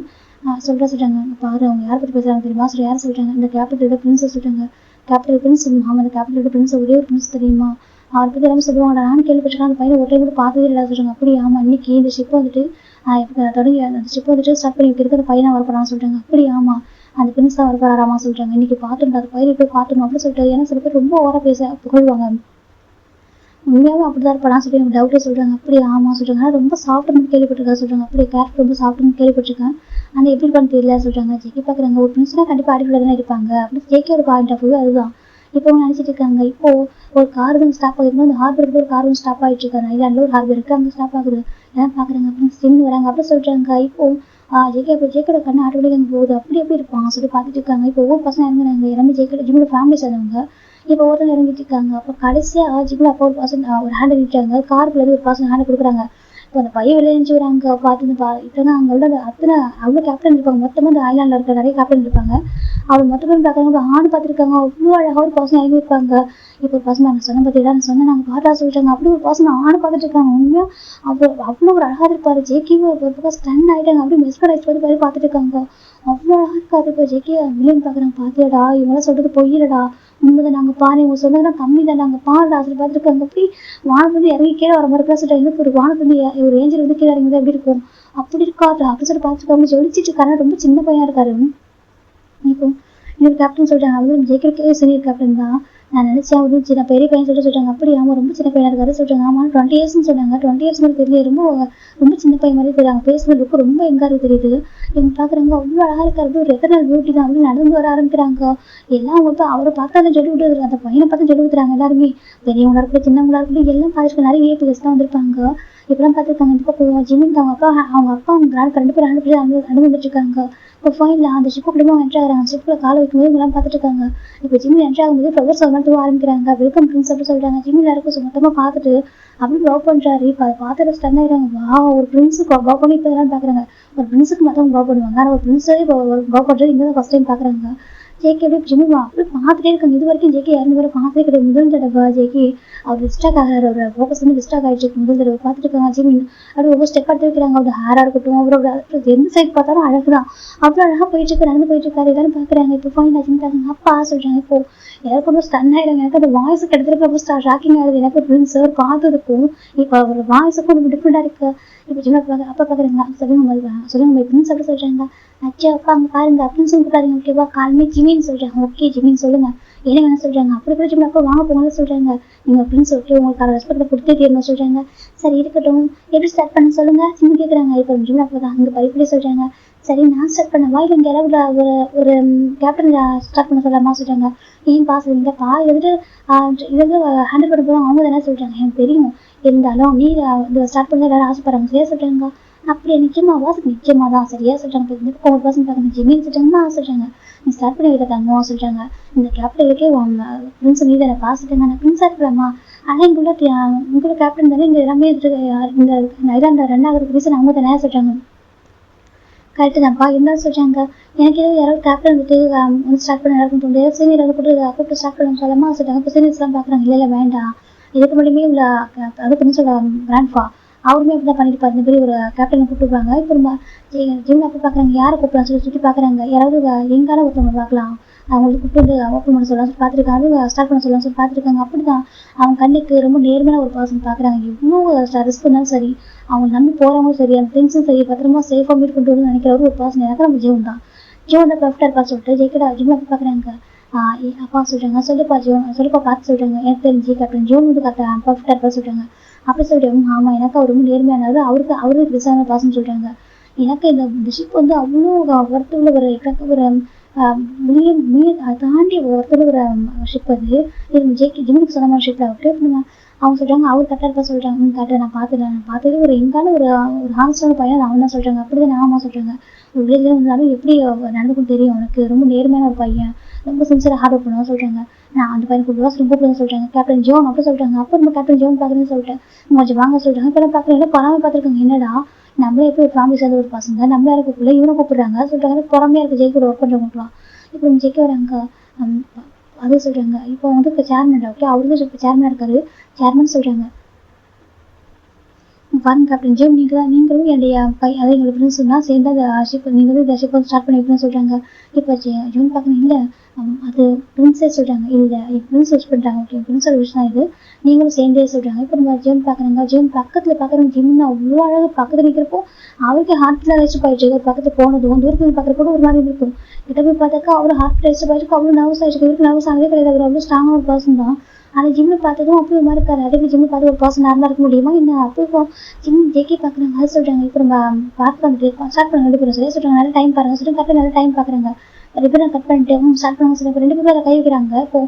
[SPEAKER 1] சொல்கிறாங்க. பாரு அவங்க யாரை பற்றி பேசுகிறாங்க தெரியுமா சொல்லி யார் சொல்கிறாங்க, இந்த கேபிட்டலோட பிரின்ஸை சொல்கிறாங்க. கேபிட்டல் பிரின்ஸ் ஆமாம் அந்த கேபிட்டலோட பிரின்ஸ் ஒரே ஒரு பிரின்ஸ் தெரியுமா, அவரை பற்றி எல்லாமே சொல்லுவாங்க. நான் கேள்விப்பட்டிருக்கேன், அந்த பையனை ஒரு டைம் கூட பார்த்ததே இல்லை சொல்கிறாங்க. அப்படி ஆமாம் இன்னைக்கு இந்த ஷிப் வந்துட்டு தொடங்கி அந்த ஷிப் வந்துட்டு ஸ்டார்ட் பண்ணி இருக்கிற பையனை வரப்போறான்னு சொல்கிறாங்க. அப்படி ஆமாம் அந்த பிரின்ஸ் தான் வரப்போறாராமா சொல்கிறாங்க. இன்னைக்கு பார்த்துட்டு அது பையனை போய் பார்த்துணும் அப்படின்னு சொல்லிட்டு, ஏன்னா சில பேர் ரொம்ப ஓவராக பேச புகழ்வாங்க, உண்மையாகவும் அப்படிதான் இருப்பானா சொல்லி எனக்கு டவுட்டே சொல்கிறாங்க. அப்படி ஆமாம் சொல்கிறாங்க. ஆனால் ரொம்ப சாஃப்ட்னு கேள்விப்பட்டிருக்கா சொல்கிறாங்க. அப்படி கேரக்டர் ரொம்ப சாஃப்ட்னு கேள்விப்பட்டிருக்கேன், ஆனால் எப்படி இருப்பான்னு தெரியல சொல்கிறாங்க. ஜேகே பார்க்குறாங்க. ஒரு பிரின்ஸ்னா கண்டிப்பாக அடிப்படை தானே இருப்பாங்க அப்படின்னு ஜேகேயோட பாயிண்ட் ஆஃப் வியூ அதுதான். இப்போ அவங்க நினச்சிட்டு இருக்காங்க. இப்போ ஒரு கார் வந்து ஸ்டாப் ஆகிருக்கும், அந்த ஹார்பருக்கு ஒரு கார் வந்து ஸ்டாப் ஆகிட்டு இருக்காங்க. ஐலாண்டில் ஒரு ஹார்பர் இருக்குது, அங்கே ஸ்டாப் ஆகுது. எல்லாம் பார்க்குறாங்க அப்படின்னு சின்னு வராங்க அப்படி சொல்கிறாங்க. இப்போ ஜேகேயோட கண்ணு ஆட்டோமேட்டிக்காக அங்கே போகுது. அப்படி எப்படி இருப்பாங்க சொல்லி பார்த்துட்டு இருக்காங்க. இப்போ ஒவ்வொரு பசங்க இறங்குறாங்க, எல்லாமே ஜிம்மோட ஃபேமிலி சேர்ந்தவங்க. இப்போ ஒருத்தர் இறங்கிட்டு இருக்காங்க. அப்போ கடைசியாக ஜிம்மில் அப்போ ஒரு பர்சன் ஒரு ஹேண்ட் நிற்கிறாங்க. காருக்குள்ள ஒரு பர்சன் ஹேண்ட் கொடுக்குறாங்க. இப்போ அந்த பையன் விளையாண்டு வராங்க பார்த்து இப்போனா அங்கே உள்ள அத்தனை அவ்வளோ கேப்டன் இருப்பாங்க. மொத்தமாக அந்த ஐலாண்டில் இருக்க நிறைய கேப்டன் இருப்பாங்க. அவர் மொத்தமாக பார்க்குறாங்க. ஆண் பார்த்துருக்காங்க. அவ்வளோ அழகாக ஒரு பர்சன் இறங்கி இருப்பாங்க. இப்போ ஒரு பர்சன் நாங்கள் சொன்ன பற்றி தான் சொன்னேன், நாங்கள் பாட்டா சொல்லிட்டாங்க. அப்படி ஒரு பர்சன் ஆண் பார்த்துட்டு இருக்காங்க. உண்மையாக அவ்வளோ ஒரு அழகாக இருப்பார். ஜேகேவும் ஒரு பக்கம் ஸ்டன் ஆகிட்டாங்க. அப்படி மெஸ்கர் ஆகிட்டு மாதிரி பார்த்துட்டு இருக்காங்க. அவ்வளோ அழகா இருக்காது. இப்போ ஜேகே வில்லியம் பார்க்குறாங்க, பார்த்தியாடா இவங்களாம் சொல்றது பொய்யிலடா, உண்மைதான், நாங்கள் பாரு இவங்க சொன்னதெல்லாம் கம்மி தான், நாங்கள் பாருடா சொல்லி பார்த்துருக்காங்க. அப்படி வானத்துலேருந்து இறங்கி கீழே வர மாதிரி சொல்லிட்டு இன்னும் ஒரு வானத்துலேருந்து ஒரு ஏஞ்சல் வந்து கீழே இறங்கி எப்படி இருக்கும் அப்படி இருக்காது அப்படி சொல்லி பார்த்துருக்காங்க. ஜொலிச்சிட்டு இருக்காரு, ரொம்ப சின்ன பையனா இருக்காரு. இப்போ இன்னொரு கேப்டன் சொல்றாங்க, அவரு ஜேகேக்கே சீனியர் கேப்டன் தான். நான் நினைச்சேன் அவரு சின்ன பெரிய பையன் சொல்லிட்டு சொல்றாங்க. அப்படி ஆமா ரொம்ப சின்ன பையனா இருக்காரு சொல்றாங்க. ஆமா 20 இயர்ஸ்ன்னு சொன்னாங்க. 20 இயர்ஸ் மாதிரி தெரியல, ரொம்ப ரொம்ப சின்ன பையன் மாதிரி தெரியாங்க. பேசுறதுக்கு ரொம்ப எங்காரு தெரியுது. இவங்க பாக்குறாங்க அவ்வளவு அழகா இருக்காரு, ஒரு எத்தனை பியூட்டி தான். அப்படி நடந்து வர ஆரம்பிக்கிறாங்க. எல்லாம் வந்து அவரை பார்த்தாலும் சொல்லி விட்டுறாங்க, அந்த பையனை பார்த்து சொல்லி விட்டுறாங்க. எல்லாருமே பெரியவங்களா இருக்கட்டும் சின்னவங்களா இருக்கட்டும் எல்லாம் பார்த்துருக்க, நிறைய விஐபிஎஸ் தான் வந்திருப்பாங்க. இப்பெல்லாம் பார்த்துருக்காங்க. இந்த பக்கம் ஜிமின் அவங்க அப்பா அவங்க ரெண்டு பேரும் நடந்து வந்துட்டு இருக்காங்க. இப்போ ஃபைன்ல அந்த ஷிப்புக்குள்ளே என்ட்ரு ஆகிறாங்க. ஷிப்பில் காலை வைக்கும்போது இதெல்லாம் பார்த்துட்டு இருக்காங்க. இப்போ ஜிம்மி என்ட்ரு ஆகும்போது ஃப்ளவர்ஸ் ஒரு மாதிரி தூவ ஆரம்பிக்கிறாங்க. வெல்கம் பிரின்ஸ் அப்படி சொல்றாங்க. ஜிம்மி எல்லாருக்கும் மொத்தமாக பார்த்துட்டு அப்படி லவ் பண்றாரு. இப்போ அதை பார்த்துட்டு ஸ்டன் ஆயிடுறாங்க. வா ஒரு பிரின்ஸுக்கு லவ் பண்ணி இப்போ இதெல்லாம் பார்க்குறாங்க. ஒரு பிரின்ஸுக்கு மற்றவங்க லவ் பண்ணுவாங்க, ஆனால் ஒரு பிரின்ஸே இப்போ லவ் பண்ணுறது இங்கே தான் ஃபர்ஸ்ட் டைம் பார்க்குறாங்க. ஜேகே அப்படியே ஜிம்மி அப்படி பார்த்துட்டே இருக்காங்க. இது வரைக்கும் ஜேகே இறந்து பேரை பார்த்தே கிடையாது. முதல் தடவை ஜேகே அவர் டிஸ்ட்ராக்ட் ஆகிறாரு. அவரோட ஃபோக்கஸ் வந்து டிஸ்ட்ராக்ட் ஆகிடுச்சு. முதல் தடவை பார்த்துட்டு இருக்காங்க. ஜிம்மி அப்படி ஒவ்வொரு ஸ்டெப் எடுத்து வைக்கிறாங்க. அவரோட ஹேராக இருக்கட்டும், அவரோட எந்த சைடு பார்த்தாலும் அழகுதான். அவ்வளோ அழகாக போயிட்டு இருக்காரு, நடந்து போயிட்டு இருக்காரு. எல்லாரும் பார்க்குறாங்க. இப்போ ஃபைன் ஆச்சுன்னு அப்பா சொல்றாங்க. இப்போ எனக்கு ரொம்ப ஸ்டன் ஆயிடுறாங்க. எனக்கு அந்த வாய்ஸ் கிட்டத்தட்ட ரொம்ப ஷாக்கிங் ஆகுது. எனக்கு பிரின்ஸ் சார் பார்த்ததுக்கும் இப்போ அவர் வாய்ஸுக்கும் ரொம்ப டிஃப்ரெண்டாக இருக்கு. இப்போ சின்ன அப்பா பார்க்குறாங்க. சொல்லுங்க பிரின்ஸ் அப்படி சொல்றாங்க. அச்சா அப்பா அங்கே பாருங்க அப்படின்னு சொல்லி கூடாதுங்க, ஓகேவா? காலமே ஜிமின்னு சொல்றாங்க. ஓகே ஜிமின்னு சொல்லுங்க, என்ன வேணா சொல்றாங்க. அப்படி கூட ஜிம்மி அப்பா வாங்க போங்கன்னு சொல்றாங்க. நீங்க பிரின்ஸ் ஓகே உங்களுக்கு ரெஸ்பெக்ட் கொடுத்தே தீரணும் சொல்றாங்க. சரி இருக்கட்டும், எப்படி ஸ்டார்ட் பண்ண சொல்லுங்க ஜிம்மி கேட்குறாங்க. இப்போ ஜிம்மி அப்பா தான் அங்கே பரிப்படி சொல்றாங்க. சரி நான் ஸ்டார்ட் பண்ணவா இல்லை இங்கே யாராவது ஒரு கேப்டன் ஸ்டார்ட் பண்ண சொல்லலாமா சொல்றாங்க. ஏன் பாஸ் இல்லைங்கப்பா வந்துட்டு இது வந்து ஹேண்டில் பண்ண போகிறோம் அவங்க தானே சொல்றாங்க. எனக்கு தெரியும், இருந்தாலும் நீ இதை ஸ்டார்ட் பண்ண எல்லாரும் ஆசைப்படுறாங்க சரியா சொல்றாங்க. அப்படியே நிச்சயமாவா? நிச்சயமா தான் சரியா சொல்றாங்க. ஒரு பர்சன் பார்க்கணும் ஜிம்மின்னு சொல்றாங்கன்னா சொல்றாங்க. நீ ஸ்டார்ட் பண்ணி வைக்க தங்கம் சொல்றாங்க. இந்த கேப்டனுக்கே பிரின்ஸ் நீ தானே பாசிட்டாங்க, நான் பிரின்ஸா இருக்கலாமா? ஆனால் உங்களோட கேப்டன் தானே இங்கே எல்லாமே இந்த ஐலாண்ட ரெண்டாவது ரீசன் அவங்க தானே சொல்றாங்க. கரெக்டு தான்ப்பா இருந்தாலும் சொல்றாங்க. எனக்கு ஏதோ யாராவது கேப்டன் வந்துட்டு வந்து ஸ்டார்ட் பண்ண எல்லாருக்கும் தோணுது. சீனியர் வந்து கூப்பிட்டு ஸ்டார்ட் பண்ண சொல்லாமா சொல்றாங்க. இப்போ சீனியர்ஸ்லாம் பார்க்குறாங்க. இல்லை வேண்டாம், இதுக்கு முன்னாடியுமே உள்ள அதுக்குன்னு சொல்ல கிராண்ட்ஃபா அவருமே அப்படி தான் பண்ணிட்டு இந்த மாதிரி ஒரு கேப்டனை கூப்பிட்டுருப்பாங்க. இப்போ நம்ம ஜிம்ல அப்படி பார்க்குறாங்க. யாரை கூப்பிடலாம் சொல்லி சுற்றி பார்க்குறாங்க. யாராவது எங்கால ஒருத்தவங்க பார்க்கலாம், அவங்களுக்கு கூப்பிட்டு ஓப்பன் பண்ண சொல்லலாம் சொல்லி பார்த்துருக்காங்க, ஸ்டார்ட் பண்ண சொல்லலாம் சொல்லி பார்த்துருக்காங்க. அப்படி தான் அவங்க கண்ணுக்கு ரொம்ப நேர்மையான ஒரு பர்சன் பார்க்குறாங்க. எவ்வளோ ரிஸ்க் இருந்தாலும் சரி, அவங்க நம்பி போகிறவங்களும் சரி, அந்த திங்ஸும் சரி பத்திரமா சேஃபாக மீட் கொண்டு வரணும்னு நினைக்கிறவரு ஒரு பர்சன் எனக்கு நம்ம ஜீவன் தான். ஜீவன் தான் பெர்ஃபெக்டாக இருப்பா சொல்லிட்டு ஜெயிக்கடா ஜிம்ல அப்படி பார்க்குறாங்க. அப்பா சொல்றாங்க. சொல்லுப்பா ஜீவன் சொல்லுப்பா பார்த்து சொல்றாங்க. எனக்கு தெரிஞ்சு கேப்டன் ஜீவன் வந்து கரெக்டாக பெர்ஃபெக்டாக இருப்பா சொல்றாங்க. அப்படி சொல்லிட்டு ஆமா எனக்கு அவர் ரொம்ப நேர்மையானவர், அவருக்கு ரிசான பாசன்னு சொல்றாங்க. எனக்கு இந்த ஷிப் வந்து அவ்வளோ ஒருத்தருள்ள ஒரு அதை தாண்டி ஒருத்தர் ஒரு ஷிப் அது ஜிம்முக்கு சொன்ன மாதிரி ஷிப்ல அப்படியே பண்ணுங்க. அவங்க சொல்றாங்க அவர் கரெக்டாக இருப்பா சொல்றாங்க. கரெக்டாக நான் பார்த்துட்டு ஒரு எங்கான ஒரு ஹானஸ்டான பையன் அவன் தான் சொல்றாங்க. அப்படிதான் ஆமா சொல்றாங்க. ஒரு வில்லேஜ்ல இருந்தாலும் எப்படி நடந்துக்கும் தெரியும், உனக்கு ரொம்ப நேர்மையான ஒரு பையன், ரொம்ப சின்சியராக ஹார்ட் ஒர்க் பண்ணுவான்னு சொல்றாங்க. நான் அந்த பையன் கூப்பிடுவா ரொம்ப பிடிக்கும் சொல்றாங்க. கேப்டன் ஜோன் அப்படி சொல்றாங்க. அப்போ நம்ம கேப்டன் ஜோன் பார்க்குறேன்னு சொல்லிட்டு கொஞ்சம் வாங்க சொல்றாங்க. இப்பெல்லாம் பார்க்குறேன் பராம பார்த்துருக்காங்க. என்னடா நம்மளே எப்படி ஒரு ஃபேமிலி சேர்ந்து ஒரு பசங்க நம்மள யாரும் கூப்பிடல, இவனை கூப்பிடுறாங்க சொல்றாங்க. பொறாமையா இருக்கு ஜெயிக்க கூட ஒர்க் பண்ணுறவங்களாம். இப்போ ஜெயிக்க வராங்க. அது சொல்றாங்க. இப்போ வந்து இப்போ சேர்மன் ஓகே அவரு தான் இப்போ சேர்மனாக இருக்காரு. சேர்மன் சொல்றாங்க. பாருங்க கேப்டன் ஜோன் நீங்களும் என்னுடைய அதை எங்களை ஃப்ரெண்ட்ஸ் தான் சேர்ந்து அந்த ஷிப் நீங்கள் வந்து இந்த ஷிப் வந்து ஸ்டார்ட் பண்ணி வைக்கணும்னு சொல்றாங்க. இப்போ ஜோன் பார்க்கணும். இல்லை அது பிரின்ஸே சொல்றாங்க. இல்லை என் ஃப்ரெண்ட்ஸ் யூஸ் பண்ணுறாங்க. ஓகே ஃப்ரெண்ட்ஸோட விஷயம் இது, நீங்களும் சேர்ந்தே சொல்றாங்க. இப்போ நம்ம ஜோன் பார்க்குறாங்க. ஜோன் பக்கத்தில் பார்க்குறவங்க ஜிம்னு அவ்வளோ அழகாக பக்கத்தில் நிற்கிறப்போ அவருக்கு ஹார்ட்ல ரெஸ்ட் போயிடுச்சு. ஒரு பக்கத்தில் போனதும் தூரத்தில் பார்க்குறப்போ ஒரு மாதிரி இருக்கும். கிட்ட போய் பார்த்தாக்கா அவர் ஹார்ட் ரெஸ்ட் போயிருக்கு. அவ்வளோ நர்வஸ் ஆயிடுச்சு. இவருக்கு நர்வஸ் ஆனதே கிடையாது. அவர் அவ்வளோ ஸ்ட்ராங்கான ஒரு பர்சன் தான். ஆனால் ஜிம்மில் பார்த்ததும் அப்படி ஒரு மாதிரி இருக்காரு. அதே ஜிம்மில் பார்த்து ஒரு பர்சன் நார்மலாக இருக்க முடியுமா என்ன? அப்போ இப்போ ஜிம் ஜேகே பார்க்குறாங்க. அது சொல்கிறாங்க. இப்போ நம்ம பார்த்து வந்துட்டு ஸ்டார்ட் பண்ண ரெண்டு பேரும் சரியா சொல்கிறாங்க. நல்லா டைம் பாருங்க சொல்லி கரெக்டாக நல்லா டைம் பார்க்குறாங்க. ரெண்டு பேரும் கட் பண்ணிட்டு ஸ்டார்ட் பண்ண சொல்லி ரெண்டு பேரும் அதை கை வைக்கிறாங்க. இப்போ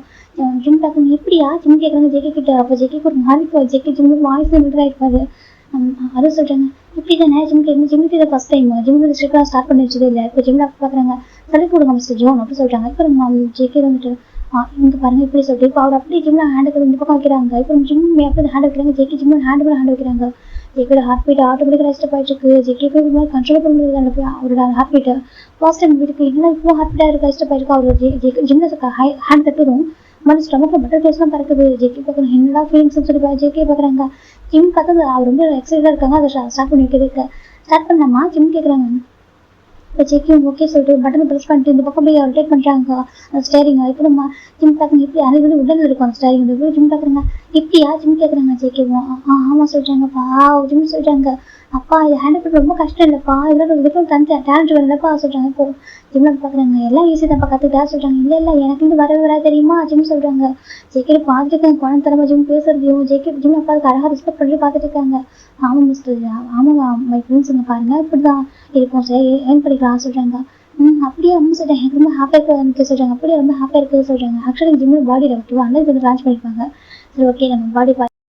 [SPEAKER 1] ஜிம் பார்க்குறாங்க. எப்படியா ஜிம் கேட்குறாங்க ஜேகே கிட்ட. அப்போ ஜேகேக்கு ஒரு மாதிரி ஜேகே ஜிம்முக்கு வாய்ஸ் மில்டர் ஆகிருக்காரு. அது சொல்கிறாங்க. இப்படி தானே ஜிம்முக்கு இதை ஃபஸ்ட் டைம் ஜிம்முக்கு ஸ்ட்ரிக்டாக ஸ்டார்ட் பண்ணி வச்சதே இல்லை. இப்போ ஜிம்மில் பார்க்குறாங்க. சொல்லி கொடுங்க மிஸ்டர் ஜோன் அப்படி சொல்கிறாங்க. இப்போ நம்ம ஜேகே வந்துட்டு இங்கே பாருங்க இப்படி சொல்லிட்டு இப்போ அவர் அப்படியே ஜிம்ல ஹேண்டுக்கு இந்த பக்கம் வைக்கிறாங்க. இப்போ ஜிம் எப்படி ஹேண்ட் வைக்கிறாங்க. ஜேகே ஜிம்ல ஹேண்ட் வைக்கிறாங்க. ஜேக்கோட ஹார்ட் பீட் ஆட்டோமேட்டிக்காக ரெஸ்ட் ஆகிட்டு இருக்கு. ஜேகே போய் மாதிரி கண்ட்ரோல் பண்ண முடியாது. அந்த அவரோட ஹார்ட் பீட்டை ஃபர்ஸ்ட் டைம் வீட்டுக்கு என்ன இப்போ ஹார்ட் பீட்டாக இருக்கு ரெஸ்ட் ஆகிருக்கு. அவர் ஜிம்ல ஹேண்ட் தட்டுதும் மாதிரி ஸ்டமக்கில் பட்டர்ஃப்ளைஸ்லாம் பறக்குது. ஜேகே பார்க்குறேன். என்னடா ஃபீலிங்ஸ்னு சொல்லி ஜேகே பார்க்குறாங்க. ஜிம் பார்த்தா அவர் ரொம்ப எக்ஸைட்டாக இருக்காங்க. அதை ஸ்டார்ட் பண்ணி வைக்கிறதுக்கு ஸ்டார்ட் பண்ணலாமா ஜிம் கேட்குறாங்க. இப்போ ஜேகேவும் ஓகே சொல்லிட்டு பட்டனை ப்ரெஸ் பண்ணிட்டு இந்த பக்கம் போய் ரொட்டேட் பண்ணுறாங்க ஸ்டேரிங். இப்போ நம்ம ஜிம் பார்க்குங்க எப்படி அது உடல் இருக்கும் அந்த ஸ்டேரிங் வந்து ஜிம் பார்க்குறாங்க. இப்படியா ஜிம் கேட்குறாங்க ஜேகேவும். ஆமாம் சொல்கிறாங்கப்பா ஜிம் சொல்கிறாங்க. அப்பா இது ஹேண்டில் பண்ண ரொம்ப கஷ்டம் இல்லைப்பா, இதெல்லாம் இதுக்கும் டேலண்ட் வரலப்பா சொல்கிறாங்க. இப்போ ஜிம்மில் பார்க்குறாங்க எல்லாம் ஈஸி தான்ப்பா கற்றுக்கிட்டா சொல்கிறாங்க. இல்லை எனக்கு இருந்து வரவே தெரியுமா ஜிம் சொல்கிறாங்க. ஜேகே பார்த்துட்டு இருக்காங்க குழந்தை தரமா ஜிம் பேசுறதையும். ஜேகே ஜிம் அப்பாவுக்கு அழகாக ரெஸ்பெக்ட் பண்ணி பார்த்துட்டு இருக்காங்க. ஆமாம் மிஸ்டர் ஆமாம் மை ஃப்ரெண்ட்ஸுங்க பாருங்கள் இப்படி தான் இருக்கும் சார் ஏர்ன் பண்ணிக்கலாம் சொல்கிறாங்க. அப்படியே அம்மா சொல்கிறாங்க எனக்கு ரொம்ப ஹாப்பியாக இருக்குது சொல்கிறாங்க. அப்படியே ரொம்ப ஹாப்பியாக இருக்குது சொல்கிறாங்க. ஆக்சுவலி ஜிம்மில் பாடியில் ஓகேவா அந்த இது லான்ச் பண்ணியிருப்பாங்க. சரி ஓகே நம்ம பாடி